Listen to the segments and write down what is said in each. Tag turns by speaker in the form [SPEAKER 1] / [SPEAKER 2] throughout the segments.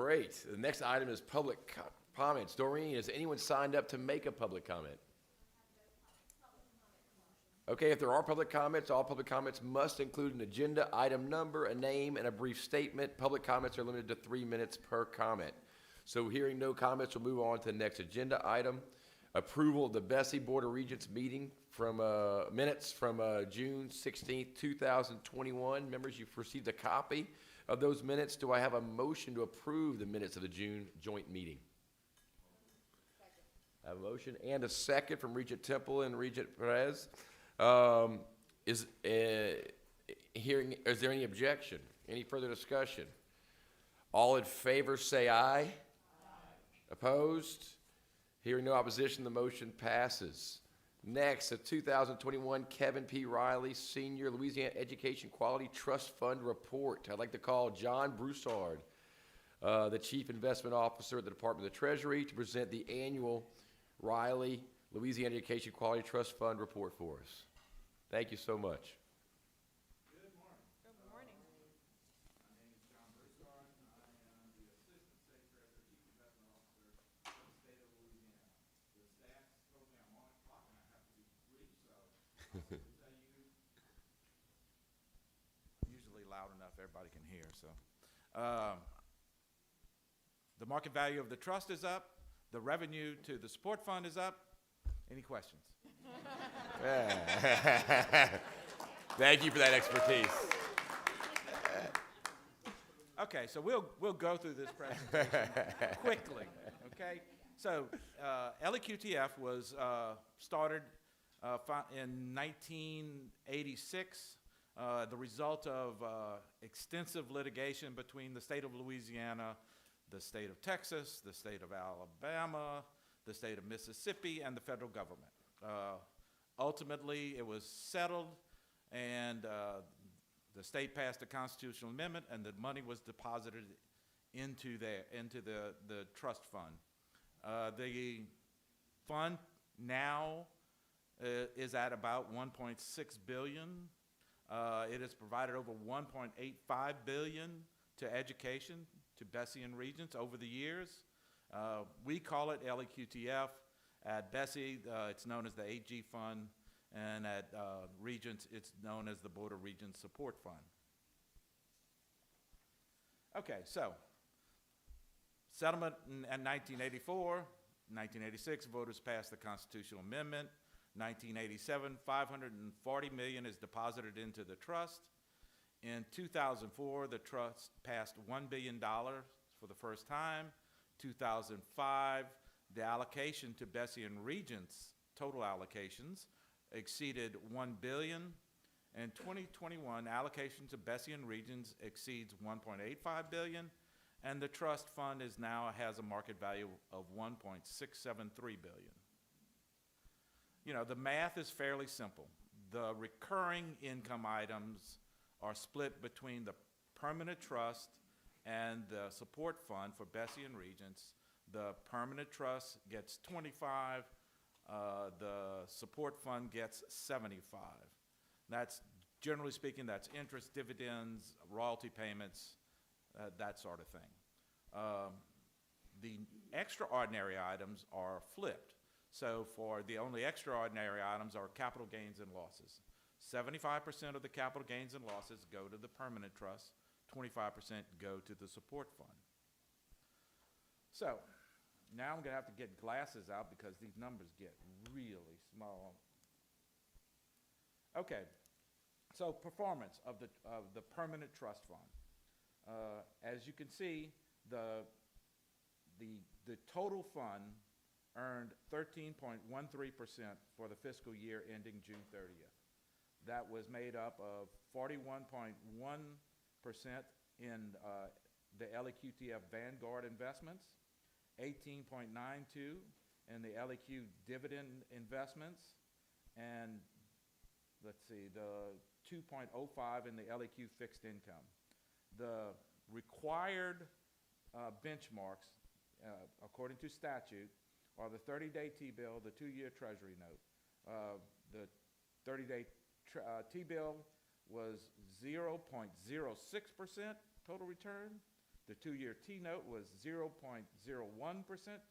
[SPEAKER 1] Great. The next item is public comments. Doreen, has anyone signed up to make a public comment? Okay, if there are public comments, all public comments must include an agenda item number, a name, and a brief statement. Public comments are limited to 3 minutes per comment. So hearing no comments, we'll move on to the next agenda item. Approval of the BESE Board of Regents meeting from minutes from June 16th, 2021. Members, you've received a copy of those minutes. Do I have a motion to approve the minutes of the June joint meeting? Second. I have a motion and a second from Regent Temple and Regent Perez. Is there any objection? Any further discussion? All in favor say aye. Aye. Opposed? Hearing no opposition, the motion passes. Next, the 2021 Kevin P. Riley Senior Louisiana Education Quality Trust Fund Report. I'd like to call John Broussard, the Chief Investment Officer at the Department of the Treasury, to present the annual Riley Louisiana Education Quality Trust Fund Report for us. Thank you so much.
[SPEAKER 2] Good morning.
[SPEAKER 3] Good morning.
[SPEAKER 2] My name is John Broussard, and I am the Assistant State Treasurer, Chief Investment Officer for the state of Louisiana. The staff told me I'm on the clock and I have to be brief, so I will tell you, usually loud enough everybody can hear. So, the market value of the trust is up. The revenue to the support fund is up. Any questions?
[SPEAKER 1] Thank you for that expertise.
[SPEAKER 2] Okay, so we'll go through this presentation quickly. Okay, so LEQTF was started in 1986, the result of extensive litigation between the state of Louisiana, the state of Texas, the state of Alabama, the state of Mississippi, and the federal government. Ultimately, it was settled, and the state passed a constitutional amendment, and the money was deposited into the trust fund. The fund now is at about $1.6 billion. It has provided over $1.85 billion to education, to BESE and Regents over the years. We call it LEQTF. At BESE, it's known as the 8G Fund, and at Regents, it's known as the Board of Regents Support Fund. Okay, so settlement in 1984, 1986, voters passed the constitutional amendment. 1987, $540 million is deposited into the trust. In 2004, the trust passed $1 billion for the first time. 2005, the allocation to BESE and Regents, total allocations, exceeded $1 billion. In 2021, allocation to BESE and Regents exceeds $1.85 billion, and the trust fund has a market value of $1.673 billion. You know, the math is fairly simple. The recurring income items are split between the permanent trust and the support fund for BESE and Regents. The permanent trust gets 25, the support fund gets 75. That's, generally speaking, that's interest, dividends, royalty payments, that sort of thing. The extraordinary items are flipped. So for the only extraordinary items are capital gains and losses. 75% of the capital gains and losses go to the permanent trust, 25% go to the support fund. So now I'm going to have to get glasses out because these numbers get really small. Okay, so performance of the permanent trust fund. As you can see, the total fund earned 13.13% for the fiscal year ending June 30th. That was made up of 41.1% in the LEQTF Vanguard investments, 18.92% in the LEQ dividend investments, and let's see, the 2.05% in the LEQ fixed income. The required benchmarks, according to statute, are the 30-day T-bill, the 2-year Treasury note. The 30-day T-bill was 0.06% total return. The 2-year T-note was 0.01%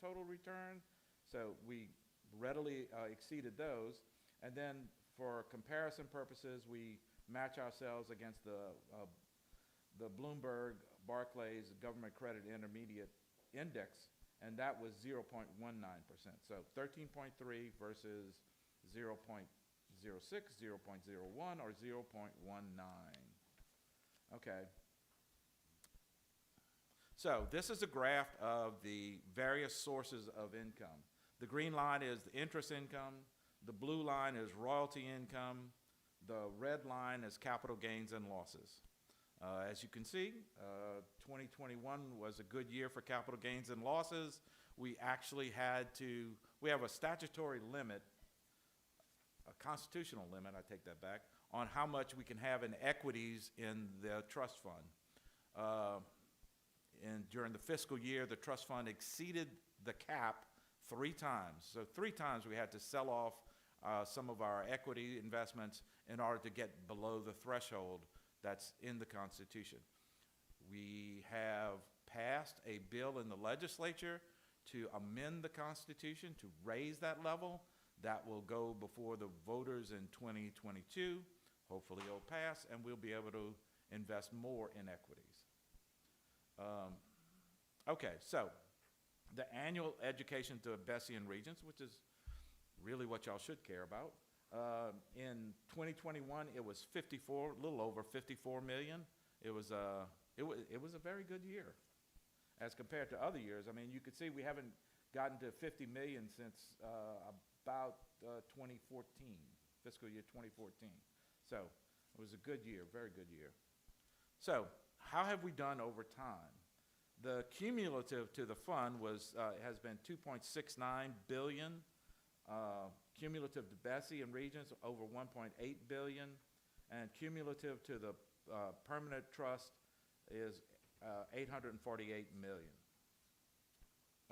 [SPEAKER 2] total return, so we readily exceeded those. And then for comparison purposes, we match ourselves against the Bloomberg Barclays Government Credit Intermediate Index, and that was 0.19%. So 13.3 versus 0.06, 0.01, or 0.19. Okay. So this is a graph of the various sources of income. The green line is the interest income, the blue line is royalty income, the red line is capital gains and losses. As you can see, 2021 was a good year for capital gains and losses. We actually we have a statutory limit, a constitutional limit, I take that back, on how much we can have in equities in the trust fund. And during the fiscal year, the trust fund exceeded the cap 3 times. So 3 times we had to sell off some of our equity investments in order to get below the threshold that's in the Constitution. We have passed a bill in the legislature to amend the Constitution to raise that level. That will go before the voters in 2022. Hopefully it'll pass, and we'll be able to invest more in equities. Okay, so the annual education to BESE and Regents, which is really what y'all should care about. In 2021, it was a little over 54 million. It was a very good year as compared to other years. I mean, you could see we haven't gotten to 50 million since about 2014, fiscal year 2014. So it was a good year, very good year. So how have we done over time? The cumulative to the fund has been 2.69 billion. Cumulative to BESE and Regents over 1.8 billion, and cumulative to the permanent trust is 848 million.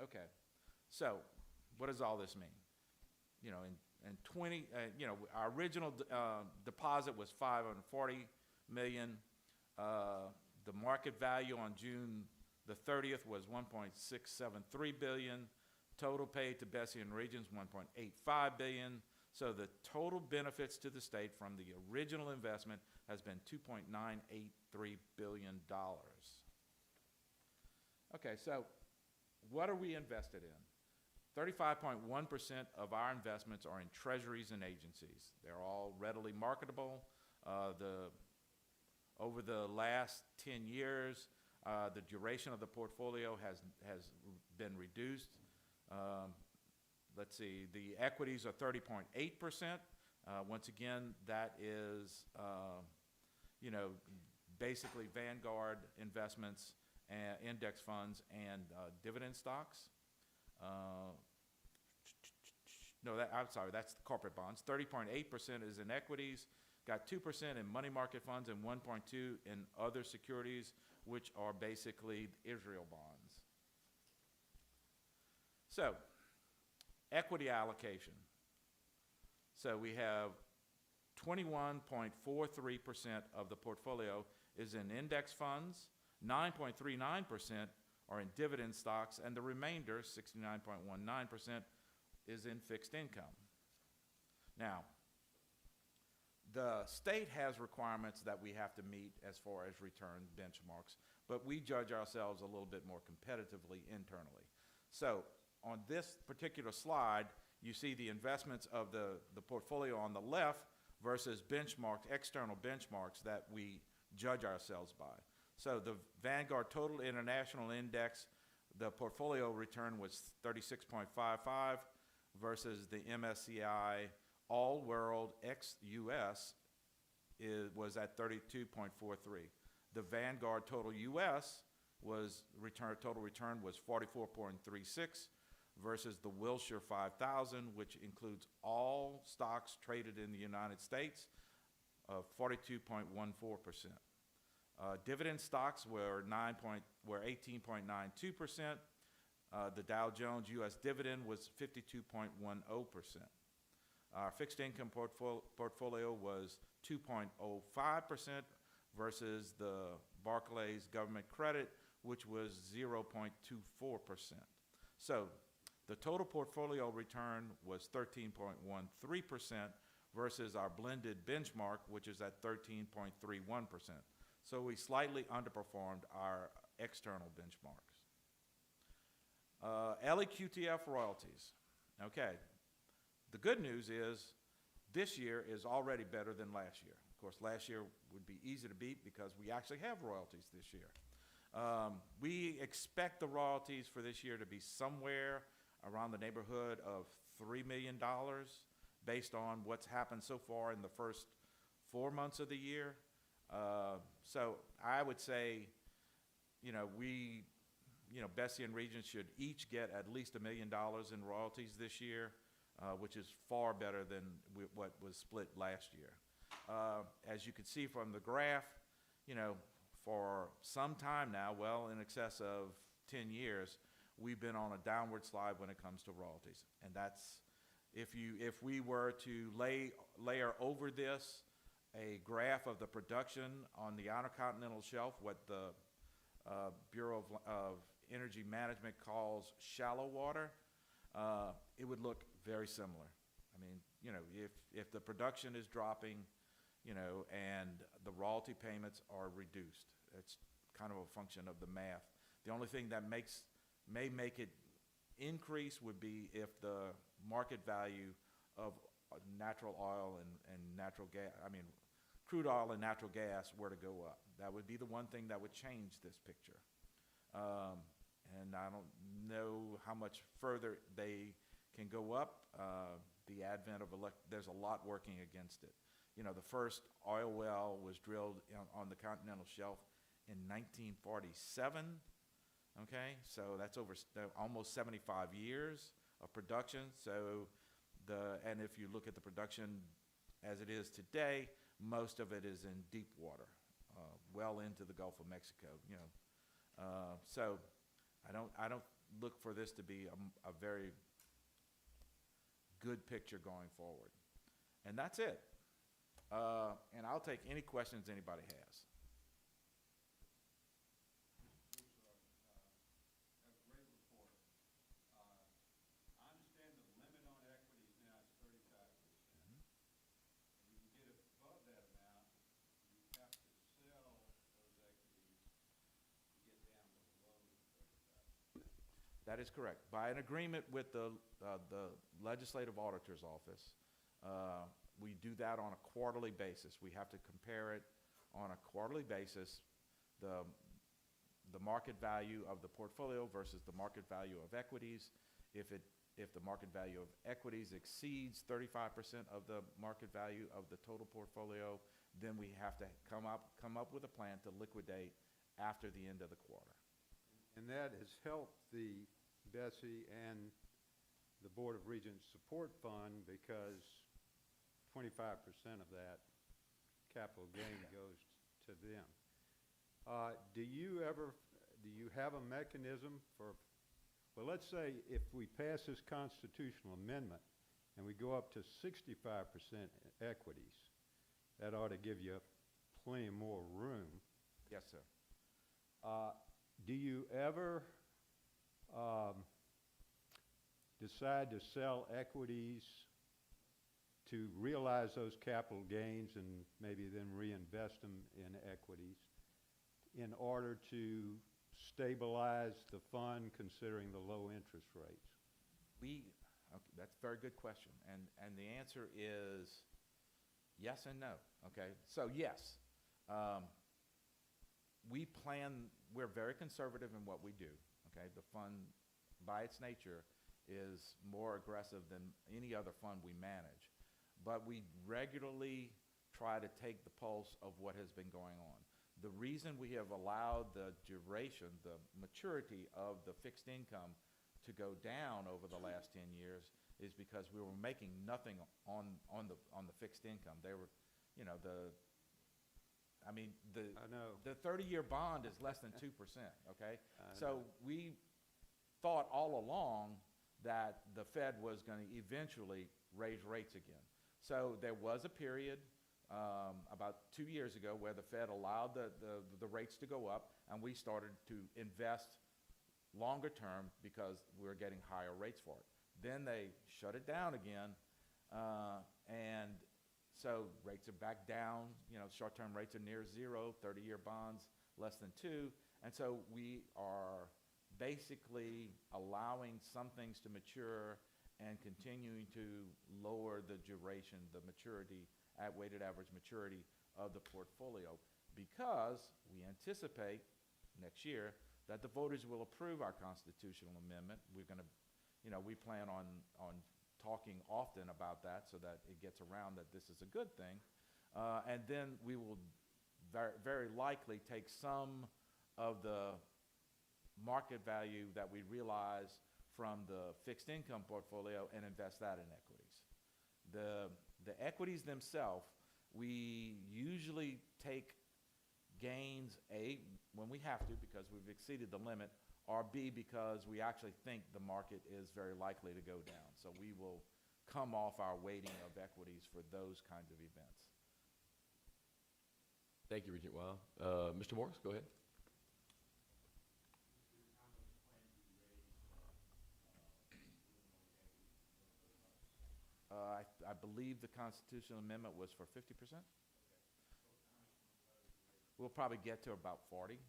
[SPEAKER 2] Okay, so what does all this mean? You know, our original deposit was 540 million. The market value on June the 30th was 1.673 billion. Total paid to BESE and Regents 1.85 billion. So the total benefits to the state from the original investment has been $2.983 billion. Okay, so what are we invested in? 35.1% of our investments are in treasuries and agencies. They're all readily marketable. Over the last 10 years, the duration of the portfolio has been reduced. Let's see, the equities are 30.8%. Once again, that is, basically Vanguard investments, and index funds, and dividend stocks. I'm sorry, that's the corporate bonds. 30.8% is in equities, got 2% in money market funds, and 1.2% in other securities, which are basically Israel bonds. So, equity allocation. So we have 21.43% of the portfolio is in index funds, 9.39% are in dividend stocks, and the remainder, 69.19%, is in fixed income. Now, the state has requirements that we have to meet as far as return benchmarks, but we judge ourselves a little bit more competitively internally. So, on this particular slide, you see the investments of the portfolio on the left versus benchmarks, external benchmarks that we judge ourselves by. So the Vanguard Total International Index, the portfolio return was 36.55 versus the MSCI All World ex-US was at 32.43. The Vanguard Total US total return was 44.36 versus the Wilshire 5000, which includes all stocks traded in the United States, of 42.14%. Dividend stocks were 18.92%. The Dow Jones U.S. dividend was 52.10%. Our fixed income portfolio was 2.05% versus the Barclays government credit, which was 0.24%. So the total portfolio return was 13.13% versus our blended benchmark, which is at 13.31%. So we slightly underperformed our external benchmarks. LEQTF royalties. Okay, the good news is this year is already better than last year. Of course, last year would be easy to beat because we actually have royalties this year. We expect the royalties for this year to be somewhere around the neighborhood of $3 million based on what's happened so far in the first 4 months of the year. So I would say, BESE and Regents should each get at least $1 million in royalties this year, which is far better than what was split last year. As you can see from the graph, for some time now, well in excess of 10 years, we've been on a downward slide when it comes to royalties. And that's, if we were to layer over this a graph of the production on the Outer Continental Shelf, what the Bureau of Energy Management calls shallow water, it would look very similar. I mean, if the production is dropping, and the royalty payments are reduced, it's kind of a function of the math. The only thing that may make it increase would be if the market value of natural oil and natural gas, crude oil and natural gas were to go up. That would be the one thing that would change this picture. And I don't know how much further they can go up. The advent of there's a lot working against it. The first oil well was drilled on the continental shelf in 1947. Okay, so that's over almost 75 years of production. So and if you look at the production as it is today, most of it is in deep water, well into the Gulf of Mexico. So I don't look for this to be a very good picture going forward. And that's it. And I'll take any questions anybody has. That is correct. By an agreement with the Legislative Auditor's Office, we do that on a quarterly basis. We have to compare it on a quarterly basis, the market value of the portfolio versus the market value of equities. If the market value of equities exceeds 35% of the market value of the total portfolio, then we have to come up with a plan to liquidate after the end of the quarter.
[SPEAKER 3] And that has helped the BESE and the Board of Regents Support Fund because 25% of that capital gain goes to them. Do you have a mechanism for, well, let's say if we pass this constitutional amendment and we go up to 65% equities, that ought to give you plenty more room.
[SPEAKER 2] Yes, sir.
[SPEAKER 3] Do you ever decide to sell equities to realize those capital gains and maybe then reinvest them in equities in order to stabilize the fund considering the low interest rates?
[SPEAKER 2] Okay, that's a very good question. And the answer is yes and no. Okay, so yes. We're very conservative in what we do. Okay, the fund by its nature is more aggressive than any other fund we manage. But we regularly try to take the pulse of what has been going on. The reason we have allowed the duration, the maturity of the fixed income to go down over the last 10 years is because we were making nothing on the fixed income. They were, the 30-year bond is less than 2%, okay? So we thought all along that the Fed was going to eventually raise rates again. So there was a period about 2 years ago where the Fed allowed the rates to go up. and we started to invest longer term because we were getting higher rates for it. Then they shut it down again, and so rates are back down. You know, short-term rates are near zero, 30-year bonds less than 2, and so we are basically allowing some things to mature and continuing to lower the duration, the maturity, at weighted average maturity of the portfolio, because we anticipate next year that the voters will approve our constitutional amendment. We're going to, you know, we plan on talking often about that so that it gets around that this is a good thing. And then we will very likely take some of the market value that we realize from the fixed income portfolio and invest that in equities. The equities themselves, we usually take gains, A, when we have to because we've exceeded the limit, or B, because we actually think the market is very likely to go down. So we will come off our weighting of equities for those kinds of events.
[SPEAKER 1] Thank you, Regent Weil. Mr. Morris, go ahead.
[SPEAKER 2] I believe the constitutional amendment was for 50%. We'll probably get to about 40,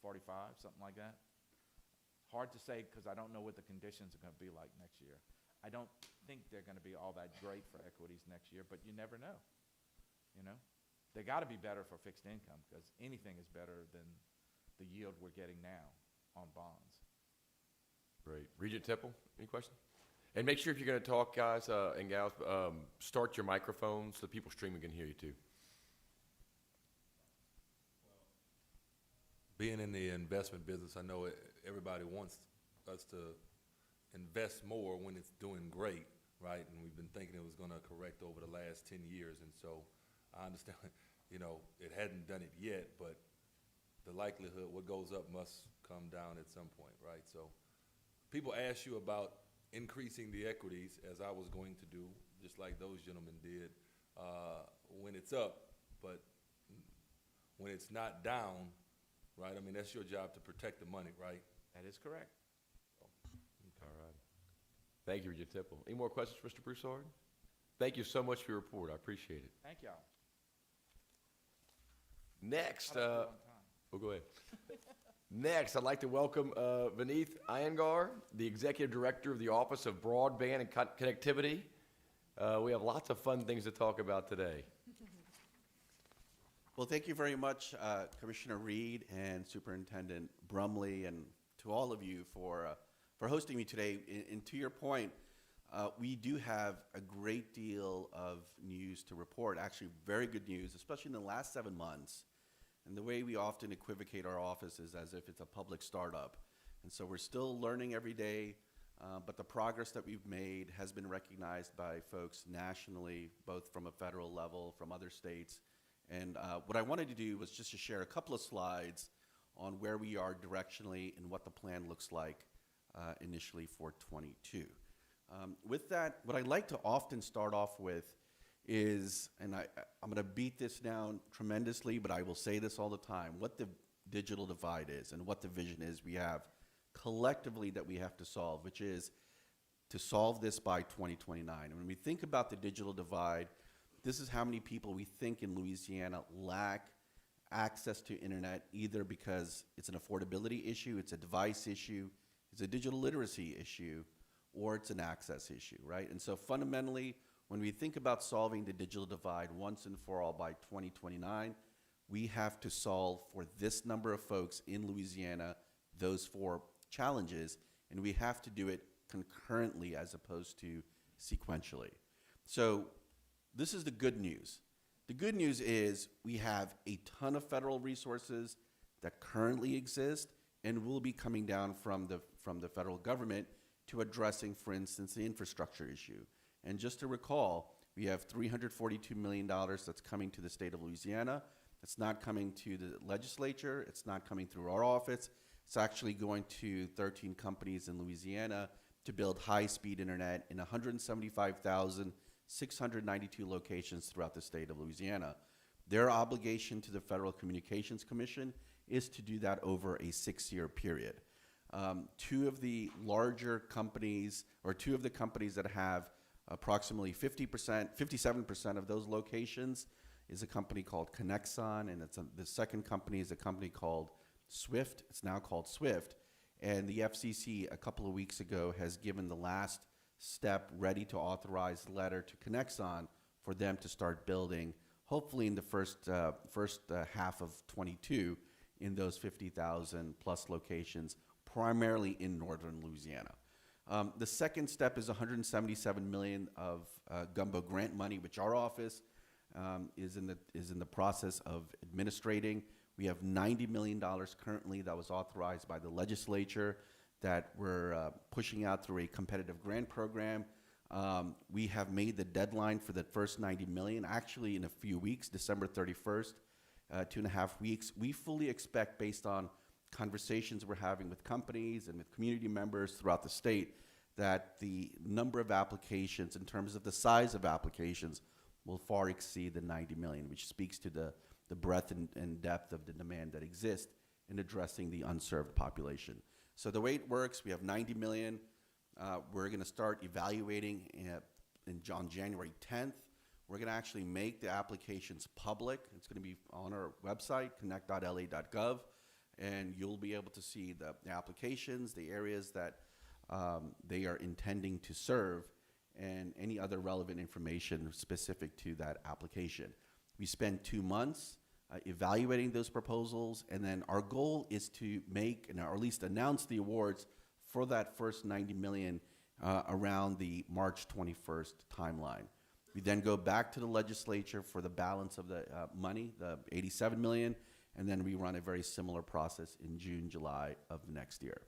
[SPEAKER 2] 45, something like that. Hard to say because I don't know what the conditions are going to be like next year. I don't think they're going to be all that great for equities next year, but you never know. You know, they got to be better for fixed income because anything is better than the yield we're getting now on bonds.
[SPEAKER 1] Great. Regent Temple, any questions? And make sure if you're going to talk, guys and gals, start your microphone so the people streaming can hear you too.
[SPEAKER 4] Being in the investment business, I know everybody wants us to invest more when it's doing great, right? And we've been thinking it was going to correct over the last 10 years. And so I understand, you know, it hadn't done it yet, but the likelihood what goes up must come down at some point, right? So people ask you about increasing the equities, as I was going to do, just like those gentlemen did, when it's up, but when it's not down, right? I mean, that's your job to protect the money, right?
[SPEAKER 2] That is correct.
[SPEAKER 1] All right. Thank you, Regent Temple. Any more questions for Mr. Broussard? Thank you so much for your report. I appreciate it.
[SPEAKER 2] Thank y'all.
[SPEAKER 1] Next,
[SPEAKER 2] How about you on time?
[SPEAKER 1] oh, go ahead. Next, I'd like to welcome Vineeth Iyengar, the Executive Director of the Office of Broadband and Connectivity. We have lots of fun things to talk about today.
[SPEAKER 5] Well, thank you very much, Commissioner Reed and Superintendent Brumley, and to all of you for hosting me today. And to your point, we do have a great deal of news to report, actually very good news, especially in the last 7 months. And the way we often equivocate our office is as if it's a public startup. And so we're still learning every day, but the progress that we've made has been recognized by folks nationally, both from a federal level, from other states. And what I wanted to do was just to share a couple of slides on where we are directionally and what the plan looks like initially for 22. With that, what I like to often start off with is, and I'm going to beat this down tremendously, but I will say this all the time, what the digital divide is and what the vision is we have collectively that we have to solve, which is to solve this by 2029. And when we think about the digital divide, this is how many people we think in Louisiana lack access to internet, either because it's an affordability issue, it's a device issue, it's a digital literacy issue, or it's an access issue, right? And so fundamentally, when we think about solving the digital divide once and for all by 2029, we have to solve for this number of folks in Louisiana, those 4 challenges, and we have to do it concurrently as opposed to sequentially. So this is the good news. The good news is we have a ton of federal resources that currently exist and will be coming down from the federal government to addressing, for instance, the infrastructure issue. And just to recall, we have $342 million that's coming to the state of Louisiana. It's not coming to the legislature. It's not coming through our office. It's actually going to 13 companies in Louisiana to build high-speed internet in 175,692 locations throughout the state of Louisiana. Their obligation to the Federal Communications Commission is to do that over a 6-year period. Two of the larger companies, or two of the companies that have approximately 57% of those locations is a company called Connexon, and the second company is a company called Swift. It's now called Swift. And the FCC a couple of weeks ago has given the last step ready to authorize letter to Connexon for them to start building, hopefully in the first half of 22 in those 50,000 plus locations, primarily in northern Louisiana. The second step is $177 million of Gumbo grant money, which our office is in the process of administrating. We have $90 million currently that was authorized by the legislature that we're pushing out through a competitive grant program. We have made the deadline for the first $90 million actually in a few weeks, December 31st, 2.5 weeks. We fully expect, based on conversations we're having with companies and with community members throughout the state, that the number of applications in terms of the size of applications will far exceed the 90 million, which speaks to the breadth and depth of the demand that exists in addressing the unserved population. So the way it works, we have 90 million. We're going to start evaluating on January 10th. We're going to actually make the applications public. It's going to be on our website, connect.la.gov, and you'll be able to see the applications, the areas that they are intending to serve, and any other relevant information specific to that application. We spend 2 months evaluating those proposals, and then our goal is to make, or at least announce, the awards for that first 90 million around the March 21st timeline. We then go back to the legislature for the balance of the money, the 87 million, and then we run a very similar process in June, July of next year.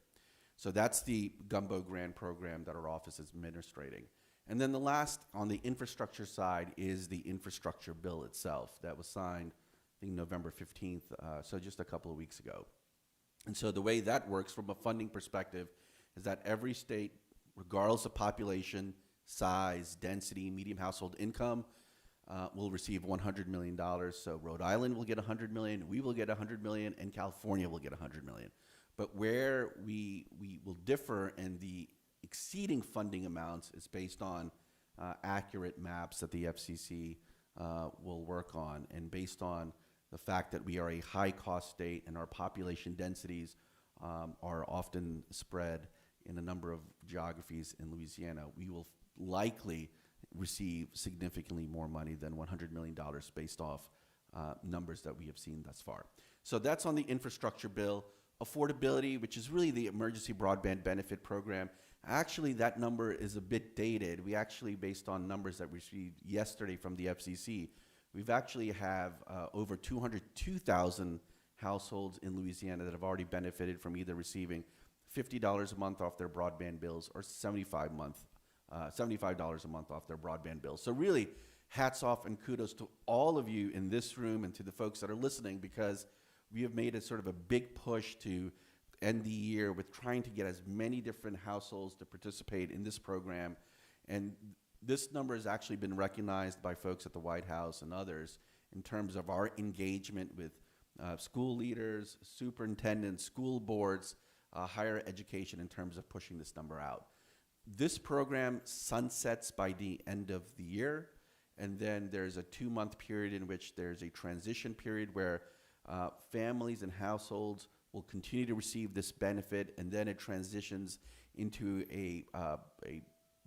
[SPEAKER 5] So that's the Gumbo grant program that our office is administrating. And then the last on the infrastructure side is the infrastructure bill itself that was signed, I think, November 15th, so just a couple of weeks ago. And so the way that works from a funding perspective is that every state, regardless of population, size, density, median household income, will receive $100 million. So Rhode Island will get $100 million, we will get $100 million, and California will get $100 million. But where we will differ in the exceeding funding amounts is based on accurate maps that the FCC will work on, and based on the fact that we are a high-cost state and our population densities are often spread in a number of geographies in Louisiana, we will likely receive significantly more money than $100 million based off numbers that we have seen thus far. So that's on the infrastructure bill. Affordability, which is really the emergency broadband benefit program, actually that number is a bit dated. We actually, based on numbers that we received yesterday from the FCC, we've actually have over 202,000 households in Louisiana that have already benefited from either receiving $50 a month off their broadband bills or $75 a month off their broadband bills. So really, hats off and kudos to all of you in this room and to the folks that are listening, because we have made a sort of a big push to end the year with trying to get as many different households to participate in this program. And this number has actually been recognized by folks at the White House and others in terms of our engagement with school leaders, superintendents, school boards, higher education, in terms of pushing this number out. This program sunsets by the end of the year, and then there's a 2-month period in which there's a transition period where families and households will continue to receive this benefit, and then it transitions into a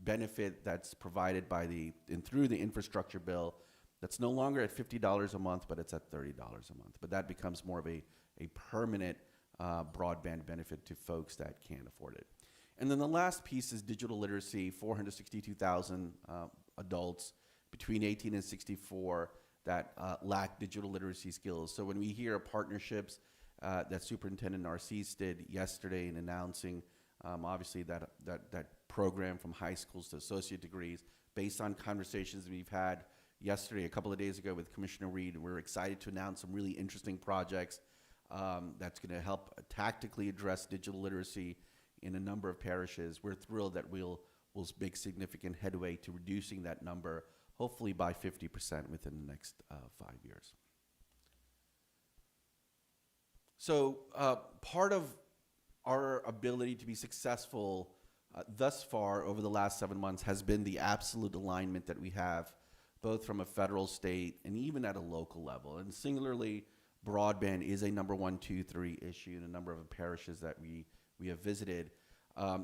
[SPEAKER 5] benefit that's provided by through the infrastructure bill that's no longer at $50 a month, but it's at $30 a month. But that becomes more of a permanent broadband benefit to folks that can't afford it. And then the last piece is digital literacy, 462,000 adults between 18 and 64 that lack digital literacy skills. So when we hear partnerships that Superintendent Narcisse did yesterday in announcing, obviously that program from high schools to associate degrees, based on conversations we've had yesterday, a couple of days ago with Commissioner Reed, we're excited to announce some really interesting projects that's going to help tactically address digital literacy in a number of parishes. We're thrilled that we'll make significant headway to reducing that number, hopefully by 50% within the next 5 years. So part of our ability to be successful thus far over the last 7 months has been the absolute alignment that we have, both from a federal, state, and even at a local level. And singularly, broadband is a number 1, 2, 3 issue in a number of parishes that we have visited.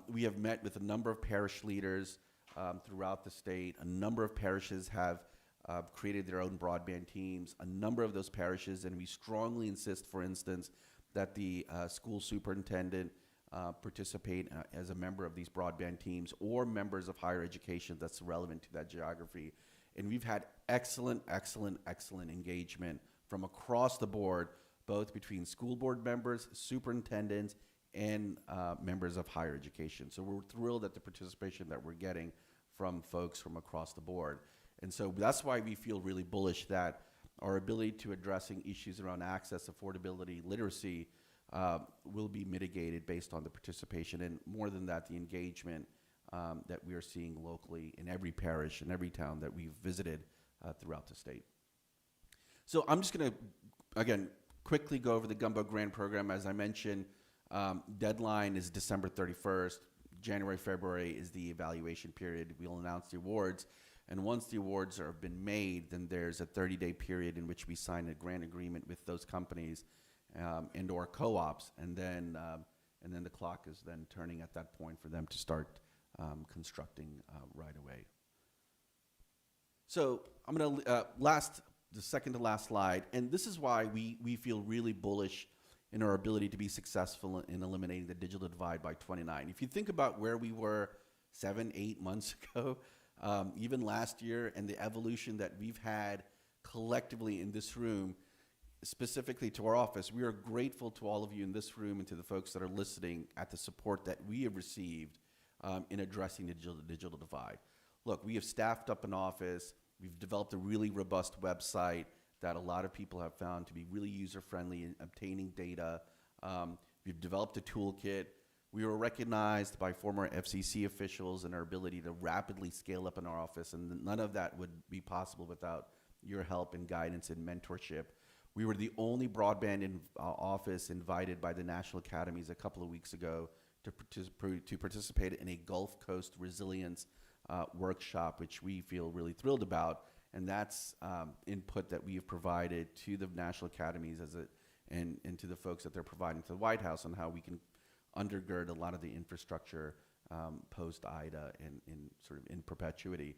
[SPEAKER 5] We have met with a number of parish leaders throughout the state. A number of parishes have created their own broadband teams. A number of those parishes, and we strongly insist, for instance, that the school superintendent participate as a member of these broadband teams or members of higher education that's relevant to that geography. And we've had excellent engagement from across the board, both between school board members, superintendents, and members of higher education. So we're thrilled at the participation that we're getting from folks from across the board. And so that's why we feel really bullish that our ability to addressing issues around access, affordability, literacy will be mitigated based on the participation, and more than that, the engagement that we are seeing locally in every parish and every town that we've visited throughout the state. So I'm just going to, again, quickly go over the Gumbo Grant Program. As I mentioned, deadline is December 31st. January, February is the evaluation period. We'll announce the awards. And once the awards have been made, then there's a 30-day period in which we sign a grant agreement with those companies and or co-ops. And then the clock is then turning at that point for them to start constructing right away. So I'm going to the second to last slide, and this is why we feel really bullish in our ability to be successful in eliminating the digital divide by 29. If you think about where we were 7-8 months ago, even last year, and the evolution that we've had collectively in this room, specifically to our office, we are grateful to all of you in this room and to the folks that are listening at the support that we have received in addressing the digital divide. Look, we have staffed up an office. We've developed a really robust website that a lot of people have found to be really user-friendly in obtaining data. We've developed a toolkit. We were recognized by former FCC officials in our ability to rapidly scale up in our office, and none of that would be possible without your help and guidance and mentorship. We were the only broadband office invited by the National Academies a couple of weeks ago to participate in a Gulf Coast resilience workshop, which we feel really thrilled about. And that's input that we have provided to the National Academies and to the folks that they're providing to the White House on how we can undergird a lot of the infrastructure post-IDA and in perpetuity.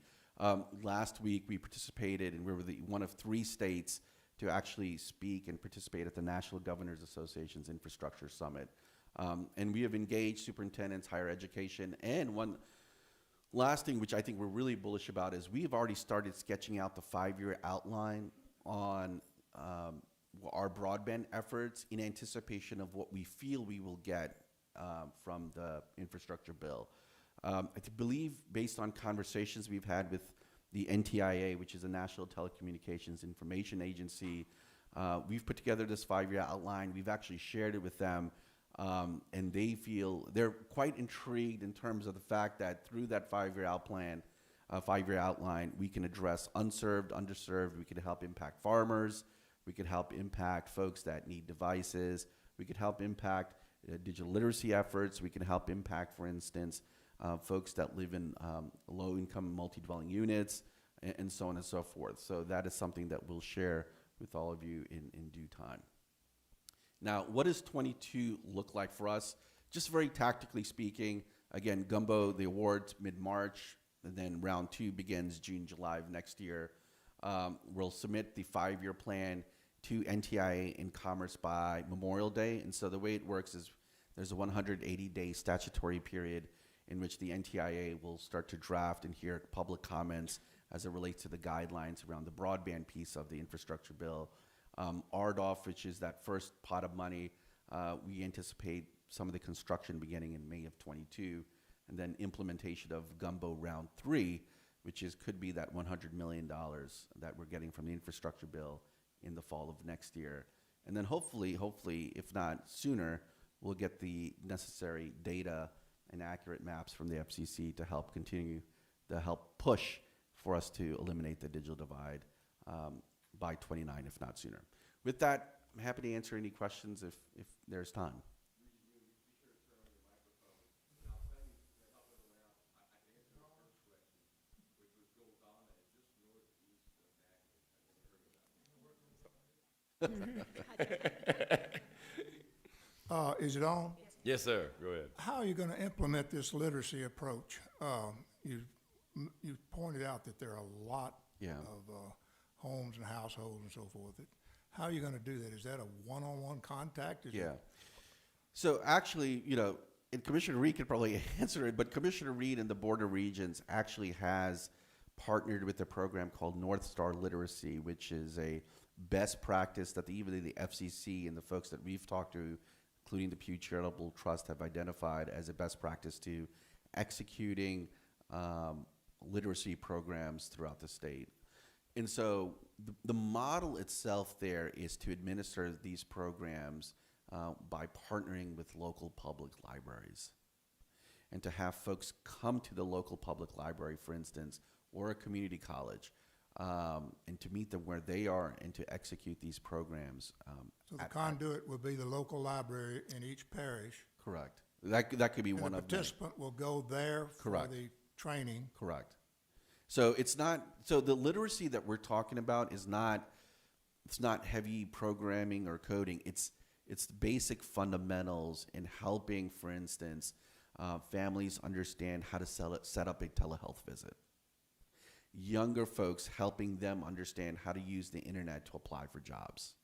[SPEAKER 5] Last week, we participated, and we were one of 3 states to actually speak and participate at the National Governors Association's Infrastructure Summit. And we have engaged superintendents, higher education, and one last thing, which I think we're really bullish about, is we have already started sketching out the 5-year outline on our broadband efforts in anticipation of what we feel we will get from the infrastructure bill. I believe, based on conversations we've had with the NTIA, which is a National Telecommunications Information Agency, we've put together this 5-year outline. We've actually shared it with them. And they're quite intrigued in terms of the fact that through that 5-year outline, we can address unserved, underserved. We could help impact farmers. We could help impact folks that need devices. We could help impact digital literacy efforts. We can help impact, for instance, folks that live in low-income multi-dwelling units, and so on and so forth. So that is something that we'll share with all of you in due time. Now, what does 22 look like for us? Just very tactically speaking, again, Gumbo, the awards mid-March, and then round 2 begins June, July of next year. We'll submit the 5-year plan to NTIA in Commerce by Memorial Day. And so the way it works is there's a 180-day statutory period in which the NTIA will start to draft and hear public comments as it relates to the guidelines around the broadband piece of the infrastructure bill. RDOF, which is that first pot of money, we anticipate some of the construction beginning in May of 22, and then implementation of Gumbo round 3, which could be that $100 million that we're getting from the infrastructure bill in the fall of next year. And then hopefully, if not sooner, we'll get the necessary data and accurate maps from the FCC to help push for us to eliminate the digital divide by 29, if not sooner. With that, I'm happy to answer any questions if there's time.
[SPEAKER 6] Is it on?
[SPEAKER 1] Yes, sir. Go ahead.
[SPEAKER 6] How are you going to implement this literacy approach? You pointed out that there are a lot
[SPEAKER 5] Yeah.
[SPEAKER 6] of homes and households and so forth. How are you going to do that? Is that a one-on-one contact? Is it-
[SPEAKER 5] Yeah. So actually, and Commissioner Reed could probably answer it, but Commissioner Reed and the Board of Regents actually has partnered with a program called North Star Literacy, which is a best practice that even the FCC and the folks that we've talked to, including the Pew Charitable Trust, have identified as a best practice to executing literacy programs throughout the state. And so the model itself there is to administer these programs by partnering with local public libraries, and to have folks come to the local public library, for instance, or a community college, and to meet them where they are and to execute these programs.
[SPEAKER 6] So the conduit will be the local library in each parish.
[SPEAKER 5] Correct. That could be
[SPEAKER 6] And
[SPEAKER 5] one
[SPEAKER 6] the
[SPEAKER 5] of many.
[SPEAKER 6] participant will go there for
[SPEAKER 5] Correct.
[SPEAKER 6] the training.
[SPEAKER 5] Correct. So so the literacy that we're talking about it's not heavy programming or coding. It's the basic fundamentals in helping, for instance, families understand how to set up a telehealth visit. Younger folks, helping them understand how to use the internet to apply for jobs.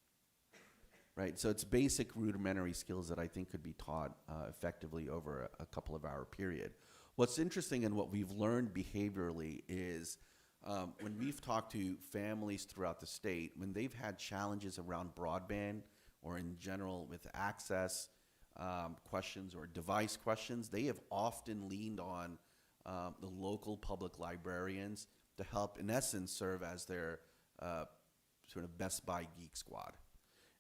[SPEAKER 5] Right? So it's basic rudimentary skills that I think could be taught effectively over a couple of hour period. What's interesting and what we've learned behaviorally is when we've talked to families throughout the state, when they've had challenges around broadband or in general with access questions or device questions, they have often leaned on the local public librarians to help, in essence, serve as their sort of Best Buy Geek Squad.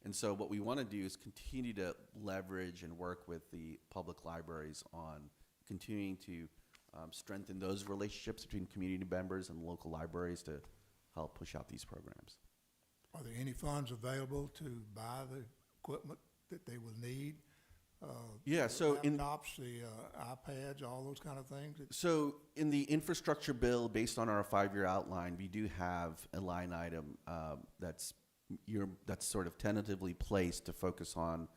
[SPEAKER 5] And so what we want to do is continue to leverage and work with the public libraries on continuing to strengthen those relationships between community members and local libraries to help push out these programs.
[SPEAKER 6] Are there any funds available to buy the equipment that they will need?
[SPEAKER 5] Yeah, so
[SPEAKER 6] Laptops, the iPads, all those kind of things?
[SPEAKER 5] So in the infrastructure bill, based on our 5-year outline, we do have a line item that's sort of tentatively placed to focus on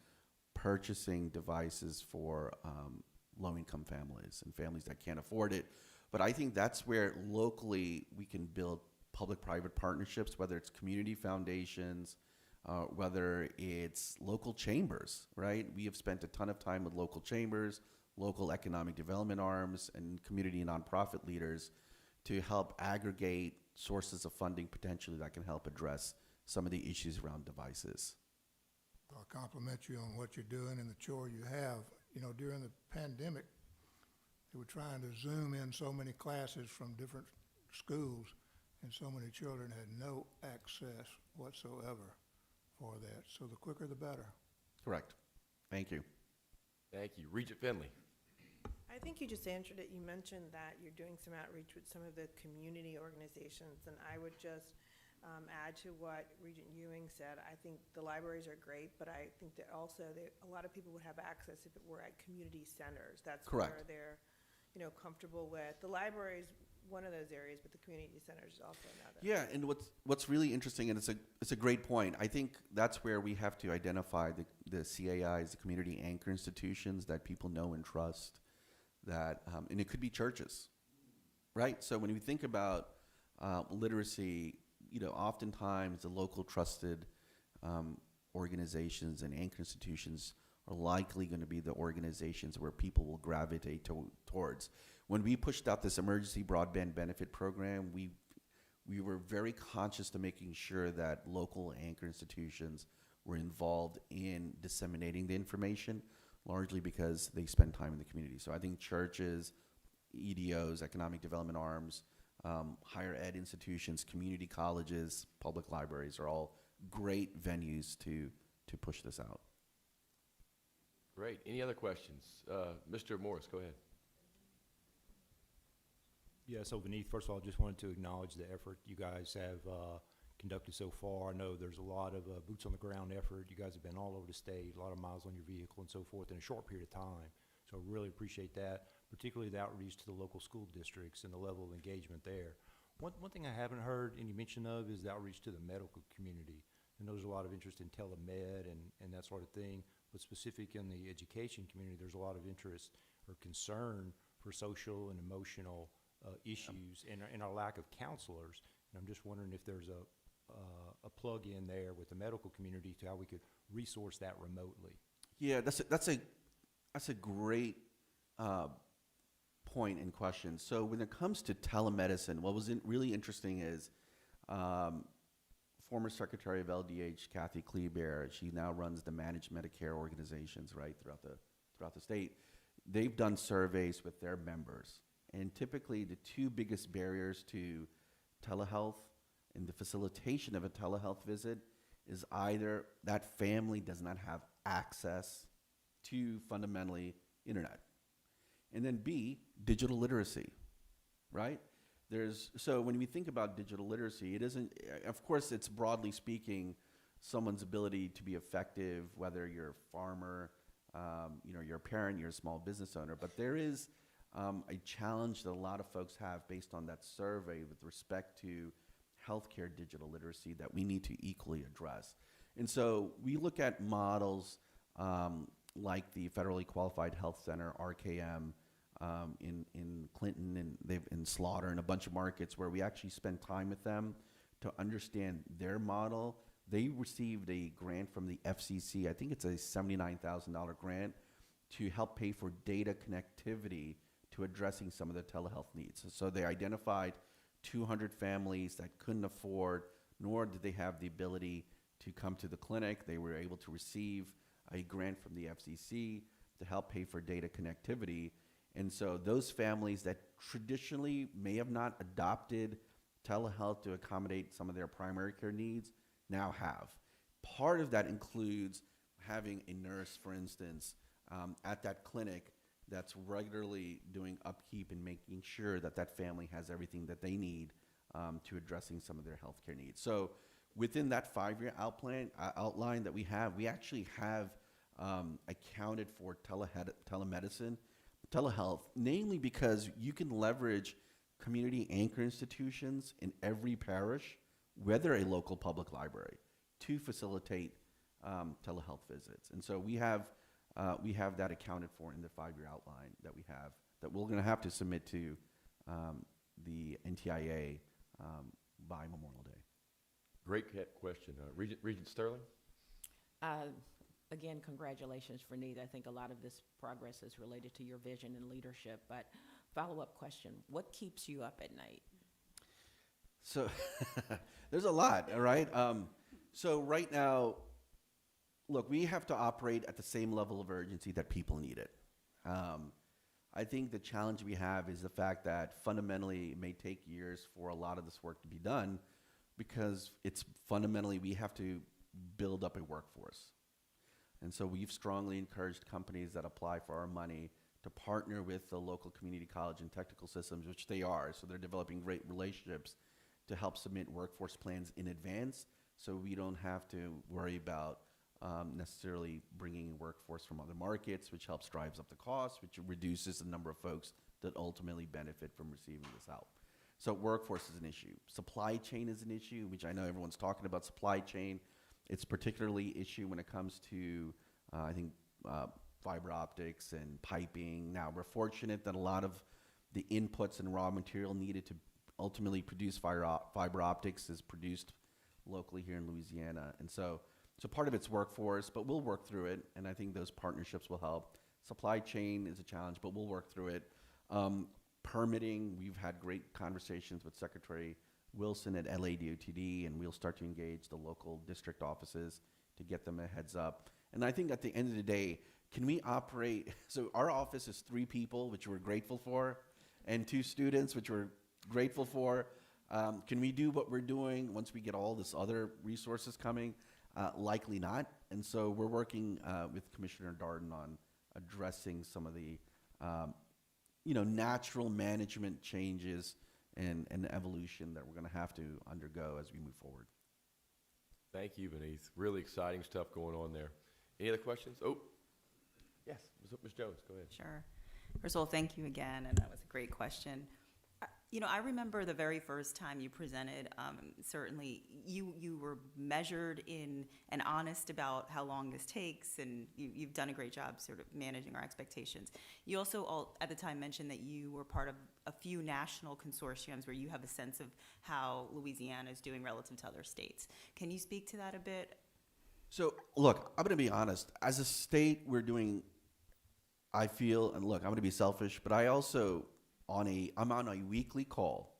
[SPEAKER 5] purchasing devices for low-income families and families that can't afford it. But I think that's where locally we can build public-private partnerships, whether it's community foundations, whether it's local chambers, right? We have spent a ton of time with local chambers, local economic development arms, and community nonprofit leaders to help aggregate sources of funding potentially that can help address some of the issues around devices.
[SPEAKER 6] I'll compliment you on what you're doing and the chore you have. During the pandemic, they were trying to Zoom in so many classes from different schools, and so many children had no access whatsoever for that. So the quicker the better.
[SPEAKER 5] Correct. Thank you.
[SPEAKER 1] Thank you. Regent Finley.
[SPEAKER 7] I think you just answered it. You mentioned that you're doing some outreach with some of the community organizations, and I would just add to what Regent Ewing said. I think the libraries are great, but I think that also a lot of people would have access if it were at community centers. That's
[SPEAKER 5] Correct.
[SPEAKER 7] where they're, comfortable with. The library is one of those areas, but the community centers is also another.
[SPEAKER 5] Yeah, and what's really interesting, and it's a great point. I think that's where we have to identify the CAIs, the community anchor institutions that people know and trust. That and it could be churches, right? So when we think about literacy, oftentimes the local trusted organizations and anchor institutions are likely going to be the organizations where people will gravitate towards. When we pushed out this emergency broadband benefit program, we were very conscious to making sure that local anchor institutions were involved in disseminating the information, largely because they spend time in the community. So I think churches, EDOs, economic development arms, higher ed institutions, community colleges, public libraries are all great venues to push this out.
[SPEAKER 1] Great. Any other questions? Mr. Morris, go ahead.
[SPEAKER 8] Yeah, so Vineeth, first of all, just wanted to acknowledge the effort you guys have conducted so far. I know there's a lot of boots on the ground effort. You guys have been all over the state, a lot of miles on your vehicle and so forth in a short period of time. So I really appreciate that, particularly the outreach to the local school districts and the level of engagement there. One thing I haven't heard any mention of is the outreach to the medical community. I know there's a lot of interest in telemed and that sort of thing, but specific in the education community, there's a lot of interest or concern for social and emotional issues and our lack of counselors. And I'm just wondering if there's a plug in there with the medical community to how we could resource that remotely.
[SPEAKER 5] Yeah, that's a great point and question. So when it comes to telemedicine, what was really interesting is former Secretary of LDH, Kathy Kleber, she now runs the managed Medicare organizations, right, throughout the state. They've done surveys with their members, and typically the two biggest barriers to telehealth and the facilitation of a telehealth visit is either that family does not have access to fundamentally internet, and then B, digital literacy, right? So when we think about digital literacy, it isn't, of course, it's broadly speaking, someone's ability to be effective, whether you're a farmer, you're a parent, you're a small business owner, but there is a challenge that a lot of folks have based on that survey with respect to healthcare digital literacy that we need to equally address. And so we look at models like the Federally Qualified Health Center, RKM, in Clinton and in Slaughter and a bunch of markets where we actually spend time with them to understand their model. They received a grant from the FCC. I think it's a $79,000 grant to help pay for data connectivity to addressing some of the telehealth needs. So they identified 200 families that couldn't afford, nor did they have the ability to come to the clinic. They were able to receive a grant from the FCC to help pay for data connectivity. And so those families that traditionally may have not adopted telehealth to accommodate some of their primary care needs now have. Part of that includes having a nurse, for instance, at that clinic that's regularly doing upkeep and making sure that that family has everything that they need to addressing some of their healthcare needs. So within that 5-year outline that we have, we actually have accounted for telemedicine, telehealth, namely because you can leverage community anchor institutions in every parish, whether a local public library, to facilitate telehealth visits. And so we have that accounted for in the 5-year outline that we have, that we're going to have to submit to the NTIA by Memorial Day.
[SPEAKER 1] Great question. Regent Sterling?
[SPEAKER 9] Again, congratulations for Nita. I think a lot of this progress is related to your vision and leadership, but follow-up question, what keeps you up at night?
[SPEAKER 5] So there's a lot, all right? So right now, look, we have to operate at the same level of urgency that people need it. I think the challenge we have is the fact that fundamentally it may take years for a lot of this work to be done because it's fundamentally we have to build up a workforce. And so we've strongly encouraged companies that apply for our money to partner with the local community college and technical systems, which they are. So they're developing great relationships to help submit workforce plans in advance so we don't have to worry about necessarily bringing in workforce from other markets, which helps drives up the cost, which reduces the number of folks that ultimately benefit from receiving this help. So workforce is an issue. Supply chain is an issue, which I know everyone's talking about supply chain. It's particularly an issue when it comes to, I think, fiber optics and piping. Now, we're fortunate that a lot of the inputs and raw material needed to ultimately produce fiber optics is produced locally here in Louisiana. And so part of it's workforce, but we'll work through it, and I think those partnerships will help. Supply chain is a challenge, but we'll work through it. Permitting, we've had great conversations with Secretary Wilson at LADOTD, and we'll start to engage the local district offices to get them a heads up. And I think at the end of the day, can we operate, so our office is 3 people, which we're grateful for, and 2 students, which we're grateful for. Can we do what we're doing once we get all this other resources coming? Likely not. And so we're working with Commissioner Darden on addressing some of the natural management changes and evolution that we're going to have to undergo as we move forward.
[SPEAKER 1] Thank you, Beneath. Really exciting stuff going on there. Any other questions? Oh, yes, Ms. Jones, go ahead.
[SPEAKER 10] Sure. First of all, thank you again, and that was a great question. You know, I remember the very first time you presented, certainly you were measured in and honest about how long this takes, and you've done a great job sort of managing our expectations. You also at the time mentioned that you were part of a few national consortiums where you have a sense of how Louisiana is doing relative to other states. Can you speak to that a bit?
[SPEAKER 5] So, look, I'm going to be honest. As a state, we're doing, I feel, and look, I'm going to be selfish, but I also, I'm on a weekly call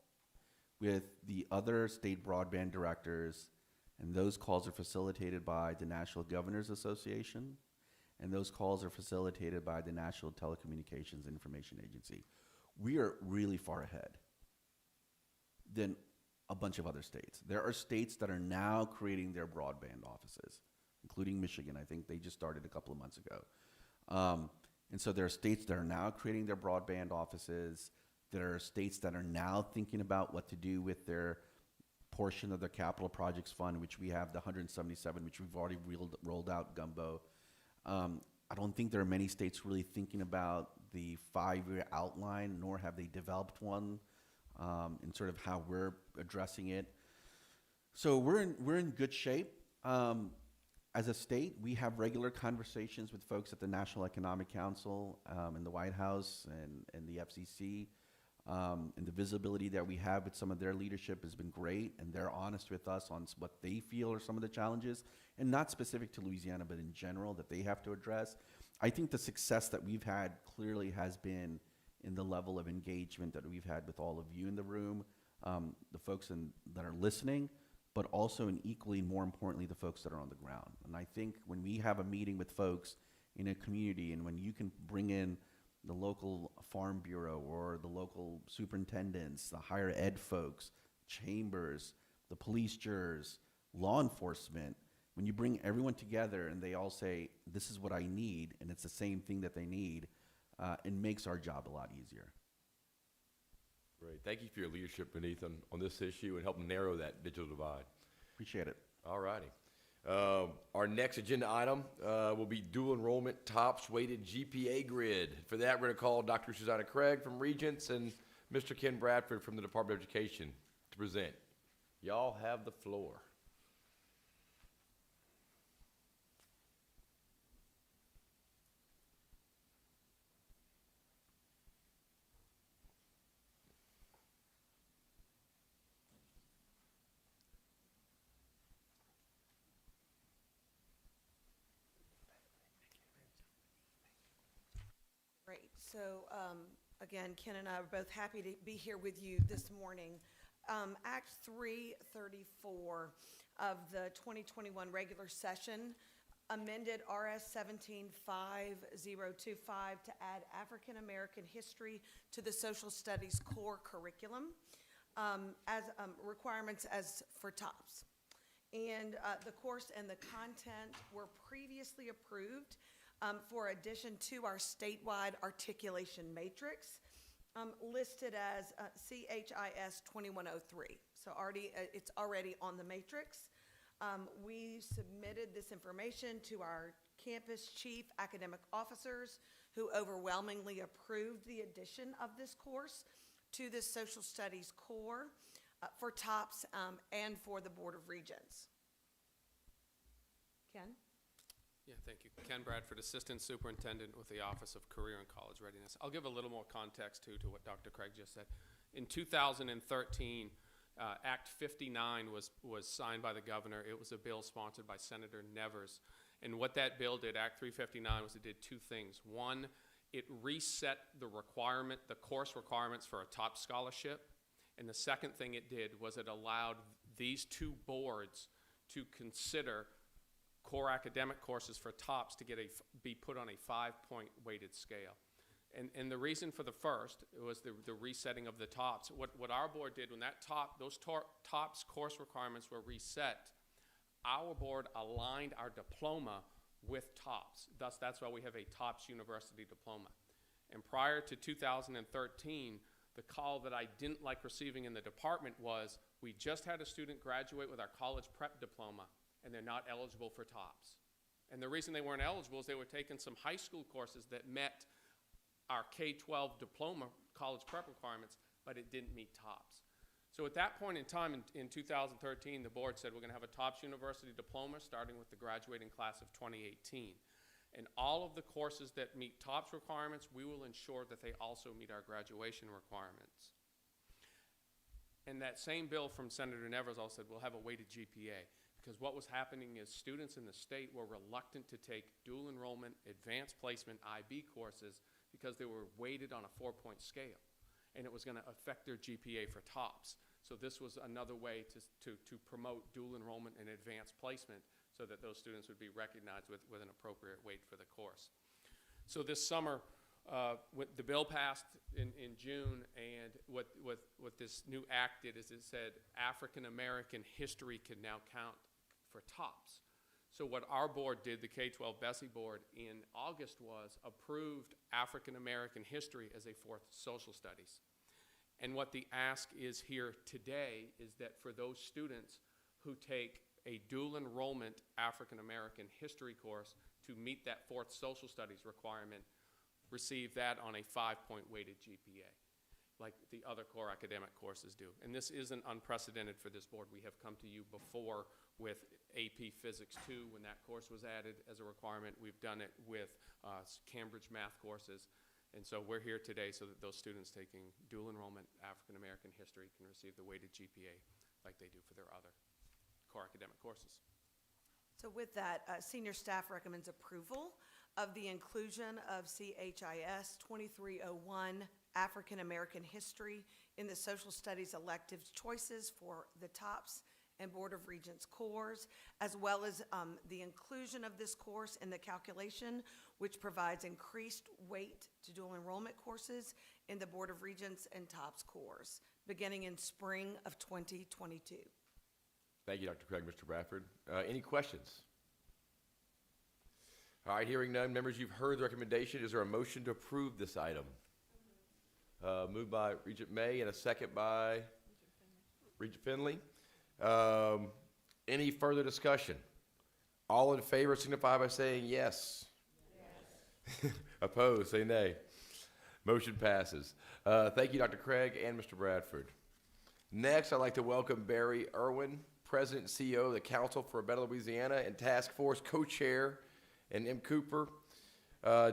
[SPEAKER 5] with the other state broadband directors, and those calls are facilitated by the National Governors Association, and those calls are facilitated by the National Telecommunications Information Agency. We are really far ahead than a bunch of other states. There are states that are now creating their broadband offices, including Michigan. I think they just started a couple of months ago. And so there are states that are now creating their broadband offices. There are states that are now thinking about what to do with their portion of their capital projects fund, which we have the 177, which we've already rolled out Gumbo. I don't think there are many states really thinking about the 5-year outline, nor have they developed one, in sort of how we're addressing it. So we're in good shape. As a state, we have regular conversations with folks at the National Economic Council, and the White House and the FCC. And the visibility that we have with some of their leadership has been great, and they're honest with us on what they feel are some of the challenges, and not specific to Louisiana, but in general, that they have to address. I think the success that we've had clearly has been in the level of engagement that we've had with all of you in the room, the folks that are listening, but also, and equally more importantly, the folks that are on the ground. And I think when we have a meeting with folks in a community, and when you can bring in the local farm bureau or the local superintendents, the higher ed folks, chambers, the police jurors, law enforcement, when you bring everyone together and they all say, this is what I need, and it's the same thing that they need, it makes our job a lot easier.
[SPEAKER 1] Great. Thank you for your leadership, Beneath, on this issue and helping narrow that digital divide.
[SPEAKER 5] Appreciate it.
[SPEAKER 1] All righty. Our next agenda item will be dual enrollment TOPS weighted GPA grid. For that, we're going to call Dr. Susanna Craig from Regents and Mr. Ken Bradford from the Department of Education to present. Y'all have the floor.
[SPEAKER 7] Great. So, again, Ken and I are both happy to be here with you this morning. Act 334 of the 2021 regular session amended RS 175025 to add African American history to the social studies core curriculum as requirements as for TOPS. And the course and the content were previously approved for addition to our statewide articulation matrix, listed as CHIS 2103. So it's already on the matrix. We submitted this information to our campus chief academic officers, who overwhelmingly approved the addition of this course to the social studies core for TOPS and for the Board of Regents. Ken?
[SPEAKER 11] Yeah, thank you. Ken Bradford, Assistant Superintendent with the Office of Career and College Readiness. I'll give a little more context to what Dr. Craig just said. In 2013, Act 59 was signed by the governor. It was a bill sponsored by Senator Nevers. And what that bill did, Act 359, was it did two things. One, it reset the course requirements for a TOPS scholarship. And the second thing it did was it allowed these two boards to consider core academic courses for TOPS to be put on a 5-point weighted scale. And the reason for the first was the resetting of the TOPS. What our board did when those TOPS course requirements were reset, our board aligned our diploma with TOPS. Thus, that's why we have a TOPS University diploma. And prior to 2013, the call that I didn't like receiving in the department was, we just had a student graduate with our college prep diploma, and they're not eligible for TOPS. And the reason they weren't eligible is they were taking some high school courses that met our K-12 diploma college prep requirements, but it didn't meet TOPS. So at that point in time, in 2013, the board said we're going to have a TOPS University diploma starting with the graduating class of 2018. And all of the courses that meet TOPS requirements, we will ensure that they also meet our graduation requirements. And that same bill from Senator Nevers also said we'll have a weighted GPA, because what was happening is students in the state were reluctant to take dual enrollment, advanced placement, IB courses because they were weighted on a 4-point scale, and it was going to affect their GPA for TOPS. So this was another way to promote dual enrollment and advanced placement so that those students would be recognized with an appropriate weight for the course. So this summer, the bill passed in June, and what this new act did is it said African American history can now count for TOPS. So what our board did, the K-12 BESE board, in August was approved African American history as a fourth social studies. And what the ask is here today is that for those students who take a dual enrollment African American history course to meet that fourth social studies requirement, receive that on a 5-point weighted GPA, like the other core academic courses do. And this isn't unprecedented for this board. We have come to you before with AP Physics 2 when that course was added as a requirement. We've done it with Cambridge math courses. And so we're here today so that those students taking dual enrollment African American history can receive the weighted GPA like they do for their other core academic courses.
[SPEAKER 12] So with that, senior staff recommends approval of the inclusion of CHIS 2301 African American History in the Social Studies elective choices for the TOPS and Board of Regents cores, as well as the inclusion of this course in the calculation, which provides increased weight to dual enrollment courses in the Board of Regents and TOPS cores, beginning in spring of 2022.
[SPEAKER 1] Thank you, Dr. Craig, Mr. Bradford. Any questions? All right, hearing none, members, you've heard the recommendation. Is there a motion to approve this item? Moved by Regent May and a second by Regent Finley. Any further discussion? All in favor signify by saying yes. Yes. Opposed, say nay. Motion passes. Thank you, Dr. Craig and Mr. Bradford. Next, I'd like to welcome Barry Irwin, President and CEO of the Council for a Better Louisiana and Task Force Co-Chair, and M. Cooper,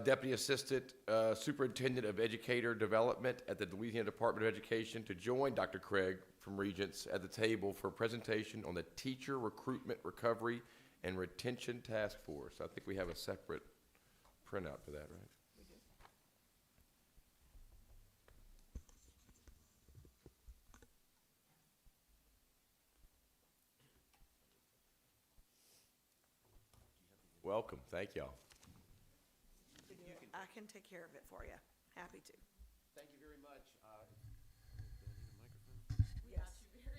[SPEAKER 1] Deputy Assistant Superintendent of Educator Development at the Louisiana Department of Education, to join Dr. Craig from Regents at the table for a presentation on the Teacher Recruitment, Recovery, and Retention Task Force. I think we have a separate printout for that, right?
[SPEAKER 7] We do.
[SPEAKER 1] Welcome. Thank y'all.
[SPEAKER 12] I can take care of it for you. Happy to.
[SPEAKER 13] Thank you very much.
[SPEAKER 12] Yes.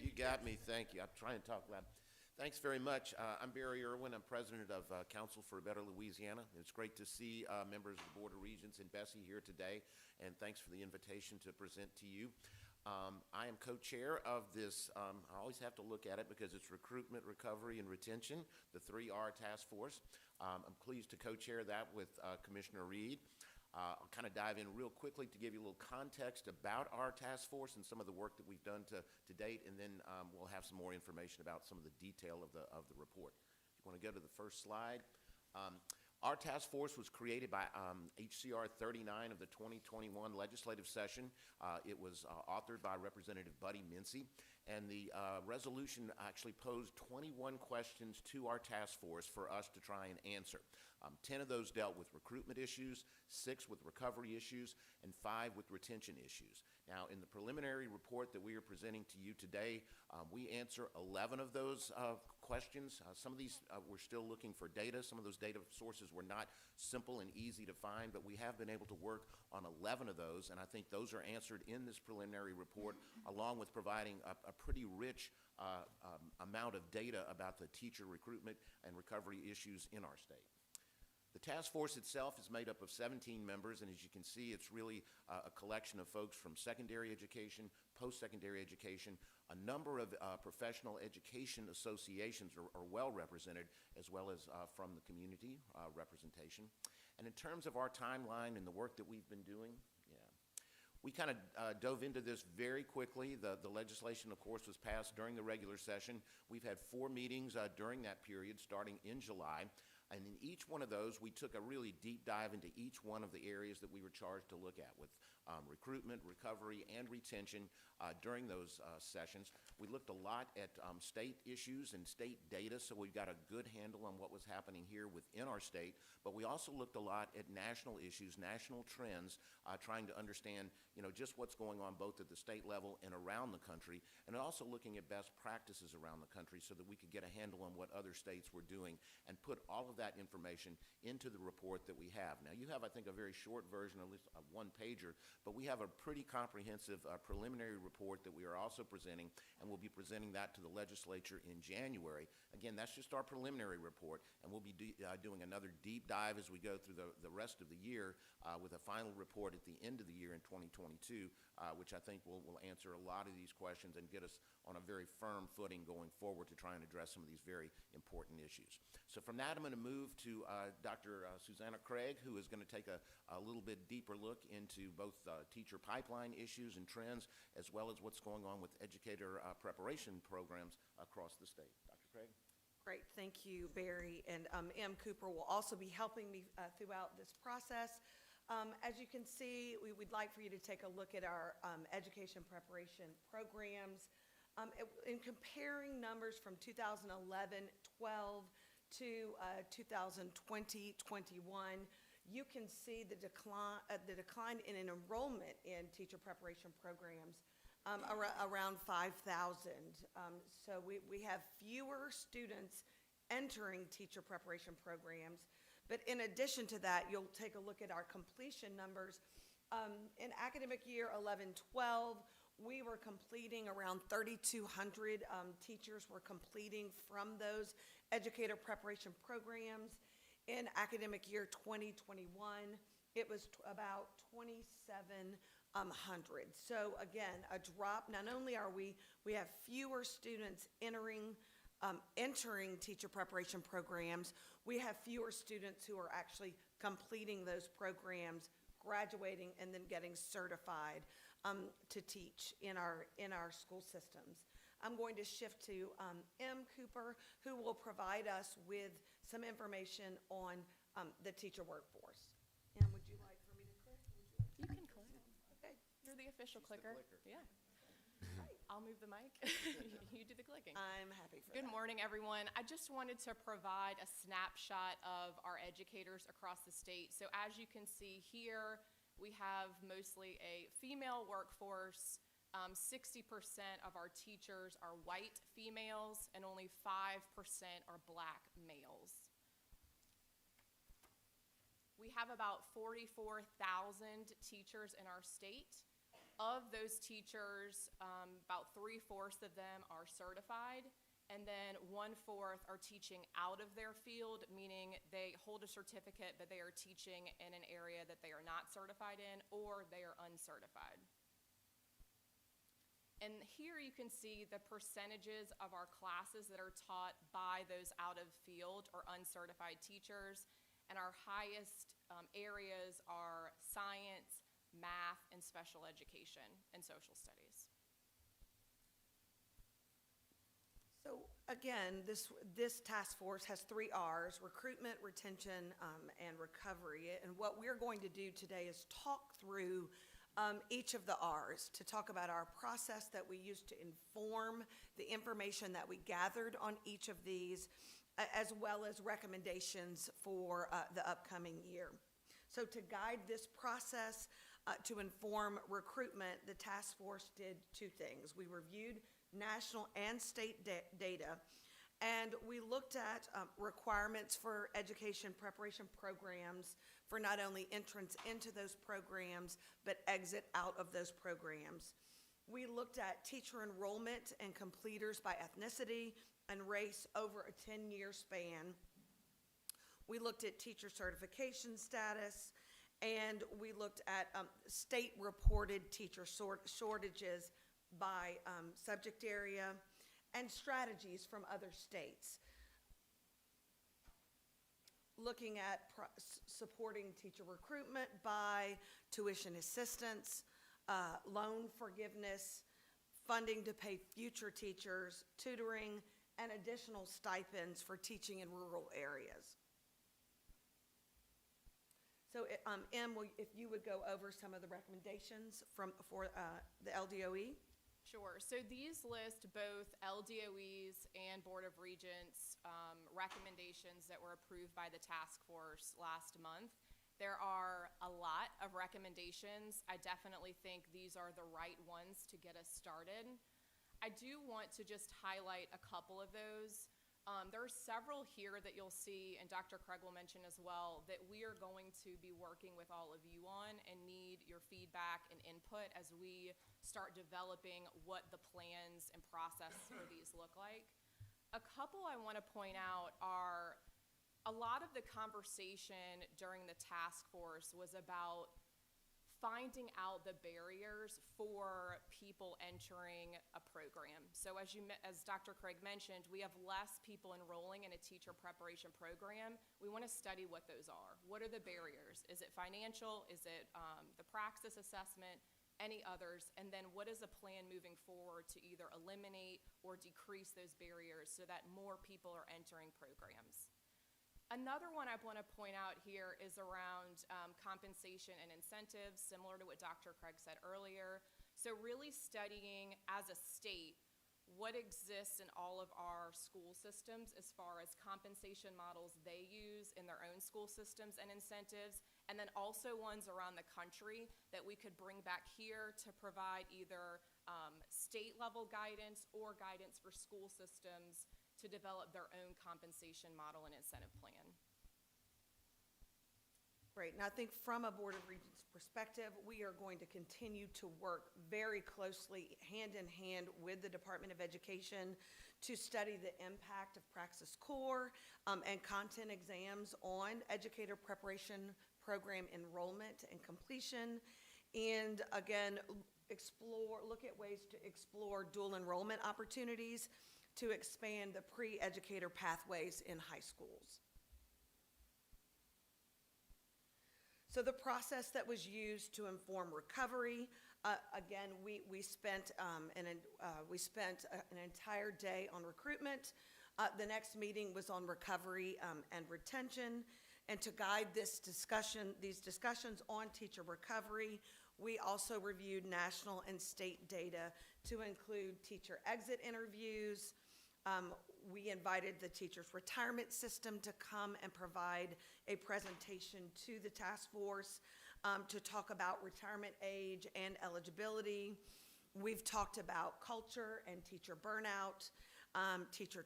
[SPEAKER 13] You got me, thank you. I'm trying to talk loud. Thanks very much. I'm Barry Irwin. I'm president of Council for a Better Louisiana. It's great to see members of the Board of Regents and BESE here today, and thanks for the invitation to present to you. I am co-chair of this, I always have to look at it because it's Recruitment, Recovery, and Retention, the 3R task force. I'm pleased to co-chair that with Commissioner Reed. I'll kind of dive in real quickly to give you a little context about our task force and some of the work that we've done to date, and then we'll have some more information about some of the detail of the report. If you want to go to the first slide. Our task force was created by HCR 39 of the 2021 legislative session. It was authored by Representative Buddy Mincy, and the resolution actually posed 21 questions to our task force for us to try and answer. 10 of those dealt with recruitment issues, 6 with recovery issues, and 5 with retention issues. Now, in the preliminary report that we are presenting to you today, we answer 11 of those questions. Some of these we're still looking for data. Some of those data sources were not simple and easy to find, but we have been able to work on 11 of those, and I think those are answered in this preliminary report, along with providing a pretty rich amount of data about the teacher recruitment and recovery issues in our state. The task force itself is made up of 17 members, and as you can see, it's really a collection of folks from secondary education, post-secondary education. A number of professional education associations are well represented, as well as from the community representation. And in terms of our timeline and the work that we've been doing, we kind of dove into this very quickly. The legislation, of course, was passed during the regular session. We've had 4 meetings during that period, starting in July. And in each one of those, we took a really deep dive into each one of the areas that we were charged to look at, with recruitment, recovery, and retention during those sessions. We looked a lot at state issues and state data, so we've got a good handle on what was happening here within our state. But we also looked a lot at national issues, national trends, trying to understand, just what's going on both at the state level and around the country, and also looking at best practices around the country so that we could get a handle on what other states were doing and put all of that information into the report that we have. Now, you have, I think, a very short version, at least a one-pager, but we have a pretty comprehensive preliminary report that we are also presenting, and we'll be presenting that to the legislature in January. Again, that's just our preliminary report, and we'll be doing another deep dive as we go through the rest of the year with a final report at the end of the year in 2022, which I think will answer a lot of these questions and get us on a very firm footing going forward to try and address some of these very important issues. So from that, I'm going to move to Dr. Susanna Craig, who is going to take a little bit deeper look into both teacher pipeline issues and trends, as well as what's going on with educator preparation programs across the state. Dr. Craig?
[SPEAKER 12] Great, thank you, Barry. And M. Cooper will also be helping me throughout this process. As you can see, we would like for you to take a look at our education preparation programs. In comparing numbers from 2011-12 to 2020-21, you can see the decline in enrollment in teacher preparation programs around 5,000. So we have fewer students entering teacher preparation programs. But in addition to that, you'll take a look at our completion numbers. In academic year 11-12, we were completing around 3,200 teachers were completing from those educator preparation programs. In academic year 2021, it was about 2,700. So again, a drop. Not only are we have fewer students entering teacher preparation programs, we have fewer students who are actually completing those programs, graduating, and then getting certified to teach in our school systems. I'm going to shift to M. Cooper, who will provide us with some information on the teacher workforce. M, would you like for me to click?
[SPEAKER 14] You can click.
[SPEAKER 12] Okay.
[SPEAKER 14] You're the official clicker. Yeah. I'll move the mic. You do the clicking.
[SPEAKER 12] I'm happy for that.
[SPEAKER 14] Good morning, everyone. I just wanted to provide a snapshot of our educators across the state. So as you can see here, we have mostly a female workforce. 60% of our teachers are white females, and only 5% are black males. We have about 44,000 teachers in our state. Of those teachers, about 3/4 of them are certified, and then 1/4 are teaching out of their field, meaning they hold a certificate, but they are teaching in an area that they are not certified in, or they are uncertified. And here you can see the percentages of our classes that are taught by those out of field or uncertified teachers. And our highest areas are science, math, and special education, and social studies.
[SPEAKER 12] So again, this task force has 3 R's: recruitment, retention, and recovery. And what we're going to do today is talk through each of the R's, to talk about our process that we use to inform the information that we gathered on each of these, as well as recommendations for the upcoming year. So to guide this process, to inform recruitment, the task force did 2 things. We reviewed national and state data, and we looked at requirements for education preparation programs for not only entrance into those programs, but exit out of those programs. We looked at teacher enrollment and completers by ethnicity and race over a 10-year span. We looked at teacher certification status, and we looked at state-reported teacher shortages by subject area and strategies from other states. Looking at supporting teacher recruitment by tuition assistance, loan forgiveness, funding to pay future teachers, tutoring, and additional stipends for teaching in rural areas. So, Em, if you would go over some of the recommendations for the LDOE?
[SPEAKER 14] Sure. So these list both LDOE's and Board of Regents recommendations that were approved by the task force last month. There are a lot of recommendations. I definitely think these are the right ones to get us started. I do want to just highlight a couple of those. There are several here that you'll see, and Dr. Craig will mention as well, that we are going to be working with all of you on and need your feedback and input as we start developing what the plans and process for these look like. A couple I want to point out are a lot of the conversation during the task force was about finding out the barriers for people entering a program. So as Dr. Craig mentioned, we have less people enrolling in a teacher preparation program. We want to study what those are. What are the barriers? Is it financial? Is it the Praxis assessment? Any others? And then what is a plan moving forward to either eliminate or decrease those barriers so that more people are entering programs? Another one I want to point out here is around compensation and incentives, similar to what Dr. Craig said earlier. So really studying as a state what exists in all of our school systems as far as compensation models they use in their own school systems and incentives, and then also ones around the country that we could bring back here to provide either state-level guidance or guidance for school systems to develop their own compensation model and incentive plan.
[SPEAKER 12] Great, and I think from a Board of Regents perspective, we are going to continue to work very closely, hand in hand with the Department of Education to study the impact of Praxis Core and content exams on educator preparation program enrollment and completion, and again, look at ways to explore dual enrollment opportunities to expand the pre-educator pathways in high schools. So the process that was used to inform recovery, again, we spent an entire day on recruitment. The next meeting was on recovery and retention. And to guide these discussions on teacher recovery, we also reviewed national and state data to include teacher exit interviews. We invited the teachers' retirement system to come and provide a presentation to the task force to talk about retirement age and eligibility. We've talked about culture and teacher burnout, teacher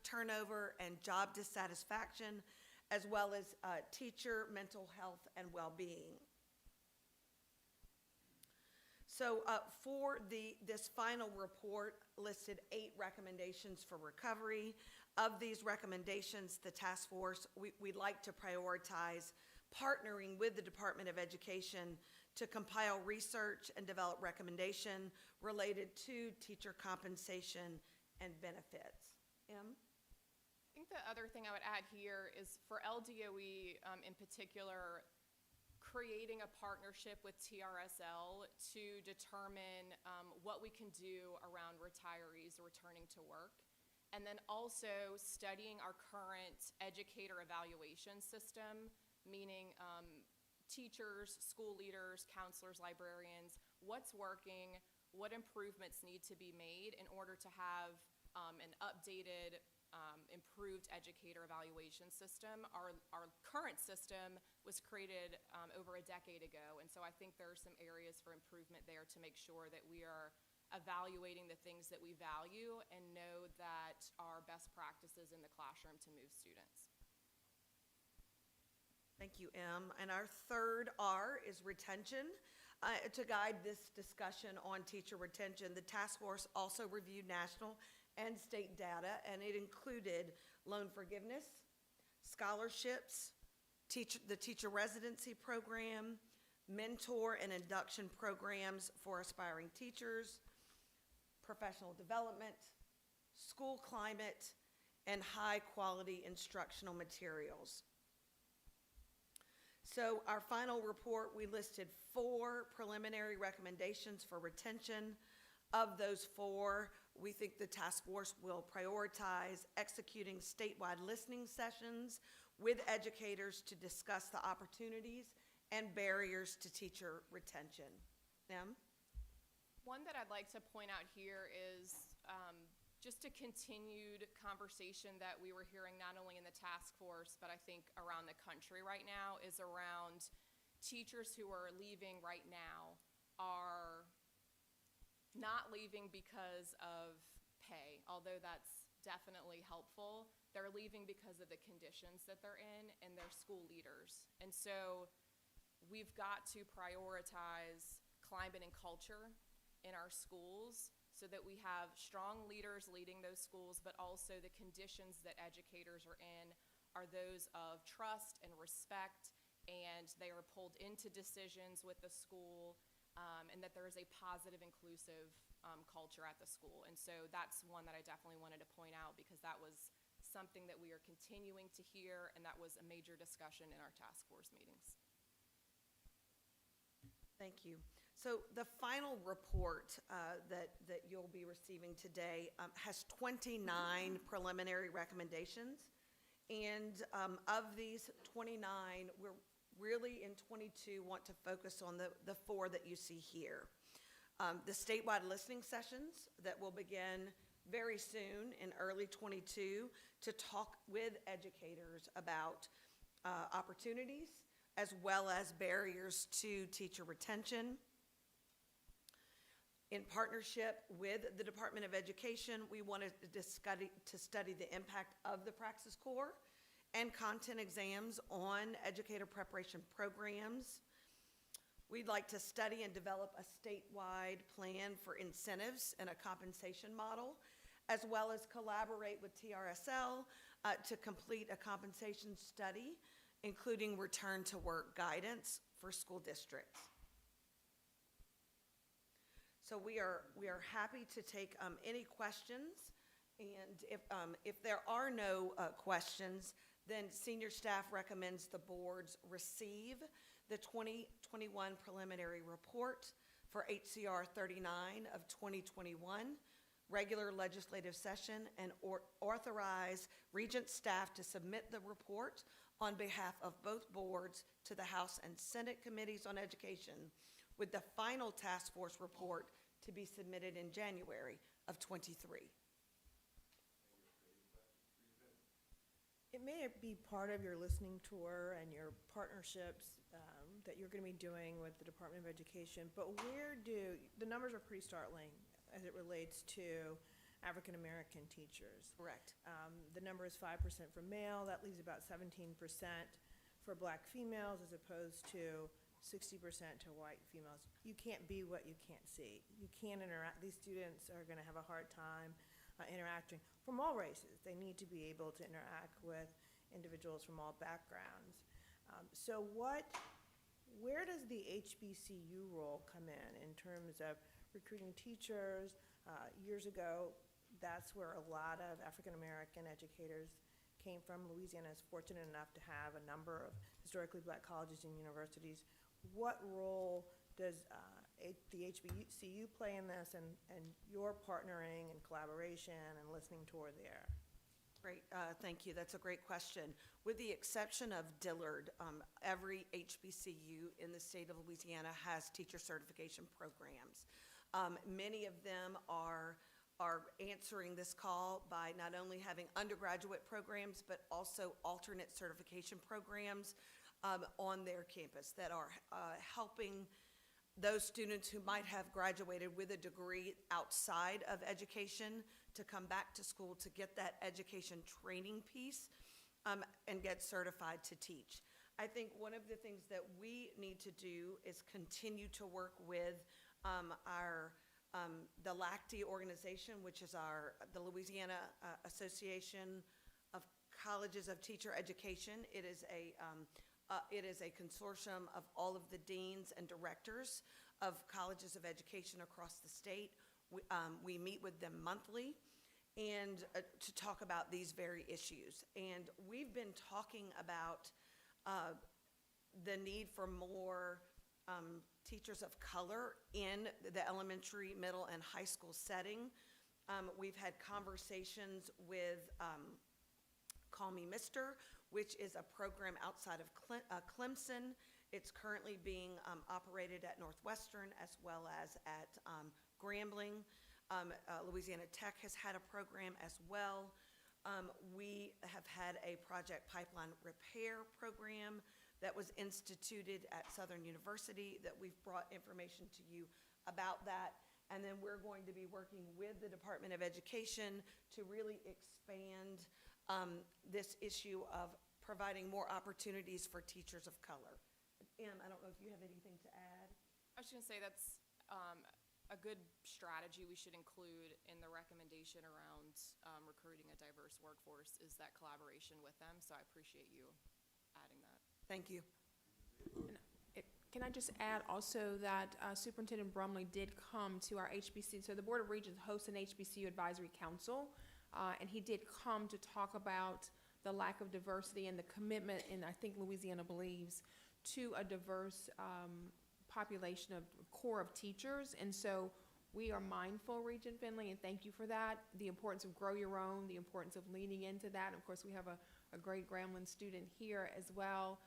[SPEAKER 12] turnover and job dissatisfaction, as well as teacher mental health and well-being. So for this final report listed 8 recommendations for recovery. Of these recommendations, the task force, we'd like to prioritize partnering with the Department of Education to compile research and develop recommendation related to teacher compensation and benefits. Em?
[SPEAKER 14] I think the other thing I would add here is for LDOE in particular, creating a partnership with TRSL to determine what we can do around retirees returning to work. And then also studying our current educator evaluation system, meaning teachers, school leaders, counselors, librarians, what's working, what improvements need to be made in order to have an updated, improved educator evaluation system. Our current system was created over a decade ago, and so I think there are some areas for improvement there to make sure that we are evaluating the things that we value and know that are best practices in the classroom to move students.
[SPEAKER 12] Thank you, Em. And our third R is retention. To guide this discussion on teacher retention, the task force also reviewed national and state data, and it included loan forgiveness, scholarships, the teacher residency program, mentor and induction programs for aspiring teachers, professional development, school climate, and high-quality instructional materials. So our final report, we listed 4 preliminary recommendations for retention. Of those 4, we think the task force will prioritize executing statewide listening sessions with educators to discuss the opportunities and barriers to teacher retention. Em?
[SPEAKER 14] One that I'd like to point out here is just a continued conversation that we were hearing not only in the task force, but I think around the country right now, is around teachers who are leaving right now are not leaving because of pay, although that's definitely helpful. They're leaving because of the conditions that they're in and their school leaders. And so we've got to prioritize climate and culture in our schools so that we have strong leaders leading those schools, but also the conditions that educators are in are those of trust and respect, and they are pulled into decisions with the school, and that there is a positive, inclusive culture at the school. And so that's one that I definitely wanted to point out, because that was something that we are continuing to hear, and that was a major discussion in our task force meetings.
[SPEAKER 12] Thank you. So the final report that you'll be receiving today has 29 preliminary recommendations. And of these 29, we're really in 22 want to focus on the 4 that you see here. The statewide listening sessions that will begin very soon in early 22 to talk with educators about opportunities as well as barriers to teacher retention. In partnership with the Department of Education, we wanted to study the impact of the Praxis Core and content exams on educator preparation programs. We'd like to study and develop a statewide plan for incentives and a compensation model, as well as collaborate with TRSL to complete a compensation study, including return to work guidance for school districts. So we are happy to take any questions, and if there are no questions, then senior staff recommends the boards receive the 2021 preliminary report for HCR 39 of 2021, regular legislative session, and authorize Regent staff to submit the report on behalf of both boards to the House and Senate Committees on Education, with the final task force report to be submitted in January of 23.
[SPEAKER 7] It may be part of your listening tour and your partnerships that you're going to be doing with the Department of Education, but the numbers are pretty startling as it relates to African American teachers.
[SPEAKER 12] Correct.
[SPEAKER 7] The number is 5% for male. That leaves about 17% for black females, as opposed to 60% to white females. You can't be what you can't see. You can't interact. These students are going to have a hard time interacting from all races. They need to be able to interact with individuals from all backgrounds. So where does the HBCU role come in terms of recruiting teachers? Years ago, that's where a lot of African American educators came from. Louisiana is fortunate enough to have a number of historically black colleges and universities. What role does the HBCU play in this, and your partnering and collaboration and listening tour there?
[SPEAKER 12] Great, thank you. That's a great question. With the exception of Dillard, every HBCU in the state of Louisiana has teacher certification programs. Many of them are answering this call by not only having undergraduate programs, but also alternate certification programs on their campus that are helping those students who might have graduated with a degree outside of education to come back to school to get that education training piece and get certified to teach. I think one of the things that we need to do is continue to work with the LACTE organization, which is the Louisiana Association of Colleges of Teacher Education. It is a consortium of all of the deans and directors of colleges of education across the state. We meet with them monthly and to talk about these very issues. And we've been talking about the need for more teachers of color in the elementary, middle, and high school setting. We've had conversations with Call Me Mister, which is a program outside of Clemson. It's currently being operated at Northwestern as well as at Grambling. Louisiana Tech has had a program as well. We have had a Project Pipeline Repair program that was instituted at Southern University that we've brought information to you about that. And then we're going to be working with the Department of Education to really expand this issue of providing more opportunities for teachers of color. Em, I don't know if you have anything to add?
[SPEAKER 14] I was just gonna say that's a good strategy we should include in the recommendation around recruiting a diverse workforce is that collaboration with them, so I appreciate you adding that.
[SPEAKER 12] Thank you.
[SPEAKER 15] Can I just add also that Superintendent Brumley did come to our HBC, so the Board of Regents hosts an HBCU Advisory Council, and he did come to talk about the lack of diversity and the commitment, and I think Louisiana believes, to a diverse population of core of teachers. And so we are mindful, Regent Finley, and thank you for that, the importance of grow your own, the importance of leaning into that. And of course, we have a great Grambling student here as well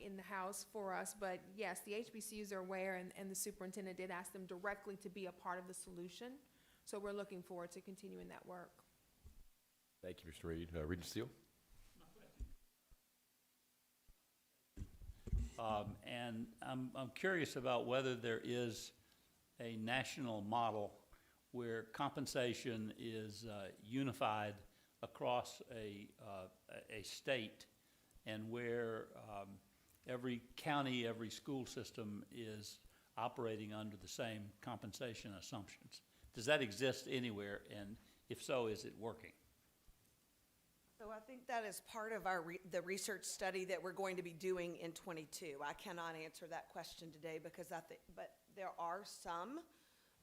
[SPEAKER 15] in the house for us. But yes, the HBCUs are aware, and the superintendent did ask them directly to be a part of the solution. So we're looking forward to continuing that work.
[SPEAKER 1] Thank you, Mr. Reed. Regent Steele?
[SPEAKER 16] And I'm curious about whether there is a national model where compensation is unified across a state, and where every county, every school system is operating under the same compensation assumptions. Does that exist anywhere, and if so, is it working?
[SPEAKER 12] So I think that is part of the research study that we're going to be doing in '22. I cannot answer that question today because but there are some,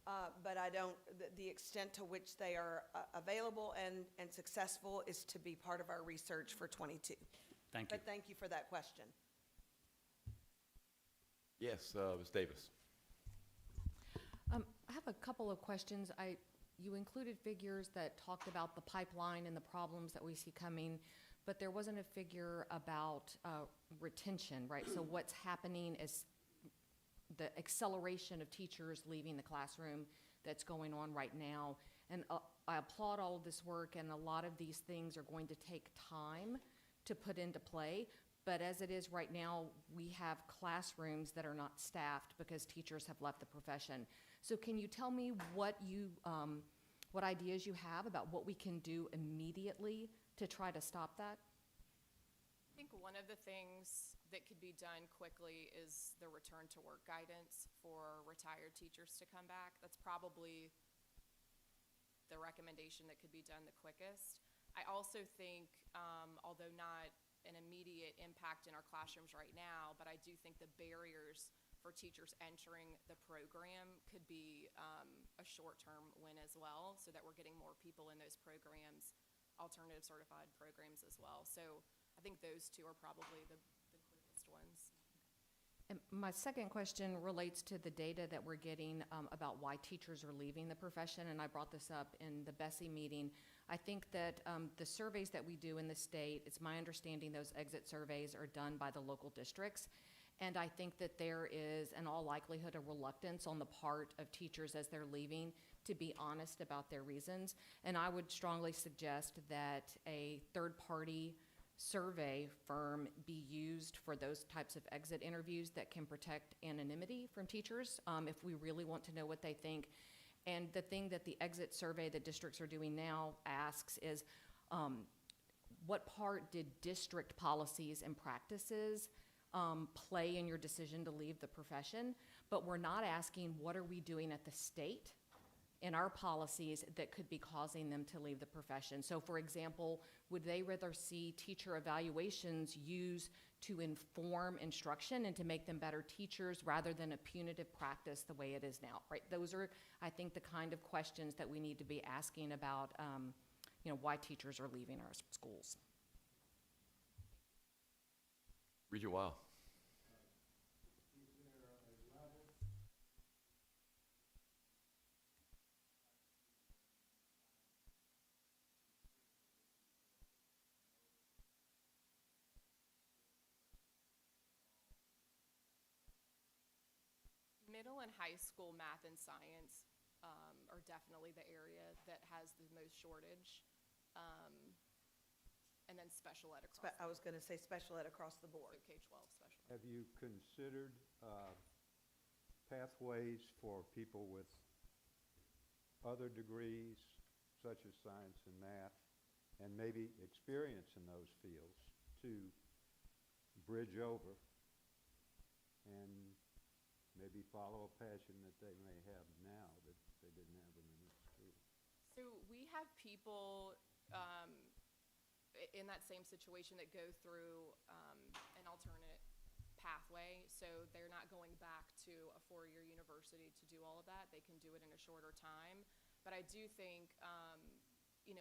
[SPEAKER 12] but I don't, the extent to which they are available and successful is to be part of our research for '22.
[SPEAKER 16] Thank you.
[SPEAKER 12] But thank you for that question.
[SPEAKER 1] Yes, Ms. Davis.
[SPEAKER 17] I have a couple of questions. You included figures that talked about the pipeline and the problems that we see coming, but there wasn't a figure about retention, right? So what's happening is the acceleration of teachers leaving the classroom that's going on right now. And I applaud all of this work, and a lot of these things are going to take time to put into play. But as it is right now, we have classrooms that are not staffed because teachers have left the profession. So can you tell me what ideas you have about what we can do immediately to try to stop that?
[SPEAKER 14] I think one of the things that could be done quickly is the return to work guidance for retired teachers to come back. That's probably the recommendation that could be done the quickest. I also think, although not an immediate impact in our classrooms right now, but I do think the barriers for teachers entering the program could be a short-term win as well, so that we're getting more people in those programs, alternative certified programs as well. So I think those two are probably the quickest ones.
[SPEAKER 17] And my second question relates to the data that we're getting about why teachers are leaving the profession, and I brought this up in the BESE meeting. I think that the surveys that we do in the state, it's my understanding those exit surveys are done by the local districts, and I think that there is, in all likelihood, a reluctance on the part of teachers as they're leaving to be honest about their reasons. And I would strongly suggest that a third-party survey firm be used for those types of exit interviews that can protect anonymity from teachers if we really want to know what they think. And the thing that the exit survey that districts are doing now asks is, what part did district policies and practices play in your decision to leave the profession? But we're not asking, what are we doing at the state in our policies that could be causing them to leave the profession. So for example, would they rather see teacher evaluations used to inform instruction and to make them better teachers rather than a punitive practice the way it is now, right? Those are, I think, the kind of questions that we need to be asking about, why teachers are leaving our schools.
[SPEAKER 1] Regent Weil.
[SPEAKER 14] Middle and high school math and science are definitely the area that has the most shortage. And then special ed across.
[SPEAKER 12] I was going to say special ed across the board.
[SPEAKER 14] So K-12 special.
[SPEAKER 3] Have you considered pathways for people with other degrees, such as science and math, and maybe experience in those fields to bridge over and maybe follow a passion that they may have now that they didn't have when they went to school?
[SPEAKER 14] So we have people in that same situation that go through an alternate pathway. So they're not going back to a four-year university to do all of that. They can do it in a shorter time. But I do think,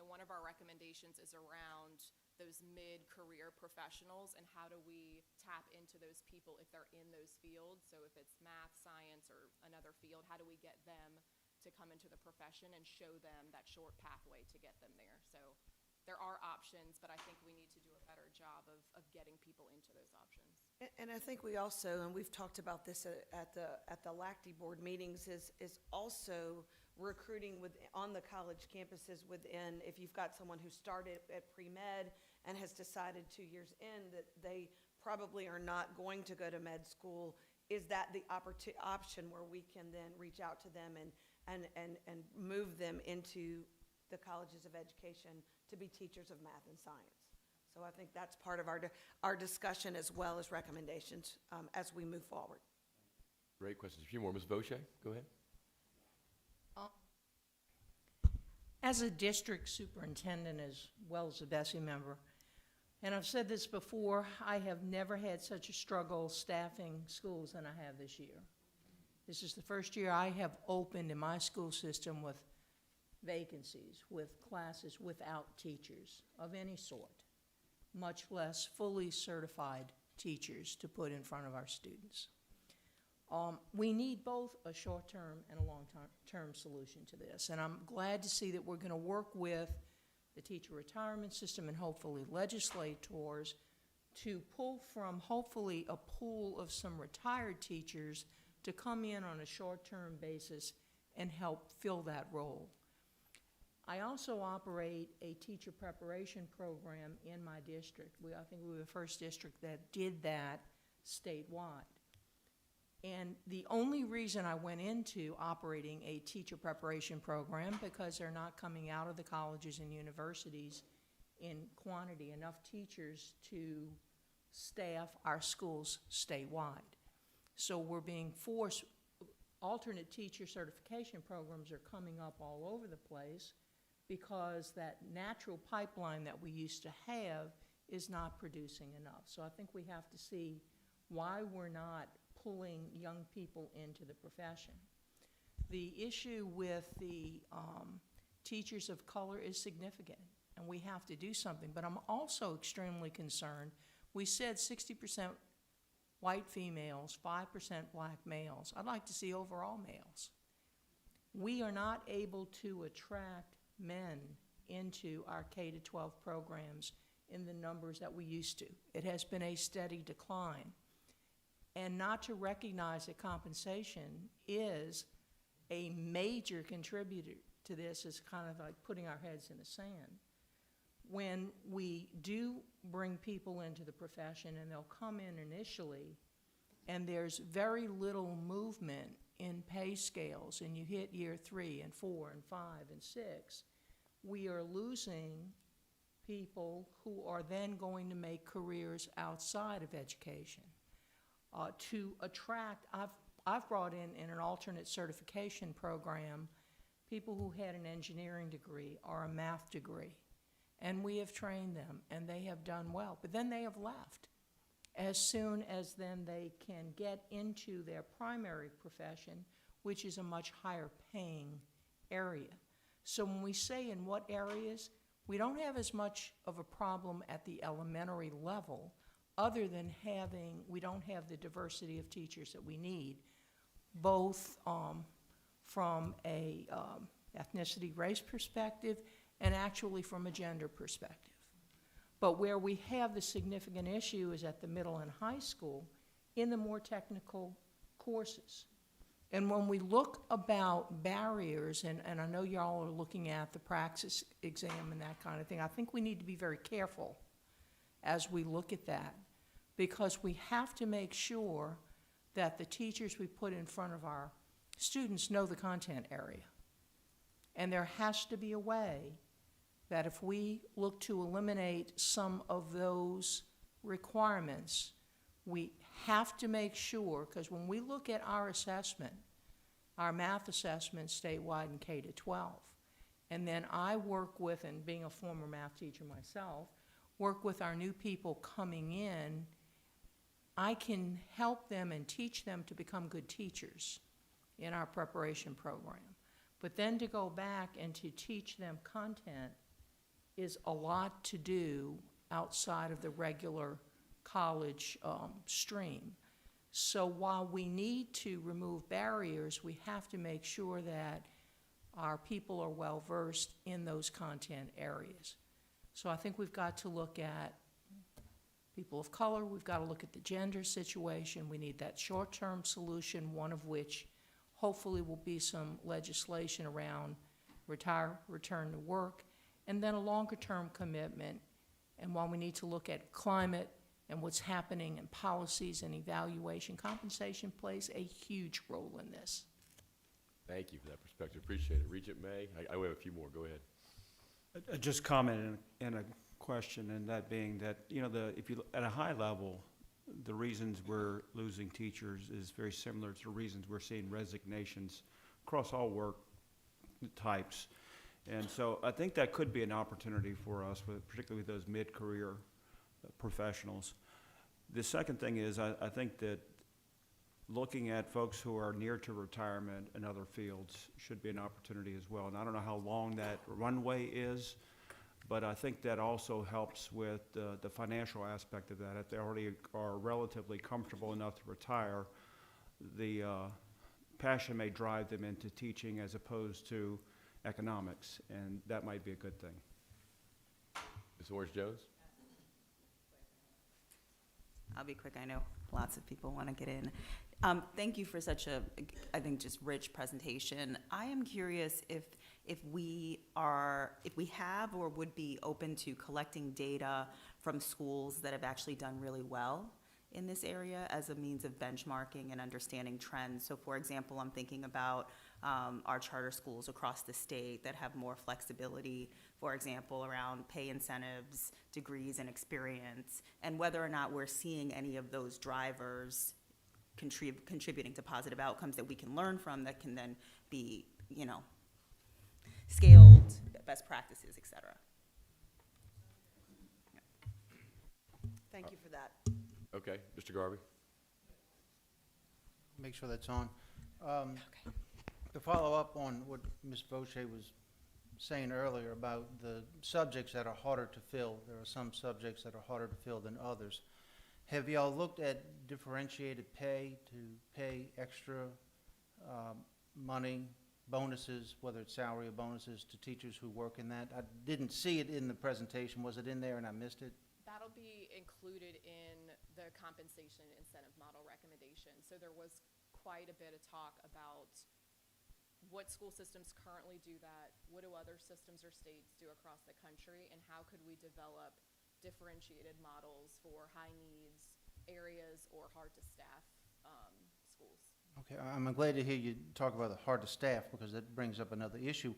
[SPEAKER 14] one of our recommendations is around those mid-career professionals and how do we tap into those people if they're in those fields. So if it's math, science, or another field, how do we get them to come into the profession and show them that short pathway to get them there? So there are options, but I think we need to do a better job of getting people into those options.
[SPEAKER 12] And I think we also, and we've talked about this at the LACTE board meetings, is also recruiting on the college campuses within, if you've got someone who started at pre-med and has decided 2 years in that they probably are not going to go to med school, is that the option where we can then reach out to them and move them into the colleges of education to be teachers of math and science. So I think that's part of our discussion as well as recommendations as we move forward.
[SPEAKER 1] Great questions. A few more. Ms. Bochet, go ahead.
[SPEAKER 18] As a district superintendent as well as a BESE member, and I've said this before, I have never had such a struggle staffing schools than I have this year. This is the first year I have opened in my school system with vacancies, with classes without teachers of any sort, much less fully certified teachers to put in front of our students. We need both a short-term and a long-term solution to this, and I'm glad to see that we're going to work with the teacher retirement system and hopefully legislators to pull from hopefully a pool of some retired teachers to come in on a short-term basis and help fill that role. I also operate a teacher preparation program in my district. I think we were the first district that did that statewide. And the only reason I went into operating a teacher preparation program, because they're not coming out of the colleges and universities in quantity, enough teachers to staff our schools statewide. So we're being forced, alternate teacher certification programs are coming up all over the place because that natural pipeline that we used to have is not producing enough. So I think we have to see why we're not pulling young people into the profession. The issue with the teachers of color is significant, and we have to do something. But I'm also extremely concerned. We said 60% white females, 5% black males. I'd like to see overall males. We are not able to attract men into our K-12 programs in the numbers that we used to. It has been a steady decline. And not to recognize that compensation is a major contributor to this is kind of like putting our heads in the sand. When we do bring people into the profession and they'll come in initially and there's very little movement in pay scales and you hit year 3 and 4 and 5 and 6, we are losing people who are then going to make careers outside of education. To attract, I've brought in an alternate certification program people who had an engineering degree or a math degree. And we have trained them, and they have done well. But then they have left. As soon as then they can get into their primary profession, which is a much higher paying area. So when we say in what areas, we don't have as much of a problem at the elementary level, other than we don't have the diversity of teachers that we need, both from a ethnicity, race perspective, and actually from a gender perspective. But where we have the significant issue is at the middle and high school in the more technical courses. And when we look about barriers, and I know y'all are looking at the Praxis exam and that kind of thing, I think we need to be very careful as we look at that, because we have to make sure that the teachers we put in front of our students know the content area. And there has to be a way that if we look to eliminate some of those requirements, we have to make sure, because when we look at our assessment, our math assessment statewide in K to 12, and then I work with, and being a former math teacher myself, work with our new people coming in, I can help them and teach them to become good teachers in our preparation program. But then to go back and to teach them content is a lot to do outside of the regular college stream. So while we need to remove barriers, we have to make sure that our people are well-versed in those content areas. So I think we've got to look at people of color, we've got to look at the gender situation, we need that short-term solution, one of which hopefully will be some legislation around return to work, and then a longer-term commitment. And while we need to look at climate and what's happening in policies and evaluation, compensation plays a huge role in this.
[SPEAKER 1] Thank you for that perspective. Appreciate it. Regent May, I have a few more. Go ahead.
[SPEAKER 19] Just comment and a question, and that being that, you know, if you, at a high level, the reasons we're losing teachers is very similar to the reasons we're seeing resignations across all work types. And so I think that could be an opportunity for us, particularly with those mid-career professionals. The second thing is I think that looking at folks who are near to retirement in other fields should be an opportunity as well. And I don't know how long that runway is, but I think that also helps with the financial aspect of that. If they already are relatively comfortable enough to retire, the passion may drive them into teaching as opposed to economics, and that might be a good thing.
[SPEAKER 1] Ms. Orange-Jones?
[SPEAKER 10] I'll be quick. I know lots of people want to get in. Thank you for such a, I think, just rich presentation. I am curious if we have or would be open to collecting data from schools that have actually done really well in this area as a means of benchmarking and understanding trends. So for example, I'm thinking about our charter schools across the state that have more flexibility, for example, around pay incentives, degrees, and experience, and whether or not we're seeing any of those drivers contributing to positive outcomes that we can learn from that can then be, you know, scaled, best practices, et cetera.
[SPEAKER 12] Thank you for that.
[SPEAKER 1] Okay, Mr. Garvey?
[SPEAKER 20] Make sure that's on. To follow up on what Ms. Boucher was saying earlier about the subjects that are harder to fill, there are some subjects that are harder to fill than others. Have y'all looked at differentiated pay to pay extra money, bonuses, whether it's salary or bonuses, to teachers who work in that? I didn't see it in the presentation. Was it in there and I missed it?
[SPEAKER 14] That'll be included in the compensation incentive model recommendation. So there was quite a bit of talk about what school systems currently do that, what do other systems or states do across the country, and how could we develop differentiated models for high needs areas or hard to staff schools.
[SPEAKER 20] Okay, I'm glad to hear you talk about the hard to staff, because that brings up another issue.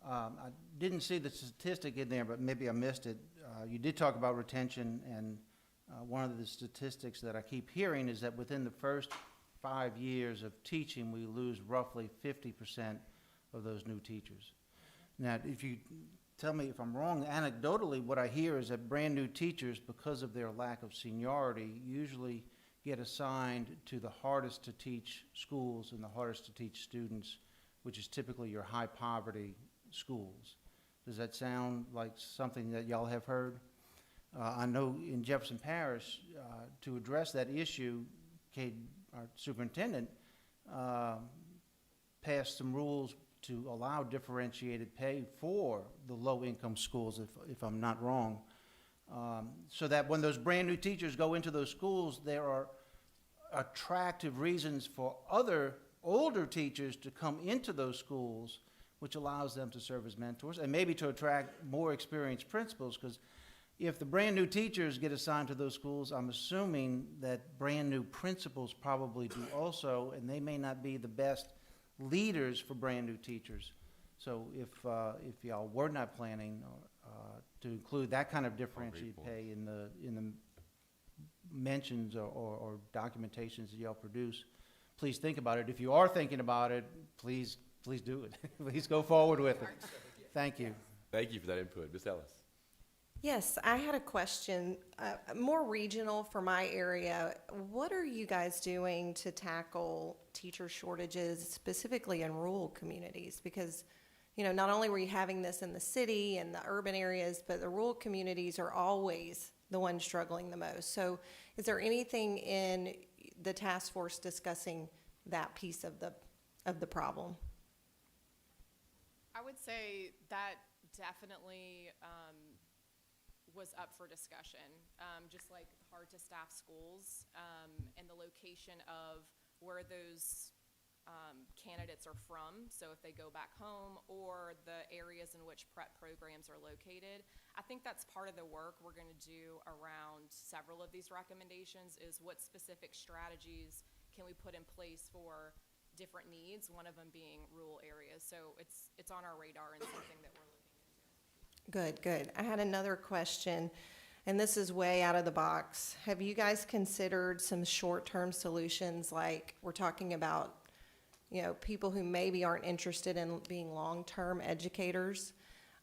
[SPEAKER 20] I didn't see the statistic in there, but maybe I missed it. You did talk about retention, and one of the statistics that I keep hearing is that within the first 5 years of teaching, we lose roughly 50% of those new teachers. Now, if you tell me if I'm wrong, anecdotally, what I hear is that brand-new teachers, because of their lack of seniority, usually get assigned to the hardest-to-teach schools and the hardest-to-teach students, which is typically your high-poverty schools. Does that sound like something that y'all have heard? I know in Jefferson Parish, to address that issue, our superintendent passed some rules to allow differentiated pay for the low-income schools, if I'm not wrong, so that when those brand-new teachers go into those schools, there are attractive reasons for other older teachers to come into those schools, which allows them to serve as mentors and maybe to attract more experienced principals, because if the brand-new teachers get assigned to those schools, I'm assuming that brand-new principals probably do also, and they may not be the best leaders for brand-new teachers. So if y'all were not planning to include that kind of differentiated pay in the mentions or documentations that y'all produce, please think about it. If you are thinking about it, please do it. Please go forward with it. Thank you.
[SPEAKER 1] Thank you for that input. Ms. Ellis.
[SPEAKER 7] Yes, I had a question, more regional for my area. What are you guys doing to tackle teacher shortages, specifically in rural communities? Because, you know, not only were you having this in the city and the urban areas, but the rural communities are always the ones struggling the most. So is there anything in the task force discussing that piece of the problem?
[SPEAKER 14] I would say that definitely was up for discussion, just like hard to staff schools and the location of where those candidates are from. So if they go back home or the areas in which prep programs are located. I think that's part of the work we're going to do around several of these recommendations is what specific strategies can we put in place for different needs, one of them being rural areas. So it's on our radar and something that we're looking into.
[SPEAKER 7] Good. I had another question, and this is way out of the box. Have you guys considered some short-term solutions, like we're talking about, you know, people who maybe aren't interested in being long-term educators?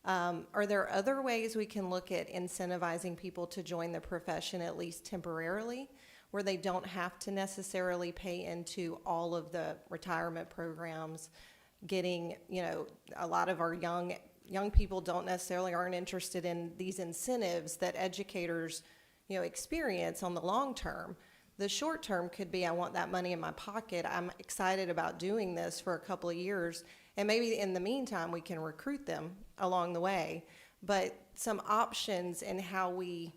[SPEAKER 7] Are there other ways we can look at incentivizing people to join the profession, at least temporarily, where they don't have to necessarily pay into all of the retirement programs, getting, you know, a lot of our young people aren't interested in these incentives that educators, you know, experience on the long term. The short term could be, I want that money in my pocket. I'm excited about doing this for a couple of years. And maybe in the meantime, we can recruit them along the way. But some options in how we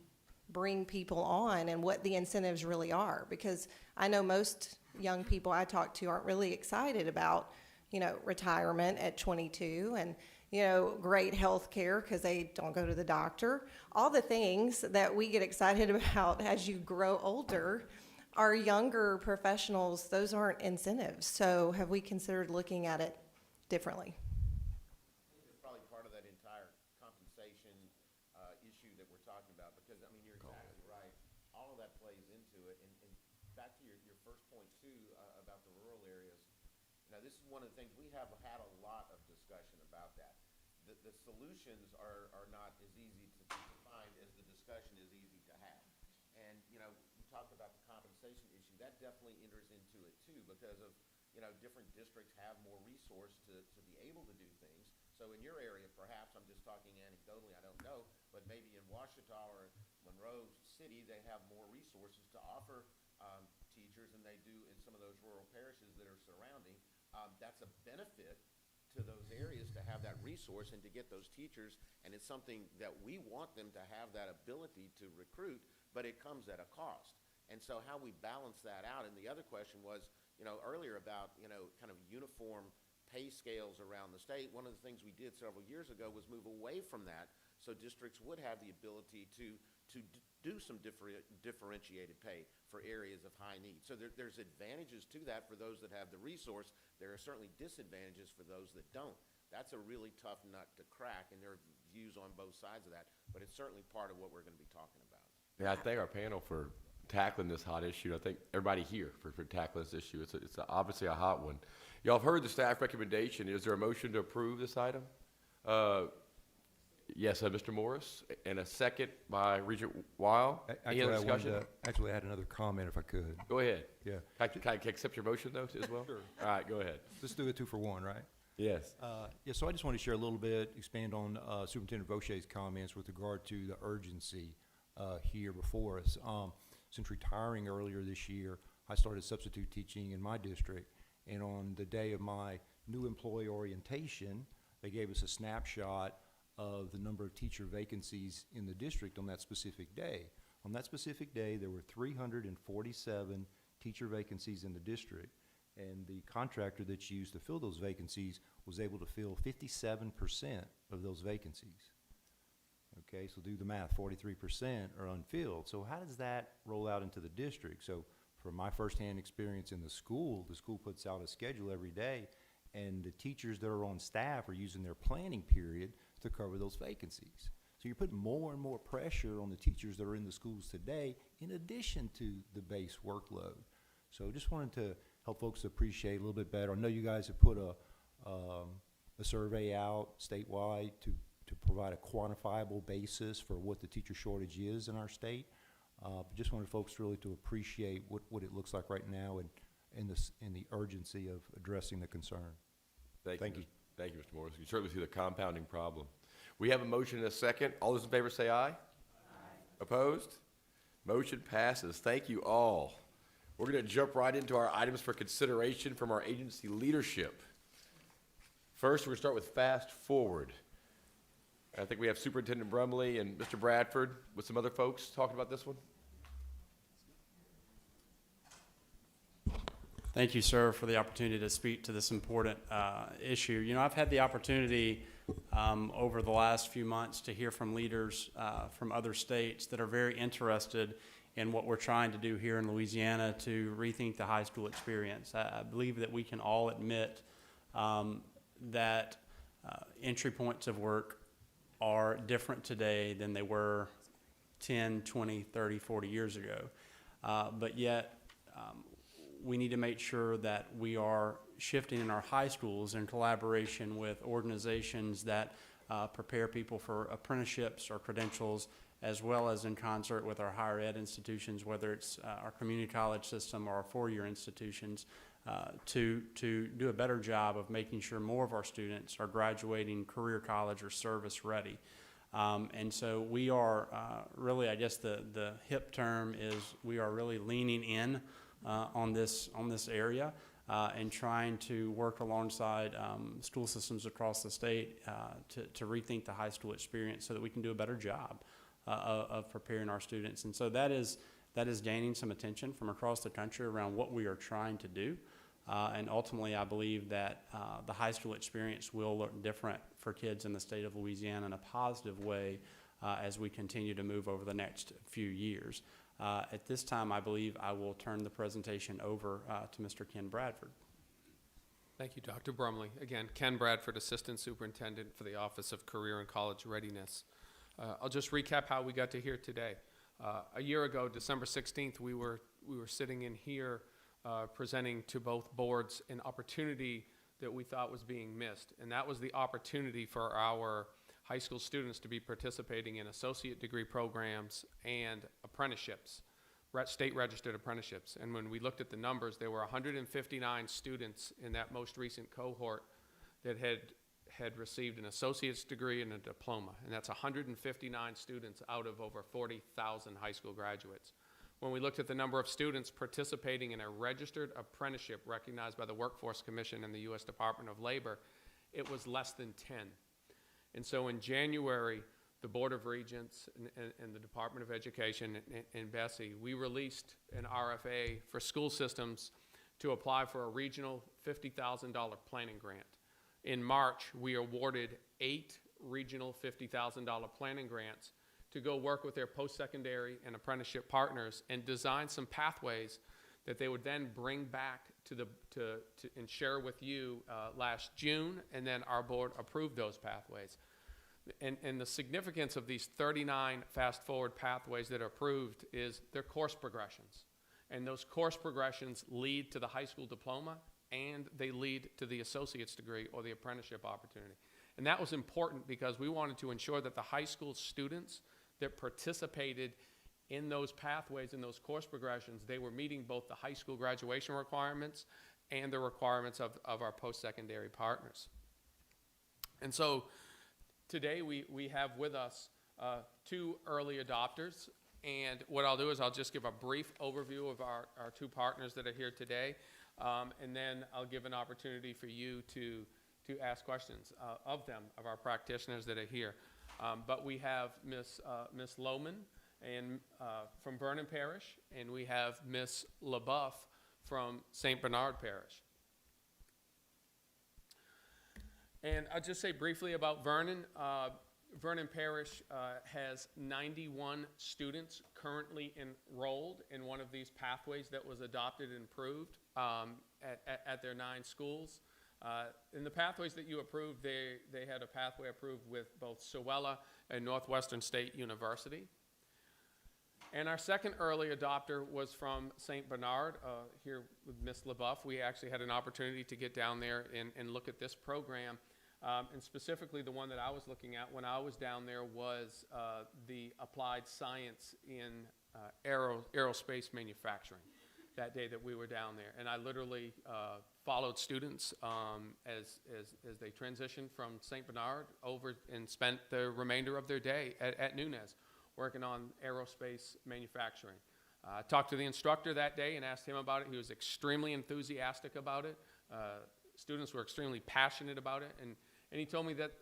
[SPEAKER 7] bring people on and what the incentives really are. Because I know most young people I talk to aren't really excited about, you know, retirement at 22 and, you know, great health care because they don't go to the doctor. All the things that we get excited about as you grow older. Our younger professionals, those aren't incentives. So have we considered looking at it differently?
[SPEAKER 13] It's probably part of that entire compensation issue that we're talking about, because, I mean, you're exactly right. All of that plays into it. And back to your first point, too, about the rural areas, you know, this is one of the things, we have had a lot of discussion about that. The solutions are not as easy to find as the discussion is easy to have. And, you know, we talked about the compensation issue. That definitely enters into it, too, because of, you know, different districts have more resource to be able to do things. So in your area, perhaps, I'm just talking anecdotally, I don't know, but maybe in Ouachita or Monroe City, they have more resources to offer teachers than they do in some of those rural parishes that are surrounding. That's a benefit to those areas to have that resource and to get those teachers, and it's something that we want them to have that ability to recruit, but it comes at a cost. And so how we balance that out, and the other question was, you know, earlier about, you know, kind of uniform pay scales around the state. One of the things we did several years ago was move away from that so districts would have the ability to do some differentiated pay for areas of high need. So there's advantages to that for those that have the resource. There are certainly disadvantages for those that don't. That's a really tough nut to crack, and there are views on both sides of that, but it's certainly part of what we're going to be talking about.
[SPEAKER 1] Yeah, I thank our panel for tackling this hot issue. I thank everybody here for tackling this issue. It's obviously a hot one. Y'all have heard the staff recommendation. Is there a motion to approve this item? Yes, Mr. Morris, and a second by Regent Weil. Any other discussion?
[SPEAKER 8] Actually, I had another comment if I could.
[SPEAKER 1] Go ahead.
[SPEAKER 8] Yeah.
[SPEAKER 1] Can I accept your motion, though, as well?
[SPEAKER 8] Sure.
[SPEAKER 1] All right, go ahead.
[SPEAKER 8] Let's do a 2-for-1, right?
[SPEAKER 1] Yes.
[SPEAKER 8] Yeah, so I just want to share a little bit, expand on Superintendent Vaucher's comments with regard to the urgency here before us. Since retiring earlier this year, I started substitute teaching in my district, and on the day of my new employee orientation, they gave us a snapshot of the number of teacher vacancies in the district on that specific day. On that specific day, there were 347 teacher vacancies in the district, and the contractor that's used to fill those vacancies was able to fill 57% of those vacancies. Okay, so do the math, 43% are unfilled. So how does that roll out into the district? So from my firsthand experience in the school puts out a schedule every day, and the teachers that are on staff are using their planning period to cover those vacancies. So you're putting more and more pressure on the teachers that are in the schools today, in addition to the base workload. So just wanted to help folks appreciate a little bit better. I know you guys have put a survey out statewide to provide a quantifiable basis for what the teacher shortage is in our state. But just wanted folks really to appreciate what it looks like right now and the urgency of addressing the concern. Thank you.
[SPEAKER 1] Thank you, Mr. Morris. You certainly see the compounding problem. We have a motion and a second. All those in favor say aye. Aye. Opposed? Motion passes. Thank you all. We're going to jump right into our items for consideration from our agency leadership. First, we're going to start with fast forward. I think we have Superintendent Brumley and Mr. Bradford with some other folks talking about this one.
[SPEAKER 21] Thank you, sir, for the opportunity to speak to this important issue. You know, I've had the opportunity over the last few months to hear from leaders from other states that are very interested in what we're trying to do here in Louisiana to rethink the high school experience. I believe that we can all admit that entry points of work are different today than they were 10, 20, 30, 40 years ago. But yet, we need to make sure that we are shifting in our high schools in collaboration with organizations that prepare people for apprenticeships or credentials, as well as in concert with our higher ed institutions, whether it's our community college system or our four-year institutions, to do a better job of making sure more of our students are graduating career college or service ready. And so we are really, I guess the hip term is we are really leaning in on this area and trying to work alongside school systems across the state to rethink the high school experience so that we can do a better job of preparing our students. And so that is gaining some attention from across the country around what we are trying to do. And ultimately, I believe that the high school experience will look different for kids in the state of Louisiana in a positive way as we continue to move over the next few years. At this time, I believe I will turn the presentation over to Mr. Ken Bradford.
[SPEAKER 11] Thank you, Dr. Brumley. Again, Ken Bradford, Assistant Superintendent for the Office of Career and College Readiness. I'll just recap how we got to here today. A year ago, December 16th, we were sitting in here presenting to both boards an opportunity that we thought was being missed, and that was the opportunity for our high school students to be participating in associate degree programs and apprenticeships, state registered apprenticeships. And when we looked at the numbers, there were 159 students in that most recent cohort that had received an associate's degree and a diploma, and that's 159 students out of over 40,000 high school graduates. When we looked at the number of students participating in a registered apprenticeship recognized by the Workforce Commission and the U.S. Department of Labor, it was less than 10. And so in January, the Board of Regents and the Department of Education and BESE, we released an RFA for school systems to apply for a regional $50,000 planning grant. In March, we awarded 8 regional $50,000 planning grants to go work with their post-secondary and apprenticeship partners and design some pathways that they would then bring back and share with you last June, and then our board approved those pathways. And the significance of these 39 fast-forward pathways that are approved is they're course progressions. And those course progressions lead to the high school diploma, and they lead to the associate's degree or the apprenticeship opportunity. And that was important because we wanted to ensure that the high school students that participated in those pathways, in those course progressions, they were meeting both the high school graduation requirements and the requirements of our post-secondary partners. And so today we have with us two early adopters, and what I'll do is I'll just give a brief overview of our two partners that are here today, and then I'll give an opportunity for you to ask questions of them, of our practitioners that are here. But we have Ms. Lohman and from Vernon Parish, and we have Ms. LaBeouf from St. Bernard Parish. And I'll just say briefly about Vernon. Vernon Parish has 91 students currently enrolled in one of these pathways that was adopted and approved at their 9 schools. In the pathways that you approved, they had a pathway approved with both Sewella and Northwestern State University. And our second early adopter was from St. Bernard, here with Ms. LaBeouf. We actually had an opportunity to get down there and look at this program. And specifically the one that I was looking at when I was down there was the applied science in aerospace manufacturing that day that we were down there. And I literally followed students as they transitioned from St. Bernard over and spent the remainder of their day at Nunez working on aerospace manufacturing. I talked to the instructor that day and asked him about it. He was extremely enthusiastic about it. Students were extremely passionate about it. And he told me that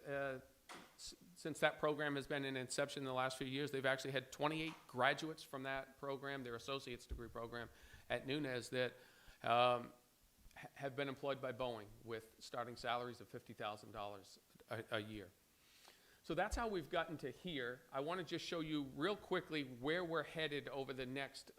[SPEAKER 11] since that program has been in inception in the last few years, they've actually had 28 graduates from that program, their associate's degree program at Nunez, that have been employed by Boeing with starting salaries of $50,000 a year. So that's how we've gotten to here. I want to just show you real quickly where we're headed over the next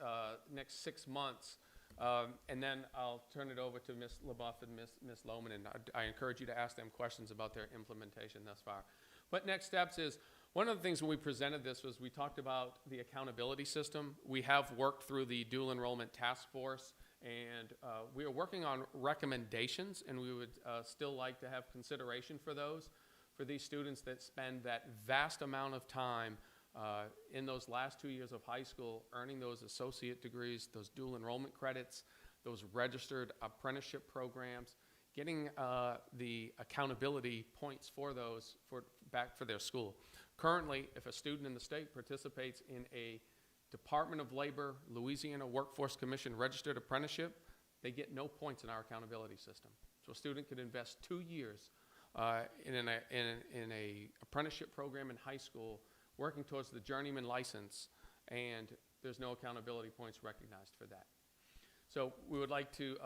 [SPEAKER 11] 6 months. And then I'll turn it over to Ms. LaBeouf and Ms. Lohman, and I encourage you to ask them questions about their implementation thus far. But next steps is, one of the things when we presented this was we talked about the accountability system. We have worked through the dual enrollment task force, and we are working on recommendations, and we would still like to have consideration for those, for these students that spend that vast amount of time in those last 2 years of high school, earning those associate degrees, those dual enrollment credits, those registered apprenticeship programs, getting the accountability points for those back for their school. Currently, if a student in the state participates in a Department of Labor, Louisiana Workforce Commission registered apprenticeship, they get no points in our accountability system. So a student could invest 2 years in a apprenticeship program in high school, working towards the journeyman license, and there's no accountability points recognized for that. So we would like to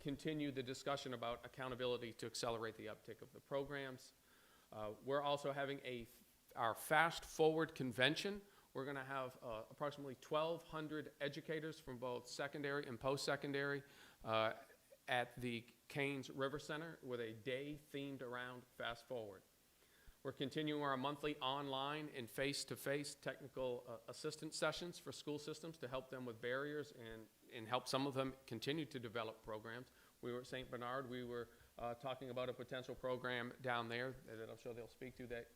[SPEAKER 11] continue the discussion about accountability to accelerate the uptick of the programs. We're also having our Fast Forward convention. We're going to have approximately 1,200 educators from both secondary and post-secondary at the Canes River Center with a day themed around Fast Forward. We're continuing our monthly online and face-to-face technical assistance sessions for school systems to help them with barriers and help some of them continue to develop programs. We were at St. Bernard. We were talking about a potential program down there that I'm sure they'll speak to that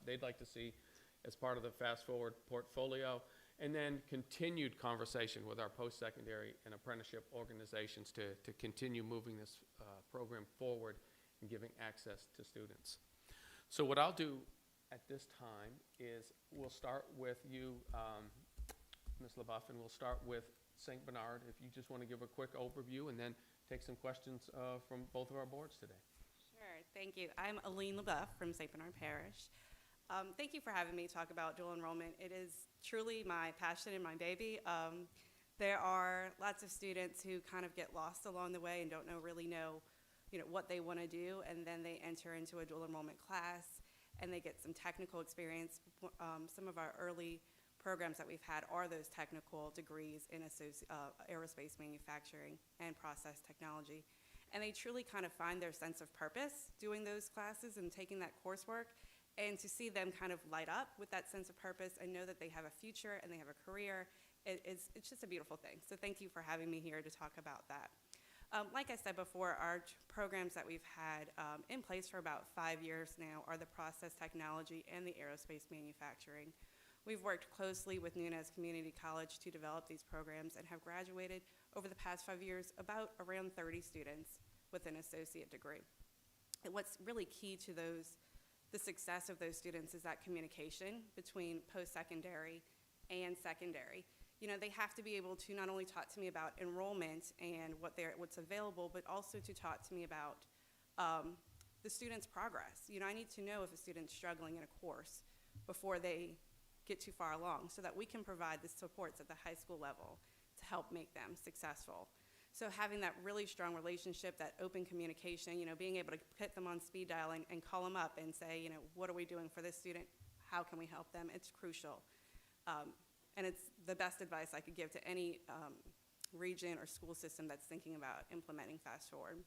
[SPEAKER 11] they'd like to see as part of the Fast Forward portfolio. And then continued conversation with our post-secondary and apprenticeship organizations to continue moving this program forward and giving access to students. So what I'll do at this time is we'll start with you, Ms. LaBeouf, and we'll start with St. Bernard. If you just want to give a quick overview and then take some questions from both of our boards today.
[SPEAKER 4] Sure, thank you. I'm Aline LaBeouf from St. Bernard Parish. Thank you for having me talk about dual enrollment. It is truly my passion and my baby. There are lots of students who kind of get lost along the way and don't really know what they want to do, and then they enter into a dual enrollment class and they get some technical experience. Some of our early programs that we've had are those technical degrees in aerospace manufacturing and process technology. And they truly kind of find their sense of purpose doing those classes and taking that coursework. And to see them kind of light up with that sense of purpose and know that they have a future and they have a career, it's just a beautiful thing. So thank you for having me here to talk about that. Like I said before, our programs that we've had in place for about 5 years now are the process technology and the aerospace manufacturing. We've worked closely with Nunez Community College to develop these programs and have graduated over the past 5 years about around 30 students with an associate degree. And what's really key to the success of those students is that communication between post-secondary and secondary. You know, they have to be able to not only talk to me about enrollment and what's available, but also to talk to me about the student's progress. You know, I need to know if a student's struggling in a course before they get too far along so that we can provide the supports at the high school level to help make them successful. So having that really strong relationship, that open communication, you know, being able to put them on speed dial and call them up and say, you know, what are we doing for this student? How can we help them? It's crucial. And it's the best advice I could give to any region or school system that's thinking about implementing Fast Forward.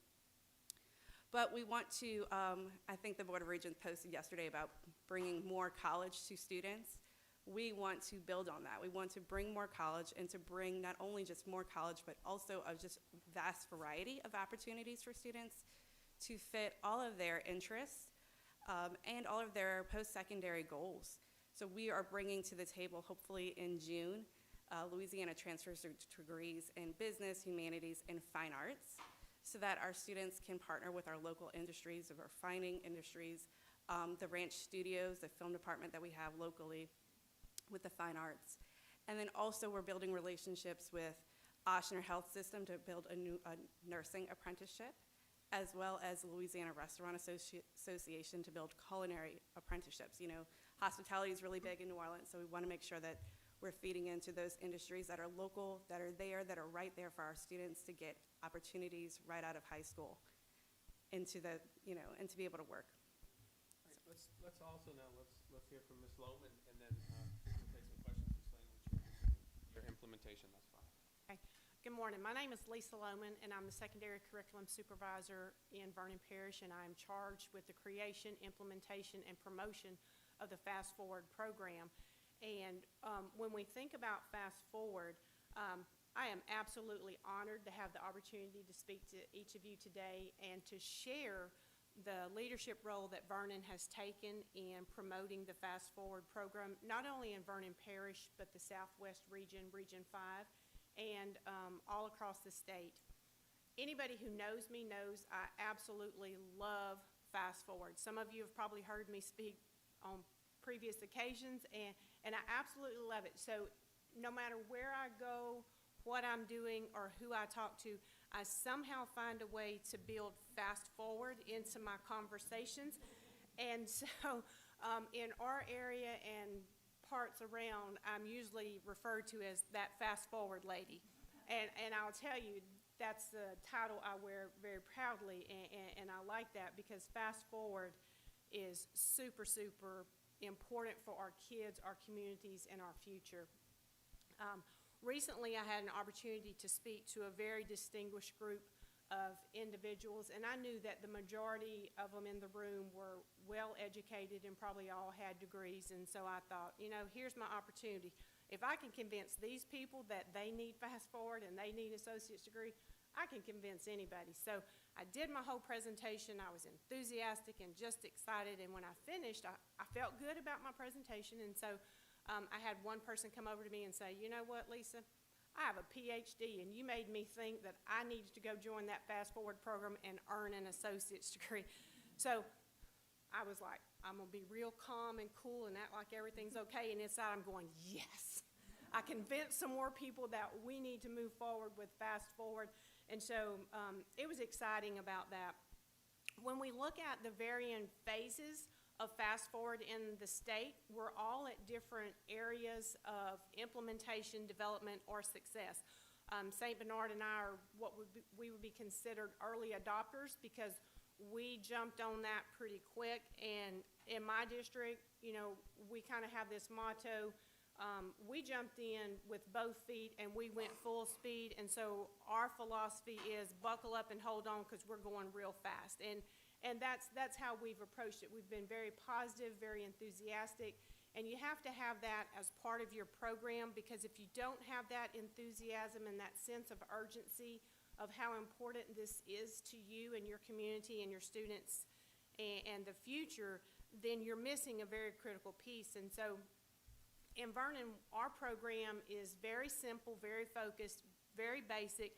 [SPEAKER 4] But we want to, I think the Board of Regents posted yesterday about bringing more college to students. We want to build on that. We want to bring more college and to bring not only just more college, but also a just vast variety of opportunities for students to fit all of their interests and all of their post-secondary goals. So we are bringing to the table, hopefully in June, Louisiana transfers degrees in business, humanities, and fine arts, so that our students can partner with our local industries, of our finding industries, the ranch studios, the film department that we have locally with the fine arts. And then also we're building relationships with Oshner Health System to build a nursing apprenticeship, as well as Louisiana Restaurant Association to build culinary apprenticeships. You know, hospitality is really big in New Orleans, so we want to make sure that we're feeding into those industries that are local, that are there, that are right there for our students to get opportunities right out of high school into the, you know, and to be able to work.
[SPEAKER 11] All right, let's also now, let's hear from Ms. Loam, and then we'll take some questions, Ms. Lane, your implementation thus far.
[SPEAKER 2] Okay. Good morning. My name is Lisa Lohman, and I'm the Secondary Curriculum Supervisor in Vernon Parish, and I'm charged with the creation, implementation, and promotion of the Fast Forward program. And when we think about Fast Forward, I am absolutely honored to have the opportunity to speak to each of you today and to share the leadership role that Vernon has taken in promoting the Fast Forward program, not only in Vernon Parish, but the Southwest region, Region 5, and all across the state. Anybody who knows me knows I absolutely love Fast Forward. Some of you have probably heard me speak on previous occasions, and I absolutely love it. So no matter where I go, what I'm doing, or who I talk to, I somehow find a way to build Fast Forward into my conversations. And so in our area and parts around, I'm usually referred to as that Fast Forward lady. And I'll tell you, that's the title I wear very proudly, and I like that because Fast Forward is super, super important for our kids, our communities, and our future. Recently, I had an opportunity to speak to a very distinguished group of individuals, and I knew that the majority of them in the room were well-educated and probably all had degrees, and so I thought, you know, here's my opportunity. If I can convince these people that they need Fast Forward and they need associate's degree, I can convince anybody. So I did my whole presentation. I was enthusiastic and just excited, and when I finished, I felt good about my presentation, and so I had one person come over to me and say, you know what, Lisa, I have a PhD, and you made me think that I needed to go join that Fast Forward program and earn an associate's degree. So I was like, I'm going to be real calm and cool and act like everything's okay, and inside I'm going, yes. I convinced some more people that we need to move forward with Fast Forward, and so it was exciting about that. When we look at the varying phases of Fast Forward in the state, we're all at different areas of implementation, development, or success. St. Bernard and I are what we would be considered early adopters because we jumped on that pretty quick, and in my district, you know, we kind of have this motto, we jumped in with both feet and we went full speed, and so our philosophy is buckle up and hold on because we're going real fast. And that's how we've approached it. We've been very positive, very enthusiastic, and you have to have that as part of your program, because if you don't have that enthusiasm and that sense of urgency of how important this is to you and your community and your students and the future, then you're missing a very critical piece. And so in Vernon, our program is very simple, very focused, very basic,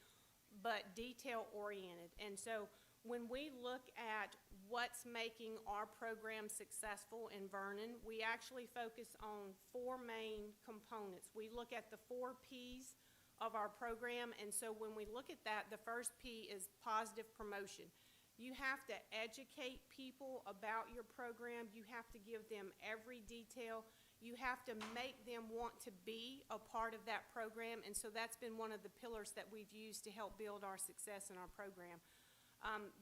[SPEAKER 2] but detail-oriented. And so when we look at what's making our program successful in Vernon, we actually focus on 4 main components. We look at the 4 Ps of our program, and so when we look at that, the first P is positive promotion. You have to educate people about your program. You have to give them every detail. You have to make them want to be a part of that program, and so that's been one of the pillars that we've used to help build our success in our program.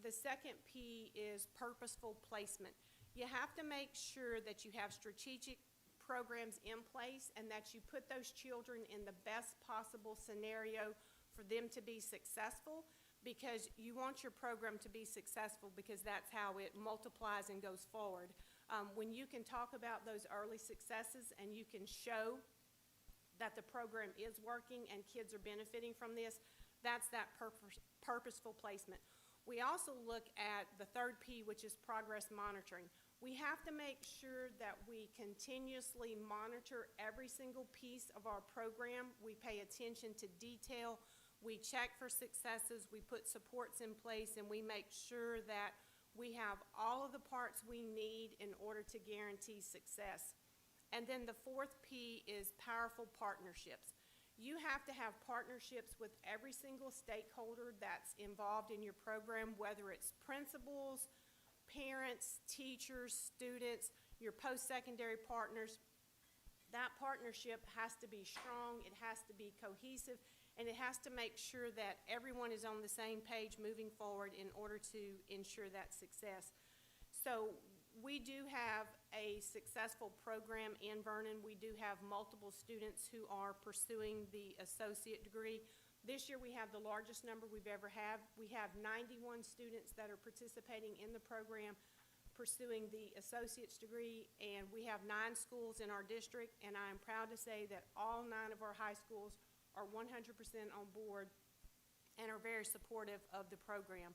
[SPEAKER 2] The second P is purposeful placement. You have to make sure that you have strategic programs in place and that you put those children in the best possible scenario for them to be successful, because you want your program to be successful, because that's how it multiplies and goes forward. When you can talk about those early successes and you can show that the program is working and kids are benefiting from this, that's that purposeful placement. We also look at the third P, which is progress monitoring. We have to make sure that we continuously monitor every single piece of our program. We pay attention to detail. We check for successes. We put supports in place, and we make sure that we have all of the parts we need in order to guarantee success. And then the fourth P is powerful partnerships. You have to have partnerships with every single stakeholder that's involved in your program, whether it's principals, parents, teachers, students, your post-secondary partners. That partnership has to be strong, it has to be cohesive, and it has to make sure that everyone is on the same page moving forward in order to ensure that success. So we do have a successful program in Vernon. We do have multiple students who are pursuing the associate degree. This year we have the largest number we've ever had. We have 91 students that are participating in the program pursuing the associate's degree, and we have 9 schools in our district, and I am proud to say that all 9 of our high schools are 100% on board and are very supportive of the program.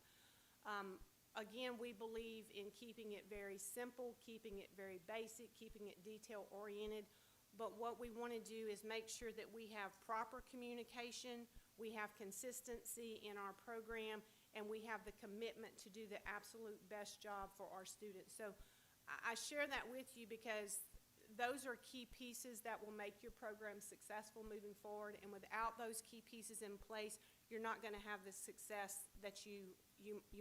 [SPEAKER 2] Again, we believe in keeping it very simple, keeping it very basic, keeping it detail-oriented, but what we want to do is make sure that we have proper communication, we have consistency in our program, and we have the commitment to do the absolute best job for our students. So I share that with you because those are key pieces that will make your program successful moving forward, and without those key pieces in place, you're not going to have the success that you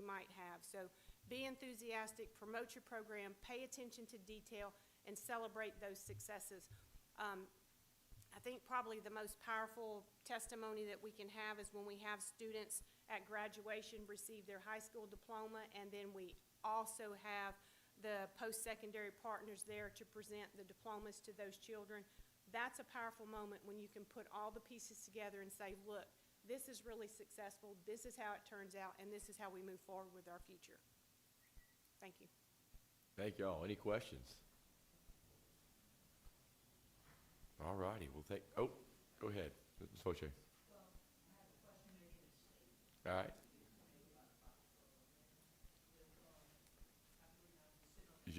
[SPEAKER 2] might have. So be enthusiastic, promote your program, pay attention to detail, and celebrate those successes. I think probably the most powerful testimony that we can have is when we have students at graduation receive their high school diploma, and then we also have the post-secondary partners there to present the diplomas to those children. That's a powerful moment when you can put all the pieces together and say, look, this is really successful, this is how it turns out, and this is how we move forward with our future. Thank you.
[SPEAKER 1] Thank you all. Any questions? All righty, we'll take, oh, go ahead, Ms. Foche. All right.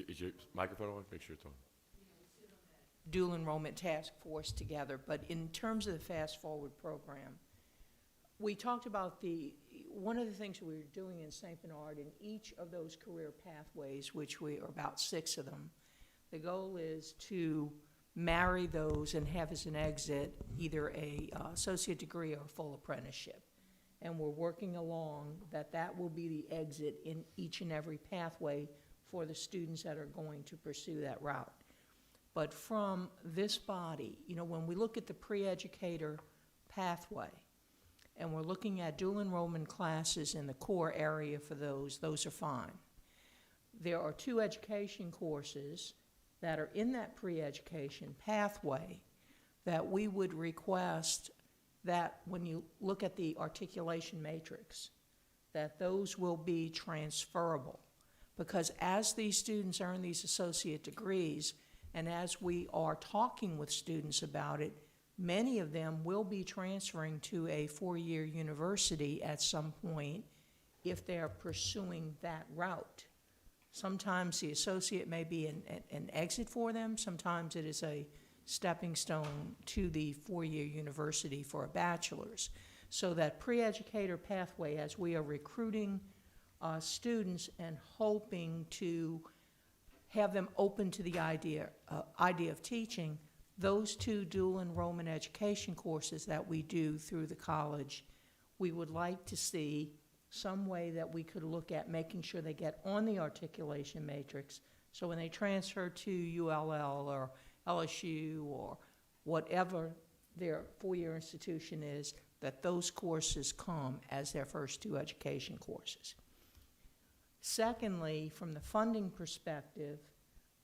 [SPEAKER 1] Is your microphone on? Make sure it's on.
[SPEAKER 18] Dual enrollment task force together, but in terms of the Fast Forward program, we talked about one of the things we were doing in St. Bernard in each of those career pathways, which we are about 6 of them, the goal is to marry those and have as an exit either a associate degree or a full apprenticeship. And we're working along that will be the exit in each and every pathway for the students that are going to pursue that route. But from this body, when we look at the pre-educator pathway, and we're looking at dual enrollment classes in the core area for those are fine. There are 2 education courses that are in that pre-education pathway that we would request that when you look at the articulation matrix, that those will be transferable Because as these students earn these associate degrees, and as we are talking with students about it, many of them will be transferring to a four-year university at some point if they are pursuing that route. Sometimes the associate may be an exit for them. Sometimes it is a stepping stone to the four-year university for a bachelor's. So that pre-educator pathway, as we are recruiting students and hoping to have them open to the idea of teaching, those two dual enrollment education courses that we do through the college, we would like to see some way that we could look at making sure they get on the articulation matrix, so when they transfer to ULL or LSU or whatever their four-year institution is, that those courses come as their first two education courses. Secondly, from the funding perspective,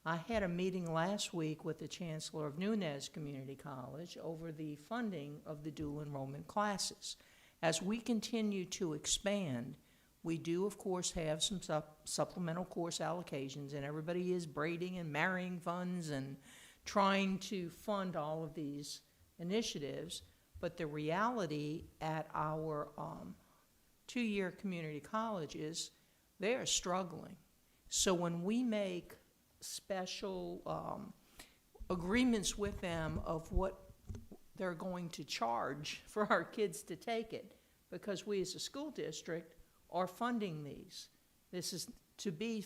[SPEAKER 18] I had a meeting last week with the Chancellor of Nunez Community College over the funding of the dual enrollment classes. As we continue to expand, we do, of course, have some supplemental course allocations, and everybody is braiding and marrying funds and trying to fund all of these initiatives. But the reality at our two-year community college is they are struggling. So when we make special agreements with them of what they're going to charge for our kids to take it, because we as a school district are funding these. This is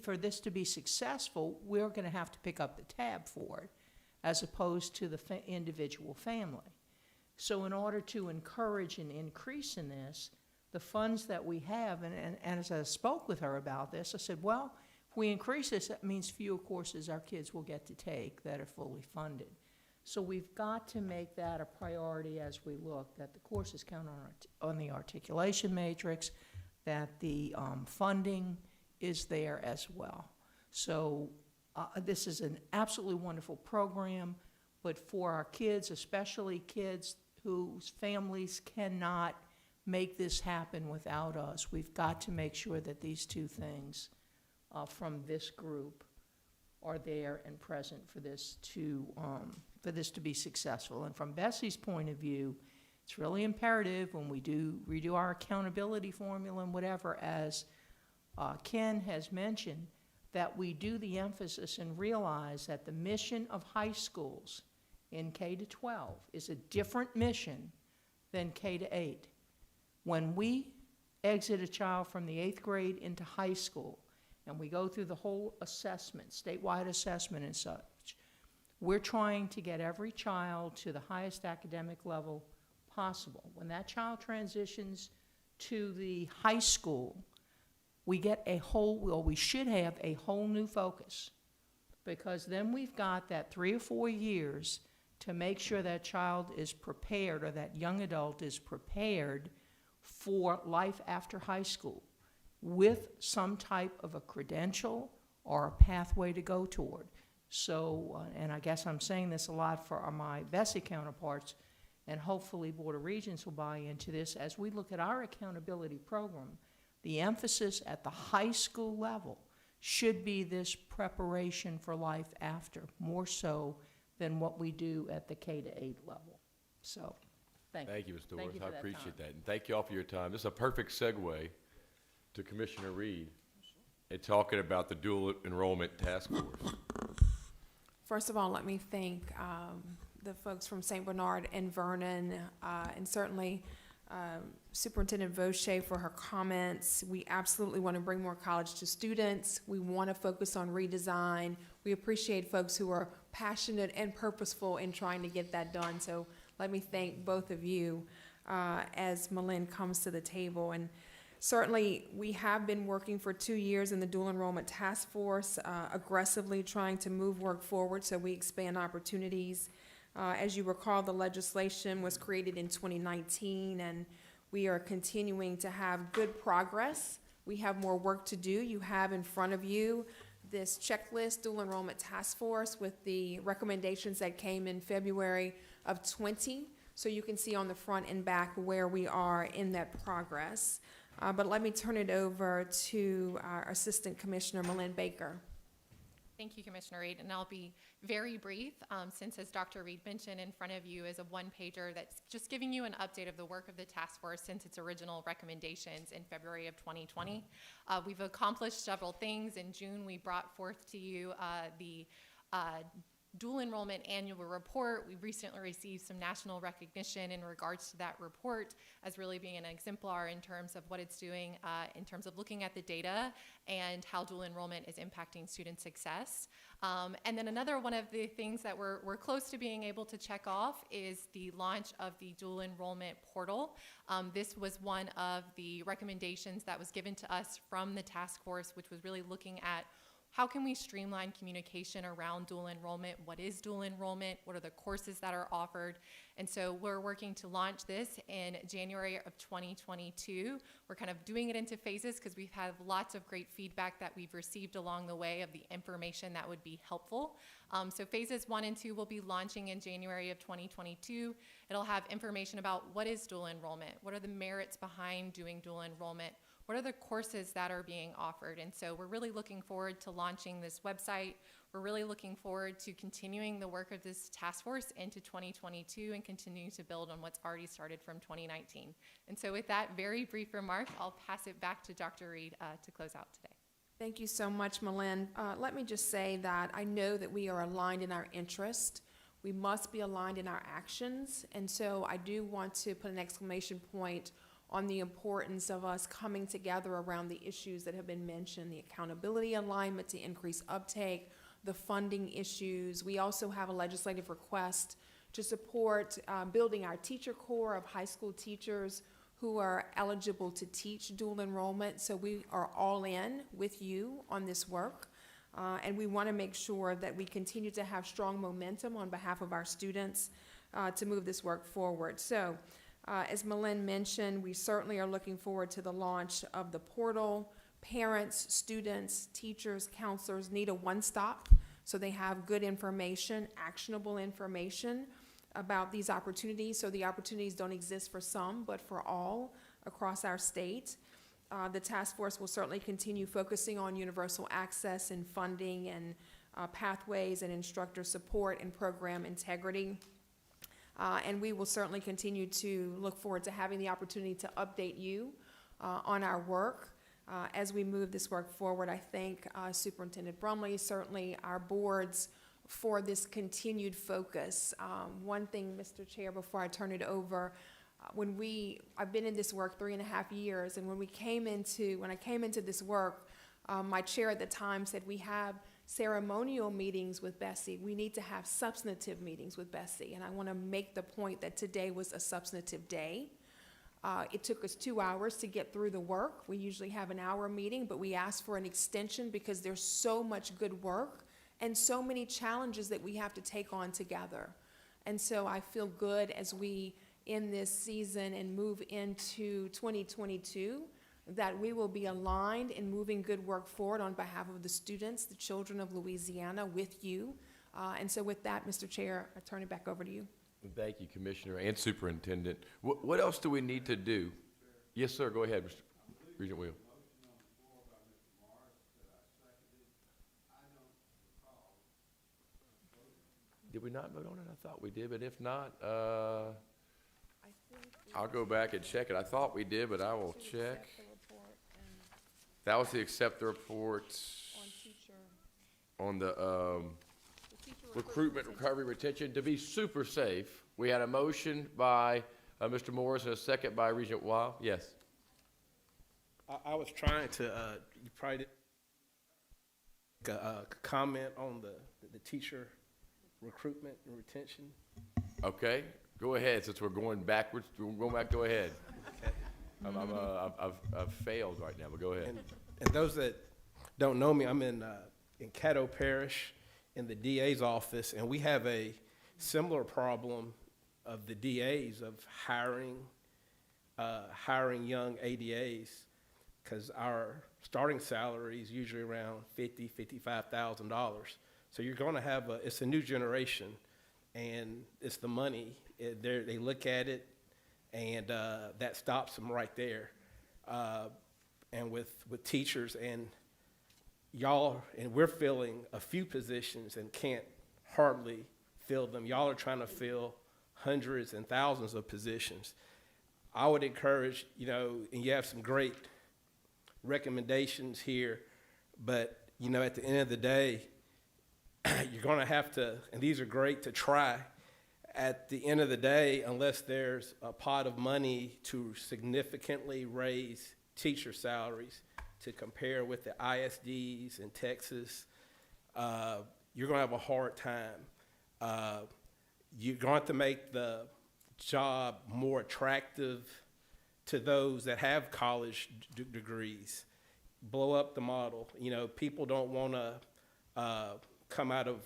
[SPEAKER 18] for this to be successful, we're going to have to pick up the tab for it, as opposed to the individual family. So in order to encourage an increase in this, the funds that we have, and as I spoke with her about this, I said, well, if we increase this, that means fewer courses our kids will get to take that are fully funded. So we've got to make that a priority as we look, that the courses count on the articulation matrix, that the funding is there as well. So this is an absolutely wonderful program, but for our kids, especially kids whose families cannot make this happen without us, we've got to make sure that these two things from this group are there and present for this to be successful. And from BESE's point of view, it's really imperative when we redo our accountability formula and whatever, as Ken has mentioned, that we do the emphasis and realize that the mission of high schools in K-12 is a different mission than K-8. When we exit a child from the 8th grade into high school, and we go through the whole assessment, statewide assessment and such, we're trying to get every child to the highest academic level possible. When that child transitions to the high school, we get we should have a whole new focus, because then we've got that 3 or 4 years to make sure that child is prepared, or that young adult is prepared for life after high school with some type of a credential or a pathway to go toward. So, and I guess I'm saying this a lot for my BESE counterparts, and hopefully Board of Regents will buy into this. As we look at our accountability program, the emphasis at the high school level should be this preparation for life after, more so than what we do at the K-8 level. So, thank you.
[SPEAKER 1] Thank you, Ms.
[SPEAKER 18] Thank
[SPEAKER 1] Doris.
[SPEAKER 18] you
[SPEAKER 1] I
[SPEAKER 18] for that
[SPEAKER 1] appreciate
[SPEAKER 18] time.
[SPEAKER 1] that. And thank you all for your time. This is a perfect segue to Commissioner Reed and talking about the dual enrollment task force.
[SPEAKER 15] First of all, let me thank the folks from St. Bernard and Vernon, and certainly Superintendent Vaucher for her comments. We absolutely want to bring more college to students. We want to focus on redesign. We appreciate folks who are passionate and purposeful in trying to get that done. So let me thank both of you as Malin comes to the table. And certainly, we have been working for 2 years in the dual enrollment task force, aggressively trying to move work forward so we expand opportunities. As you recall, the legislation was created in 2019, and we are continuing to have good progress. We have more work to do. You have in front of you this checklist, dual enrollment task force, with the recommendations that came in February of 20. So you can see on the front and back where we are in that progress. But let me turn it over to our Assistant Commissioner, Malin Baker.
[SPEAKER 6] Thank you, Commissioner Reed, and I'll be very brief, since as Dr. Reed mentioned, in front of you is a one-pager that's just giving you an update of the work of the task force since its original recommendations in February of 2020. We've accomplished several things. In June, we brought forth to you the dual enrollment annual report. We recently received some national recognition in regards to that report as really being an exemplar in terms of what it's doing in terms of looking at the data and how dual enrollment is impacting student success. And then another one of the things that we're close to being able to check off is the launch of the dual enrollment portal. This was one of the recommendations that was given to us from the task force, which was really looking at how can we streamline communication around dual enrollment? What is dual enrollment? What are the courses that are offered? And so we're working to launch this in January of 2022. We're kind of doing it into phases because we've had lots of great feedback that we've received along the way of the information that would be helpful. So phases 1 and 2 will be launching in January of 2022. It'll have information about what is dual enrollment? What are the merits behind doing dual enrollment? What are the courses that are being offered? And so we're really looking forward to launching this website. We're really looking forward to continuing the work of this task force into 2022 and continuing to build on what's already started from 2019. And so with that very brief remark, I'll pass it back to Dr. Reed to close out today.
[SPEAKER 15] Thank you so much, Malin. Let me just say that I know that we are aligned in our interest. We must be aligned in our actions. And so I do want to put an exclamation point on the importance of us coming together around the issues that have been mentioned, the accountability alignment to increase uptake, the funding issues. We also have a legislative request to support building our teacher corps of high school teachers who are eligible to teach dual enrollment. So we are all in with you on this work. And we want to make sure that we continue to have strong momentum on behalf of our students to move this work forward. So as Malin mentioned, we certainly are looking forward to the launch of the portal. Parents, students, teachers, counselors need a one-stop so they have good information, actionable information about these opportunities, so the opportunities don't exist for some, but for all across our state. The task force will certainly continue focusing on universal access and funding and pathways and instructor support and program integrity. And we will certainly continue to look forward to having the opportunity to update you on our work as we move this work forward. I thank Superintendent Brumley, certainly our boards, for this continued focus. One thing, Mr. Chair, before I turn it over, I've been in this work 3.5 years, and when I came into this work, my chair at the time said we have ceremonial meetings with BESE. We need to have substantive meetings with BESE, and I want to make the point that today was a substantive day. It took us 2 hours to get through the work. We usually have an hour meeting, but we asked for an extension because there's so much good work and so many challenges that we have to take on together. And so I feel good as we end this season and move into 2022 that we will be aligned in moving good work forward on behalf of the students, the children of Louisiana, with you. And so with that, Mr. Chair, I turn it back over to you.
[SPEAKER 1] Thank you, Commissioner and Superintendent. What else do we need to do? Yes, sir, go ahead, Mr. Regent Will. Did we not vote on it? I thought we did, but if not, I'll go back and check it. I thought we did, but I will check. That was to accept the reports on the recruitment, recovery, retention. To be super safe, we had a motion by Mr. Morris and a second by Regent Weil. Yes.
[SPEAKER 22] I was trying to, you probably didn't comment on the teacher recruitment and retention.
[SPEAKER 1] Okay, go ahead. Since we're going backwards, go ahead.
[SPEAKER 22] Okay.
[SPEAKER 1] I've failed right now, but go ahead.
[SPEAKER 22] And those that don't know me, I'm in Caddo Parish in the DA's office, and we have a similar problem of the DAs of hiring young ADAs, because our starting salary is usually around $50,000–$55,000. So you're going to have it's a new generation, and it's the money. They look at it, and that stops them right there. and with teachers, and we're filling a few positions and can't hardly fill them. Y'all are trying to fill hundreds and thousands of positions. I would encourage, and you have some great recommendations here, but, at the end of the day, you're going to have to, and these are great to try, at the end of the day, unless there's a pot of money to significantly raise teacher salaries to compare with the ISDs in Texas, you're going to have a hard time. You're going to have to make the job more attractive to those that have college degrees. Blow up the model. People don't want to come out of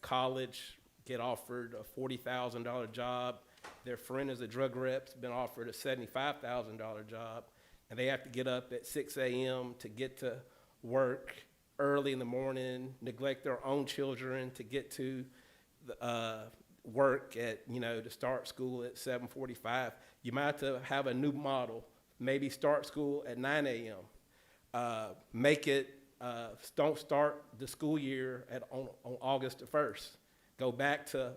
[SPEAKER 22] college, get offered a $40,000 job. Their friend is a drug rep's been offered a $75,000 job, and they have to get up at 6 a.m. to get to work early in the morning, neglect their own children to get to the, work at, to start school at 7:45. You might have to have a new model, maybe start school at 9 a.m. Make it, don't start the school year on August the 1st. Go back to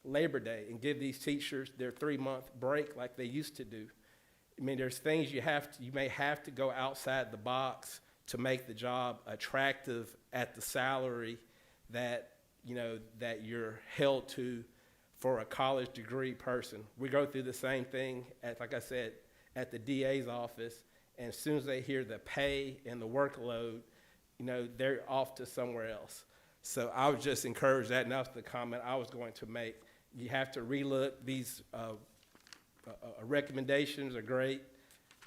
[SPEAKER 22] Labor Day and give these teachers their 3-month break like they used to do. I mean, there's things you may have to go outside the box to make the job attractive at the salary that, that you're held to for a college degree person. We go through the same thing like I said, at the DA's office, and as soon as they hear the pay and the workload, they're off to somewhere else. So I would just encourage that, and that's the comment I was going to make. You have to relook. These recommendations are great,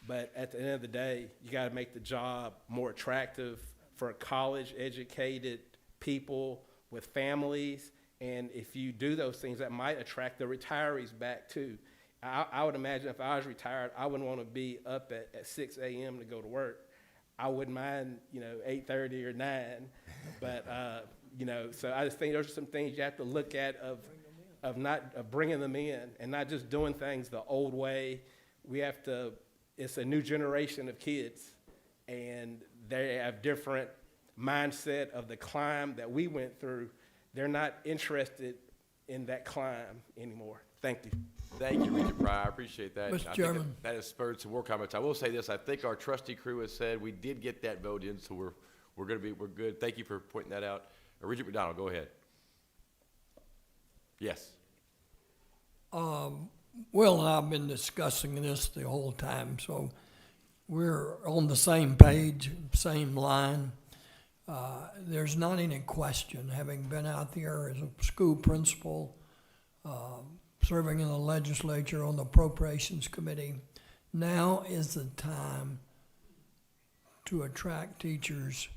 [SPEAKER 22] but at the end of the day, you got to make the job more attractive for college-educated people with families, and if you do those things, that might attract the retirees back too. I would imagine if I was retired, I wouldn't want to be up at 6 a.m. to go to work. I wouldn't mind, 8:30 or 9, but, so I just think those are some things you have to look at of bringing them in and not just doing things the old way. It's a new generation of kids, and they have different mindset of the climb that we went through. They're not interested in that climb anymore. Thank you.
[SPEAKER 1] Thank you, Regent Pryor. I appreciate that.
[SPEAKER 5] Mr.
[SPEAKER 1] I
[SPEAKER 5] Chairman.
[SPEAKER 1] think that has spurred some more comments. I will say this. I think our trustee crew has said we did get that vote in, so we're good. Thank you for pointing that out. Regent McDonald, go ahead. Yes.
[SPEAKER 5] Will and I have been discussing this the whole time, so we're on the same page, same line. There's not any question, having been out there as a school principal, serving in the legislature on the appropriations committee, now is the time to attract teachers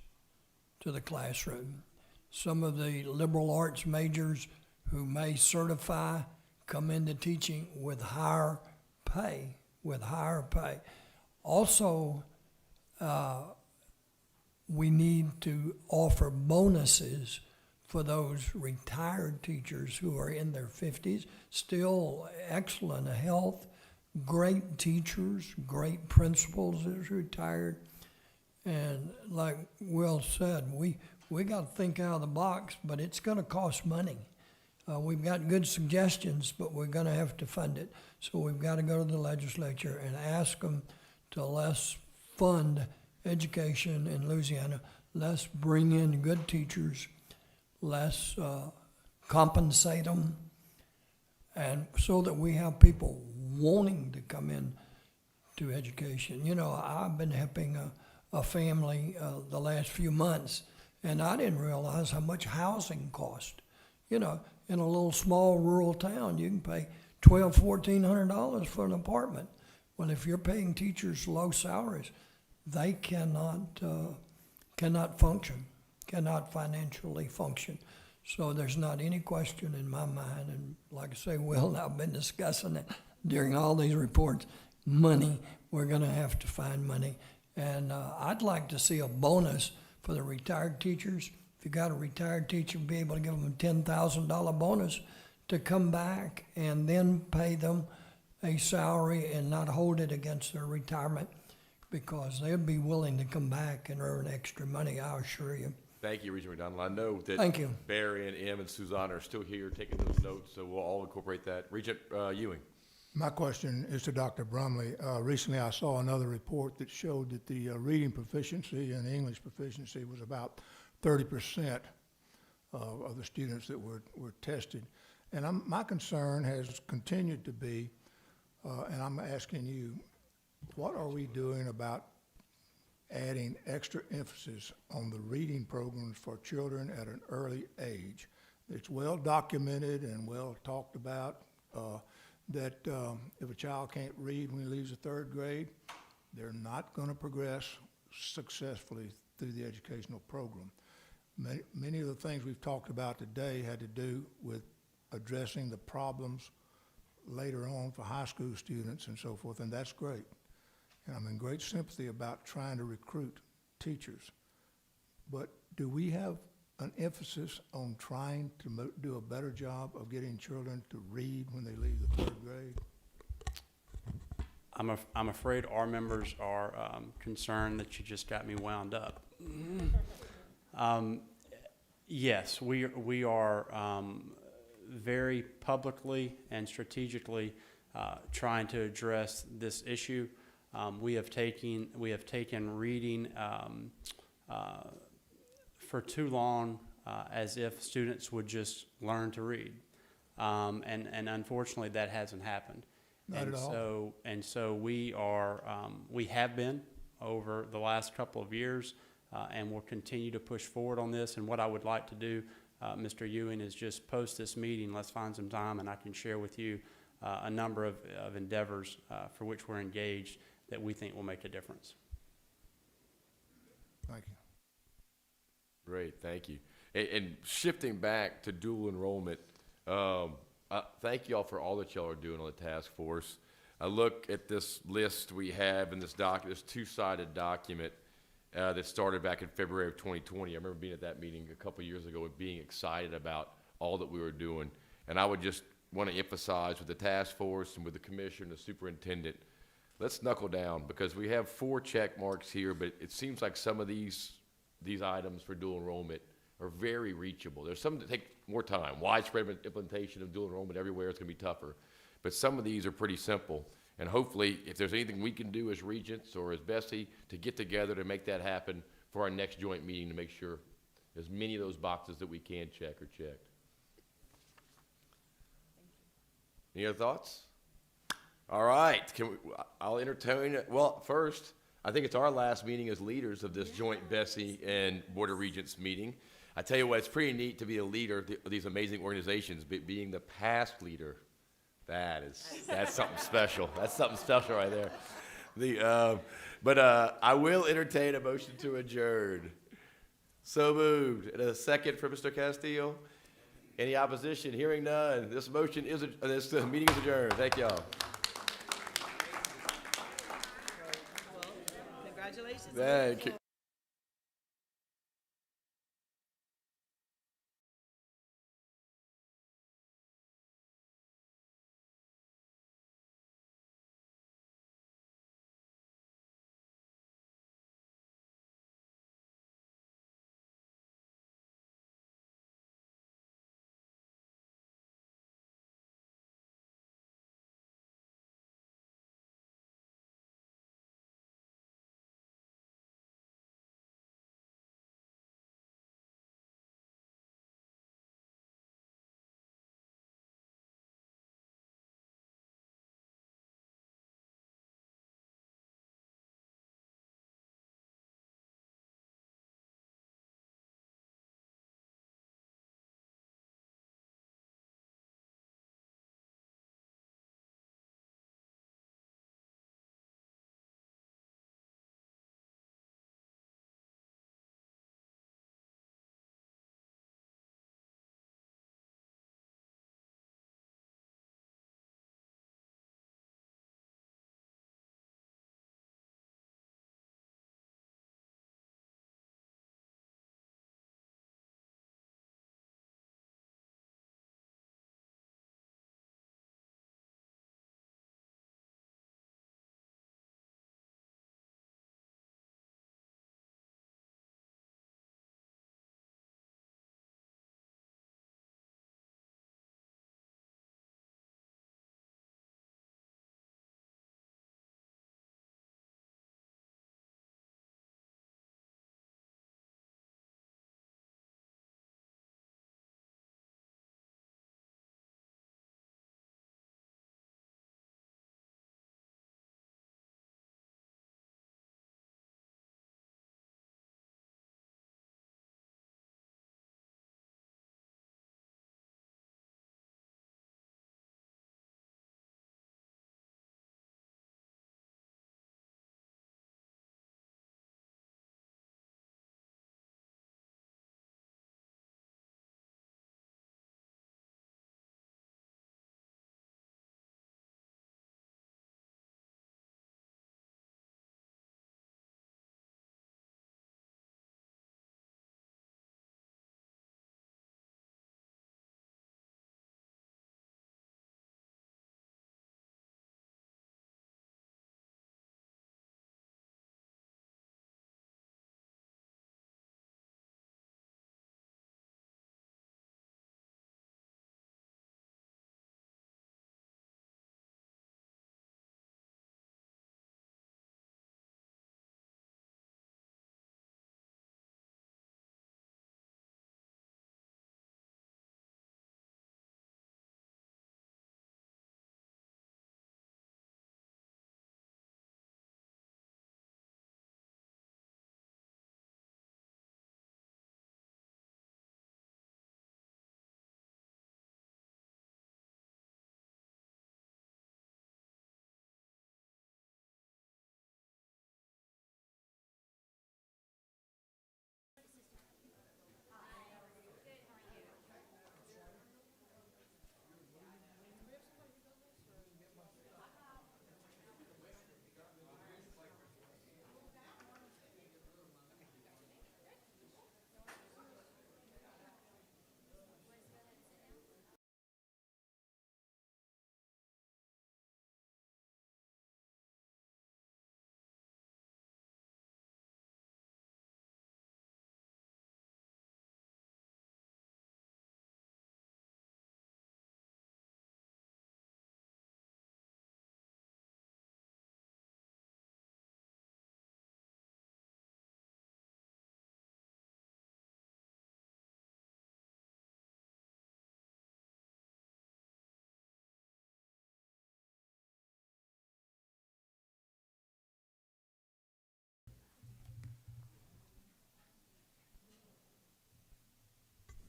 [SPEAKER 5] to the classroom. Some of the liberal arts majors who may certify come into teaching with higher pay, Also, we need to offer bonuses for those retired teachers who are in their 50s, still excellent health, great teachers, great principals that's retired. And like Will said, we got to think out of the box, but it's going to cost money. We've got good suggestions, but we're going to have to fund it. So we've got to go to the legislature and ask them to less fund education in Louisiana, less bring in good teachers, less compensate them, and so that we have people wanting to come in to education. I've been helping a family the last few months, and I didn't realize how much housing cost. In a little small rural town, you can pay $1,200–1,400 for an apartment. Well, if you're paying teachers low salaries, they cannot function, cannot financially function. So there's not any question in my mind, and like I say, Will and I have been discussing it during all these reports, money, we're going to have to find money. And I'd like to see a bonus for the retired teachers. If you got a retired teacher, be able to give them a $10,000 bonus to come back and then pay them a salary and not hold it against their retirement. because they'll be willing to come back and earn extra money, I assure you.
[SPEAKER 1] Thank you, Regent McDonald. I know that
[SPEAKER 5] Thank you.
[SPEAKER 1] Barry and Em and Susanna are still here taking those notes, so we'll all incorporate that. Regent Ewing.
[SPEAKER 9] My question is to Dr. Brumley. Recently, I saw another report that showed that the reading proficiency and English proficiency was about 30% of the students that were tested. And my concern has continued to be, and I'm asking you, what are we doing about adding extra emphasis on the reading programs for children at an early age? It's well documented and well talked about that if a child can't read when he leaves the third grade, they're not going to progress successfully through the educational program. Many of the things we've talked about today had to do with addressing the problems later on for high school students and so forth, and that's great. And I'm in great sympathy about trying to recruit teachers. But do we have an emphasis on trying to do a better job of getting children to read when they leave the third grade?
[SPEAKER 21] I'm afraid our members are concerned that you just got me wound up. Yes, we are very publicly and strategically trying to address this issue. We have taken reading for too long as if students would just learn to read, and unfortunately that hasn't happened.
[SPEAKER 9] Not at all.
[SPEAKER 21] So we have been over the last couple of years, and we'll continue to push forward on this. And what I would like to do, Mr. Ewing, is just post this meeting. Let's find some time, and I can share with you a number of endeavors for which we're engaged that we think will make a difference.
[SPEAKER 9] Thank you.
[SPEAKER 1] Great, thank you. And shifting back to dual enrollment, thank you all for all that y'all are doing on the task force. I look at this list we have in this this two-sided document that started back in February of 2020. I remember being at that meeting a couple years ago and being excited about all that we were doing. And I would just want to emphasize with the task force and with the commissioner and the superintendent, let's knuckle down, because we have 4 check marks here, but it seems like some of these items for dual enrollment are very reachable. There's some that take more time. Widespread implementation of dual enrollment everywhere is going to be tougher. But some of these are pretty simple. And hopefully, if there's anything we can do as Regents or as BESE to get together to make that happen for our next joint meeting, to make sure as many of those boxes that we can check are checked. Any other thoughts? All right, I'll entertain it. Well, first, I think it's our last meeting as leaders of this joint BESE and Board of Regents meeting. I tell you what, it's pretty neat to be a leader of these amazing organizations, but being the past leader, that's something special. That's something special right there. But I will entertain a motion to adjourn. So moved. And a second for Mr. Castillo. Any opposition? Hearing none. This meeting is adjourned. Thank y'all.
[SPEAKER 10] Congratulations.
[SPEAKER 1] Thank you.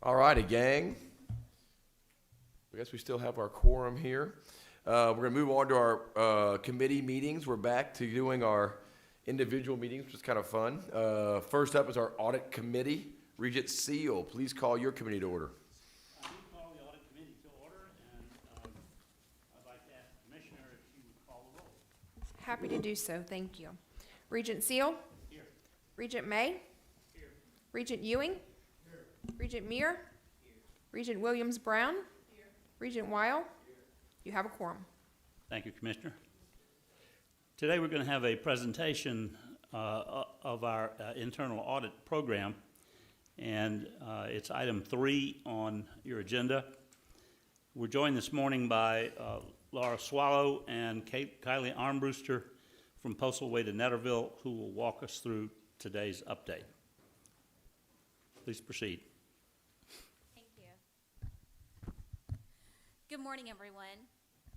[SPEAKER 1] All righty, gang. I guess we still have our quorum here. We're going to move on to our committee meetings. We're back to doing our individual meetings, which is kind of fun. First up is our audit committee. Regent Seal, please call your committee to order.
[SPEAKER 16] I do call the audit committee to order, and I'd like to ask the commissioner if she would call the roll.
[SPEAKER 15] Happy to do so, thank you. Regent Seal?
[SPEAKER 16] Here.
[SPEAKER 15] Regent May?
[SPEAKER 16] Here.
[SPEAKER 15] Regent Ewing?
[SPEAKER 16] Here.
[SPEAKER 15] Regent Meir?
[SPEAKER 16] Here.
[SPEAKER 15] Regent Williams-Brown?
[SPEAKER 16] Here.
[SPEAKER 15] Regent Weil? Here. You have a quorum.
[SPEAKER 16] Thank you, Commissioner. Today we're going to have a presentation of our internal audit program, and it's item 3 on your agenda. We're joined this morning by Laura Swallow and Kylie Armbruster from Postal Way to Netterville, who will walk us through today's update. Please proceed.
[SPEAKER 17] Thank you. Good morning, everyone.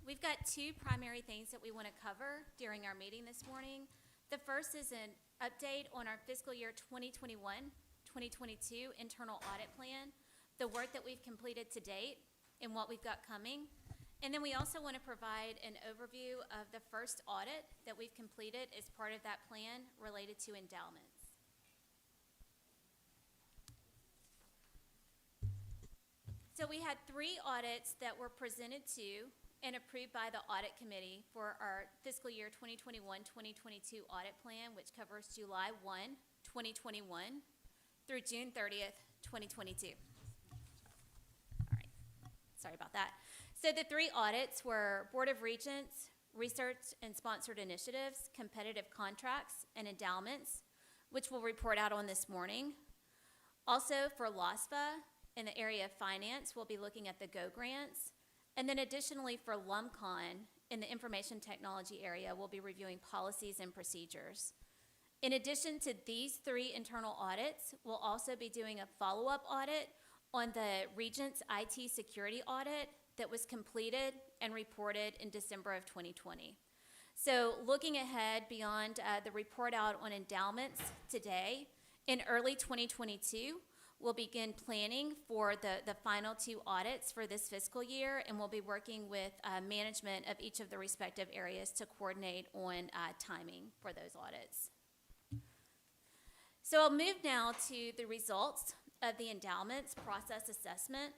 [SPEAKER 17] We've got 2 primary things that we want to cover during our meeting this morning. The first is an update on our fiscal year 2021-2022 internal audit plan, the work that we've completed to date and what we've got coming. And then we also want to provide an overview of the first audit that we've completed as part of that plan related to endowments. So we had 3 audits that were presented to and approved by the Audit Committee for our fiscal year 2021-2022 audit plan, which covers July 1, 2021 through June 30th, 2022. All right, sorry about that. So the 3 audits were Board of Regents, Research and Sponsored Initiatives, Competitive Contracts, and Endowments, which we'll report out on this morning. Also for LOSFA, in the area of finance, we'll be looking at the GO grants. And then additionally for LUMCON, in the information technology area, we'll be reviewing policies and procedures. In addition to these 3 internal audits, we'll also be doing a follow-up audit on the Regents IT security audit that was completed and reported in December of 2020. So looking ahead beyond the report out on endowments today, in early 2022, we'll begin planning for the final 2 audits for this fiscal year, and we'll be working with management of each of the respective areas to coordinate on timing for those audits. So I'll move now to the results of the endowments process assessment.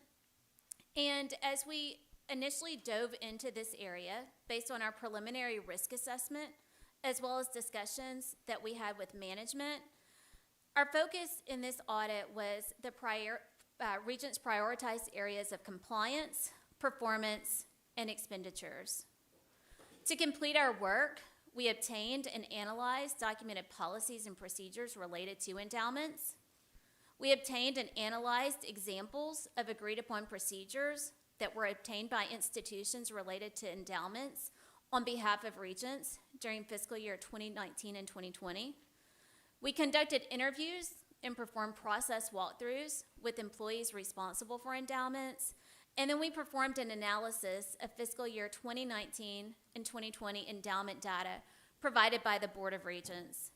[SPEAKER 17] And as we initially dove into this area, based on our preliminary risk assessment, as well as discussions that we had with management, our focus in this audit was the Regents' prioritized areas of compliance, performance, and expenditures. To complete our work, we obtained and analyzed documented policies and procedures related to endowments. We obtained and analyzed examples of agreed-upon procedures that were obtained by institutions related to endowments on behalf of Regents during fiscal year 2019 and 2020. We conducted interviews and performed process walkthroughs with employees responsible for endowments, and then we performed an analysis of fiscal year 2019 and 2020 endowment data provided by the Board of Regents.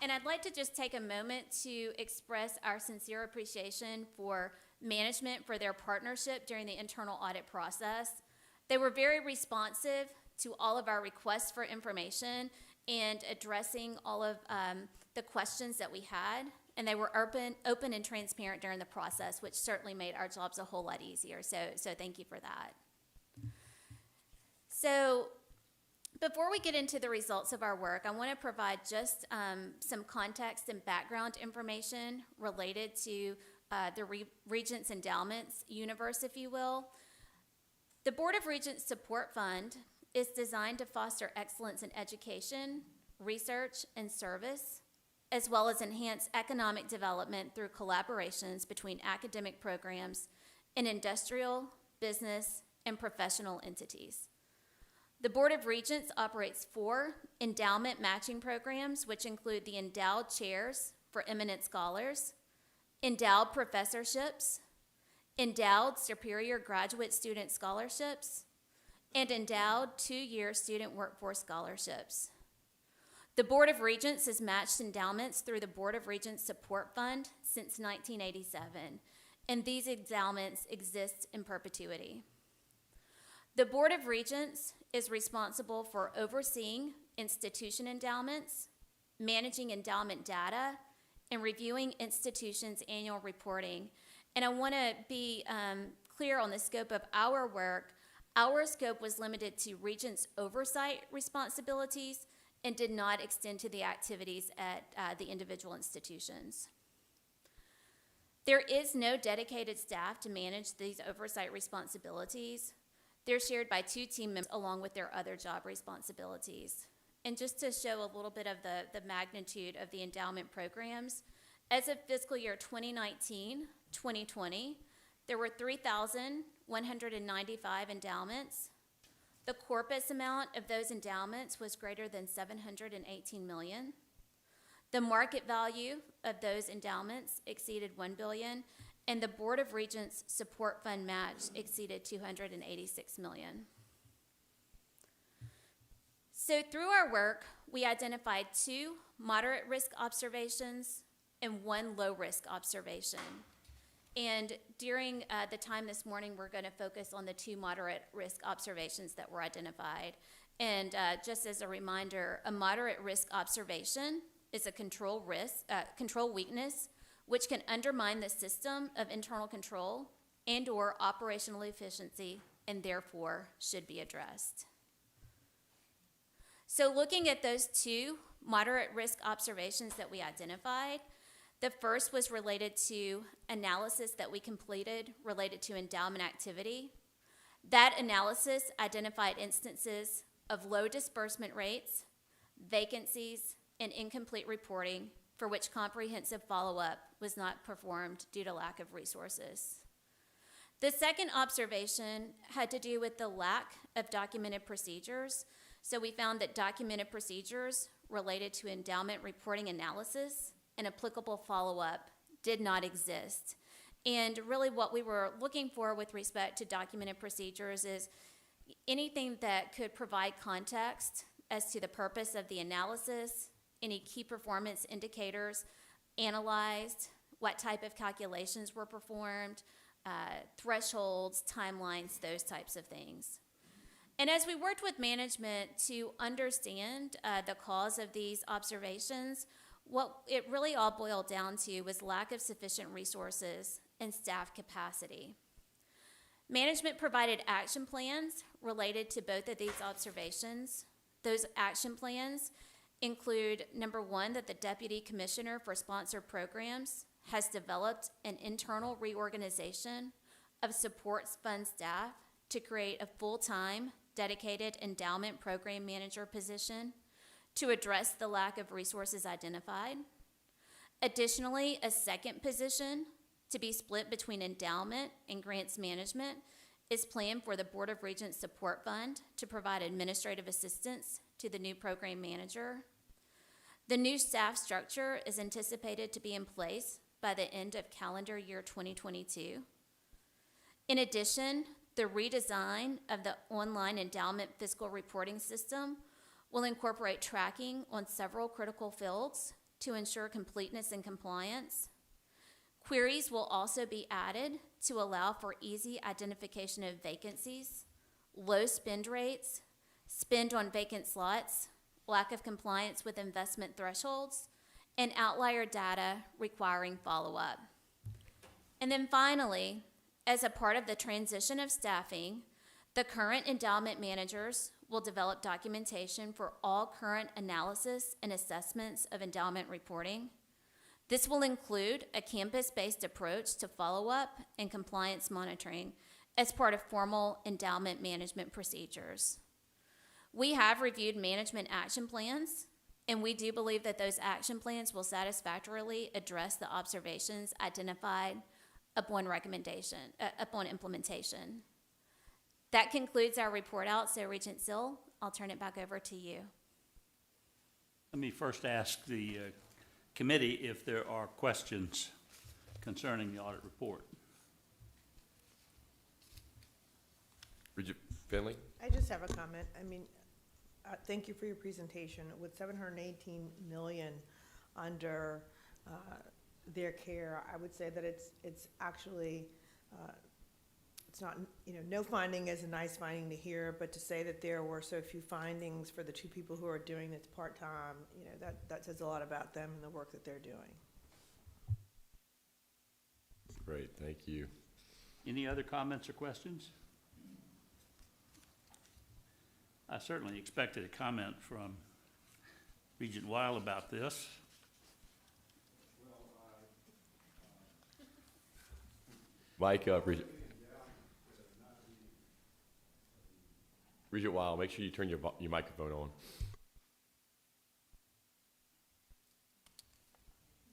[SPEAKER 17] And I'd like to just take a moment to express our sincere appreciation for management for their partnership during the internal audit process. They were very responsive to all of our requests for information and addressing all of the questions that we had, and they were open and transparent during the process, which certainly made our jobs a whole lot easier, so thank you for that. So before we get into the results of our work, I want to provide just some context and background information related to the Regents Endowments universe, if you will. The Board of Regents Support Fund is designed to foster excellence in education, research, and service, as well as enhance economic development through collaborations between academic programs and industrial, business, and professional entities. The Board of Regents operates 4 endowment matching programs, which include the Endowed Chairs for Eminent Scholars, Endowed Professorships, Endowed Superior Graduate Student Scholarships, and Endowed 2-Year Student Workforce Scholarships. The Board of Regents has matched endowments through the Board of Regents Support Fund since 1987, and these endowments exist in perpetuity. The Board of Regents is responsible for overseeing institution endowments, managing endowment data, and reviewing institutions' annual reporting. And I want to be clear on the scope of our work. Our scope was limited to Regents' oversight responsibilities and did not extend to the activities at the individual institutions. There is no dedicated staff to manage these oversight responsibilities. They're shared by 2 team members along with their other job responsibilities. And just to show a little bit of the magnitude of the endowment programs, as of fiscal year 2019-2020, there were 3,195 endowments. The corpus amount of those endowments was greater than $718 million. The market value of those endowments exceeded $1 billion, and the Board of Regents support fund match exceeded $286 million. So through our work, we identified 2 moderate risk observations and 1 low risk observation. And during the time this morning, we're going to focus on the 2 moderate risk observations that were identified. And just as a reminder, a moderate risk observation is a control weakness, which can undermine the system of internal control and/or operational efficiency, and therefore should be addressed. So looking at those 2 moderate risk observations that we identified, the first was related to analysis that we completed related to endowment activity. That analysis identified instances of low disbursement rates, vacancies, and incomplete reporting for which comprehensive follow-up was not performed due to lack of resources. The second observation had to do with the lack of documented procedures. So we found that documented procedures related to endowment reporting analysis and applicable follow-up did not exist. And really what we were looking for with respect to documented procedures is anything that could provide context as to the purpose of the analysis, any key performance indicators analyzed, what type of calculations were performed, thresholds, timelines, those types of things. And as we worked with management to understand the cause of these observations, what it really all boiled down to was lack of sufficient resources and staff capacity. Management provided action plans related to both of these observations. Those action plans include, number 1, that the Deputy Commissioner for Sponsored Programs has developed an internal reorganization of supports fund staff to create a full-time, dedicated endowment program manager position to address the lack of resources identified. Additionally, a second position to be split between endowment and grants management is planned for the Board of Regents Support Fund to provide administrative assistance to the new program manager. The new staff structure is anticipated to be in place by the end of calendar year 2022. In addition, the redesign of the online endowment fiscal reporting system will incorporate tracking on several critical fields to ensure completeness and compliance. Queries will also be added to allow for easy identification of vacancies, low spend rates, spend on vacant slots, lack of compliance with investment thresholds, and outlier data requiring follow-up. And then finally, as a part of the transition of staffing, the current endowment managers will develop documentation for all current analysis and assessments of endowment reporting. This will include a campus-based approach to follow-up and compliance monitoring as part of formal endowment management procedures. We have reviewed management action plans, and we do believe that those action plans will satisfactorily address the observations identified upon implementation. That concludes our report out, so Regent Zill, I'll turn it back over to you.
[SPEAKER 16] Let me first ask the committee if there are questions concerning the audit report.
[SPEAKER 1] Regent Finley?
[SPEAKER 7] I just have a comment. I mean, thank you for your presentation. With $718 million under their care. I would say that it's actually, it's not, no finding is a nice finding to hear, but to say that there were so few findings for the two people who are doing this part-time, that says a lot about them and the work that they're doing.
[SPEAKER 1] Great, thank you.
[SPEAKER 16] Any other comments or questions? I certainly expected a comment from Regent Weil about this.
[SPEAKER 1] Mike, Regent Weil, make sure you turn your microphone on.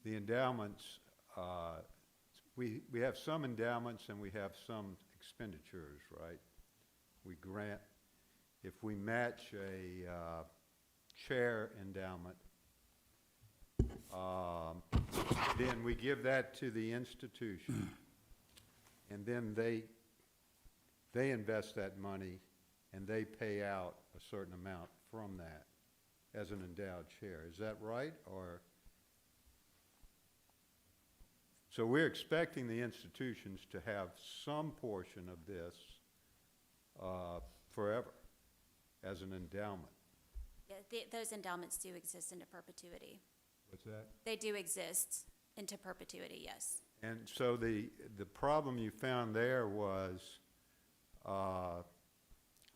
[SPEAKER 3] The endowments, we have some endowments and we have some expenditures, right? We grant, if we match a chair endowment, then we give that to the institution, and then they invest that money and they pay out a certain amount from that as an endowed chair. Is that right? Or so we're expecting the institutions to have some portion of this forever as an endowment.
[SPEAKER 17] Yeah, those endowments do exist into perpetuity.
[SPEAKER 3] What's that?
[SPEAKER 17] They do exist into perpetuity, yes.
[SPEAKER 3] And so the problem you found there was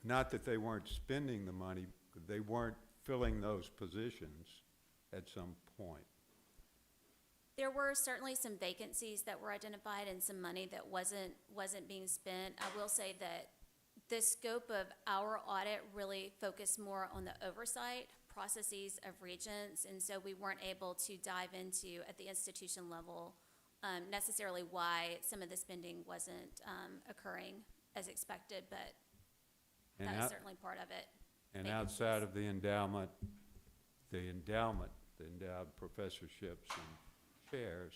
[SPEAKER 3] not that they weren't spending the money, they weren't filling those positions at some point.
[SPEAKER 17] There were certainly some vacancies that were identified and some money that wasn't being spent. I will say that the scope of our audit really focused more on the oversight processes of Regents, and so we weren't able to dive into, at the institution level, necessarily why some of the spending wasn't occurring as expected, but that was certainly part of it.
[SPEAKER 3] And outside of the endowment, the endowed professorships and chairs,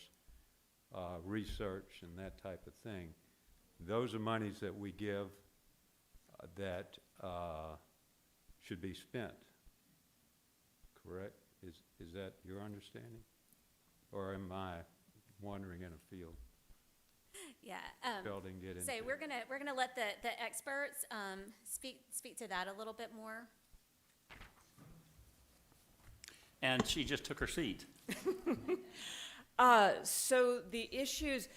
[SPEAKER 3] research and that type of thing, those are monies that we give that should be spent, correct? Is that your understanding? Or am I wandering in a field?
[SPEAKER 17] Yeah.
[SPEAKER 3] Phil didn't get into
[SPEAKER 17] So we're gonna let the experts speak to that a little bit more.
[SPEAKER 16] And she just took her seat.
[SPEAKER 19] So the issues,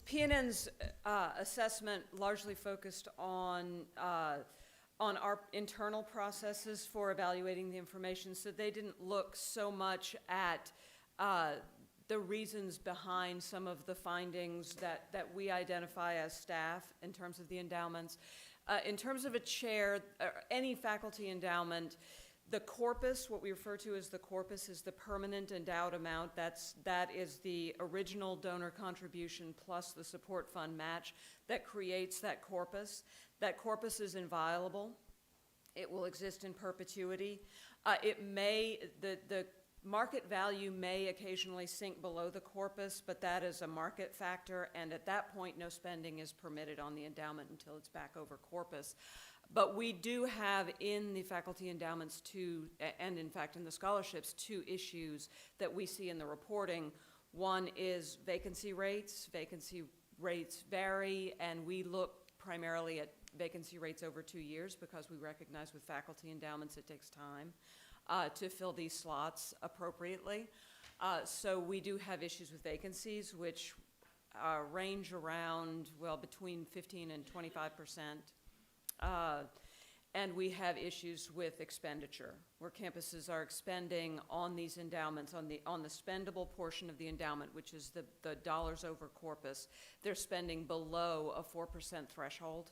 [SPEAKER 19] PNN's assessment largely focused on our internal processes for evaluating the information, so they didn't look so much at the reasons behind some of the findings that we identify as staff in terms of the endowments. In terms of a chair, any faculty endowment, the corpus, what we refer to as the corpus, is the permanent endowed amount. That is the original donor contribution plus the support fund match that creates that corpus. That corpus is inviolable. It will exist in perpetuity. The market value may occasionally sink below the corpus, but that is a market factor, and at that point, no spending is permitted on the endowment until it's back over corpus. But we do have in the faculty endowments and in fact in the scholarships, two issues that we see in the reporting. One is vacancy rates. Vacancy rates vary, and we look primarily at vacancy rates over 2 years because we recognize with faculty endowments it takes time to fill these slots appropriately. So we do have issues with vacancies, which range around, well, between 15 and 25%. And we have issues with expenditure, where campuses are expending on these endowments, on the spendable portion of the endowment, which is the dollars over corpus. They're spending below a 4% threshold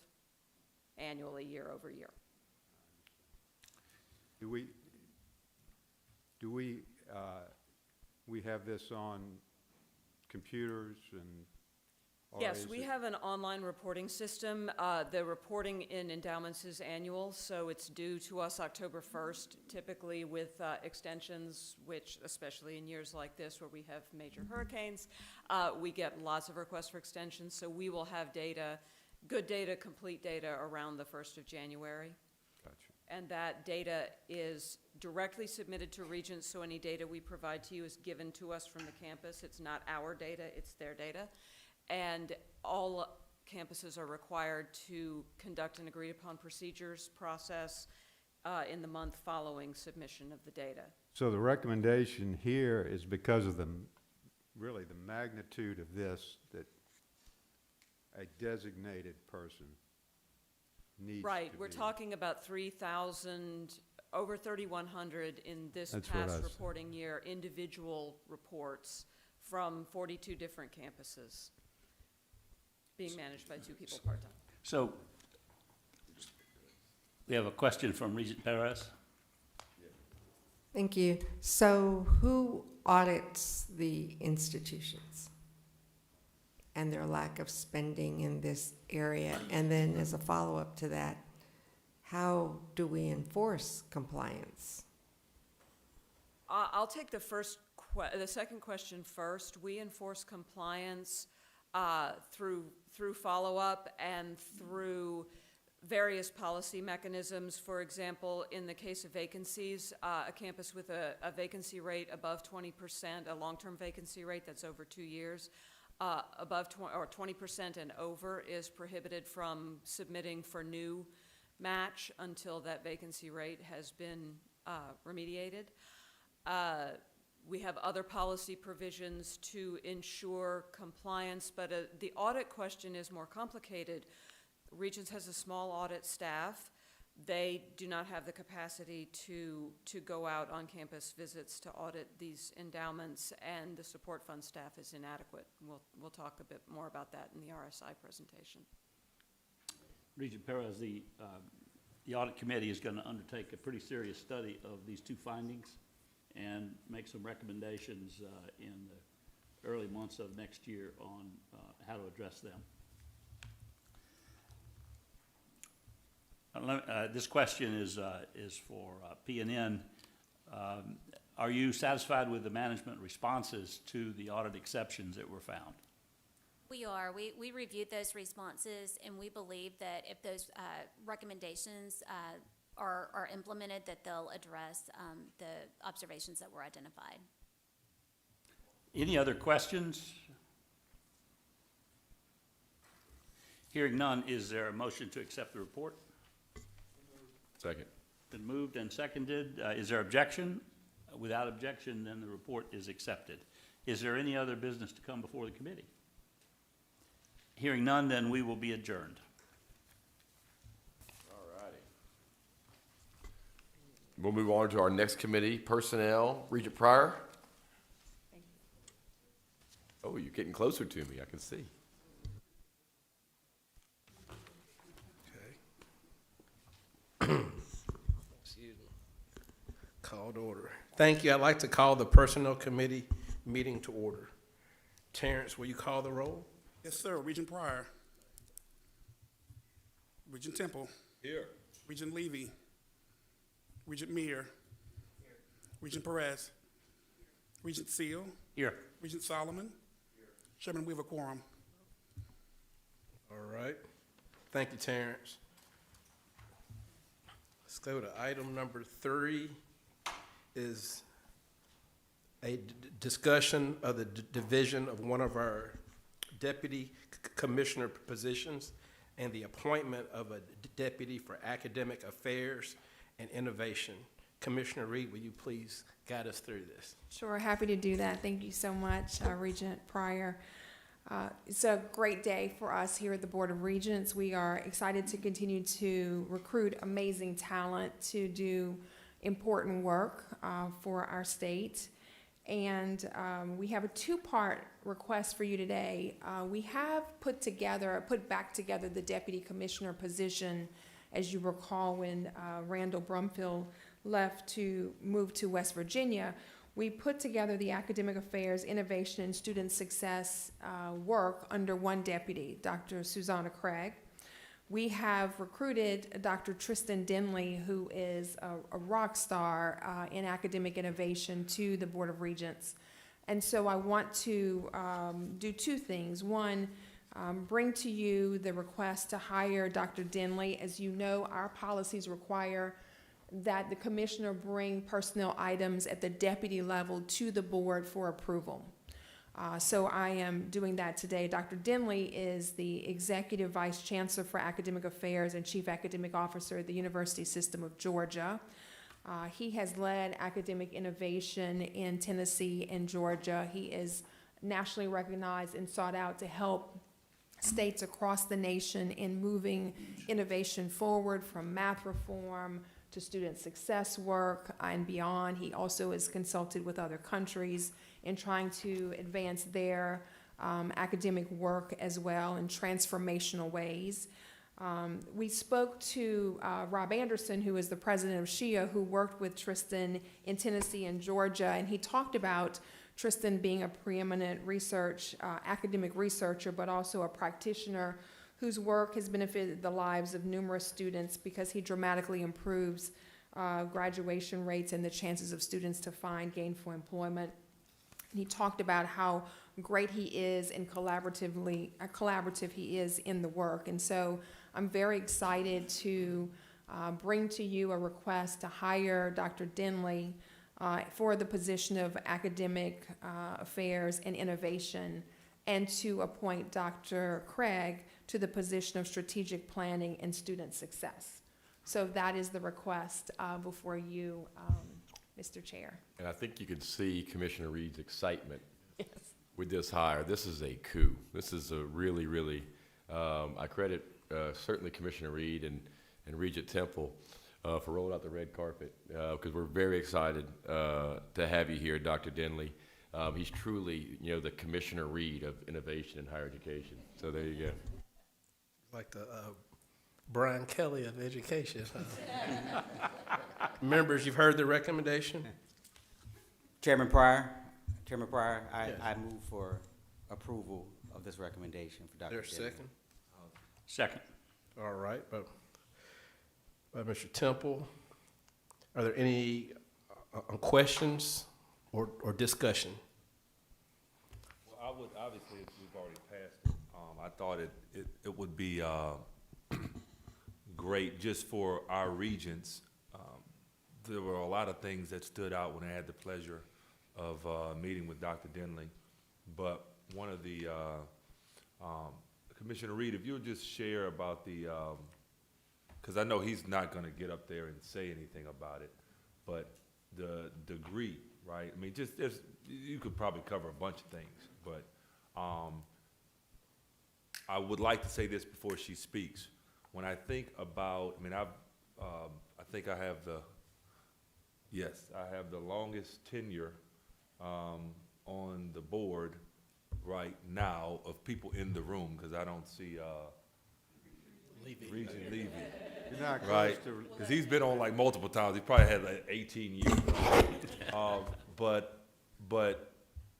[SPEAKER 19] annually, year over year.
[SPEAKER 3] Do we have this on computers and?
[SPEAKER 19] Yes, we have an online reporting system. The reporting in endowments is annual, so it's due to us October 1st, typically with extensions, which, especially in years like this where we have major hurricanes, we get lots of requests for extensions, so we will have data, good data, complete data around the 1st of January.
[SPEAKER 3] Gotcha.
[SPEAKER 19] and that data is directly submitted to Regents, so any data we provide to you is given to us from the campus. It's not our data, it's their data. And all campuses are required to conduct an agreed-upon procedures process in the month following submission of the data.
[SPEAKER 3] So the recommendation here is because of really the magnitude of this, that a designated person needs to
[SPEAKER 19] Right, we're
[SPEAKER 3] be-
[SPEAKER 19] talking about 3,000, over 3,100 in this
[SPEAKER 3] That's what I
[SPEAKER 19] past
[SPEAKER 3] said.
[SPEAKER 19] reporting year, individual reports from 42 different campuses being managed by 2 people part-time.
[SPEAKER 16] So, we have a question from Regent Perez.
[SPEAKER 12] Thank you. So who audits the institutions and their lack of spending in this area? And then as a follow-up to that, how do we enforce compliance?
[SPEAKER 19] I'll take the second question first. We enforce compliance through follow-up and through various policy mechanisms. For example, in the case of vacancies, a campus with a vacancy rate above 20%, a long-term vacancy rate that's over 2 years, above 20% and over is prohibited from submitting for new match until that vacancy rate has been remediated. We have other policy provisions to ensure compliance, but the audit question is more complicated. Regents has a small audit staff. They do not have the capacity to go out on campus visits to audit these endowments, and the support fund staff is inadequate. We'll talk a bit more about that in the RSI presentation.
[SPEAKER 16] Regent Perez, the audit committee is going to undertake a pretty serious study of these 2 findings and make some recommendations in the early months of next year on how to address them. This question is for PNN. Are you satisfied with the management responses to the audit exceptions that were found?
[SPEAKER 17] We are. We reviewed those responses, and we believe that if those recommendations are implemented, that they'll address the observations that were identified.
[SPEAKER 16] Any other questions? Hearing none, is there a motion to accept the report?
[SPEAKER 1] Second.
[SPEAKER 16] Been moved and seconded. Is there objection? Without objection, then the report is accepted. Is there any other business to come before the committee? Hearing none, then we will be adjourned.
[SPEAKER 1] All righty. We'll move on to our next committee, Personnel. Regent Pryor? Oh, you're getting closer to me, I can see.
[SPEAKER 22] Excuse me. Called order. Thank you. I'd like to call the Personnel Committee meeting to order. Terrence, will you call the roll?
[SPEAKER 20] Yes, sir. Regent Pryor. Regent Temple.
[SPEAKER 1] Here.
[SPEAKER 20] Regent Levy. Regent Meir. Regent Perez. Regent Seal.
[SPEAKER 16] Here.
[SPEAKER 20] Regent Solomon. Chairman, we have a quorum.
[SPEAKER 22] All right. Thank you, Terrence. Let's go to item number 3 is a discussion of the division of one of our deputy commissioner positions and the appointment of a deputy for academic affairs and innovation. Commissioner Reed, will you please guide us through this?
[SPEAKER 15] Sure, happy to do that. Thank you so much, Regent Pryor. It's a great day for us here at the Board of Regents. We are excited to continue to recruit amazing talent to do important work for our state. And we have a 2-part request for you today. We have put back together the deputy commissioner position, as you recall, when Randall Brumfield left to move to West Virginia. We put together the academic affairs, innovation, and student success work under one deputy, Dr. Susanna Craig. We have recruited Dr. Tristan Denley, who is a rock star in academic innovation, to the Board of Regents. And so I want to do 2 things. One, bring to you the request to hire Dr. Denley. As you know, our policies require that the commissioner bring personnel items at the deputy level to the board for approval. So I am doing that today. Dr. Denley is the Executive Vice Chancellor for Academic Affairs and Chief Academic Officer at the University System of Georgia. He has led academic innovation in Tennessee and Georgia. He is nationally recognized and sought out to help states across the nation in moving innovation forward, from math reform to student success work and beyond. He also is consulted with other countries in trying to advance their academic work as well in transformational ways. We spoke to Rob Anderson, who is the president of SHIA, who worked with Tristan in Tennessee and Georgia, and he talked about Tristan being a preeminent academic researcher, but also a practitioner whose work has benefited the lives of numerous students because he dramatically improves graduation rates and the chances of students to find gainful employment. He talked about how great he is and collaborative he is in the work. And so I'm very excited to bring to you a request to hire Dr. Denley for the position of Academic Affairs and Innovation, and to appoint Dr. Craig to the position of Strategic Planning and Student Success. So that is the request before you, Mr. Chair.
[SPEAKER 1] And I think you can see Commissioner Reed's excitement with this hire. This is a coup. This is a really, really, I credit certainly Commissioner Reed and Regent Temple for rolling out the red carpet, because we're very excited to have you here, Dr. Denley. He's truly, the Commissioner Reed of innovation in higher education. So there you go.
[SPEAKER 22] Like the Brian Kelly of education. Members, you've heard the recommendation?
[SPEAKER 13] Chairman Pryor, I move for approval of this recommendation for Dr.
[SPEAKER 22] There's a
[SPEAKER 13] Denley.
[SPEAKER 22] second?
[SPEAKER 16] Second.
[SPEAKER 22] All right, by Mr. Temple. Are there any questions or discussion?
[SPEAKER 14] Well, I would, obviously, if we've already passed it, I thought it would be great just for our regents. There were a lot of things that stood out when I had the pleasure of meeting with Dr. Denley, but one of the, Commissioner Reed, if you would just share about the, because I know he's not going to get up there and say anything about it, but the degree, right? I mean, you could probably cover a bunch of things, but I would like to say this before she speaks. When I think about, I think I have the longest tenure on the board right now of people in the room, because I don't see Regent Levy.
[SPEAKER 16] You're not close
[SPEAKER 14] right?
[SPEAKER 16] to-
[SPEAKER 14] Because he's been on like multiple times. He probably had like 18 years. But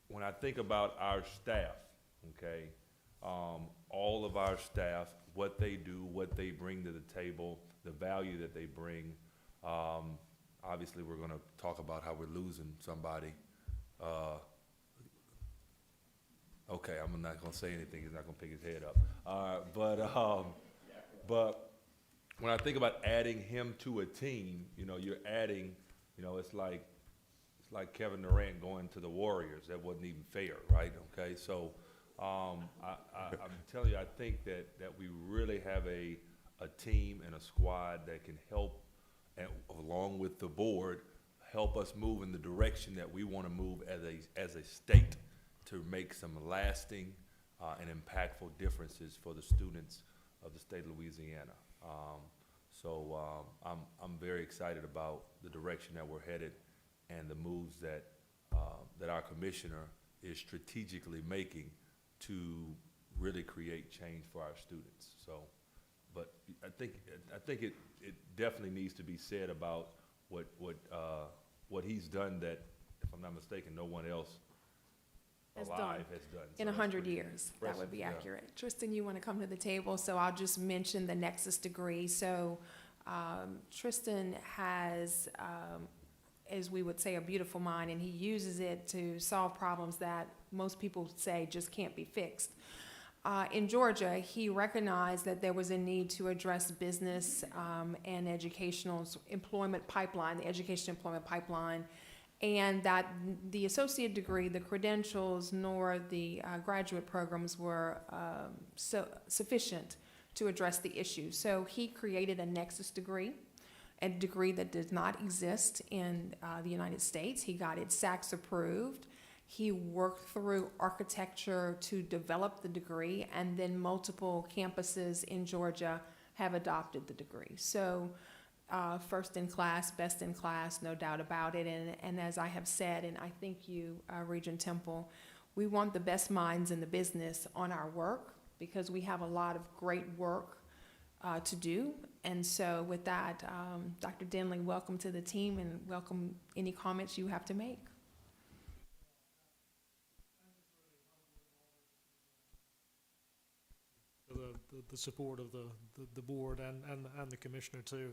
[SPEAKER 14] when I think about our staff, okay, all of our staff, what they do, what they bring to the table, the value that they bring. Obviously, we're going to talk about how we're losing somebody. Okay, I'm not going to say anything. He's not going to pick his head up. But when I think about adding him to a team, you're adding, it's like Kevin Durant going to the Warriors. That wasn't even fair, right? Okay, so I'm telling you, I think that we really have a team and a squad that can help, and along with the board, help us move in the direction that we want to move as a state to make some lasting and impactful differences for the students of the state of Louisiana. I'm very excited about the direction that we're headed and the moves that our commissioner is strategically making to really create change for our students. But I think it definitely needs to be said about what he's done that, if I'm not mistaken, no one else alive has done.
[SPEAKER 15] In 100 years, that would be accurate. Tristan, you want to come to the table, so I'll just mention the Nexus degree. So Tristan has, as we would say, a beautiful mind, and he uses it to solve problems that most people say just can't be fixed. in Georgia, he recognized that there was a need to address business and educational employment pipeline, the education employment pipeline, and that the associate degree, the credentials, nor the graduate programs were sufficient to address the issue. So he created a nexus degree, a degree that does not exist in the United States. He got it SACS approved. He worked through architecture to develop the degree, and then multiple campuses in Georgia have adopted the degree. So first in class, best in class, no doubt about it. And as I have said, and I thank you, Regent Temple, we want the best minds in the business on our work because we have a lot of great work to do. And so with that, Dr. Denley, welcome to the team and welcome any comments you have to make.
[SPEAKER 4] The support of the board and the commissioner too.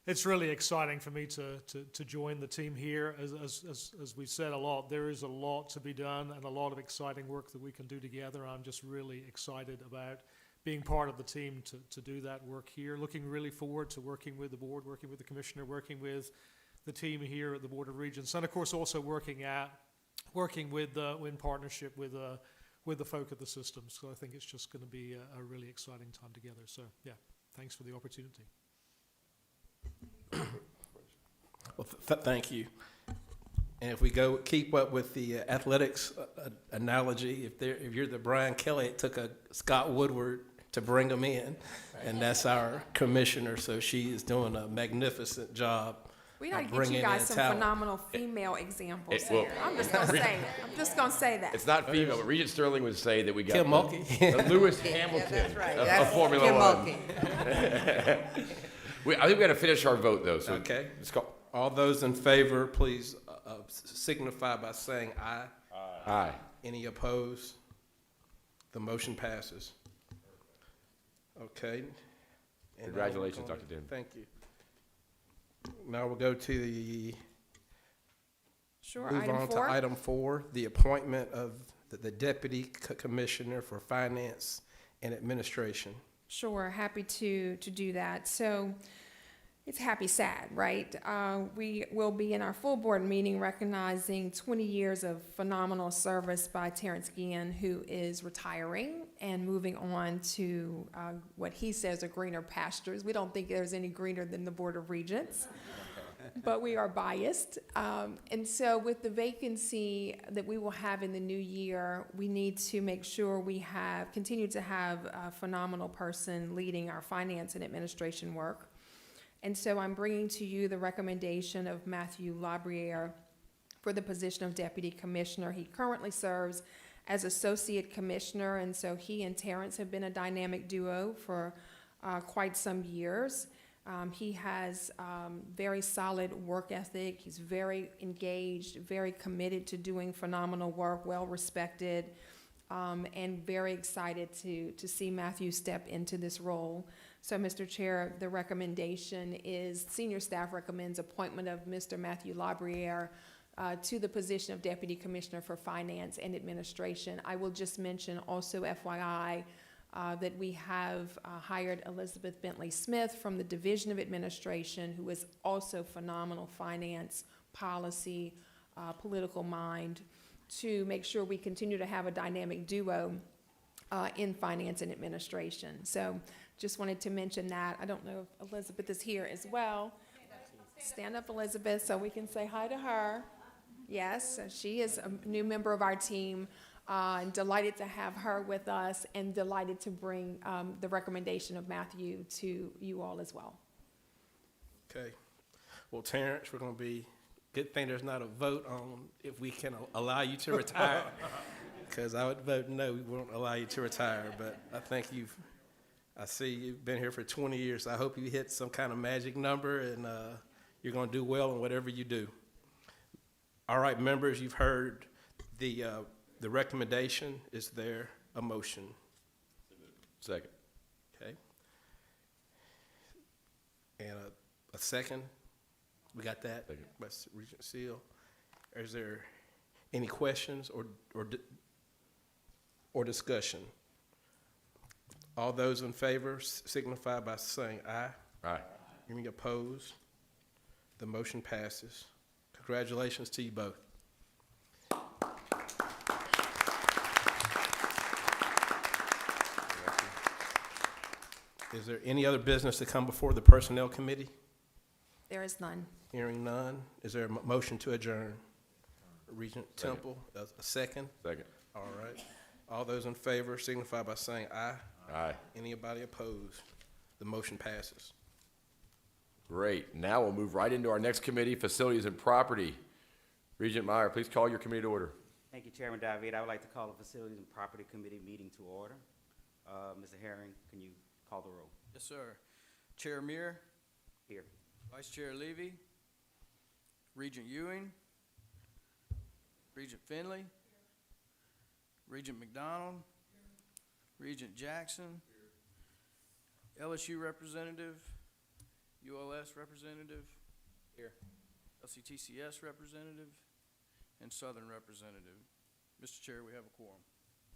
[SPEAKER 4] It's really exciting for me to join the team here. As we've said a lot, there is a lot to be done and a lot of exciting work that we can do together. I'm just really excited about being part of the team to do that work here. Looking really forward to working with the board, working with the commissioner, working with the team here at the Board of Regents, and of course also working with in partnership with the folk at the system. So I think it's just going to be a really exciting time together. So yeah, thanks for the opportunity.
[SPEAKER 22] Well, thank you. And if we keep up with the athletics analogy, if you're the Brian Kelly, it took a Scott Woodward to bring him in, and that's our commissioner. So she is doing a magnificent job.
[SPEAKER 15] We gotta get you guys some phenomenal female examples
[SPEAKER 1] well,
[SPEAKER 15] here. I'm just gonna say it. I'm just gonna say that.
[SPEAKER 1] It's not female, but Regent Sterling would say that we got
[SPEAKER 22] Kim Mulkey.
[SPEAKER 1] the Lewis Hamilton
[SPEAKER 12] that's right.
[SPEAKER 1] of
[SPEAKER 12] That's
[SPEAKER 1] Formula
[SPEAKER 12] Kim
[SPEAKER 1] One. I think we got to finish our vote though. So
[SPEAKER 22] Okay.
[SPEAKER 1] let's go.
[SPEAKER 22] All those in favor, please signify by saying aye.
[SPEAKER 1] Aye.
[SPEAKER 22] Any opposed? The motion passes. Okay. And now we're
[SPEAKER 1] Congratulations,
[SPEAKER 22] gonna-
[SPEAKER 1] Dr. Denley.
[SPEAKER 22] Thank you. Now we'll go to the,
[SPEAKER 15] Sure,
[SPEAKER 22] move
[SPEAKER 15] item
[SPEAKER 22] on to
[SPEAKER 15] 4.
[SPEAKER 22] item 4, the appointment of the Deputy Commissioner for Finance and Administration.
[SPEAKER 15] Sure, happy to do that. So it's happy, sad, right? We will be in our full board meeting recognizing 20 years of phenomenal service by Terrence Guillen, who is retiring and moving on to what he says are greener pastures. We don't think there's any greener than the Board of Regents, but we are biased. And so with the vacancy that we will have in the new year, we need to make sure we continue to have a phenomenal person leading our finance and administration work. And so I'm bringing to you the recommendation of Matthew Labriere for the position of Deputy Commissioner. He currently serves as Associate Commissioner, and so he and Terrence have been a dynamic duo for quite some years. He has very solid work ethic. He's very engaged, very committed to doing phenomenal work, well respected, and very excited to see Matthew step into this role. So, Mr. Chair, the recommendation is senior staff recommends appointment of Mr. Matthew Labriere to the position of Deputy Commissioner for Finance and Administration. I will just mention also FYI that we have hired Elizabeth Bentley Smith from the Division of Administration, who is also phenomenal finance, policy, political mind, to make sure we continue to have a dynamic duo in finance and administration. So just wanted to mention that. I don't know if Elizabeth is here as well. Stand up, Elizabeth, so we can say hi to her. Yes, she is a new member of our team. And delighted to have her with us and delighted to bring the recommendation of Matthew to you all as well.
[SPEAKER 22] Okay. Well, Terrence, we're going to be, good thing there's not a vote on if we can allow you to retire, because I would vote no, we won't allow you to retire. But I think I see you've been here for 20 years. So I hope you hit some kind of magic number and you're going to do well in whatever you do. All right, members, you've heard the recommendation. Is there a motion?
[SPEAKER 1] Second.
[SPEAKER 22] Okay. And a second? We got that?
[SPEAKER 1] Second.
[SPEAKER 22] By Regent Seal. Is there any questions or discussion? All those in favor signify by saying aye.
[SPEAKER 1] Aye.
[SPEAKER 22] Any opposed? The motion passes. Congratulations to you both. Is there any other business to come before the Personnel Committee?
[SPEAKER 15] There is none.
[SPEAKER 22] Hearing none, is there a motion to adjourn? Regent
[SPEAKER 1] Second.
[SPEAKER 22] Temple, a second?
[SPEAKER 1] Second.
[SPEAKER 22] All right. All those in favor signify by saying aye.
[SPEAKER 1] Aye.
[SPEAKER 22] Anybody opposed? The motion passes.
[SPEAKER 1] Great. Now we'll move right into our next committee, Facilities and Property. Regent Meyer, please call your committee to order.
[SPEAKER 13] Thank you, Chairman David. I would like to call the Facilities and Property Committee meeting to order. Mr. Herring, can you call the roll?
[SPEAKER 8] Yes, sir. Chair Muir,
[SPEAKER 13] Here.
[SPEAKER 8] Vice Chair Levy, Regent Ewing, Regent Finley, Regent McDonald, Regent Jackson, LSU representative, ULS representative,
[SPEAKER 22] Here.
[SPEAKER 8] LCTCS representative, and Southern representative. Mr. Chair, we have a quorum.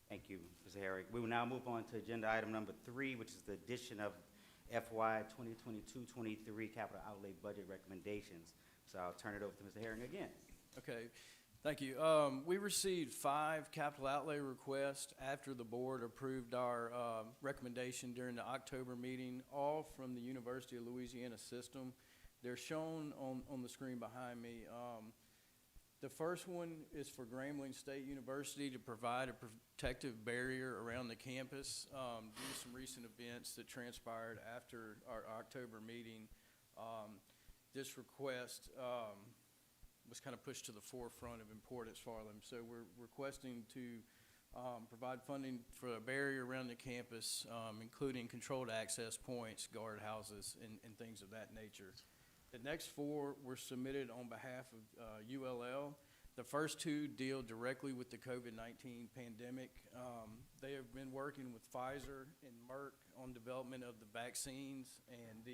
[SPEAKER 13] Thank you, Mr. Herring. We will now move on to agenda item number 3, which is the addition of FY 2022-23 capital outlay budget recommendations. So I'll turn it over to Mr. Herring again.
[SPEAKER 8] Okay, thank you. We received 5 capital outlay requests after the board approved our recommendation during the October meeting, all from the University of Louisiana system. They're shown on the screen behind me. The first one is for Grambling State University to provide a protective barrier around the campus. Due to some recent events that transpired after our October meeting, this request was kind of pushed to the forefront of importance for them. So we're requesting to provide funding for a barrier around the campus, including controlled access points, guard houses, and things of that nature. The next 4 were submitted on behalf of ULL. The first 2 deal directly with the COVID-19 pandemic. They have been working with Pfizer and Merck on development of the vaccines, and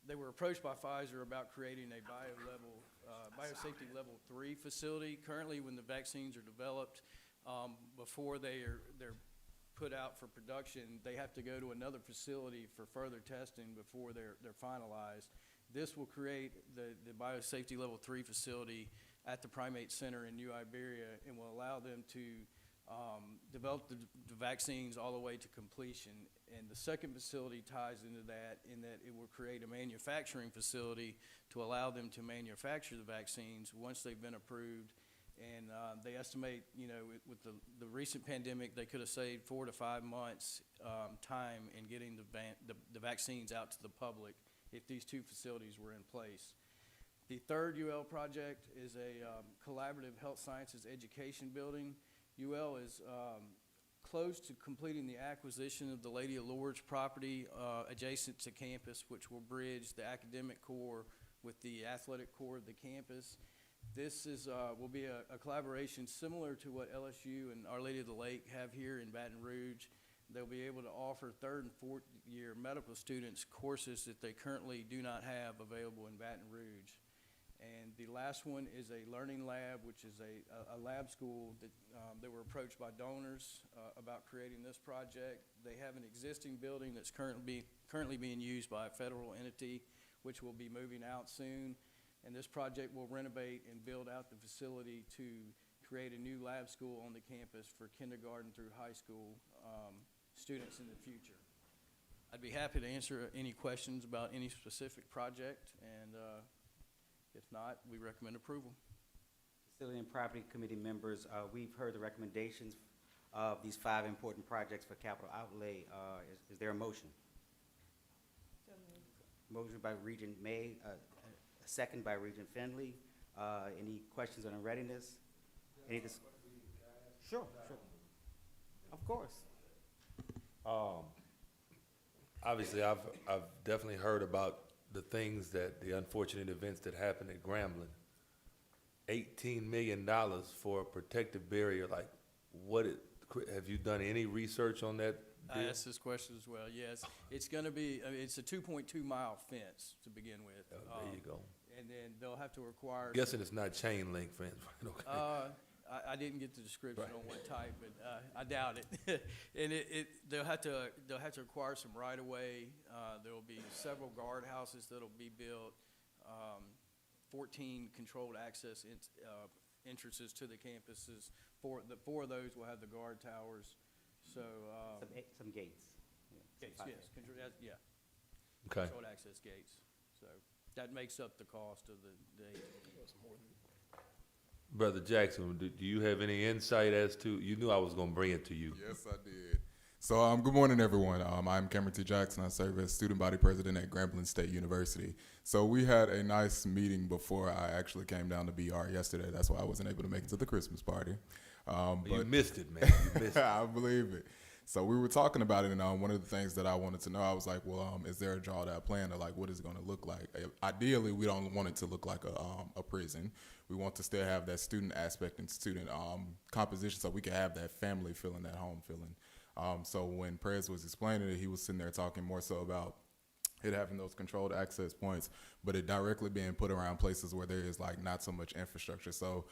[SPEAKER 8] they were approached by Pfizer about creating a biosafety level 3 facility. Currently, when the vaccines are developed, before they're put out for production, they have to go to another facility for further testing before they're finalized. This will create the biosafety level 3 facility at the Primate Center in New Iberia and will allow them to develop the vaccines all the way to completion. And the second facility ties into that in that it will create a manufacturing facility to allow them to manufacture the vaccines once they've been approved. And they estimate, with the recent pandemic, they could have saved 4 to 5 months time in getting the vaccines out to the public if these 2 facilities were in place. The third UL project is a collaborative health sciences education building. UL is close to completing the acquisition of the Lady of Lourdes property adjacent to campus, which will bridge the academic core with the athletic core of the campus. This will be a collaboration similar to what LSU and Our Lady of the Lake have here in Baton Rouge. They'll be able to offer 3rd and 4th year medical students courses that they currently do not have available in Baton Rouge. And the last one is a learning lab, which is a lab school that they were approached by donors about creating this project. They have an existing building that's currently being used by a federal entity, which will be moving out soon. And this project will renovate and build out the facility to create a new lab school on the campus for kindergarten through high school students in the future. I'd be happy to answer any questions about any specific project, and if not, we recommend approval.
[SPEAKER 13] Facility and Property Committee members, we've heard the recommendations of these 5 important projects for capital outlay. Is there a motion?
[SPEAKER 7] So moved.
[SPEAKER 13] Motion by Regent May, a second by Regent Finley. Any questions on the readiness? Sure. Of course.
[SPEAKER 14] Obviously, I've definitely heard about the things the unfortunate events that happened at Grambling. $18 million for a protective barrier. Like, have you done any research on that?
[SPEAKER 8] I asked this question as well. Yes, it's going to be. It's a 2.2 mile fence to begin with.
[SPEAKER 14] There you go.
[SPEAKER 8] And then they'll have to require.
[SPEAKER 14] I'm guessing it's not chain link fence. Okay.
[SPEAKER 8] I didn't get the description on what type, but I doubt it. And they'll have to acquire some right-of-way. There will be several guardhouses that'll be built, 14 controlled access entrances to the campuses. Four of those will have the guard towers. So
[SPEAKER 13] Some gates.
[SPEAKER 8] gates, yes, yeah.
[SPEAKER 14] Okay.
[SPEAKER 8] Controlled access gates. So that makes up the cost of the
[SPEAKER 14] Brother Jackson, do you have any insight as to, you knew I was gonna bring it to you.
[SPEAKER 2] Yes, I did. So, good morning, everyone. I'm Cameron T. Jackson. I serve as student body president at Grambling State University. So we had a nice meeting before I actually came down to BR yesterday. That's why I wasn't able to make it to the Christmas party.
[SPEAKER 14] You
[SPEAKER 2] But
[SPEAKER 14] missed it, man. You missed it.
[SPEAKER 2] I believe it. So we were talking about it, and one of the things that I wanted to know, I was like, well, is there a drawdown plan, or like, what is it going to look like? Ideally, we don't want it to look like a prison. We want to still have that student aspect and student composition, so we can have that family feeling, that home feeling. So when Prez was explaining it, he was sitting there talking more so about it having those controlled access points, but it directly being put around places where there is like not so much infrastructure. So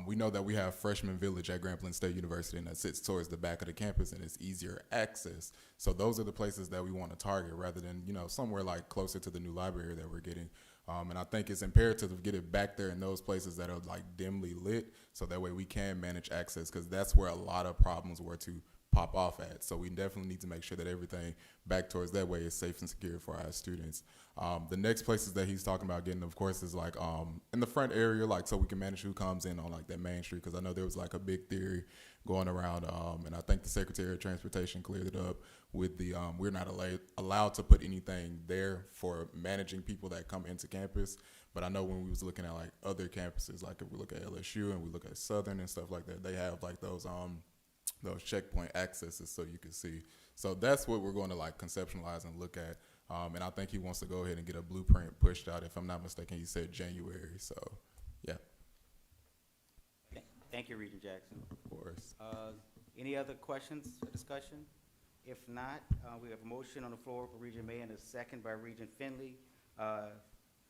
[SPEAKER 2] we know that we have Freshman Village at Grambling State University, and that sits towards the back of the campus, and it's easier access. So those are the places that we want to target, rather than, you know, somewhere like closer to the new library that we're getting. And I think it's imperative to get it back there in those places that are like dimly lit, so that way we can manage access, because that's where a lot of problems were to pop off at. So we definitely need to make sure that everything back towards that way is safe and secure for our students. The next places that he's talking about getting, of course, is like in the front area, like so we can manage who comes in on like that main street, because I know there was like a big theory going around, and I think the Secretary of Transportation cleared it up with the we're not allowed to put anything there for managing people that come into campus. But I know when we was looking at like other campuses, like if we look at LSU and we look at Southern and stuff like that, they have like those checkpoint accesses, so you can see. So that's what we're going to like conceptualize and look at. And I think he wants to go ahead and get a blueprint pushed out. If I'm not mistaken, he said January. So, yeah.
[SPEAKER 13] Thank you, Regent Jackson.
[SPEAKER 2] Of course.
[SPEAKER 13] Any other questions or discussion? If not, we have a motion on the floor for Regent May and a second by Regent Finley.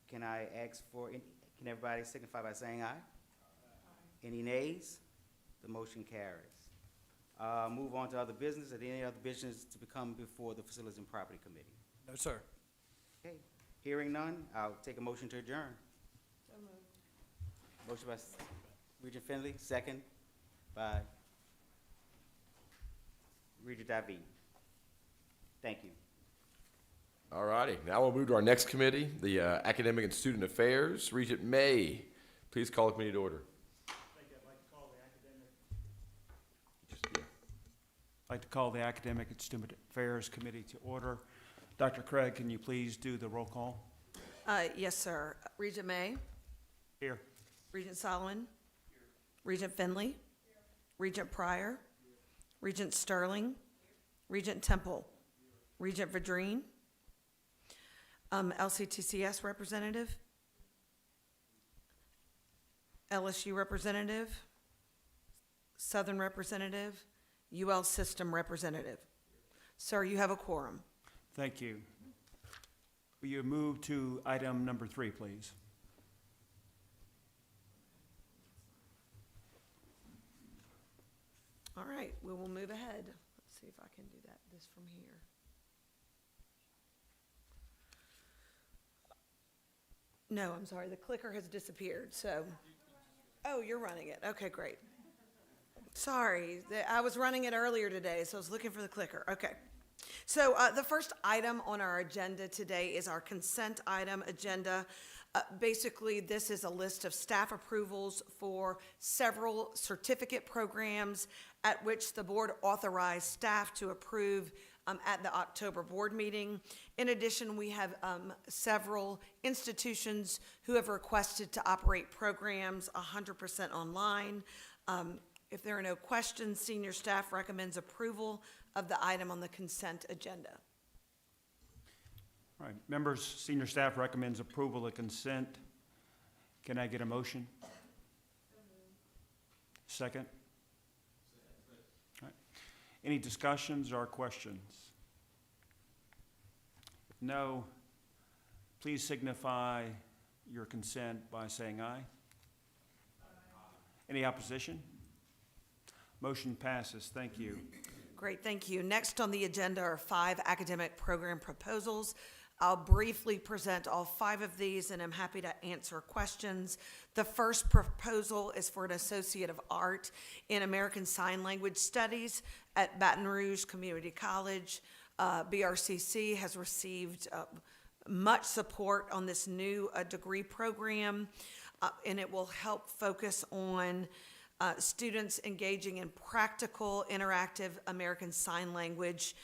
[SPEAKER 13] Can I ask for, can everybody signify by saying aye? Aye. Any nays? The motion carries. Move on to other business. Are there any other business to become before the Facilities and Property Committee?
[SPEAKER 8] No, sir.
[SPEAKER 13] Okay. Hearing none, I'll take a motion to adjourn.
[SPEAKER 7] So moved.
[SPEAKER 13] Motion by Regent Finley, second by Regent David. Thank you.
[SPEAKER 1] All righty, now we'll move to our next committee, the Academic and Student Affairs. Regent May, please call the committee to order.
[SPEAKER 11] I'd like to call the Academic and Student Affairs Committee to order. Dr. Craig, can you please do the roll call?
[SPEAKER 19] Yes, sir. Regent May?
[SPEAKER 11] Here.
[SPEAKER 19] Regent Solomon? Here. Regent Finley? Here. Regent Pryor? Here. Regent Sterling? Here. Regent Temple? Here. Regent Vadrine? LCTCS representative? LSU representative? Southern representative? UL system representative. Sir, you have a quorum.
[SPEAKER 11] Thank you. Will you move to item number 3, please?
[SPEAKER 19] All right, we will move ahead. Let's see if I can do this from here. No, I'm sorry, the clicker has disappeared, so. Oh, you're running it. Okay, great. Sorry, I was running it earlier today, so I was looking for the clicker. Okay. So the first item on our agenda today is our consent item agenda. Basically, this is a list of staff approvals for several certificate programs at which the board authorized staff to approve at the October board meeting. In addition, we have several institutions who have requested to operate programs 100% online. If there are no questions, senior staff recommends approval of the item on the consent agenda.
[SPEAKER 11] All right, members, senior staff recommends approval of consent. Can I get a motion? Second? All right. Any discussions or questions? If no, please signify your consent by saying aye. Any opposition? Motion passes. Thank you.
[SPEAKER 6] Great, thank you. Next on the agenda are 5 academic program proposals. I'll briefly present all 5 of these, and I'm happy to answer questions. The first proposal is for an Associate of Art in American Sign Language Studies at Baton Rouge Community College. BRCC has received much support on this new degree program, and it will help focus on students engaging in practical, interactive American Sign Language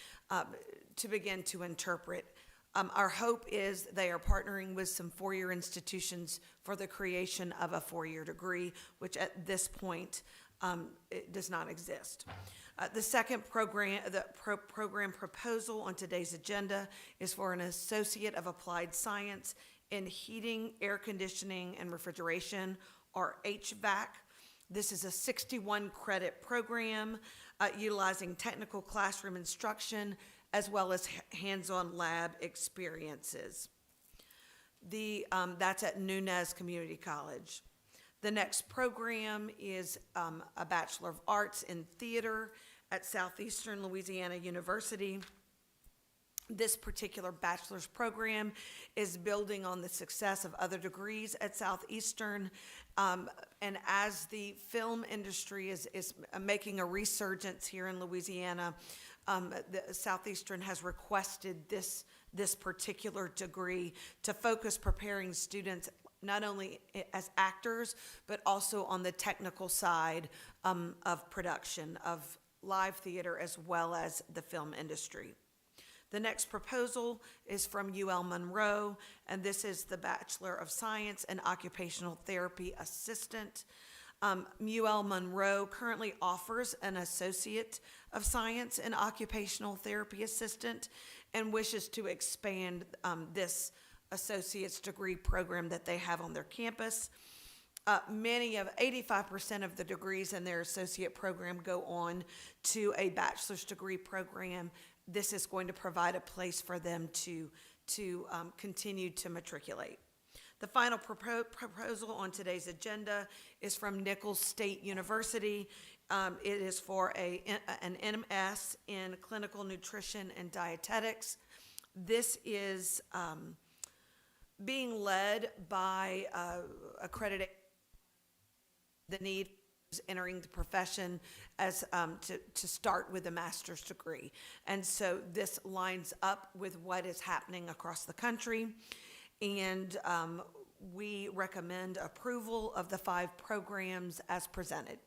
[SPEAKER 6] to begin to interpret. Our hope is they are partnering with some four-year institutions for the creation of a four-year degree, which at this point it does not exist. The second program proposal on today's agenda is for an Associate of Applied Science in Heating, Air Conditioning, and Refrigeration, or HVAC. This is a 61-credit program utilizing technical classroom instruction as well as hands-on lab experiences. That's at Nunez Community College. The next program is a Bachelor of Arts in Theater at Southeastern Louisiana University. This particular bachelor's program is building on the success of other degrees at Southeastern. And as the film industry is making a resurgence here in Louisiana, the Southeastern has requested this particular degree to focus preparing students not only as actors, but also on the technical side of production of live theater as well as the film industry. The next proposal is from UL Monroe, and this is the Bachelor of Science and Occupational Therapy Assistant. UL Monroe currently offers an Associate of Science and Occupational Therapy Assistant and wishes to expand this associate's degree program that they have on their campus. 85% of the degrees in their associate program go on to a bachelor's degree program. This is going to provide a place for them to continue to matriculate. The final proposal on today's agenda is from Nichols State University. It is for an MS in Clinical Nutrition and Dietetics. This is being led by accredited the need is entering the profession as to start with a master's degree. And so this lines up with what is happening across the country. And we recommend approval of the 5 programs as presented.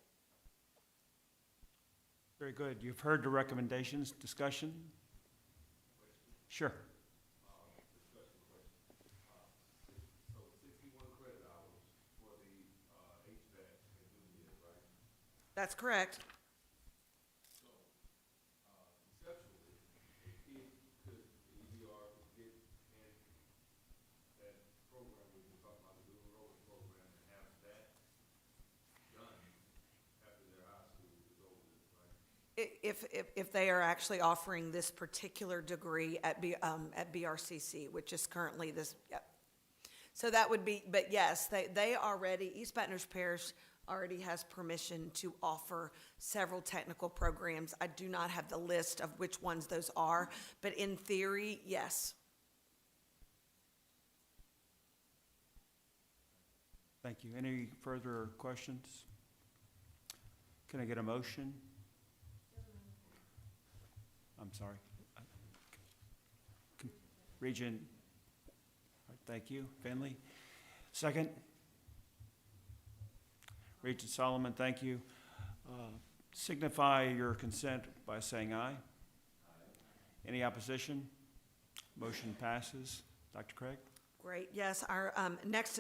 [SPEAKER 11] Very good. You've heard the recommendations. Discussion? Sure.
[SPEAKER 6] That's correct. If they are actually offering this particular degree at BRCC, which is currently this, yep. So that would be, but yes, they already, East Baton Rouge Parish already has permission to offer several technical programs. I do not have the list of which ones those are, but in theory, yes.
[SPEAKER 11] Thank you. Any further questions? Can I get a motion? I'm sorry. Regent. All right, thank you. Finley. Second. Regent Solomon, thank you. Signify your consent by saying aye. Aye. Any opposition? Motion passes. Dr. Craig?
[SPEAKER 6] Great. Yes, our next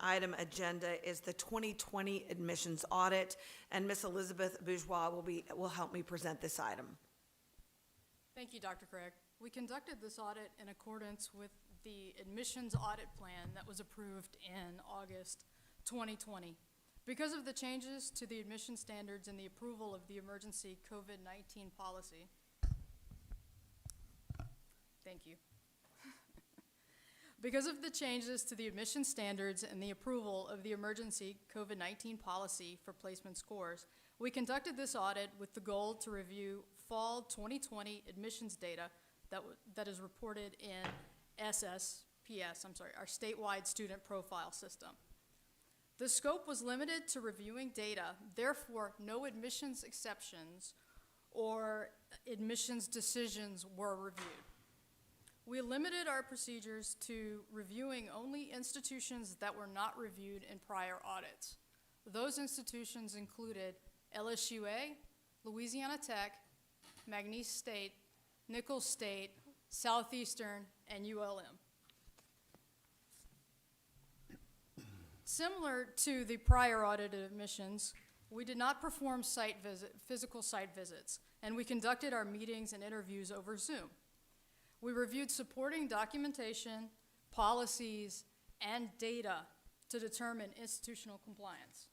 [SPEAKER 6] item agenda is the 2020 admissions audit, and Ms. Elizabeth Bourgeois will help me present this item.
[SPEAKER 18] Thank you, Dr. Craig. We conducted this audit in accordance with the admissions audit plan that was approved in August 2020. Because of the changes to the admission standards and the approval of the emergency COVID-19 policy, thank you. Because of the changes to the admission standards and the approval of the emergency COVID-19 policy for placement scores, We conducted this audit with the goal to review fall 2020 admissions data that is reported in SSPS, our statewide student profile system. The scope was limited to reviewing data, therefore no admissions exceptions or admissions decisions were reviewed. We limited our procedures to reviewing only institutions that were not reviewed in prior audits. Those institutions included LSUA, Louisiana Tech, McNeese State, Nichols State, Southeastern, and ULM. Similar to the prior audited admissions, we did not perform physical site visits, and we conducted our meetings and interviews over Zoom. We reviewed supporting documentation, policies, and data to determine institutional compliance.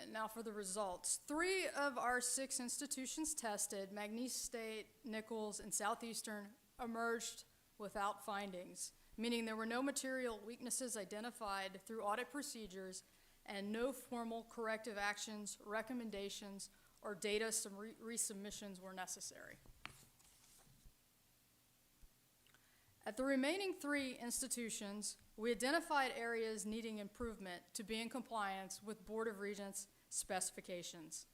[SPEAKER 18] And now for the results. 3 of our 6 institutions tested, McNeese State, Nichols, and Southeastern, emerged without findings, meaning there were no material weaknesses identified through audit procedures and no formal corrective actions, recommendations, or data resubmissions were necessary. At the remaining 3 institutions, we identified areas needing improvement to be in compliance with Board of Regents specifications.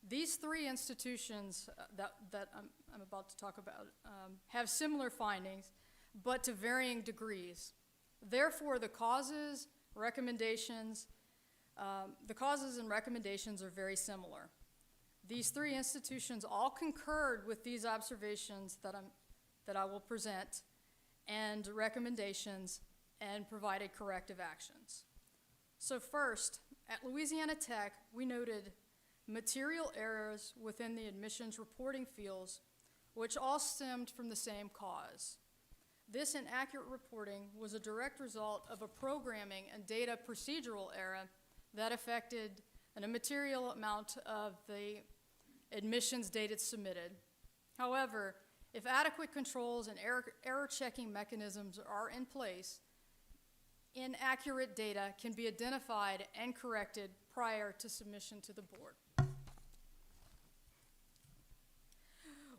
[SPEAKER 18] These 3 institutions that I'm about to talk about have similar findings, but to varying degrees. Therefore, the causes and recommendations are very similar. These 3 institutions all concurred with these observations that I will present and recommendations and provided corrective actions. So first, at Louisiana Tech, we noted material errors within the admissions reporting fields, which all stemmed from the same cause. This inaccurate reporting was a direct result of a programming and data procedural error that affected an immaterial amount of the admissions data submitted. However, if adequate controls and error checking mechanisms are in place, inaccurate data can be identified and corrected prior to submission to the board.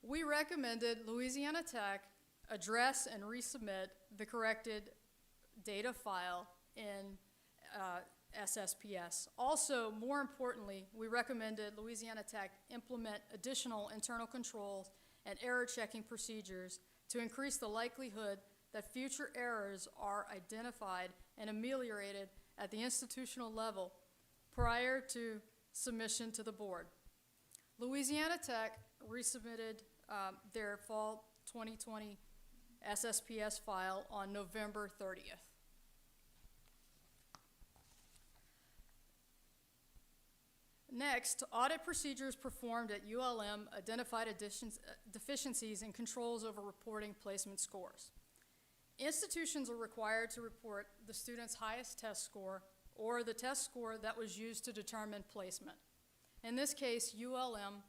[SPEAKER 18] We recommended Louisiana Tech address and resubmit the corrected data file in SSPS. Also, more importantly, we recommended Louisiana Tech implement additional internal controls and error checking procedures to increase the likelihood that future errors are identified and ameliorated at the institutional level prior to submission to the board. Louisiana Tech resubmitted their fall 2020 SSPS file on November 30th. Next, audit procedures performed at ULM identified deficiencies in controls over reporting placement scores. Institutions are required to report the student's highest test score or the test score that was used to determine placement. In this case, ULM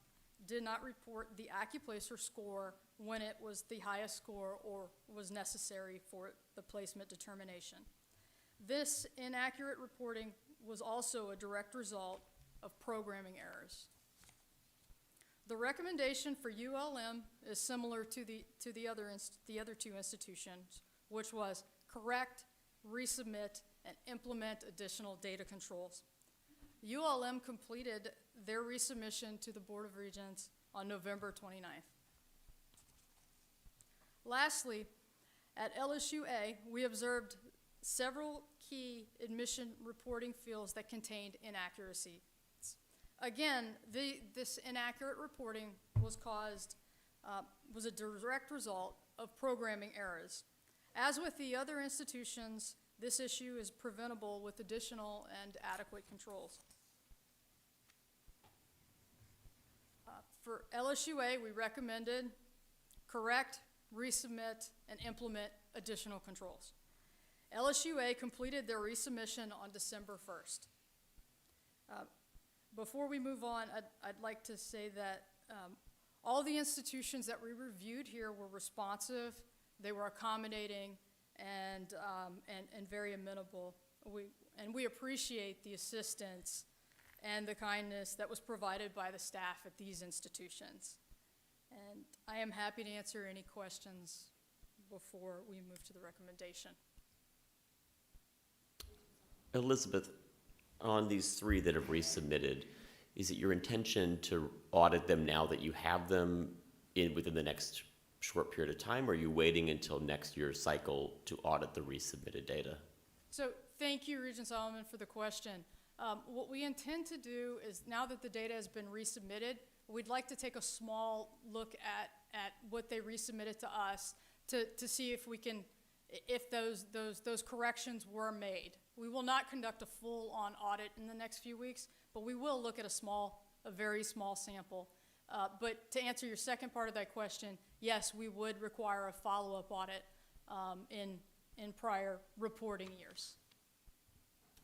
[SPEAKER 18] did not report the AccuPlacer score when it was the highest score or was necessary for the placement determination. This inaccurate reporting was also a direct result of programming errors. The recommendation for ULM is similar to the other 2 institutions, which was correct, resubmit, and implement additional data controls. ULM completed their resubmission to the Board of Regents on November 29th. Lastly, at LSUA, we observed several key admission reporting fields that contained inaccuracies. Again, this inaccurate reporting was a direct result of programming errors. As with the other institutions, this issue is preventable with additional and adequate controls. For LSUA, we recommended correct, resubmit, and implement additional controls. LSUA completed their resubmission on December 1st. Before we move on, I'd like to say that all the institutions that we reviewed here were responsive, they were accommodating, and very amenable. We appreciate the assistance and the kindness that was provided by the staff at these institutions. And I am happy to answer any questions before we move to the recommendation.
[SPEAKER 5] Elizabeth, on these 3 that have resubmitted, is it your intention to audit them now that you have them within the next short period of time, or are you waiting until next year's cycle to audit the resubmitted data?
[SPEAKER 18] So thank you, Regent Solomon, for the question. What we intend to do is, now that the data has been resubmitted, we'd like to take a small look at what they resubmitted to us to see if we can, if those corrections were made. We will not conduct a full-on audit in the next few weeks, but we will look at a very small sample. But to answer your second part of that question, yes, we would require a follow-up audit in prior reporting years.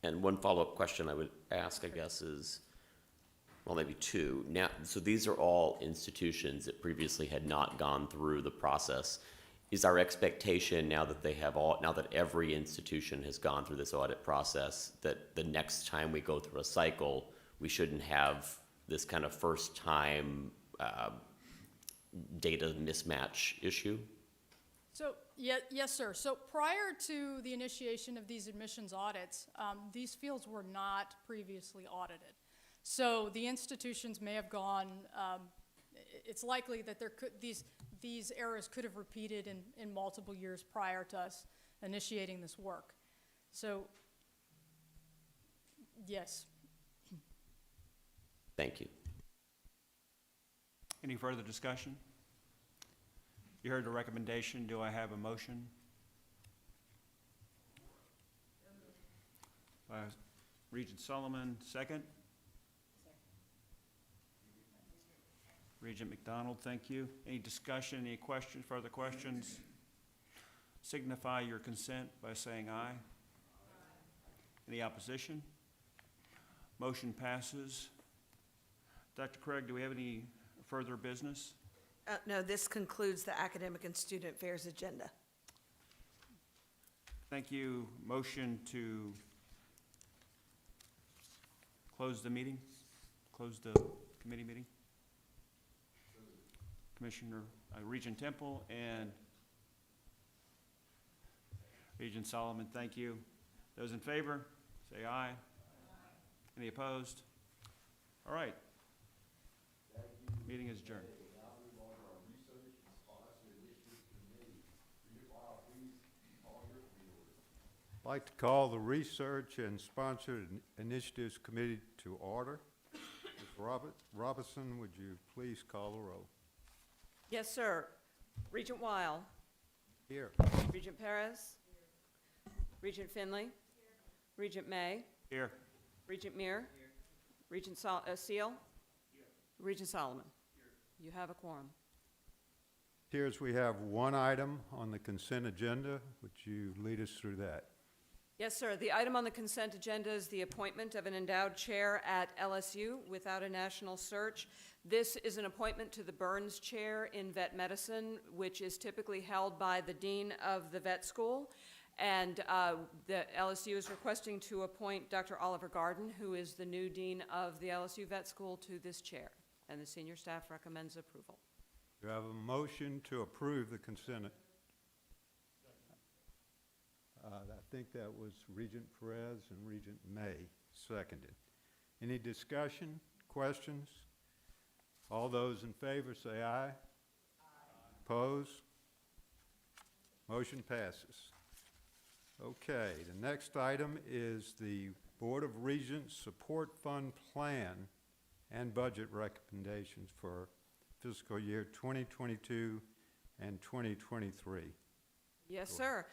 [SPEAKER 5] And one follow-up question I would ask, I guess, is, well, maybe 2. Now, so these are all institutions that previously had not gone through the process. Is our expectation now that now that every institution has gone through this audit process, that the next time we go through a cycle, we shouldn't have this kind of first-time data mismatch issue?
[SPEAKER 18] So, yes, sir. So prior to the initiation of these admissions audits, these fields were not previously audited. So the institutions may have gone, it's likely that these errors could have repeated in multiple years prior to us initiating this work. So, yes.
[SPEAKER 5] Thank you.
[SPEAKER 11] Any further discussion? You heard the recommendation. Do I have a motion? Regent Solomon, second. Regent McDonald, thank you. Any discussion, any questions, further questions? Signify your consent by saying aye. Any opposition? Motion passes. Dr. Craig, do we have any further business?
[SPEAKER 6] No, this concludes the academic and student affairs agenda.
[SPEAKER 11] Thank you. Motion to close the meeting? Close the committee meeting? Commissioner Regent Temple and Regent Solomon, thank you. Those in favor, say aye. Any opposed? All right. Meeting is adjourned.
[SPEAKER 3] I'd like to call the Research and Sponsored Initiatives Committee to order. Ms. Robinson, would you please call the roll?
[SPEAKER 19] Yes, sir. Regent Weil.
[SPEAKER 3] Here.
[SPEAKER 19] Regent Perez. Regent Finley. Regent May.
[SPEAKER 11] Here.
[SPEAKER 19] Regent Meir. Regent Seal. Regent Solomon. You have a quorum.
[SPEAKER 3] Appears we have one item on the consent agenda. Would you lead us through that?
[SPEAKER 19] Yes, sir. The item on the consent agenda is the appointment of an endowed chair at LSU without a national search. This is an appointment to the Burns Chair in Vet Medicine, which is typically held by the Dean of the Vet School. And the LSU is requesting to appoint Dr. Oliver Garden, who is the new Dean of the LSU Vet School, to this chair. And the senior staff recommends approval.
[SPEAKER 3] Do you have a motion to approve the consent? I think that was Regent Perez and Regent May seconded. Any discussion, questions? All those in favor say aye. Aye. Opposed? Motion passes. Okay, the next item is the Board of Regents Support Fund Plan and Budget Recommendations for fiscal year 2022 and 2023.
[SPEAKER 19] Yes, sir.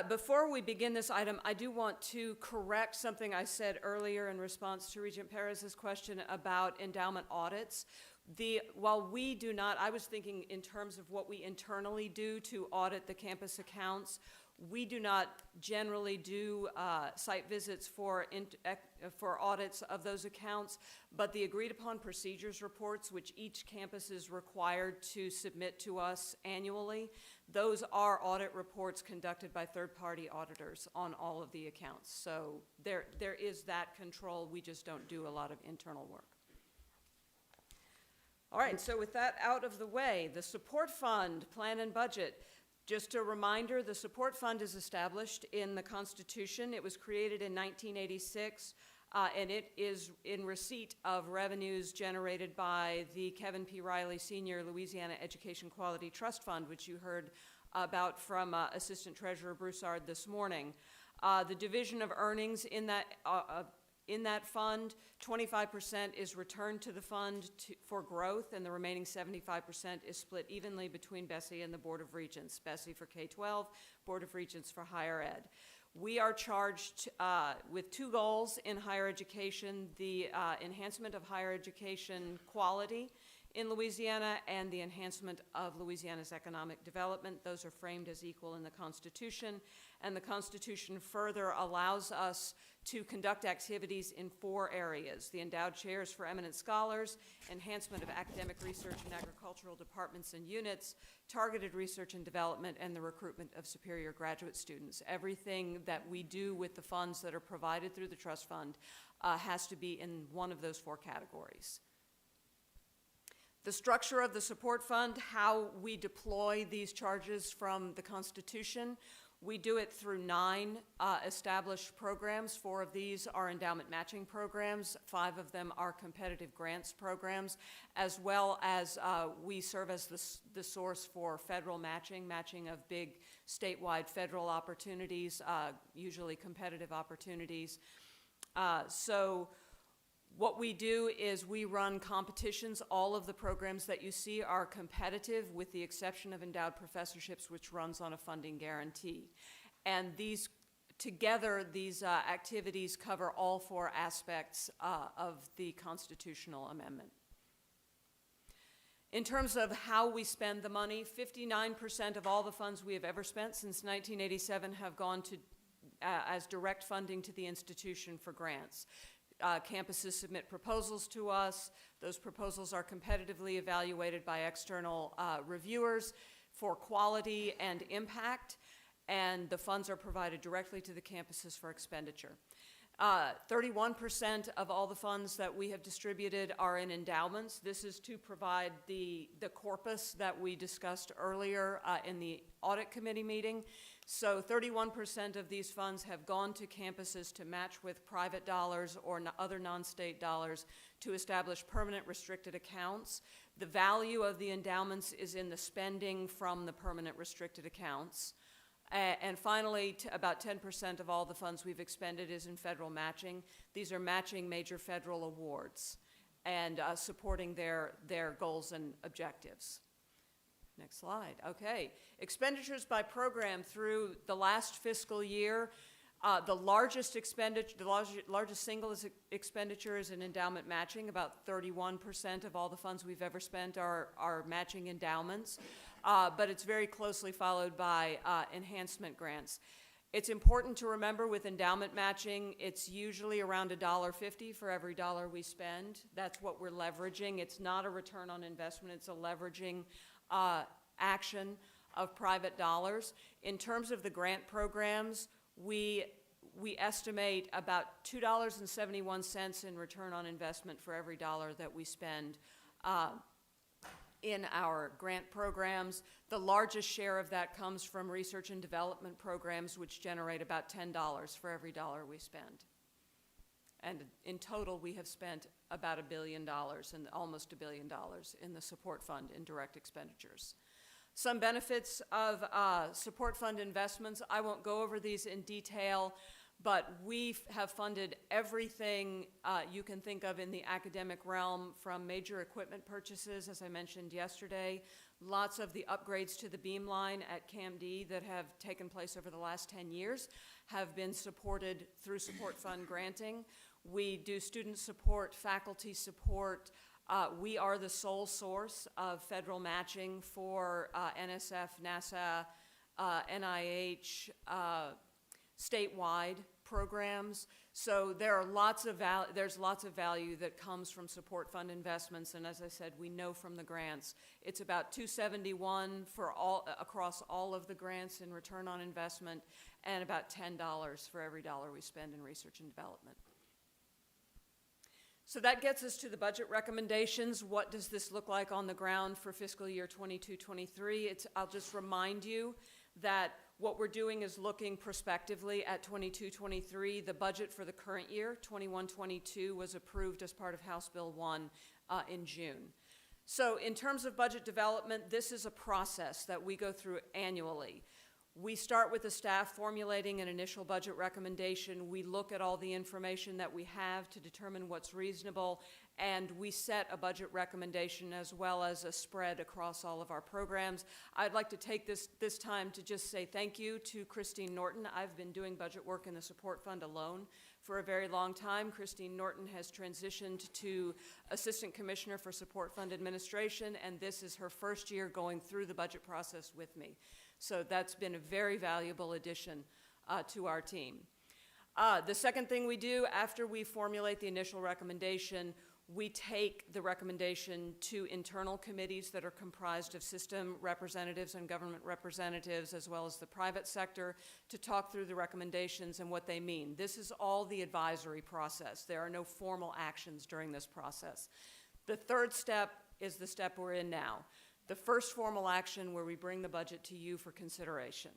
[SPEAKER 19] Before we begin this item, I do want to correct something I said earlier in response to Regent Perez's question about endowment audits. While we do not, I was thinking in terms of what we internally do to audit the campus accounts. We do not generally do site visits for audits of those accounts, but the agreed-upon procedures reports, which each campus is required to submit to us annually, those are audit reports conducted by third-party auditors on all of the accounts. So there is that control. We just don't do a lot of internal work. All right, so with that out of the way, the support fund, plan and budget. Just a reminder, the support fund is established in the Constitution. It was created in 1986, and it is in receipt of revenues generated by the Kevin P. Riley Sr. Louisiana Education Quality Trust Fund, which you heard about from Assistant Treasurer Broussard this morning. The division of earnings in that fund, 25% is returned to the fund for growth, and the remaining 75% is split evenly between BESE and the Board of Regents, BESE for K-12, Board of Regents for higher ed. We are charged with two goals in higher education, the enhancement of higher education quality in Louisiana and the enhancement of Louisiana's economic development. Those are framed as equal in the Constitution, and the Constitution further allows us to conduct activities in 4 areas: the endowed chairs for eminent scholars, enhancement of academic research in agricultural departments and units, targeted research and development, and the recruitment of superior graduate students. Everything that we do with the funds that are provided through the trust fund has to be in one of those 4 categories. The structure of the support fund, how we deploy these charges from the Constitution, we do it through 9 established programs. 4 of these are endowment matching programs. 5 of them are competitive grants programs, as well as we serve as the source for federal matching of big statewide federal opportunities, usually competitive opportunities. So what we do is we run competitions. All of the programs that you see are competitive, with the exception of endowed professorships, which runs on a funding guarantee. And these activities cover all 4 aspects of the constitutional amendment. In terms of how we spend the money, 59% of all the funds we have ever spent since 1987 have gone to as direct funding to the institution for grants. Campuses submit proposals to us. Those proposals are competitively evaluated by external reviewers for quality and impact, and the funds are provided directly to the campuses for expenditure. 31% of all the funds that we have distributed are in endowments. This is to provide the corpus that we discussed earlier in the audit committee meeting. So 31% of these funds have gone to campuses to match with private dollars or other non-state dollars to establish permanent restricted accounts. The value of the endowments is in the spending from the permanent restricted accounts. And finally, about 10% of all the funds we've expended is in federal matching. These are matching major federal awards and supporting their goals and objectives. Next slide. Okay. Expenditures by program through the last fiscal year. The largest single expenditure is in endowment matching. About 31% of all the funds we've ever spent are matching endowments. But it's very closely followed by enhancement grants. It's important to remember with endowment matching, it's usually around $1.50 for every dollar we spend. That's what we're leveraging. It's not a return on investment. It's a leveraging action of private dollars. In terms of the grant programs, we estimate about $2.71 in return on investment for every dollar that we spend in our grant programs. The largest share of that comes from research and development programs, which generate about $10 for every dollar we spend. And in total, we have spent about $1 billion and almost $1 billion in the support fund in direct expenditures. Some benefits of support fund investments. I won't go over these in detail, but we have funded everything you can think of in the academic realm, from major equipment purchases, as I mentioned yesterday, lots of the upgrades to the beamline at CAMD that have taken place over the last 10 years have been supported through support fund granting. We do student support, faculty support. We are the sole source of federal matching for NSF, NASA, NIH, statewide programs. So there are there's lots of value that comes from support fund investments, and as I said, we know from the grants, it's about $271 for across all of the grants in return on investment, and about $10 for every dollar we spend in research and development. So that gets us to the budget recommendations. What does this look like on the ground for fiscal year 22-23? I'll just remind you that what we're doing is looking prospectively at 22-23. The budget for the current year, 21-22, was approved as part of House Bill 1 in June. So in terms of budget development, this is a process that we go through annually. We start with the staff formulating an initial budget recommendation. We look at all the information that we have to determine what's reasonable, and we set a budget recommendation as well as a spread across all of our programs. I'd like to take this time to just say thank you to Christine Norton. I've been doing budget work in the support fund alone for a very long time. Christine Norton has transitioned to Assistant Commissioner for Support Fund Administration, and this is her first year going through the budget process with me. So that's been a very valuable addition to our team. The second thing we do after we formulate the initial recommendation, we take the recommendation to internal committees that are comprised of system representatives and government representatives, as well as the private sector, to talk through the recommendations and what they mean. This is all the advisory process. There are no formal actions during this process. The third step is the step we're in now. The first formal action where we bring the budget to you for consideration.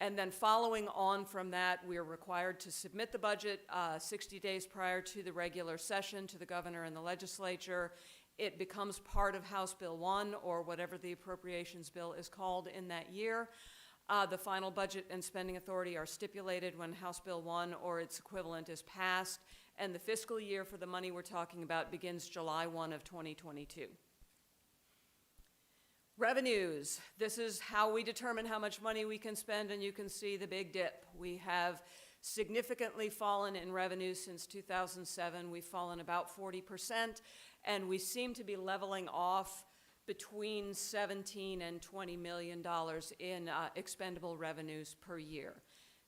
[SPEAKER 19] And then following on from that, we are required to submit the budget 60 days prior to the regular session to the governor and the legislature. It becomes part of House Bill 1 or whatever the appropriations bill is called in that year. The final budget and spending authority are stipulated when House Bill 1 or its equivalent is passed, and the fiscal year for the money we're talking about begins July 1 of 2022. Revenues. This is how we determine how much money we can spend, and you can see the big dip. We have significantly fallen in revenues since 2007. We've fallen about 40%, and we seem to be leveling off between $17 and $20 million in expendable revenues per year.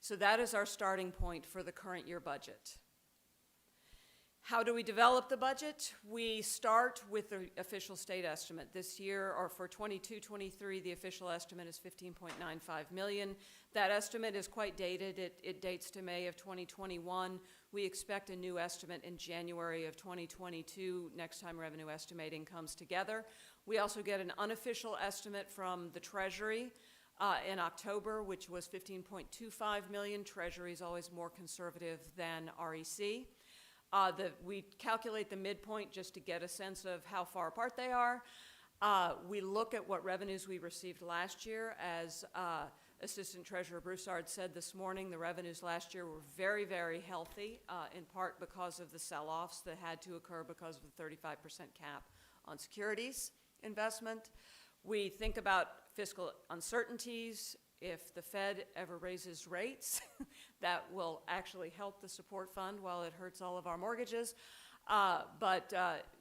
[SPEAKER 19] So that is our starting point for the current year budget. How do we develop the budget? We start with the official state estimate. This year, or for 22-23, the official estimate is $15.95 million. That estimate is quite dated. It dates to May of 2021. We expect a new estimate in January of 2022, next time revenue estimating comes together. We also get an unofficial estimate from the Treasury in October, which was $15.25 million. Treasury is always more conservative than REC. We calculate the midpoint just to get a sense of how far apart they are. We look at what revenues we received last year. As Assistant Treasurer Broussard said this morning, the revenues last year were very, very healthy, in part because of the sell-offs that had to occur because of the 35% cap on securities investment. We think about fiscal uncertainties. If the Fed ever raises rates, that will actually help the support fund while it hurts all of our mortgages. But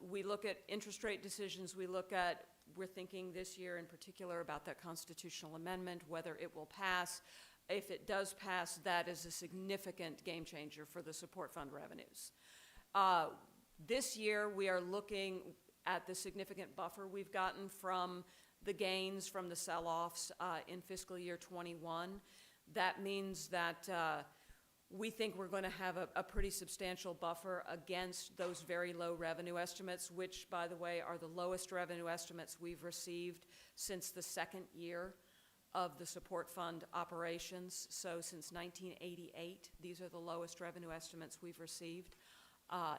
[SPEAKER 19] we look at interest rate decisions. We're thinking this year in particular about that constitutional amendment, whether it will pass. If it does pass, that is a significant game changer for the support fund revenues. This year, we are looking at the significant buffer we've gotten from the gains from the sell-offs in fiscal year 21. That means that we think we're going to have a pretty substantial buffer against those very low revenue estimates, which, by the way, are the lowest revenue estimates we've received since the second year of the support fund operations. So since 1988, these are the lowest revenue estimates we've received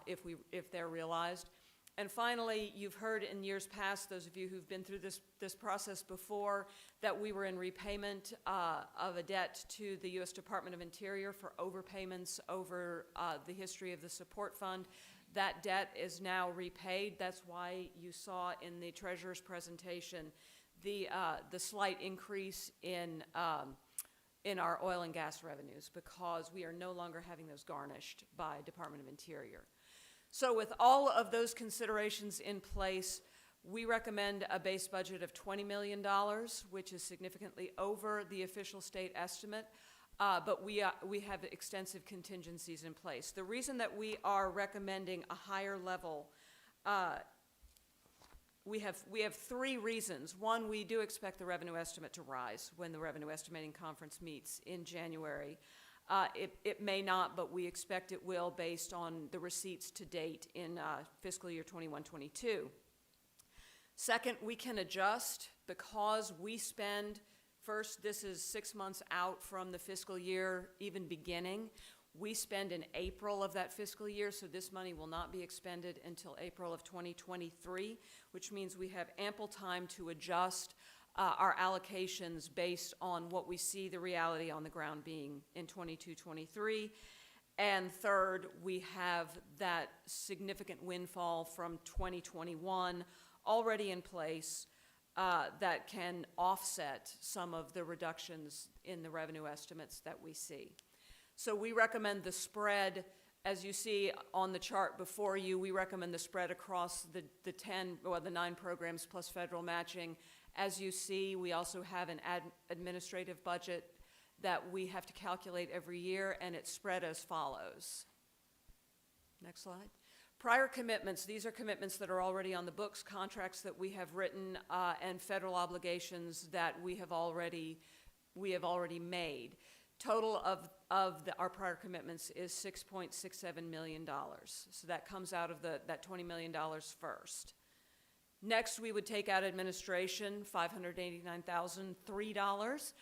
[SPEAKER 19] if they're realized. And finally, you've heard in years past, those of you who've been through this process before, that we were in repayment of a debt to the U.S. Department of Interior for overpayments over the history of the support fund. That debt is now repaid. That's why you saw in the Treasurer's presentation the slight increase in our oil and gas revenues, because we are no longer having those garnished by Department of Interior. So with all of those considerations in place, We recommend a base budget of $20 million, which is significantly over the official state estimate, but we have extensive contingencies in place. The reason that we are recommending a higher level, we have three reasons. One, we do expect the revenue estimate to rise when the Revenue Estimating Conference meets in January. It may not, but we expect it will based on the receipts to date in fiscal year 21-22. Second, we can adjust because we spend, first, this is 6 months out from the fiscal year even beginning. We spend in April of that fiscal year, so this money will not be expended until April of 2023, which means we have ample time to adjust our allocations based on what we see the reality on the ground being in 22-23. And third, we have that significant windfall from 2021 already in place that can offset some of the reductions in the revenue estimates that we see. So we recommend the spread, as you see on the chart before you, we recommend the spread across the 9 programs plus federal matching. As you see, we also have an administrative budget that we have to calculate every year, and it's spread as follows. Next slide. Prior commitments, these are commitments that are already on the books, contracts that we have written, and federal obligations that we have already made. Total of our prior commitments is $6.67 million. So that comes out of that $20 million first. Next, we would take out administration, $589,003.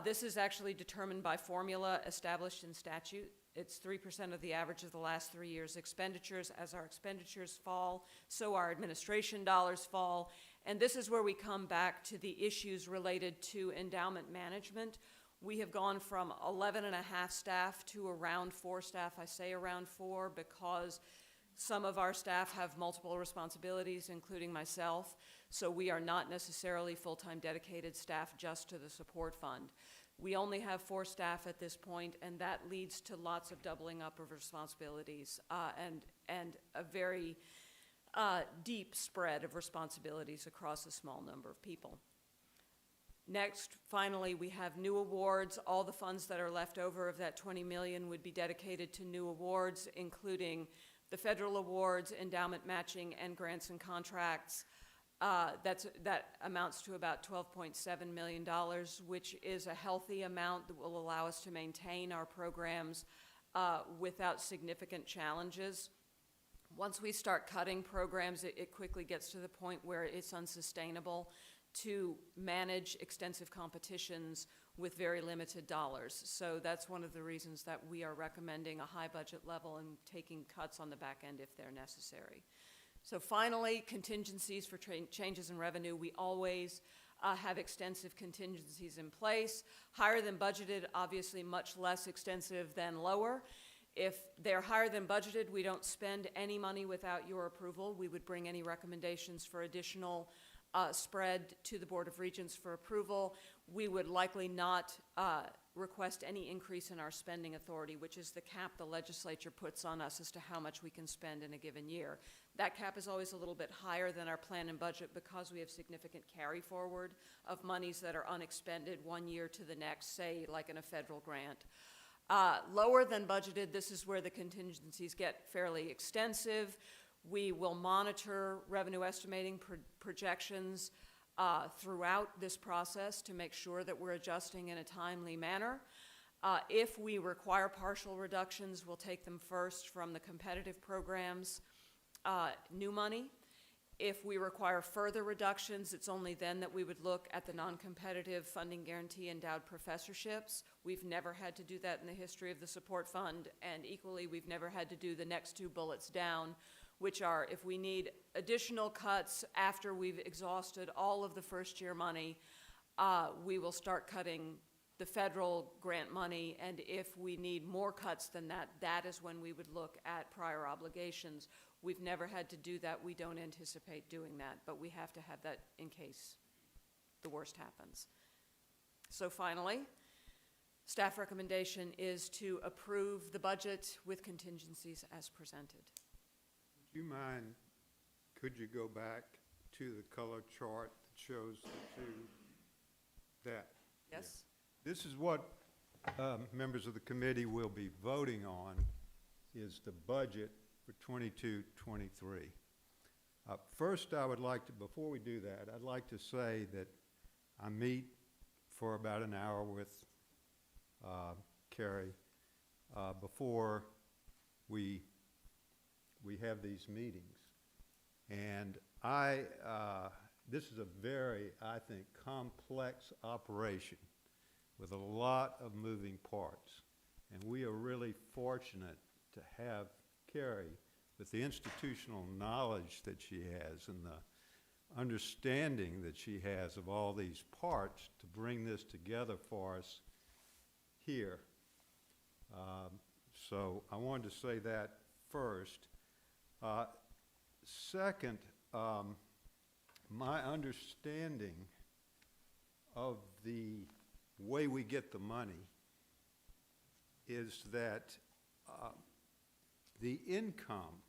[SPEAKER 19] This is actually determined by formula established in statute. It's 3% of the average of the last 3 years' expenditures. As our expenditures fall, so our administration dollars fall. And this is where we come back to the issues related to endowment management. We have gone from 11 and a half staff to around 4 staff. I say around 4 because some of our staff have multiple responsibilities, including myself. So we are not necessarily full-time dedicated staff just to the support fund. We only have 4 staff at this point, and that leads to lots of doubling up of responsibilities and a very deep spread of responsibilities across a small number of people. Next, finally, we have new awards. All the funds that are left over of that $20 million would be dedicated to new awards, including the federal awards, endowment matching, and grants and contracts. That amounts to about $12.7 million, which is a healthy amount that will allow us to maintain our programs without significant challenges. Once we start cutting programs, it quickly gets to the point where it's unsustainable to manage extensive competitions with very limited dollars. So that's one of the reasons that we are recommending a high budget level and taking cuts on the back end if they're necessary. So finally, contingencies for changes in revenue. We always have extensive contingencies in place. Higher than budgeted, obviously much less extensive than lower. If they're higher than budgeted, we don't spend any money without your approval. We would bring any recommendations for additional spread to the Board of Regents for approval. We would likely not request any increase in our spending authority, which is the cap the legislature puts on us as to how much we can spend in a given year. That cap is always a little bit higher than our plan and budget because we have significant carry forward of monies that are unexpended one year to the next, say like in a federal grant. Lower than budgeted, this is where the contingencies get fairly extensive. We will monitor revenue estimating projections throughout this process to make sure that we're adjusting in a timely manner. If we require partial reductions, we'll take them first from the competitive programs, new money. If we require further reductions, it's only then that we would look at the non-competitive funding guarantee endowed professorships. We've never had to do that in the history of the support fund, and equally, we've never had to do the next 2 bullets down, which are if we need additional cuts after we've exhausted all of the first year money, we will start cutting the federal grant money, and if we need more cuts than that, that is when we would look at prior obligations. We've never had to do that. We don't anticipate doing that, but we have to have that in case the worst happens. So finally, staff recommendation is to approve the budget with contingencies as presented.
[SPEAKER 3] Do you mind, could you go back to the color chart that shows the two, that.
[SPEAKER 19] Yes?
[SPEAKER 3] This is what members of the committee will be voting on, is the budget for 22-23. First, I would like to, before we do that, I'd like to say that I meet for about an hour with Carrie before we have these meetings. And this is a very, I think, complex operation with a lot of moving parts. And we are really fortunate to have Carrie with the institutional knowledge that she has and the understanding that she has of all these parts to bring this together for us here. So I wanted to say that first. Second, my understanding of the way we get the money is that the income,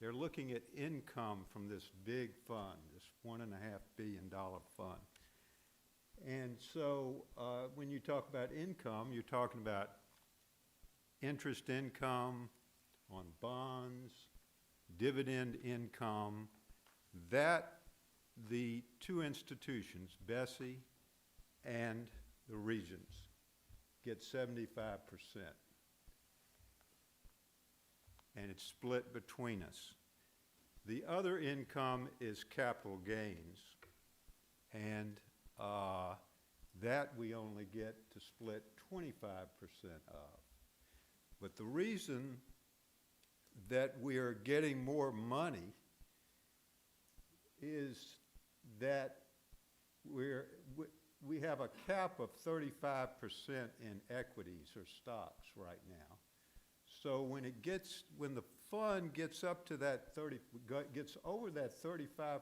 [SPEAKER 3] they're looking at income from this big fund, this $1.5 billion fund. And so when you talk about income, you're talking about interest income on bonds, dividend income, that the two institutions, BESE and the Regents, get 75%. And it's split between us. The other income is capital gains, and that we only get to split 25% of. But the reason that we are getting more money is that we have a cap of 35% in equities or stocks right now. So when the fund gets up to that gets over that 35%,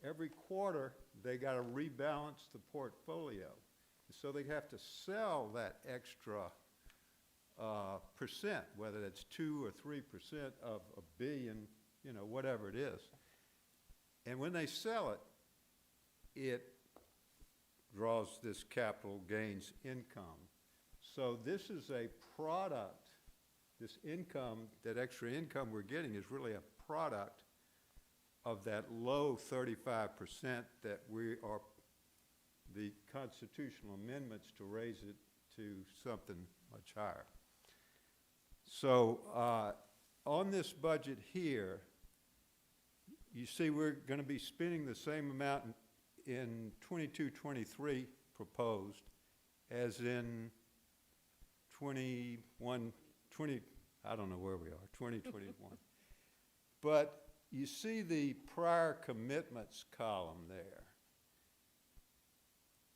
[SPEAKER 3] every quarter they got to rebalance the portfolio. So they have to sell that extra percent, whether that's 2 or 3% of a billion, whatever it is. And when they sell it, it draws this capital gains income. So this is a product. This income, that extra income we're getting, is really a product of that low 35% that we are, the constitutional amendments to raise it to something much higher. So on this budget here, you see we're going to be spending the same amount in 22-23 proposed as in 20, I don't know where we are, 2021. But you see the prior commitments column there.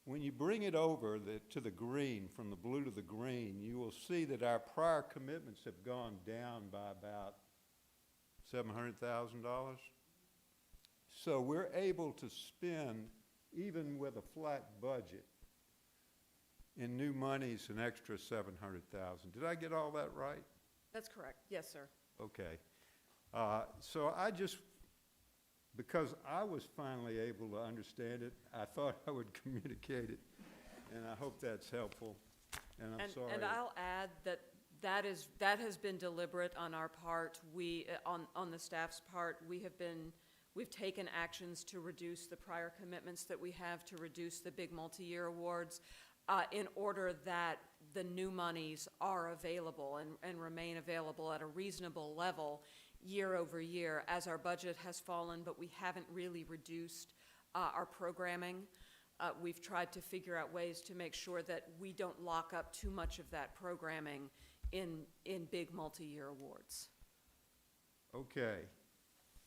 [SPEAKER 3] When you bring it over to the green, from the blue to the green, you will see that our prior commitments have gone down by about $700,000. So we're able to spend, even with a flat budget, in new monies an extra $700,000. Did I get all that right?
[SPEAKER 19] That's correct. Yes, sir.
[SPEAKER 3] Okay. So I just, because I was finally able to understand it, I thought I would communicate it, and I hope that's helpful. And I'm sorry.
[SPEAKER 19] And I'll add that has been deliberate on our part. We, on the staff's part, we've taken actions to reduce the prior commitments that we have, to reduce the big multi-year awards, in order that the new monies are available and remain available at a reasonable level year over year as our budget has fallen, but we haven't really reduced our programming. We've tried to figure out ways to make sure that we don't lock up too much of that programming in big multi-year awards.
[SPEAKER 3] Okay.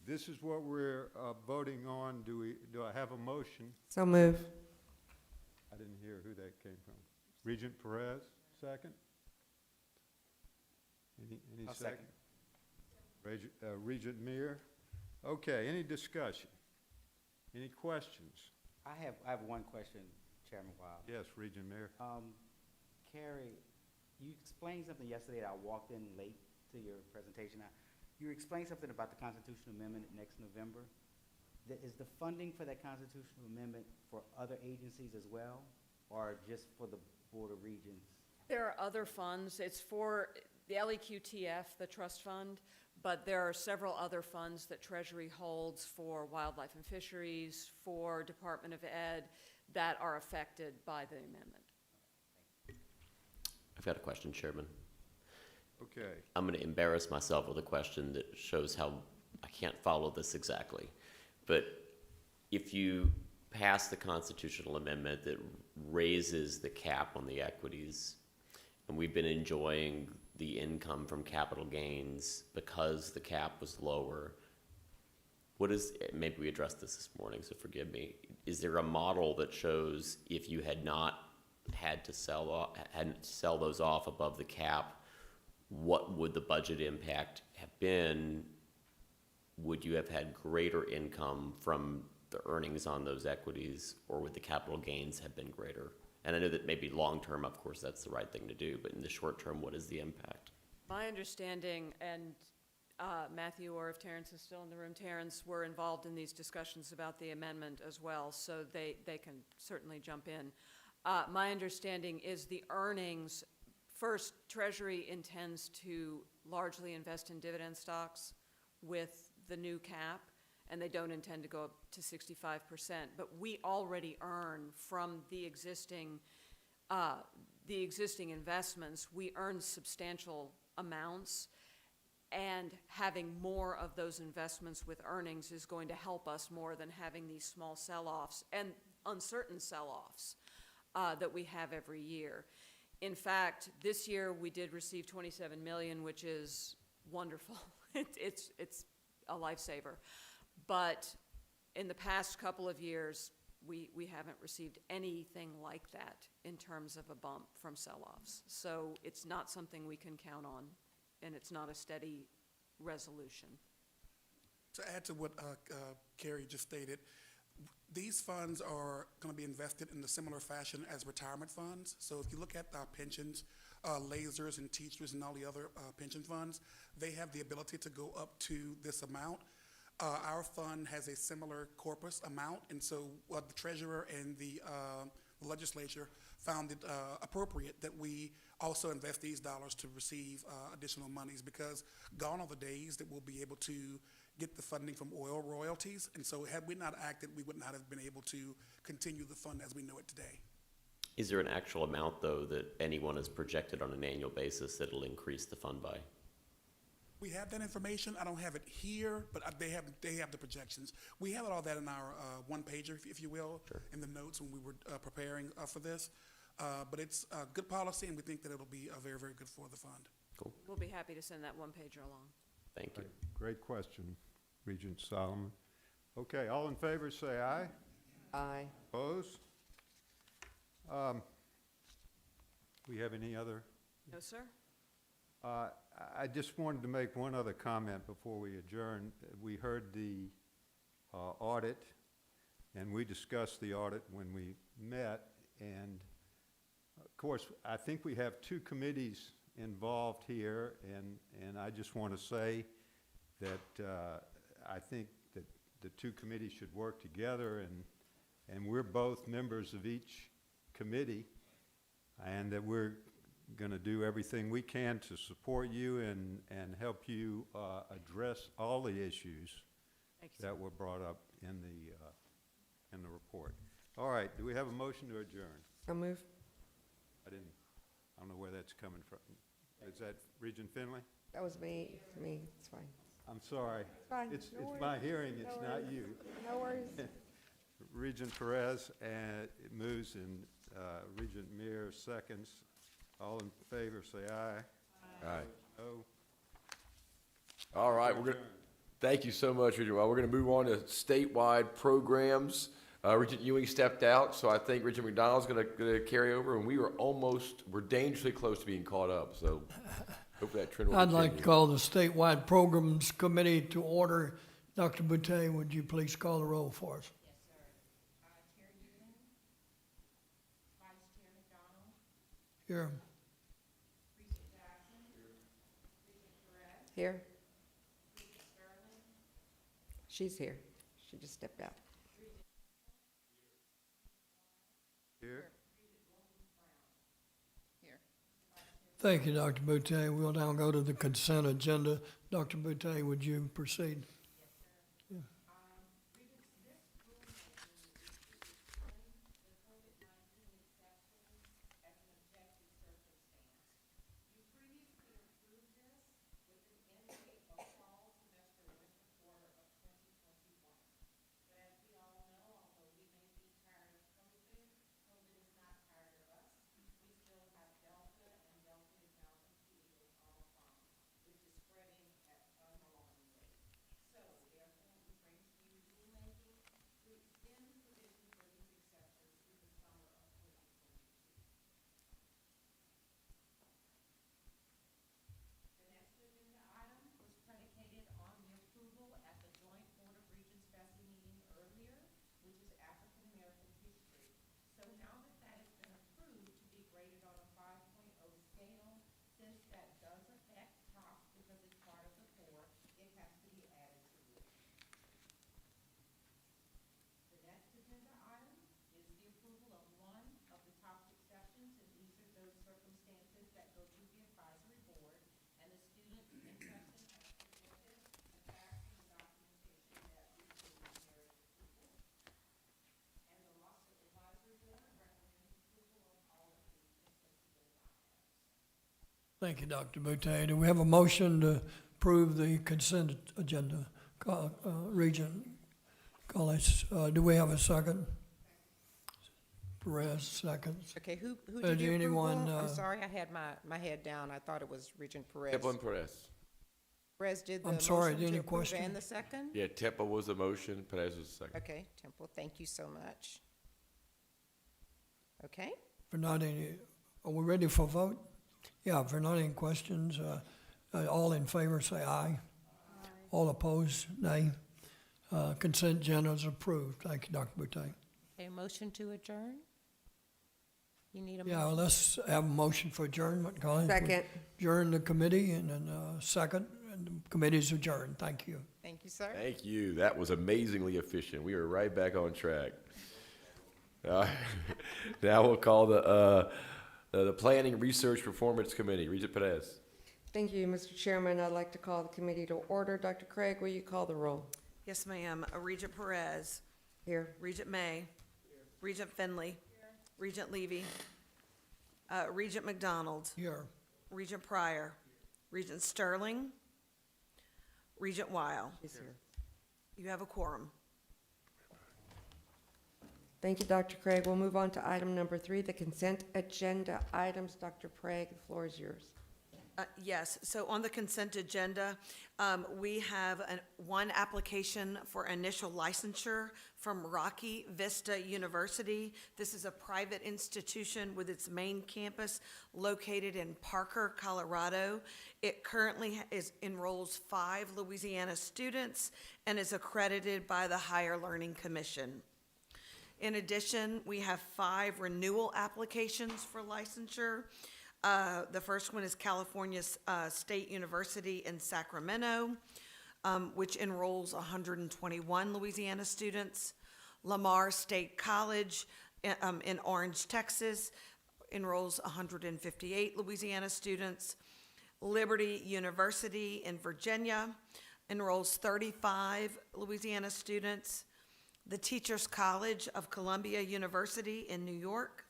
[SPEAKER 3] This is what we're voting on. Do I have a motion?
[SPEAKER 12] So move.
[SPEAKER 3] I didn't hear who that came from. Regent Perez, second? Any
[SPEAKER 13] I'll
[SPEAKER 3] second? Regent Meir? Okay, any discussion? Any questions?
[SPEAKER 13] I have one question, Chairman Wild.
[SPEAKER 3] Yes, Regent Meir.
[SPEAKER 13] Carrie, you explained something yesterday that I walked in late to your presentation. You explained something about the constitutional amendment next November. is the funding for that constitutional amendment for other agencies as well, or just for the Board of Regents?
[SPEAKER 19] There are other funds. It's for the LEQTF, the trust fund, but there are several other funds that Treasury holds for wildlife and fisheries, for Department of Ed, that are affected by the amendment.
[SPEAKER 5] I've got a question, Chairman.
[SPEAKER 3] Okay.
[SPEAKER 5] I'm going to embarrass myself with a question that shows how I can't follow this exactly. But if you pass the constitutional amendment that raises the cap on the equities, and we've been enjoying the income from capital gains because the cap was lower, maybe we addressed this morning, so forgive me. Is there a model that shows if you had not had to sell those off above the cap, what would the budget impact have been? Would you have had greater income from the earnings on those equities, or would the capital gains have been greater? And I know that maybe long-term, of course, that's the right thing to do, but in the short term, what is the impact?
[SPEAKER 19] My understanding, and Matthew, or if Terrence is still in the room, Terrence, were involved in these discussions about the amendment as well, so they can certainly jump in. My understanding is the earnings, first, Treasury intends to largely invest in dividend stocks with the new cap, and they don't intend to go up to 65%. But we already earn from the existing investments. We earn substantial amounts, and having more of those investments with earnings is going to help us more than having these small sell-offs and uncertain sell-offs that we have every year. In fact, this year we did receive $27 million, which is wonderful. It's a lifesaver. But in the past couple of years, we haven't received anything like that in terms of a bump from sell-offs. So it's not something we can count on, and it's not a steady resolution.
[SPEAKER 20] To add to what Carrie just stated, these funds are going to be invested in a similar fashion as retirement funds. So if you look at pensions, lasers and teachers and all the other pension funds, they have the ability to go up to this amount. Our fund has a similar corpus amount, and so the treasurer and the legislature found it appropriate that we also invest these dollars to receive additional monies, because gone are the days that we'll be able to get the funding from oil royalties, and so had we not acted, we would not have been able to continue the fund as we know it today.
[SPEAKER 5] Is there an actual amount, though, that anyone has projected on an annual basis that it'll increase the fund by?
[SPEAKER 20] We have that information. I don't have it here, but they have the projections. We have all that in our one-pager, if you will,
[SPEAKER 5] Sure.
[SPEAKER 20] in the notes when we were preparing for this. But it's a good policy, and we think that it'll be very, very good for the fund.
[SPEAKER 5] Cool.
[SPEAKER 19] We'll be happy to send that one-pager along.
[SPEAKER 5] Thank you.
[SPEAKER 3] Great question, Regent Solomon. Okay, all in favor, say aye.
[SPEAKER 12] Aye.
[SPEAKER 3] Opposed? We have any other?
[SPEAKER 19] No, sir?
[SPEAKER 3] I just wanted to make one other comment before we adjourn. We heard the audit, and we discussed the audit when we met, and of course, I think we have two committees involved here, and I just want to say that I think that the two committees should work together, and we're both members of each committee, and that we're going to do everything we can to support you and help you address all the issues that were brought up in the report. All right, do we have a motion to adjourn?
[SPEAKER 12] So move.
[SPEAKER 3] I don't know where that's coming from. Is that Regent Finley?
[SPEAKER 12] That was me. It's fine.
[SPEAKER 3] I'm sorry.
[SPEAKER 12] It's fine.
[SPEAKER 3] It's
[SPEAKER 12] No
[SPEAKER 3] my
[SPEAKER 12] worries.
[SPEAKER 3] hearing,
[SPEAKER 12] No
[SPEAKER 3] it's
[SPEAKER 12] worries.
[SPEAKER 3] not you.
[SPEAKER 12] No worries.
[SPEAKER 3] Regent Perez it moves, and Regent Meir seconds. All in favor, say aye.
[SPEAKER 1] Aye.
[SPEAKER 3] No.
[SPEAKER 1] All right, thank you so much, Regent. Well, we're gonna move on to statewide programs. Regent Ewing stepped out, so I think Regent McDonald's gonna carry over, and we're dangerously close to being caught up, so hopefully that trend will
[SPEAKER 9] I'd
[SPEAKER 1] continue.
[SPEAKER 9] like to call the statewide programs committee to order. Dr. Boutte, would you please call the roll for us?
[SPEAKER 21] Yes, sir. Chair Ewing, Vice Chair McDonald,
[SPEAKER 9] Here.
[SPEAKER 21] Regent Jackson, Regent Perez,
[SPEAKER 12] Here.
[SPEAKER 21] Regent Sterling,
[SPEAKER 12] She's here. She just stepped out.
[SPEAKER 11] Here.
[SPEAKER 9] Thank you, Dr. Boutte. We'll now go to the consent agenda. Dr. Boutte, would you proceed? Thank you, Dr. Boutte. Do we have a motion to approve the consent agenda? Regent Collins, do we have a second? Perez, seconds.
[SPEAKER 21] Okay, who
[SPEAKER 9] Did
[SPEAKER 21] did the
[SPEAKER 9] anyone,
[SPEAKER 21] approval? I'm sorry, I had my head down. I thought it was Regent Perez.
[SPEAKER 1] Temple and Perez.
[SPEAKER 21] Perez did the
[SPEAKER 9] I'm sorry,
[SPEAKER 21] motion
[SPEAKER 9] any
[SPEAKER 21] to approve
[SPEAKER 9] question?
[SPEAKER 21] and the second?
[SPEAKER 1] Yeah, Temple was the motion, Perez was the second.
[SPEAKER 21] Okay, Temple, thank you so much. Okay,
[SPEAKER 9] For not any, are we ready for vote? Yeah, for not any questions, all in favor say aye. All opposed, nay. Consent agenda is approved. Thank you, Dr. Boutte.
[SPEAKER 21] a motion to adjourn? You need a
[SPEAKER 9] Yeah,
[SPEAKER 21] motion?
[SPEAKER 9] let's have a motion for adjournment, Colleen.
[SPEAKER 12] Second.
[SPEAKER 9] Adjourn the committee and then, second, and the committee's adjourned. Thank you.
[SPEAKER 21] Thank you, sir.
[SPEAKER 1] Thank you. That was amazingly efficient. We are right back on track. Now we'll call the Planning Research Performance Committee. Regent Perez.
[SPEAKER 12] Thank you, Mr. Chairman. I'd like to call the committee to order. Dr. Craig, will you call the roll?
[SPEAKER 6] Yes, ma'am. Regent Perez.
[SPEAKER 12] Here.
[SPEAKER 6] Regent May. Regent Finley. Regent Levy. Regent McDonald.
[SPEAKER 9] Here.
[SPEAKER 6] Regent Pryor. Regent Sterling. Regent Weil.
[SPEAKER 12] He's here.
[SPEAKER 6] You have a quorum.
[SPEAKER 12] Thank you, Dr. Craig. We'll move on to item number 3, the consent agenda items. Dr. Craig, the floor is yours.
[SPEAKER 6] Yes, so on the consent agenda, we have one application for initial licensure from Rocky Vista University. This is a private institution with its main campus located in Parker, Colorado. It currently enrolls 5 Louisiana students and is accredited by the Higher Learning Commission. In addition, we have 5 renewal applications for licensure. The first one is California State University in Sacramento, which enrolls 121 Louisiana students. Lamar State College in Orange, Texas, enrolls 158 Louisiana students. Liberty University in Virginia enrolls 35 Louisiana students. The Teachers College of Columbia University in New York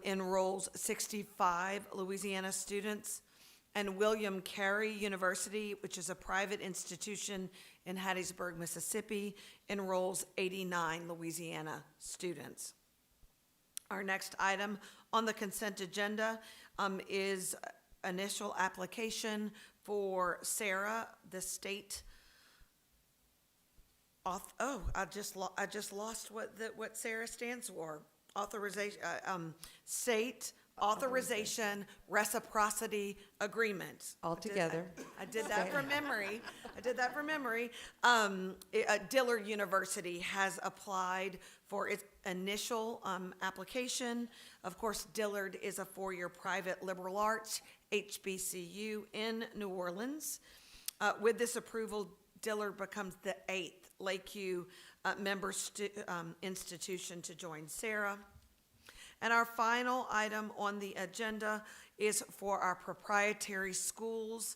[SPEAKER 6] enrolls 65 Louisiana students, and William Carey University, which is a private institution in Hattiesburg, Mississippi, enrolls 89 Louisiana students. Our next item on the consent agenda is initial application for Sarah, the state I just lost what Sarah stands for. Authorization, State Authorization Reciprocity Agreement.
[SPEAKER 12] All together.
[SPEAKER 6] I did that from memory. Dillard University has applied for its initial application. Of course, Dillard is a 4-year private liberal arts HBCU in New Orleans. With this approval, Dillard becomes the 8th Lakeview institution to join Sarah. And our final item on the agenda is for our proprietary schools.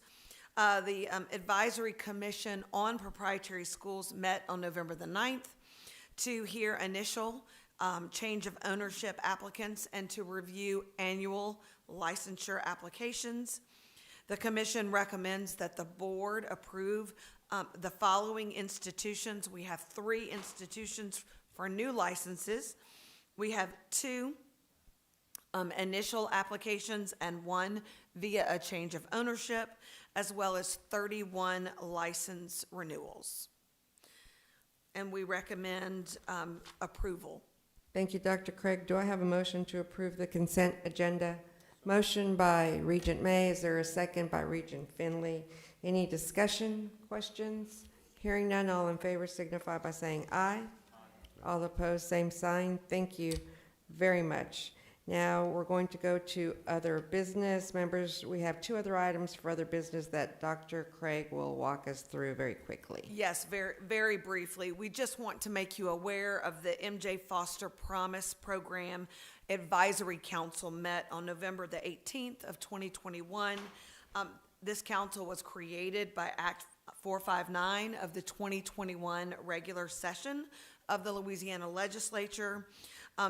[SPEAKER 6] The Advisory Commission on Proprietary Schools met on November the 9th to hear initial change of ownership applicants and to review annual licensure applications. The commission recommends that the board approve the following institutions. We have 3 institutions for new licenses. We have 2 initial applications and 1 via a change of ownership, as well as 31 license renewals. And we recommend approval.
[SPEAKER 12] Thank you, Dr. Craig. Do I have a motion to approve the consent agenda? Motion by Regent May. Is there a second by Regent Finley? Any discussion, questions? Hearing none, all in favor signify by saying aye. All opposed, same sign. Thank you very much. Now, we're going to go to other business. Members, we have 2 other items for other business that Dr. Craig will walk us through very quickly.
[SPEAKER 6] Yes, very, very briefly. We just want to make you aware of the MJ Foster Promise Program Advisory Council met on November the 18th of 2021. This council was created by Act 459 of the 2021 regular session of the Louisiana Legislature.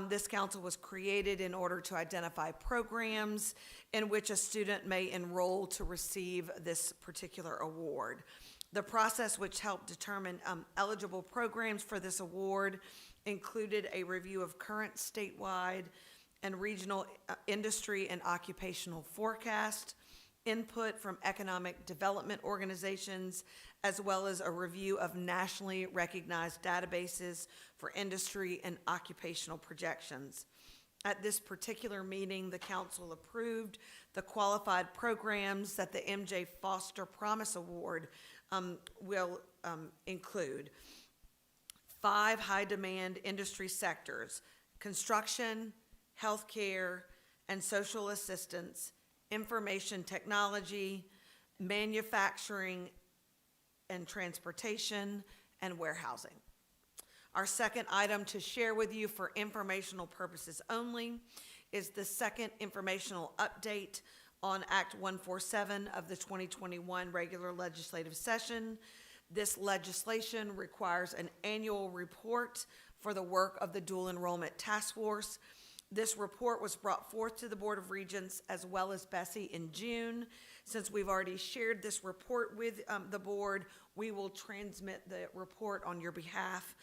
[SPEAKER 6] This council was created in order to identify programs in which a student may enroll to receive this particular award. The process which helped determine eligible programs for this award included a review of current statewide and regional industry and occupational forecast, input from economic development organizations, as well as a review of nationally recognized databases for industry and occupational projections. At this particular meeting, the council approved the qualified programs that the MJ Foster Promise Award will include. 5 high-demand industry sectors: construction, healthcare, and social assistance, information technology, manufacturing and transportation, and warehousing. Our second item to share with you for informational purposes only is the second informational update on Act 147 of the 2021 regular legislative session. This legislation requires an annual report for the work of the Dual Enrollment Task Force. This report was brought forth to the Board of Regents as well as BESE in June. Since we've already shared this report with the board, we will transmit the report on your behalf,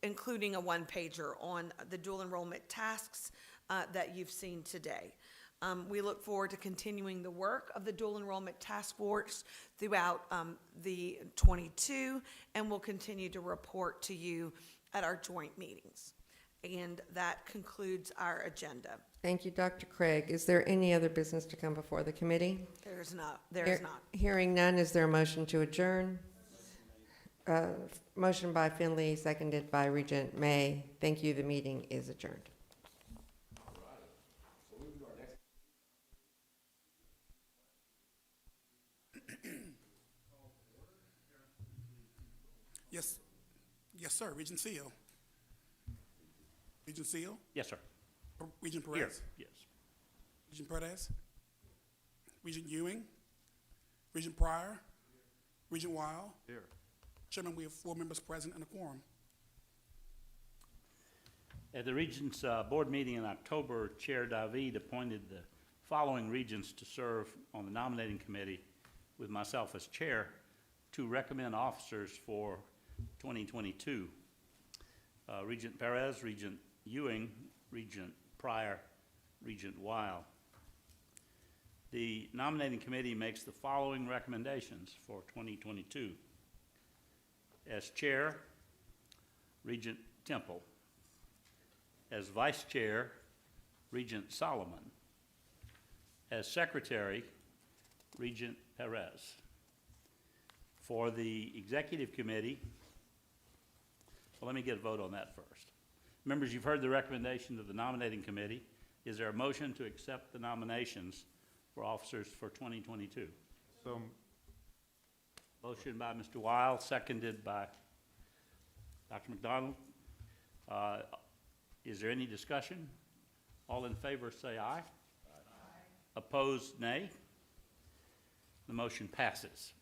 [SPEAKER 6] including a 1-pager on the dual enrollment tasks that you've seen today. We look forward to continuing the work of the Dual Enrollment Task Force throughout the 22, and we'll continue to report to you at our joint meetings. And that concludes our agenda.
[SPEAKER 12] Thank you, Dr. Craig. Is there any other business to come before the committee?
[SPEAKER 6] There is not.
[SPEAKER 12] Hearing none, is there a motion to adjourn? Motion by Finley, seconded by Regent May. Thank you. The meeting is adjourned.
[SPEAKER 20] Yes, sir. Regent Seal. Regent Seal?
[SPEAKER 16] Yes, sir.
[SPEAKER 20] Regent Perez?
[SPEAKER 16] Here, yes.
[SPEAKER 20] Regent Perez? Regent Ewing? Regent Pryor? Regent Weil?
[SPEAKER 3] Here.
[SPEAKER 20] Chairman, we have 4 members present and a quorum.
[SPEAKER 16] At the Regents board meeting in October, Chair David appointed the following regents to serve on the nominating committee with myself as chair to recommend officers for 2022. Regent Perez, Regent Ewing, Regent Pryor, Regent Weil. The nominating committee makes the following recommendations for 2022. As chair, Regent Temple. As vice chair, Regent Solomon. As secretary, Regent Perez. For the executive committee, well, let me get a vote on that first. Members, you've heard the recommendation of the nominating committee. Is there a motion to accept the nominations for officers for 2022?
[SPEAKER 3] So,
[SPEAKER 16] Motion by Mr. Wild, seconded by Dr. McDonald. Is there any discussion? All in favor say aye. Aye. Opposed, nay. The motion passes.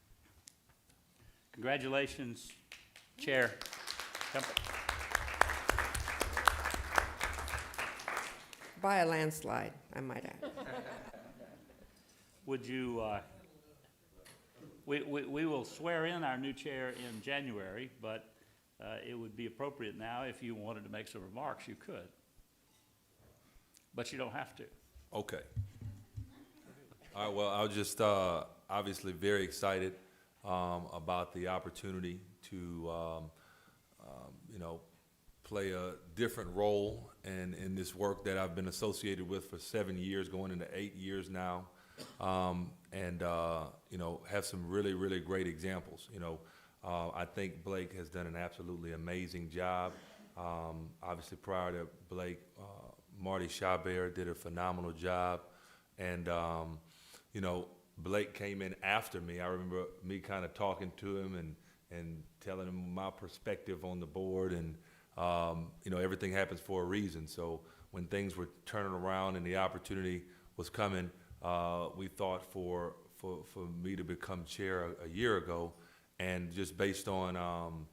[SPEAKER 16] Congratulations, Chair Temple.
[SPEAKER 12] By a landslide, I might add.
[SPEAKER 16] Would you, we will swear in our new chair in January, but it would be appropriate now if you wanted to make some remarks, you could. But you don't have to.
[SPEAKER 14] Okay. All right, well, I was just obviously very excited about the opportunity to, you know, play a different role in this work that I've been associated with for 7 years, going into 8 years now, and you know, have some really, really great examples. You know, I think Blake has done an absolutely amazing job. Obviously, prior to Blake, Marty Chabert did a phenomenal job, and you know, Blake came in after me. I remember me kind of talking to him and telling him my perspective on the board, and you know, everything happens for a reason. So when things were turning around and the opportunity was coming, we thought for me to become chair a year ago, and just based on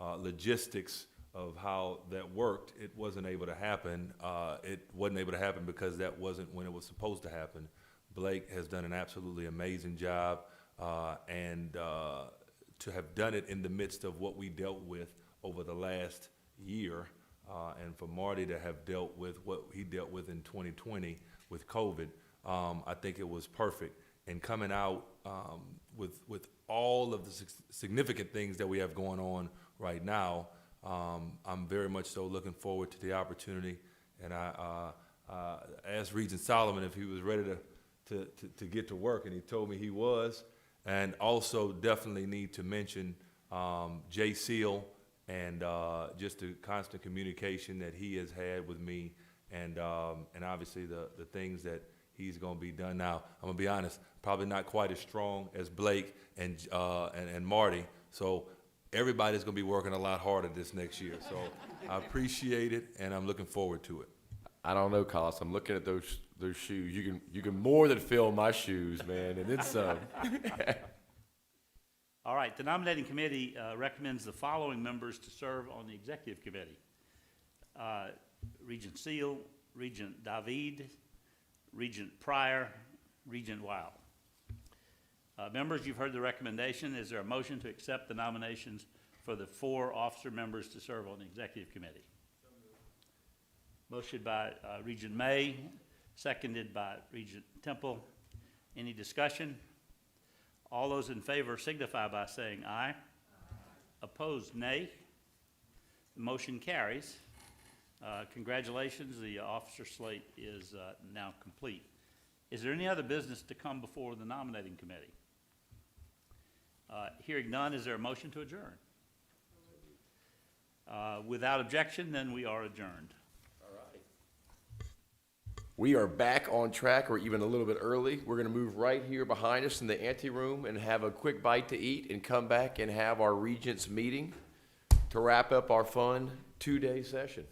[SPEAKER 14] logistics of how that worked, it wasn't able to happen. It wasn't able to happen because that wasn't when it was supposed to happen. Blake has done an absolutely amazing job, and to have done it in the midst of what we dealt with over the last year, and for Marty to have dealt with what he dealt with in 2020 with COVID, I think it was perfect. And coming out with all of the significant things that we have going on right now, I'm very much so looking forward to the opportunity. And I asked Regent Solomon if he was ready to get to work, and he told me he was. And also definitely need to mention Jay Seal and just the constant communication that he has had with me, and obviously the things that he's going to be done now. I'm going to be honest, probably not quite as strong as Blake and Marty. So everybody's going to be working a lot harder this next year. So I appreciate it, and I'm looking forward to it.
[SPEAKER 1] I don't know, Collis. I'm looking at those shoes. You can more than fill my shoes, man, and then some.
[SPEAKER 16] All right, the nominating committee recommends the following members to serve on the executive committee. Regent Seal, Regent David, Regent Pryor, Regent Weil. Members, you've heard the recommendation. Is there a motion to accept the nominations for the 4 officer members to serve on the executive committee? Motion by Regent May, seconded by Regent Temple. Any discussion? All those in favor signify by saying aye. Aye. Opposed, nay. The motion carries. Congratulations, the officer slate is now complete. Is there any other business to come before the nominating committee? Hearing none, is there a motion to adjourn? Without objection, then we are adjourned.
[SPEAKER 1] We are back on track, or even a little bit early. We're going to move right here behind us in the anteroom and have a quick bite to eat, and come back and have our Regents meeting to wrap up our fun 2-day session.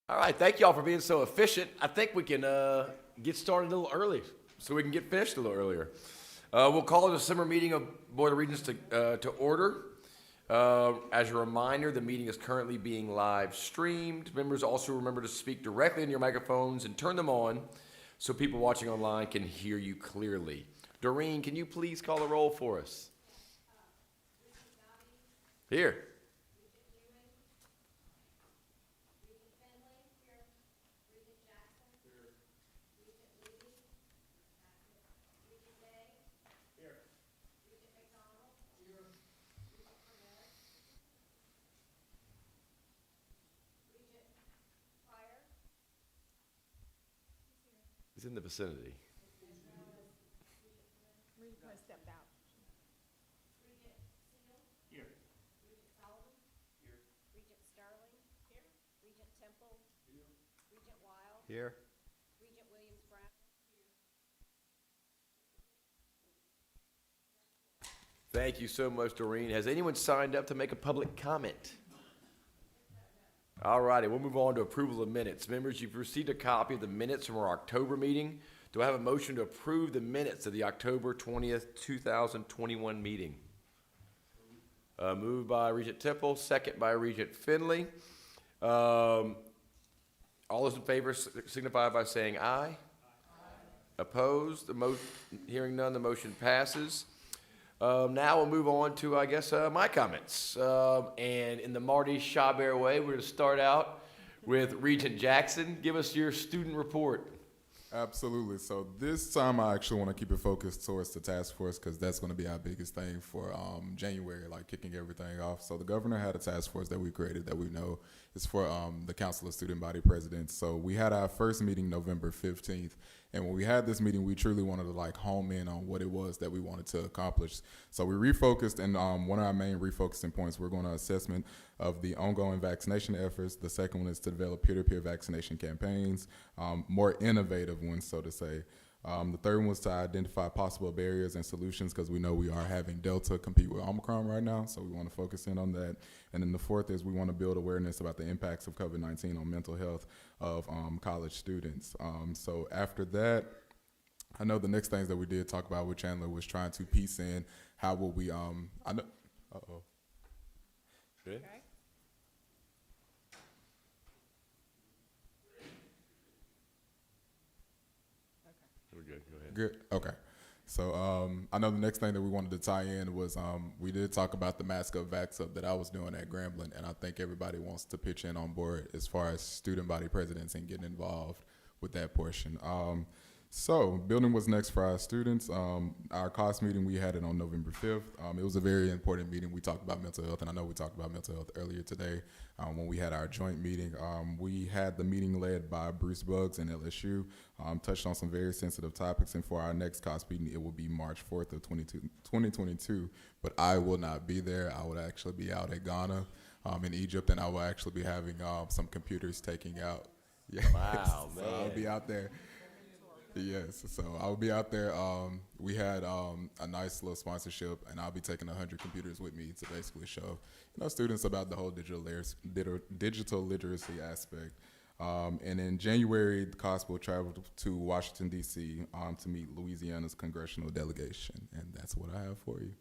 [SPEAKER 1] All right, thank y'all for being so efficient. I think we can get started a little early so we can get finished a little earlier. We'll call the December meeting of Board of Regents to order. As a reminder, the meeting is currently being live streamed. Members also remember to speak directly in your microphones and turn them on so people watching online can hear you clearly. Doreen, can you please call the roll for us? Here. He's in the vicinity.
[SPEAKER 15] Stepped out.
[SPEAKER 11] Here.
[SPEAKER 10] Regent Sullivan? Here. Regent Sterling? Here. Regent Temple? Here. Regent Wild?
[SPEAKER 1] Here.
[SPEAKER 10] Regent Williams Bradford?
[SPEAKER 1] Thank you so much, Doreen. Has anyone signed up to make a public comment? All righty, we'll move on to approval of minutes. Members, you've received a copy of the minutes from our October meeting. Do I have a motion to approve the minutes of the October 20th, 2021 meeting? Moved by Regent Temple, second by Regent Finley. All those in favor signify by saying aye. Aye. Opposed? Hearing none, the motion passes. Now we'll move on to, I guess, my comments. And in the Marty Chabert way, we're going to start out with Regent Jackson. Give us your student report.
[SPEAKER 2] Absolutely. So this time I actually want to keep it focused towards the task force because that's going to be our biggest thing for January, like kicking everything off. So the governor had a task force that we created that we know is for the Council of Student Body Presidents. So we had our first meeting November 15th. And when we had this meeting, we truly wanted to like home in on what it was that we wanted to accomplish. So we refocused, and one of our main refocusing points, we're going to assessment of the ongoing vaccination efforts. The second one is to develop peer-to-peer vaccination campaigns, more innovative ones, so to say. The third one was to identify possible barriers and solutions because we know we are having Delta compete with Omicron right now, so we want to focus in on that. And then the fourth is we want to build awareness about the impacts of COVID-19 on mental health of college students. So after that, I know the next things that we did talk about with Chandler was trying to piece in how will we, I know, uh-oh.
[SPEAKER 1] Good.
[SPEAKER 15] Okay.
[SPEAKER 1] We're good. Go ahead.
[SPEAKER 2] Good. Okay. So I know the next thing that we wanted to tie in was we did talk about the Mask Up, Vax Up that I was doing at Grambling, and I think everybody wants to pitch in on board as far as student body presidents and getting involved with that portion. So building what's next for our students. Our cost meeting, we had it on November 5th. It was a very important meeting. We talked about mental health, and I know we talked about mental health earlier today when we had our joint meeting. We had the meeting led by Bruce Buggs and LSU, touched on some very sensitive topics, and for our next cost meeting, it will be March 4th of 2022, but I will not be there. I would actually be out at Ghana in Egypt, and I will actually be having some computers taking out. Yes.
[SPEAKER 1] Wow,
[SPEAKER 2] So
[SPEAKER 1] man.
[SPEAKER 2] I'll be out there. Yes, so I'll be out there. We had a nice little sponsorship, and I'll be taking 100 computers with me to basically show students about the whole digital literacy aspect. And in January, the cost will travel to Washington, D.C. To meet Louisiana's congressional delegation, and that's what I have for you.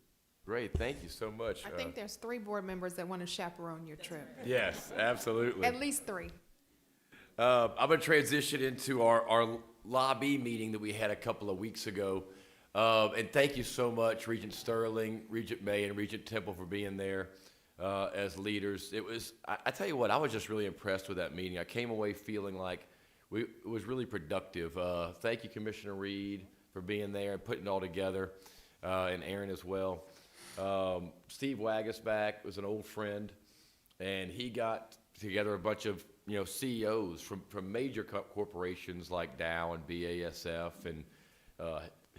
[SPEAKER 1] Great. Thank you so much.
[SPEAKER 15] I think there's 3 board members that want to chaperone your trip.
[SPEAKER 1] Yes, absolutely.
[SPEAKER 15] At least 3.
[SPEAKER 1] I'm going to transition into our lobby meeting that we had a couple of weeks ago. And thank you so much, Regent Sterling, Regent May, and Regent Temple for being there as leaders. It was, I tell you what, I was just really impressed with that meeting. I came away feeling like it was really productive. Thank you, Commissioner Reed, for being there and putting it all together, and Aaron as well. Steve Wagasback was an old friend, and he got together a bunch of CEOs from major corporations like Dow and BASF and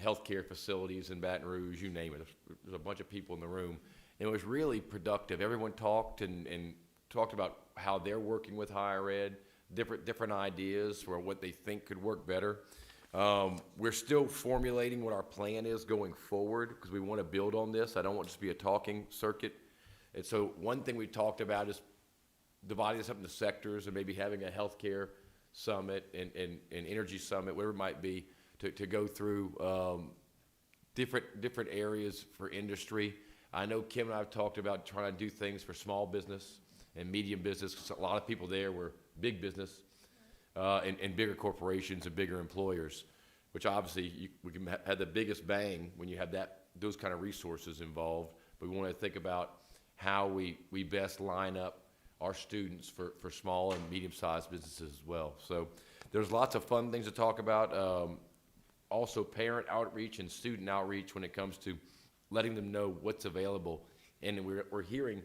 [SPEAKER 1] healthcare facilities in Baton Rouge, you name it. There's a bunch of people in the room. And it was really productive. Everyone talked and talked about how they're working with higher ed, different ideas for what they think could work better. We're still formulating what our plan is going forward because we want to build on this. I don't want it to be a talking circuit. And so one thing we talked about is dividing this up into sectors and maybe having a healthcare summit and energy summit, whatever it might be, to go through different areas for industry. I know Kim and I have talked about trying to do things for small business and medium business, because a lot of people there were big business and bigger corporations and bigger employers, which obviously we can have the biggest bang when you have those kind of resources involved. But we want to think about how we best line up our students for small and medium-sized businesses as well. So there's lots of fun things to talk about. Also parent outreach and student outreach when it comes to letting them know what's available. And we're hearing,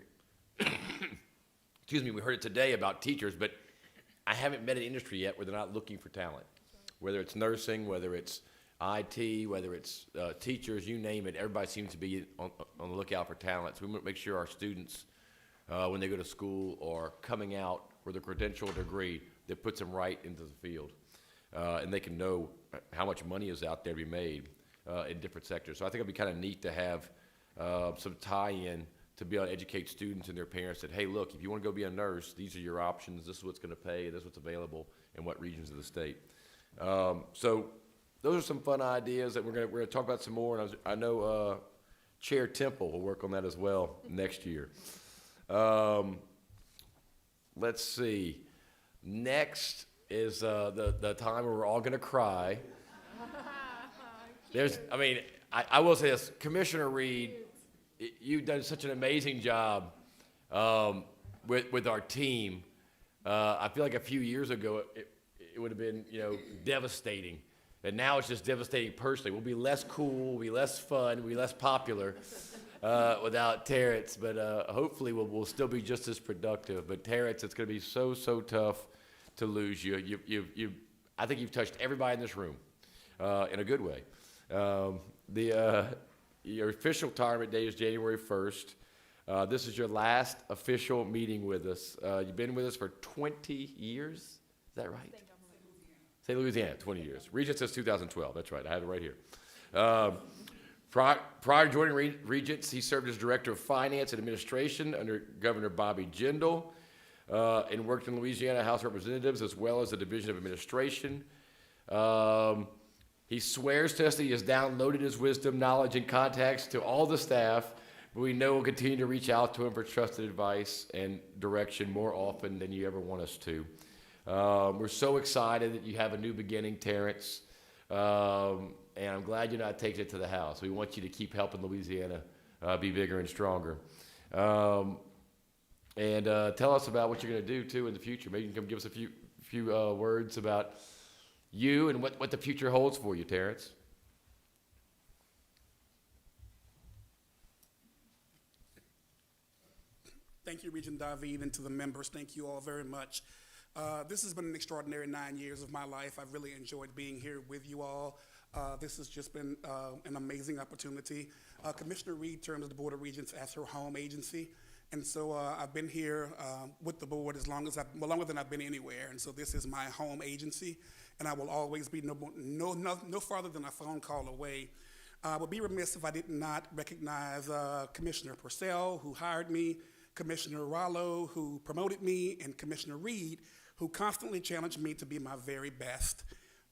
[SPEAKER 1] excuse me, we heard it today about teachers, but I haven't met an industry yet where they're not looking for talent. Whether it's nursing, whether it's IT, whether it's teachers, you name it, everybody seems to be on the lookout for talent. So we want to make sure our students, when they go to school, are coming out with a credential degree that puts them right into the field. And they can know how much money is out there to be made in different sectors. So I think it'd be kind of neat to have some tie-in to be able to educate students and their parents that, hey, look, if you want to go be a nurse, these are your options, this is what's going to pay, this is what's available in what regions of the state. So those are some fun ideas that we're going to talk about some more, and I know Chair Temple will work on that as well next year. Let's see. Next is the time where we're all going to cry. I will say this, Commissioner Reed, you've done such an amazing job with our team. I feel like a few years ago it would have been, devastating. And now it's just devastating personally. We'll be less cool, we'll be less fun, we'll be less popular without Terrence. But hopefully we'll still be just as productive. But Terrence, it's going to be so tough to lose you. I think you've touched everybody in this room in a good way. Your official retirement date is January 1st. This is your last official meeting with us. You've been with us for 20 years. Is that right? St. Louisiana, 20 years. Regent says 2012. That's right. I have it right here. Prior to joining Regents, he served as Director of Finance and Administration under Governor Bobby Jindal and worked in Louisiana House of Representatives as well as the Division of Administration. He swears to us that he has downloaded his wisdom, knowledge, and contacts to all the staff, but we know we'll continue to reach out to him for trusted advice and direction more often than you ever want us to. We're so excited that you have a new beginning, Terrence, and I'm glad you're not taking it to the house. We want you to keep helping Louisiana be bigger and stronger. And tell us about what you're going to do, too, in the future. Maybe you can come give us a few words about you and what the future holds for you, Terrence.
[SPEAKER 20] Thank you, Regent David, and to the members, thank you all very much. This has been an extraordinary 9 years of my life. I've really enjoyed being here with you all. This has just been an amazing opportunity. Commissioner Reed terms the Board of Regents as her home agency. And so I've been here with the board longer than I've been anywhere. And so this is my home agency, and I will always be no farther than a phone call away. I would be remiss if I did not recognize Commissioner Purcell, who hired me, Commissioner Rollo, who promoted me, and Commissioner Reed, who constantly challenged me to be my very best.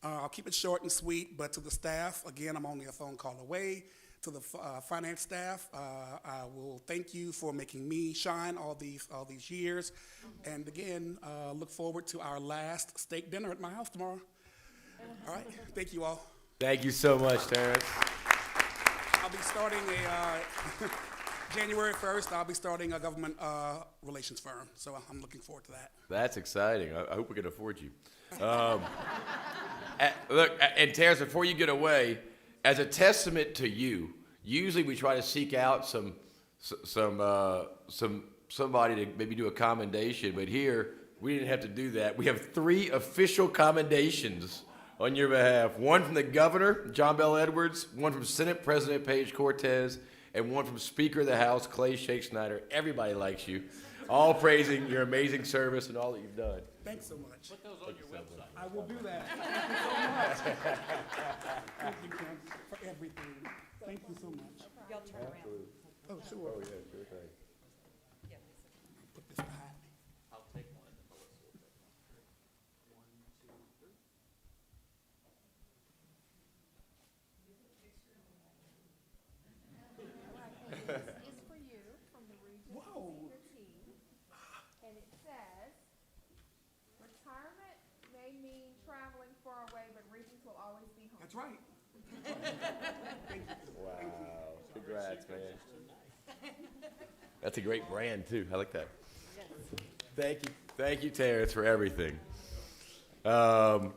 [SPEAKER 20] I'll keep it short and sweet, but to the staff, again, I'm only a phone call away. To the finance staff, I will thank you for making me shine all these years. And again, look forward to our last steak dinner at my house tomorrow. All right, thank you all.
[SPEAKER 1] Thank you so much, Terrence.
[SPEAKER 20] I'll be starting January 1st, I'll be starting a government relations firm. So I'm looking forward to that.
[SPEAKER 1] That's exciting. I hope we can afford you. Look, and Terrence, before you get away, as a testament to you, usually we try to seek out somebody to maybe do a commendation, but here we didn't have to do that. We have 3 official commendations on your behalf. One from the governor, John Bell Edwards, one from Senate President Paige Cortez, and one from Speaker of the House, Clay Shake Snyder. Everybody likes you. All praising your amazing service and all that you've done.
[SPEAKER 20] Thanks so much.
[SPEAKER 11] Put those on your website.
[SPEAKER 20] I will do that. Thank you so much. Thank you, Kim, for everything. Thank you so much.
[SPEAKER 19] Y'all turn around.
[SPEAKER 20] Oh, sure.
[SPEAKER 1] Oh, yeah, sure thing.
[SPEAKER 20] Put this behind me.
[SPEAKER 5] I'll take
[SPEAKER 20] That's right.
[SPEAKER 1] Wow, congrats, man. That's a great brand, too. I like that. Thank you, Terrence, for everything. All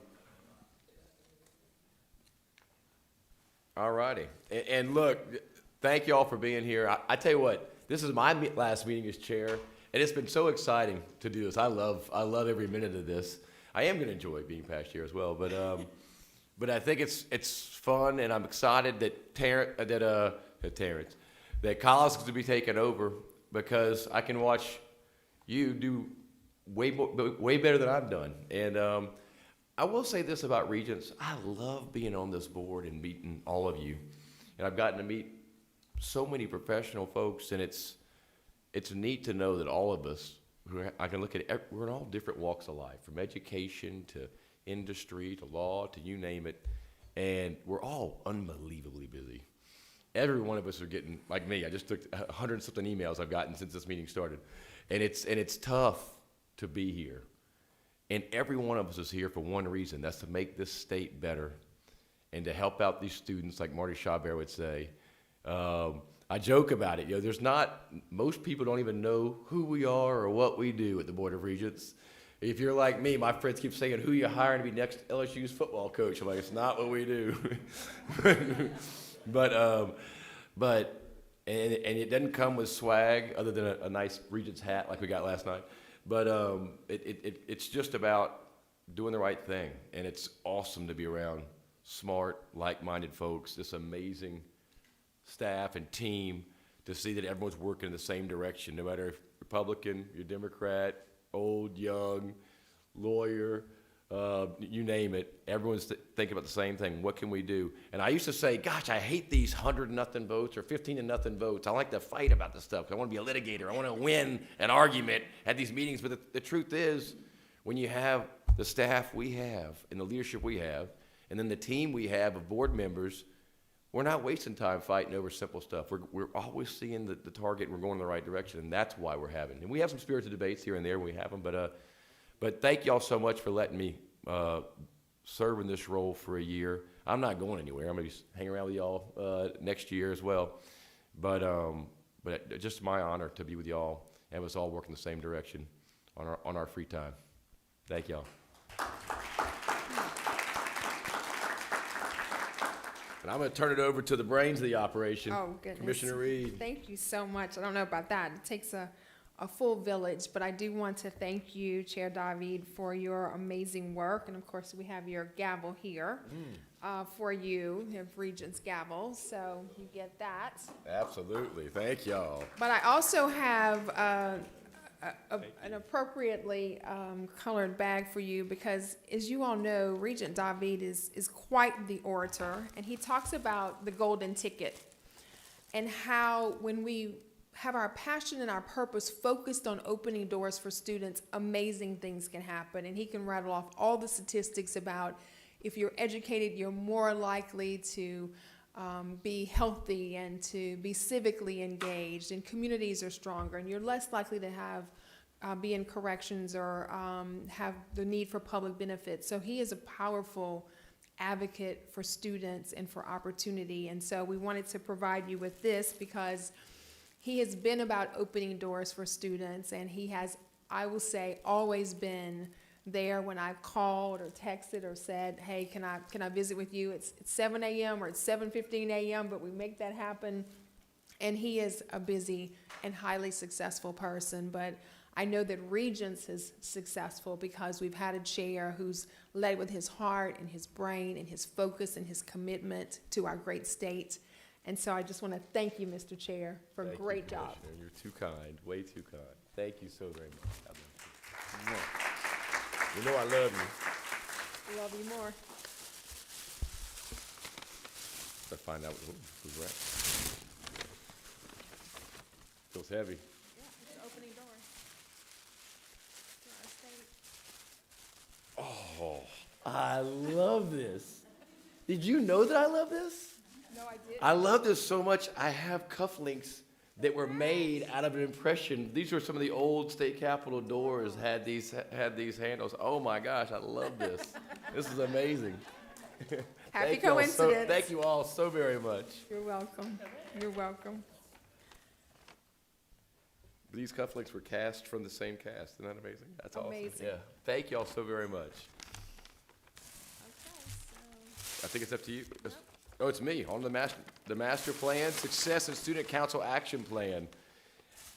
[SPEAKER 1] righty. And look, thank you all for being here. I tell you what, this is my last meeting as chair, and it's been so exciting to do this. I love every minute of this. I am going to enjoy being past chair as well, but I think it's fun, and I'm excited that Terrence, that Kyle's going to be taking over, because I can watch you do way better than I've done. And I will say this about Regents. I love being on this board and meeting all of you. And I've gotten to meet so many professional folks, and it's neat to know that all of us, I can look at, we're in all different walks of life, from education to industry to law to you name it, and we're all unbelievably busy. Every one of us are getting, like me, I just took 100-something emails I've gotten since this meeting started, and it's tough to be here. And every one of us is here for one reason. That's to make this state better and to help out these students, like Marty Chabert would say. I joke about it. There's not, most people don't even know who we are or what we do at the Board of Regents. If you're like me, my friends keep saying, who you hiring to be next LSU's football coach? I'm like, it's not what we do. But it doesn't come with swag other than a nice Regents hat like we got last night. But it's just about doing the right thing, and it's awesome to be around smart, like-minded folks, this amazing staff and team, to see that everyone's working in the same direction, no matter if Republican, you're Democrat, old, young, lawyer, you name it. Everyone's thinking about the same thing. What can we do? And I used to say, gosh, I hate these 100-0 votes or 15-0 votes. I like to fight about this stuff. I want to be a litigator. I want to win an argument at these meetings. But the truth is, when you have the staff we have and the leadership we have, and then the team we have of board members, we're not wasting time fighting over simple stuff. We're always seeing the target, and we're going in the right direction, and that's why we're having. And we have some spirited debates here and there when we have them, but thank y'all so much for letting me serve in this role for a year. I'm not going anywhere. I'm going to be hanging around with y'all next year as well. But just my honor to be with y'all and us all working the same direction on our free time. Thank y'all. And I'm going to turn it over to the brains of the operation,
[SPEAKER 15] Oh, goodness.
[SPEAKER 1] Commissioner Reed.
[SPEAKER 15] Thank you so much. I don't know about that. It takes a full village, but I do want to thank you, Chair David, for your amazing work. And of course, we have your gavel here for you, you have Regent's gavel, so you get that.
[SPEAKER 1] Absolutely. Thank y'all.
[SPEAKER 15] But I also have an appropriately colored bag for you, because as you all know, Regent David is quite the orator, and he talks about the golden ticket and how when we have our passion and our purpose focused on opening doors for students, amazing things can happen. And he can rattle off all the statistics about if you're educated, you're more likely to be healthy and to be civically engaged, and communities are stronger, and you're less likely to have be in corrections or have the need for public benefits. So he is a powerful advocate for students and for opportunity. And so we wanted to provide you with this because he has been about opening doors for students, and he has, I will say, always been there when I've called or texted or said, hey, can I visit with you? It's 7 a.m. or it's 7:15 a.m., but we make that happen. And he is a busy and highly successful person, but I know that Regents is successful because we've had a chair who's led with his heart and his brain and his focus and his commitment to our great state. And so I just want to thank you, Mr. Chair, for a great job.
[SPEAKER 1] Commissioner. You're too kind, way too kind. Thank you so very much. I love you. You know I love you.
[SPEAKER 15] Love you more.
[SPEAKER 1] Let's find out who's right. Feels heavy.
[SPEAKER 15] Yeah, it's an opening door.
[SPEAKER 1] Oh, I love this. Did you know that I love this?
[SPEAKER 15] No, I didn't.
[SPEAKER 1] I love this so much. I have cufflinks that were made out of an impression. These are some of the old state capitol doors had these handles. Oh my gosh, I love this. This is amazing.
[SPEAKER 15] Happy
[SPEAKER 1] Thank you all so-
[SPEAKER 15] coincidence.
[SPEAKER 1] Thank you all so very much.
[SPEAKER 15] You're welcome. You're welcome.
[SPEAKER 1] These cufflinks were cast from the same cast. Isn't that amazing? That's awesome.
[SPEAKER 15] Amazing.
[SPEAKER 1] Yeah. Thank you all so very much.
[SPEAKER 15] Okay, so.
[SPEAKER 1] I think it's up to you. Oh, it's me, on the master plan, Success and Student Council Action Plan.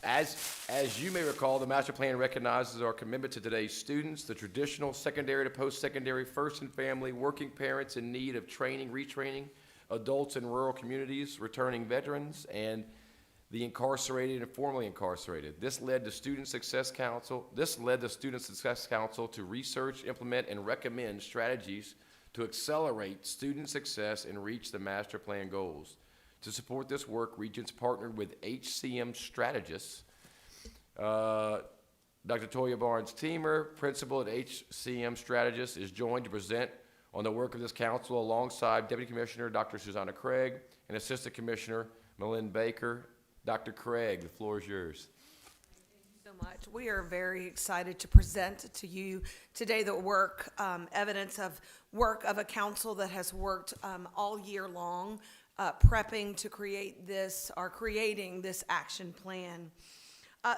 [SPEAKER 1] As you may recall, the master plan recognizes our commitment to today's students, the traditional secondary to post-secondary, first and family, working parents in need of training, retraining, adults in rural communities, returning veterans, and the incarcerated and formerly incarcerated. This led the Student Success Council to research, implement, and recommend strategies to accelerate student success and reach the master plan goals. To support this work, Regents partnered with HCM strategists, Dr. Toya Barnes-Teamer, principal at HCM Strategists, is joined to present on the work of this council alongside Deputy Commissioner Dr. Susanna Craig and Assistant Commissioner Malin Baker. Dr. Craig, the floor is yours.
[SPEAKER 6] So much. We are very excited to present to you today the work, evidence of work of a council that has worked all year long, prepping to creating this action plan.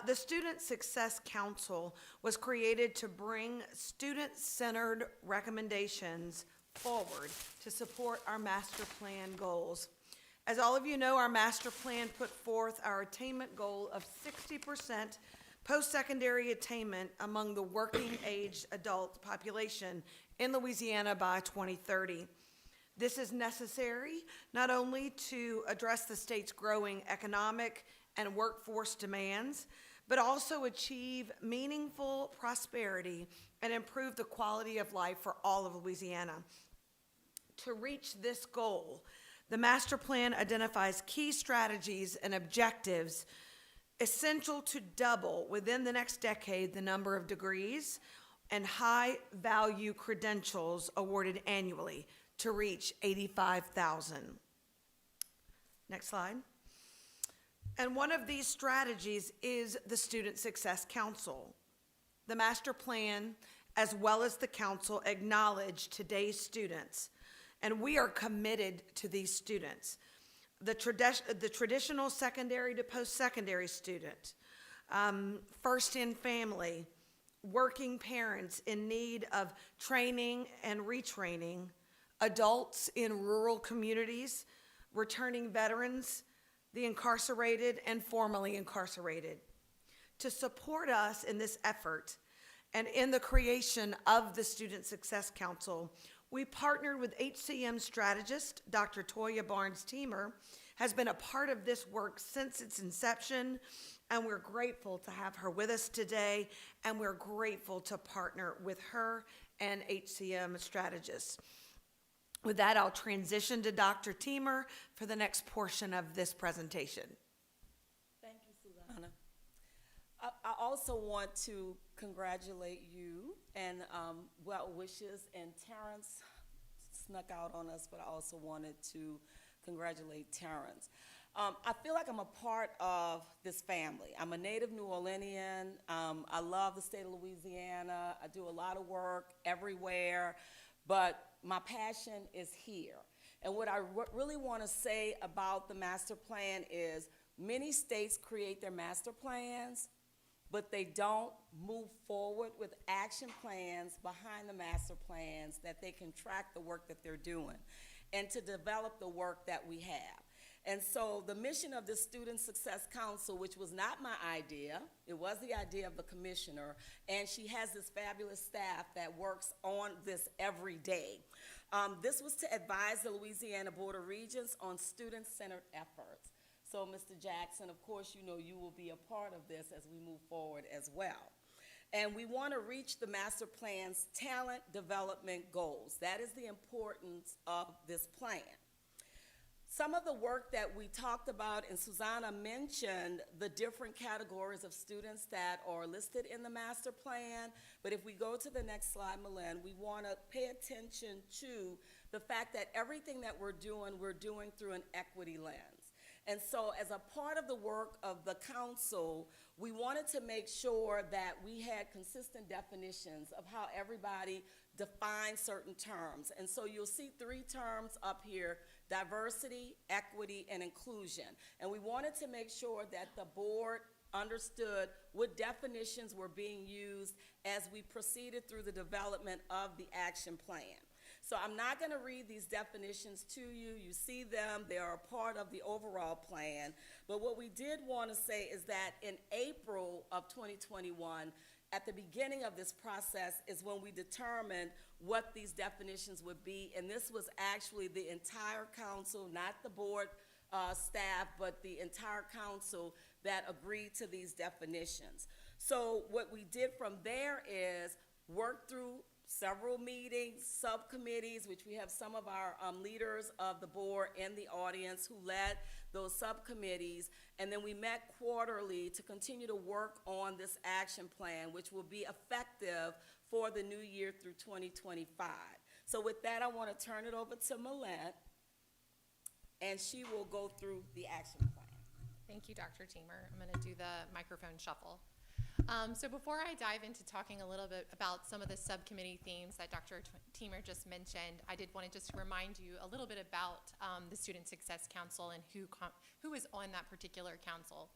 [SPEAKER 6] The Student Success Council was created to bring student-centered recommendations forward to support our master plan goals. As all of you know, our master plan put forth our attainment goal of 60% post-secondary attainment among the working-age adult population in Louisiana by 2030. This is necessary not only to address the state's growing economic and workforce demands, but also achieve meaningful prosperity and improve the quality of life for all of Louisiana. To reach this goal, the master plan identifies key strategies and objectives essential to double within the next decade the number of degrees and high-value credentials awarded annually to reach 85,000. Next slide. And one of these strategies is the Student Success Council. The master plan, as well as the council, acknowledge today's students, and we are committed to these students. The traditional secondary to post-secondary student, first in family, working parents in need of training and retraining, adults in rural communities, returning veterans, the incarcerated and formerly incarcerated. To support us in this effort and in the creation of the Student Success Council, we partnered with HCM strategist, Dr. Toya Barnes-Teamer, has been a part of this work since its inception, and we're grateful to have her with us today, and we're grateful to partner with her and HCM strategists. With that, I'll transition to Dr. Teamer for the next portion of this presentation.
[SPEAKER 4] Thank you, Susanna. I also want to congratulate you and well wishes, and Terrence snuck out on us, but I also wanted to congratulate Terrence. I feel like I'm a part of this family. I'm a native New Orleanian. I love the state of Louisiana. I do a lot of work everywhere, but my passion is here. And what I really want to say about the master plan is many states create their master plans, but they don't move forward with action plans behind the master plans that they can track the work that they're doing and to develop the work that we have. And so the mission of the Student Success Council, which was not my idea, it was the idea of the commissioner, and she has this fabulous staff that works on this every day. This was to advise the Louisiana Board of Regents on student-centered efforts. So, Mr. Jackson, of course, you know you will be a part of this as we move forward as well. And we want to reach the master plan's talent development goals. That is the importance of this plan. Some of the work that we talked about, and Susanna mentioned the different categories of students that are listed in the master plan, but if we go to the next slide, Malin, we want to pay attention to the fact that everything that we're doing through an equity lens. And so as a part of the work of the council, we wanted to make sure that we had consistent definitions of how everybody defines certain terms. And so you'll see 3 terms up here: diversity, equity, and inclusion. And we wanted to make sure that the board understood what definitions were being used as we proceeded through the development of the action plan. So I'm not going to read these definitions to you. You see them. They are a part of the overall plan. But what we did want to say is that in April of 2021, at the beginning of this process is when we determined what these definitions would be. And this was actually the entire council, not the board staff, but the entire council that agreed to these definitions. So what we did from there is work through several meetings, subcommittees, which we have some of our leaders of the board in the audience who led those subcommittees, and then we met quarterly to continue to work on this action plan, which will be effective for the new year through 2025. So with that, I want to turn it over to Millette, and she will go through the action plan.
[SPEAKER 17] Thank you, Dr. Teamer. I'm going to do the microphone shuffle. So before I dive into talking a little bit about some of the subcommittee themes that Dr. Teamer just mentioned, I did want to just remind you a little bit about the Student Success Council and who is on that particular council.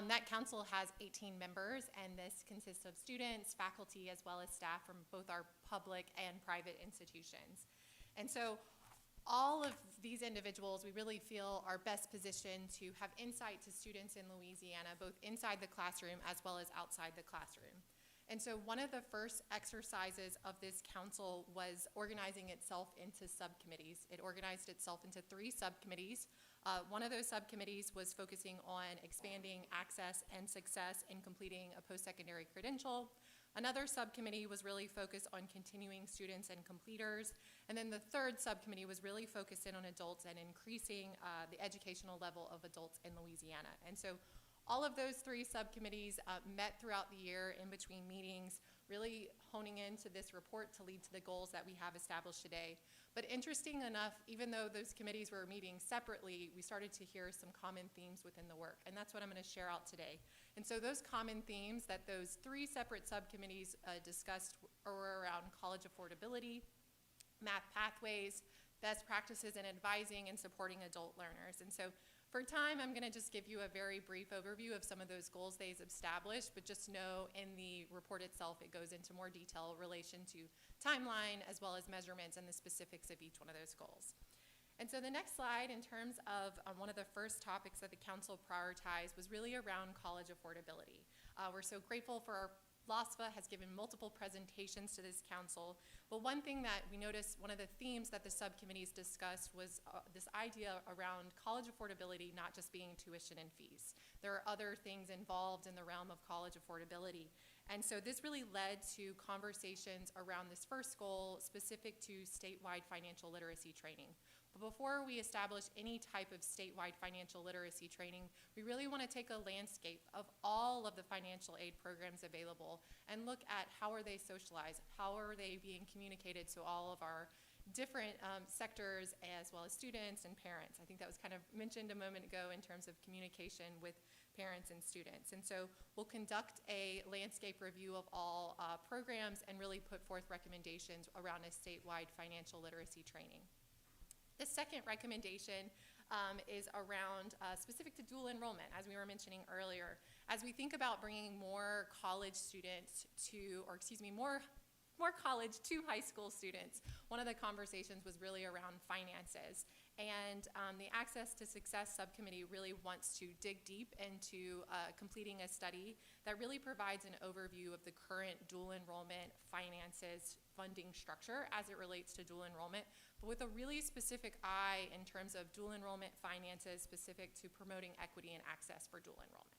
[SPEAKER 17] That council has 18 members, and this consists of students, faculty, as well as staff from both our public and private institutions. And so all of these individuals, we really feel are best positioned to have insight to students in Louisiana, both inside the classroom as well as outside the classroom. And so one of the first exercises of this council was organizing itself into subcommittees. It organized itself into 3 subcommittees. One of those subcommittees was focusing on expanding access and success in completing a post-secondary credential. Another subcommittee was really focused on continuing students and completers. And then the third subcommittee was really focused in on adults and increasing the educational level of adults in Louisiana. And so all of those 3 subcommittees met throughout the year in between meetings, really honing into this report to lead to the goals that we have established today. But interesting enough, even though those committees were meeting separately, we started to hear some common themes within the work, and that's what I'm going to share out today. And so those common themes that those 3 separate subcommittees discussed were around college affordability, math pathways, best practices in advising and supporting adult learners. And so for time, I'm going to just give you a very brief overview of some of those goals they've established, but just know in the report itself, it goes into more detail in relation to timeline as well as measurements and the specifics of each one of those goals. And so the next slide, in terms of one of the first topics that the council prioritized, was really around college affordability. We're so grateful for our LOSFA has given multiple presentations to this council, but one thing that we noticed, one of the themes that the subcommittees discussed was this idea around college affordability not just being tuition and fees. There are other things involved in the realm of college affordability. And so this really led to conversations around this first goal specific to statewide financial literacy training. But before we establish any type of statewide financial literacy training, we really want to take a landscape of all of the financial aid programs available and look at how are they socialized, how are they being communicated to all of our different sectors as well as students and parents. I think that was kind of mentioned a moment ago in terms of communication with parents and students. And so we'll conduct a landscape review of all programs and really put forth recommendations around a statewide financial literacy training. The second recommendation is around specific to dual enrollment, as we were mentioning earlier. As we think about bringing more college students to, or excuse me, more college to high school students, one of the conversations was really around finances. And the Access to Success Subcommittee really wants to dig deep into completing a study that really provides an overview of the current dual enrollment finances funding structure as it relates to dual enrollment, but with a really specific eye in terms of dual enrollment finances specific to promoting equity and access for dual enrollment.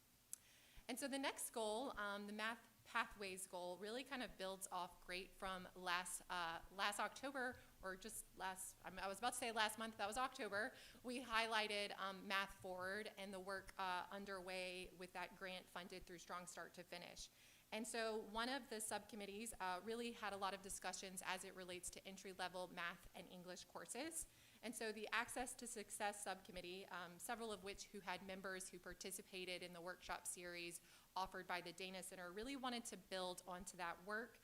[SPEAKER 17] And so the next goal, the math pathways goal, really kind of builds off great from last October, or just last, I was about to say last month, that was October. We highlighted Math Forward and the work underway with that grant funded through Strong Start to Finish. And so one of the subcommittees really had a lot of discussions as it relates to entry-level math and English courses. And so the Access to Success Subcommittee, several of which who had members who participated in the workshop series offered by the Dana Center really wanted to build onto that work,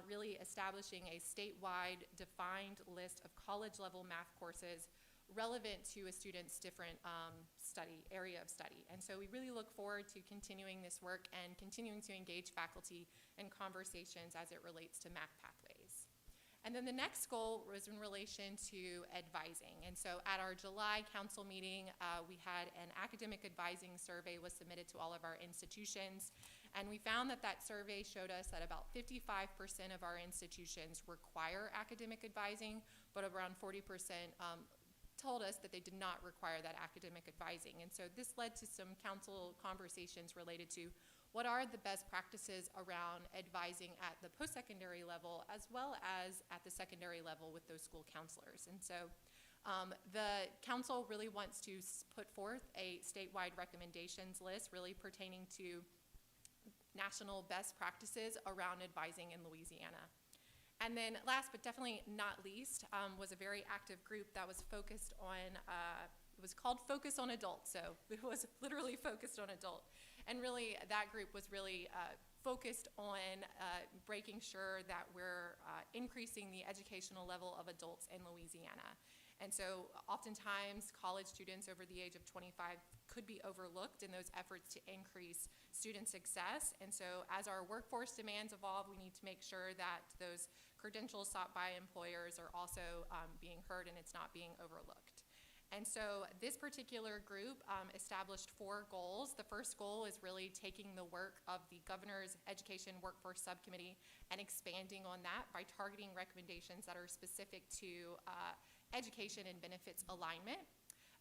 [SPEAKER 17] really establishing a statewide defined list of college-level math courses relevant to a student's different area of study. And so we really look forward to continuing this work and continuing to engage faculty in conversations as it relates to math pathways. And then the next goal was in relation to advising. And so at our July council meeting, we had an academic advising survey was submitted to all of our institutions. And we found that that survey showed us that about 55% of our institutions require academic advising, but around 40% told us that they did not require that academic advising. And so this led to some council conversations related to what are the best practices around advising at the post-secondary level as well as at the secondary level with those school counselors. And so the council really wants to put forth a statewide recommendations list really pertaining to national best practices around advising in Louisiana. And then last but definitely not least was a very active group that was focused on, it was called Focus on Adult, so it was literally focused on adult. And really that group was really focused on making sure that we're increasing the educational level of adults in Louisiana. And so oftentimes college students over the age of 25 could be overlooked in those efforts to increase student success. And so as our workforce demands evolve, we need to make sure that those credentials sought by employers are also being heard and it's not being overlooked. And so this particular group established 4 goals. The first goal is really taking the work of the Governor's Education Workforce Subcommittee and expanding on that by targeting recommendations that are specific to education and benefits alignment.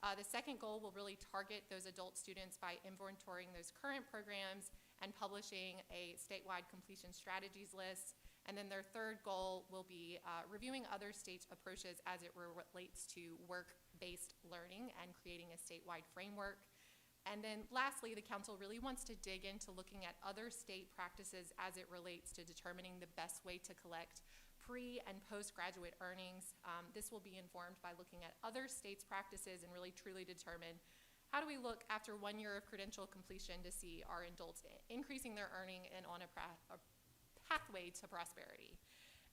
[SPEAKER 17] The second goal will really target those adult students by inventorying those current programs and publishing a statewide completion strategies list. And then their third goal will be reviewing other states' approaches as it relates to work-based learning and creating a statewide framework. And then lastly, the council really wants to dig into looking at other state practices as it relates to determining the best way to collect pre- and postgraduate earnings. This will be informed by looking at other states' practices and really truly determine how do we look after 1 year of credential completion to see our adults increasing their earning and on a pathway to prosperity.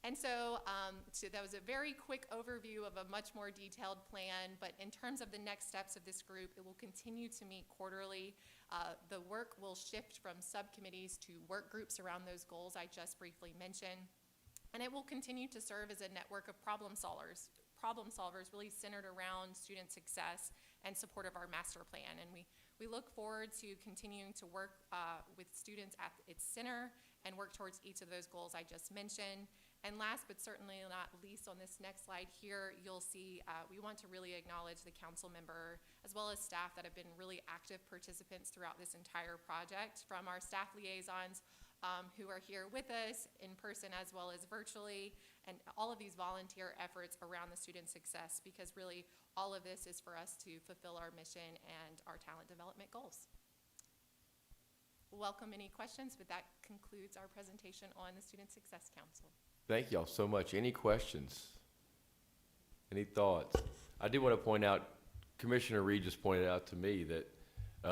[SPEAKER 17] And so, so that was a very quick overview of a much more detailed plan, but in terms of the next steps of this group, it will continue to meet quarterly. The work will shift from subcommittees to work groups around those goals I just briefly mentioned. And it will continue to serve as a network of problem solvers really centered around student success and support of our master plan. And we look forward to continuing to work with students at its center and work towards each of those goals I just mentioned. And last but certainly not least, on this next slide here, you'll see we want to really acknowledge the council member as well as staff that have been really active participants throughout this entire project, from our staff liaisons who are here with us in person as well as virtually, and all of these volunteer efforts around the student success, because really all of this is for us to fulfill our mission and our talent development goals. Welcome any questions, but that concludes our presentation on the Student Success Council.
[SPEAKER 1] Thank y'all so much. Any questions? Any thoughts? I do want to point out, Commissioner Reed just pointed out to me that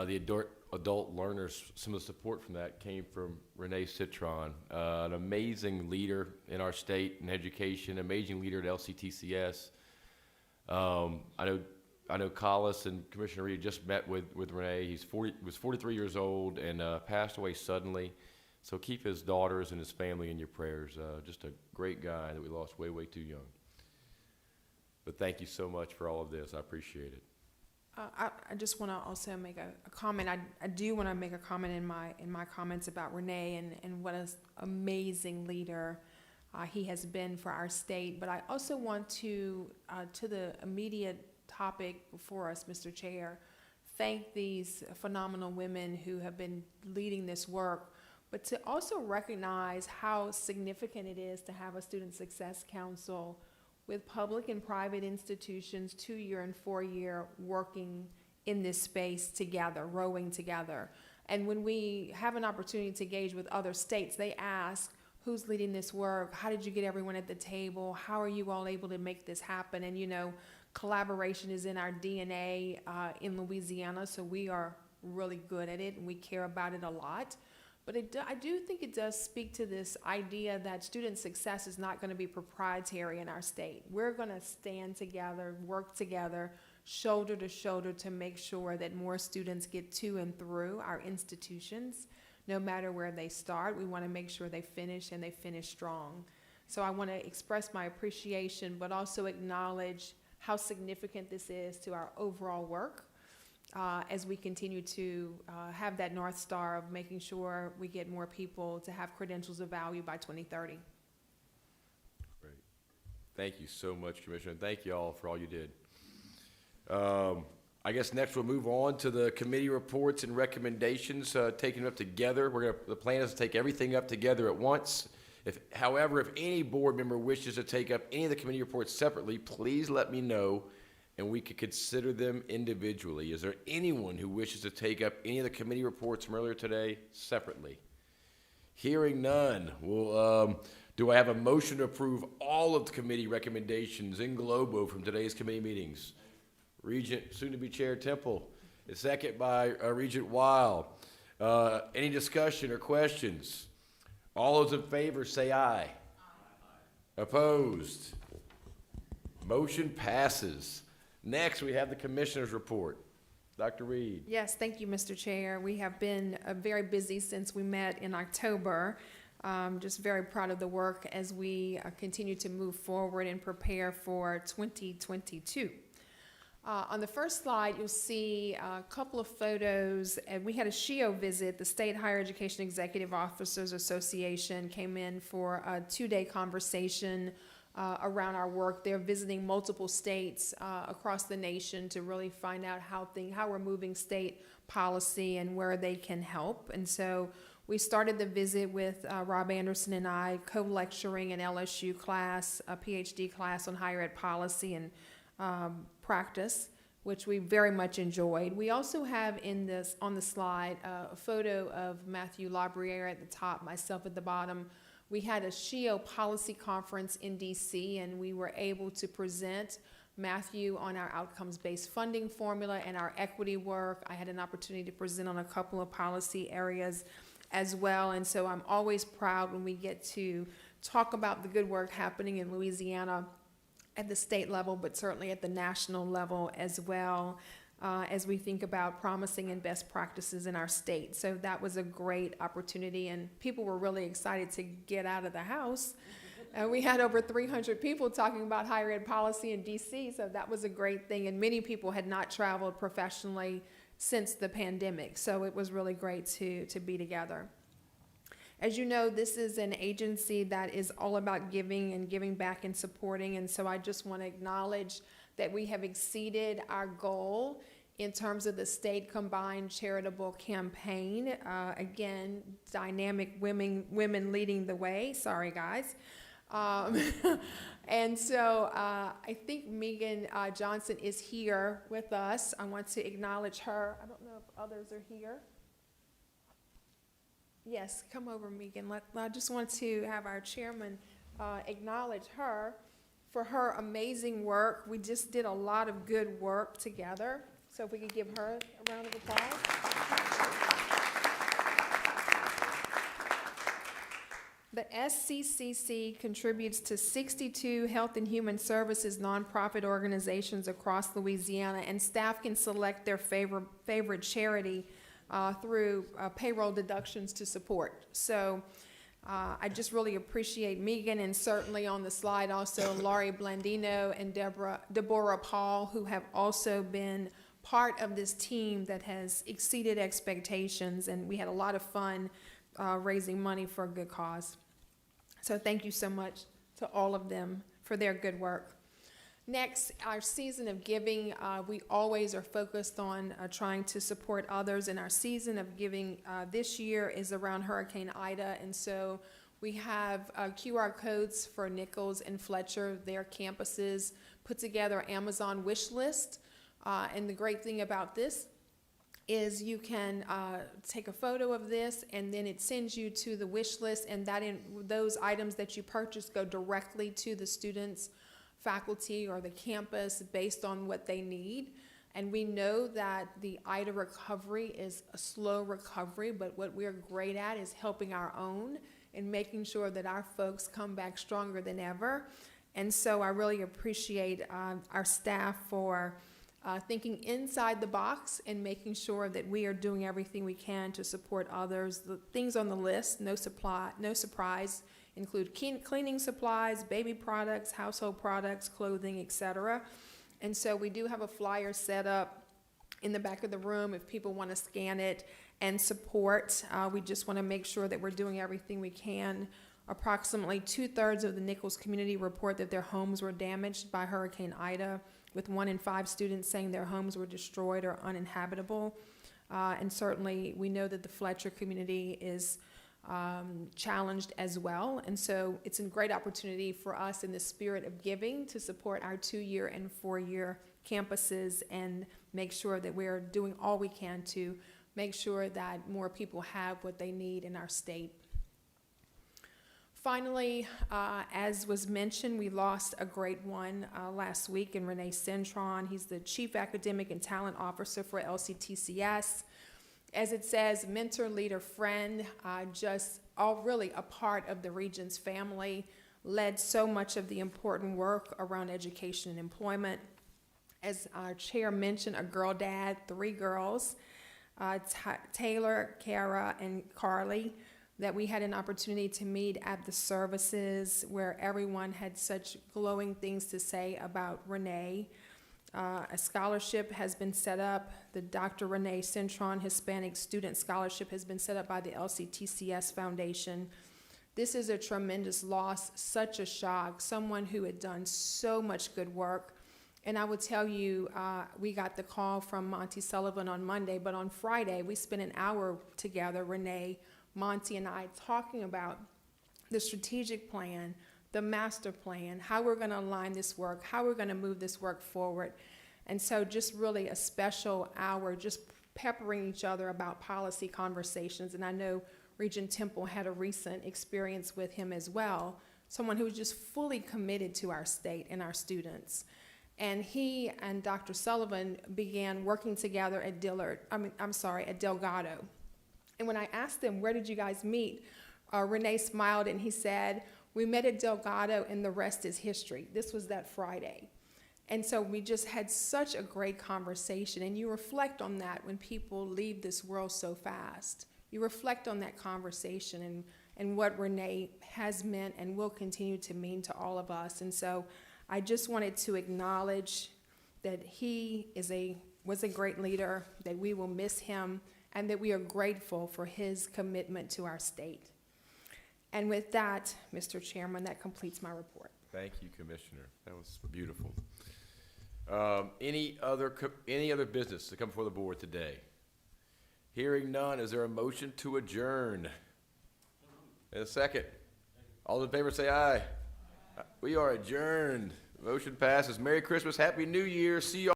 [SPEAKER 1] the adult learners, some of the support from that came from Renee Citron, an amazing leader in our state in education, amazing leader at LCTCS. I know Collis and Commissioner Reed just met with Renee. He was 43 years old and passed away suddenly. So keep his daughters and his family in your prayers. Just a great guy that we lost way, way too young. But thank you so much for all of this. I appreciate it.
[SPEAKER 15] I just want to also make a comment. I do want to make a comment in my comments about Renee and what an amazing leader he has been for our state. But I also want to the immediate topic before us, Mr. Chair, thank these phenomenal women who have been leading this work, but to also recognize how significant it is to have a Student Success Council with public and private institutions, 2-year and 4-year, working in this space together, rowing together. And when we have an opportunity to engage with other states, they ask, who's leading this work? How did you get everyone at the table? How are you all able to make this happen? And you know, collaboration is in our DNA in Louisiana, so we are really good at it and we care about it a lot. But I do think it does speak to this idea that student success is not going to be proprietary in our state. We're going to stand together, work together, shoulder to shoulder to make sure that more students get to and through our institutions. No matter where they start, we want to make sure they finish and they finish strong. So I want to express my appreciation, but also acknowledge how significant this is to our overall work as we continue to have that North Star of making sure we get more people to have credentials of value by 2030.
[SPEAKER 1] Great. Thank you so much, Commissioner. Thank you all for all you did. I guess next we'll move on to the committee reports and recommendations, taking up together. The plan is to take everything up together at once. However, if any board member wishes to take up any of the committee reports separately, please let me know and we could consider them individually. Is there anyone who wishes to take up any of the committee reports from earlier today separately? Hearing none, do I have a motion to approve all of the committee recommendations in globo from today's committee meetings? Regent, soon-to-be Chair Temple, is second by Regent Weil. Any discussion or questions? All those in favor say aye. Aye. Opposed? Motion passes. Next, we have the Commissioner's report. Dr. Reed.
[SPEAKER 15] Yes, thank you, Mr. Chair. We have been very busy since we met in October. Just very proud of the work as we continue to move forward and prepare for 2022. On the first slide, you'll see a couple of photos, and we had a SHIO visit. The State Higher Education Executive Officers Association came in for a 2-day conversation around our work. They're visiting multiple states across the nation to really find out how we're moving state policy and where they can help. And so we started the visit with Rob Anderson and I co-lecturing an LSU class, a PhD class on higher ed policy and practice, which we very much enjoyed. We also have on the slide a photo of Matthew Labriere at the top, myself at the bottom. We had a SHIO policy conference in DC, and we were able to present Matthew on our outcomes-based funding formula and our equity work. I had an opportunity to present on a couple of policy areas as well, and so I'm always proud when we get to talk about the good work happening in Louisiana at the state level, but certainly at the national level as well, as we think about promising and best practices in our state. So that was a great opportunity, and people were really excited to get out of the house. We had over 300 people talking about higher ed policy in DC, so that was a great thing, and many people had not traveled professionally since the pandemic, so it was really great to be together. As you know, this is an agency that is all about giving and giving back and supporting, and so I just want to acknowledge that we have exceeded our goal in terms of the state combined charitable campaign. Again, dynamic women leading the way. Sorry, guys. And so I think Megan Johnson is here with us. I want to acknowledge her. I don't know if others are here. Yes, come over, Megan. I just want to have our chairman acknowledge her for her amazing work. We just did a lot of good work together. So if we could give her a round of applause. The SCCC contributes to 62 health and human services nonprofit organizations across Louisiana, and staff can select their favorite charity through payroll deductions to support. So I just really appreciate Megan, and certainly on the slide also Laurie Blandino and Deborah Paul, who have also been part of this team that has exceeded expectations, and we had a lot of fun raising money for a good cause. So thank you so much to all of them for their good work. Next, our season of giving, we always are focused on trying to support others, and our season of giving this year is around Hurricane Ida, and so we have QR codes for Nichols and Fletcher, their campuses, put together Amazon wish list, and the great thing about this is you can take a photo of this, and then it sends you to the wish list, and those items that you purchase go directly to the students, faculty, or the campus based on what they need. And we know that the IDA recovery is a slow recovery, but what we're great at is helping our own and making sure that our folks come back stronger than ever. And so I really appreciate our staff for thinking inside the box and making sure that we are doing everything we can to support others. The things on the list, no surprise, include cleaning supplies, baby products, household products, clothing, etc. And so we do have a flyer set up in the back of the room if people want to scan it and support. We just want to make sure that we're doing everything we can. Approximately 2/3 of the Nichols community report that their homes were damaged by Hurricane Ida, with 1 in 5 students saying their homes were destroyed or uninhabitable. And certainly we know that the Fletcher community is challenged as well. And so it's a great opportunity for us in the spirit of giving to support our 2-year and 4-year campuses and make sure that we're doing all we can to make sure that more people have what they need in our state. Finally, as was mentioned, we lost a great one last week in Renee Cintron. He's the Chief Academic and Talent Officer for LCTCS. As it says, mentor, leader, friend, just all really a part of the Regents family, led so much of the important work around education and employment. As our chair mentioned, a girl dad, 3 girls, Taylor, Kara, and Carly, that we had an opportunity to meet at the services where everyone had such glowing things to say about Renee. A scholarship has been set up. The Dr. Renee Cintron Hispanic Student Scholarship has been set up by the LCTCS Foundation. This is a tremendous loss, such a shock, someone who had done so much good work. And I will tell you, we got the call from Monty Sullivan on Monday, but on Friday, we spent an hour together, Renee, Monty, and I, talking about the strategic plan, the master plan, how we're going to align this work, how we're going to move this work forward. And so just really a special hour, just peppering each other about policy conversations. And I know Regent Temple had a recent experience with him as well, someone who was just fully committed to our state and our students. And he and Dr. Sullivan began working together at Delgado. And when I asked them, where did you guys meet? Renee smiled and he said, we met at Delgado and the rest is history. This was that Friday. And so we just had such a great conversation. And you reflect on that when people leave this world so fast. You reflect on that conversation and what Renee has meant and will continue to mean to all of us. And so I just wanted to acknowledge that he was a great leader, that we will miss him, and that we are grateful for his commitment to our state. And with that, Mr. Chairman, that completes my report.
[SPEAKER 1] Thank you, Commissioner. That was beautiful. Any other business to come before the board today? Hearing none, is there a motion to adjourn? And a second. All in favor say aye. We are adjourned. Motion passes. Merry Christmas, Happy New Year. See you all.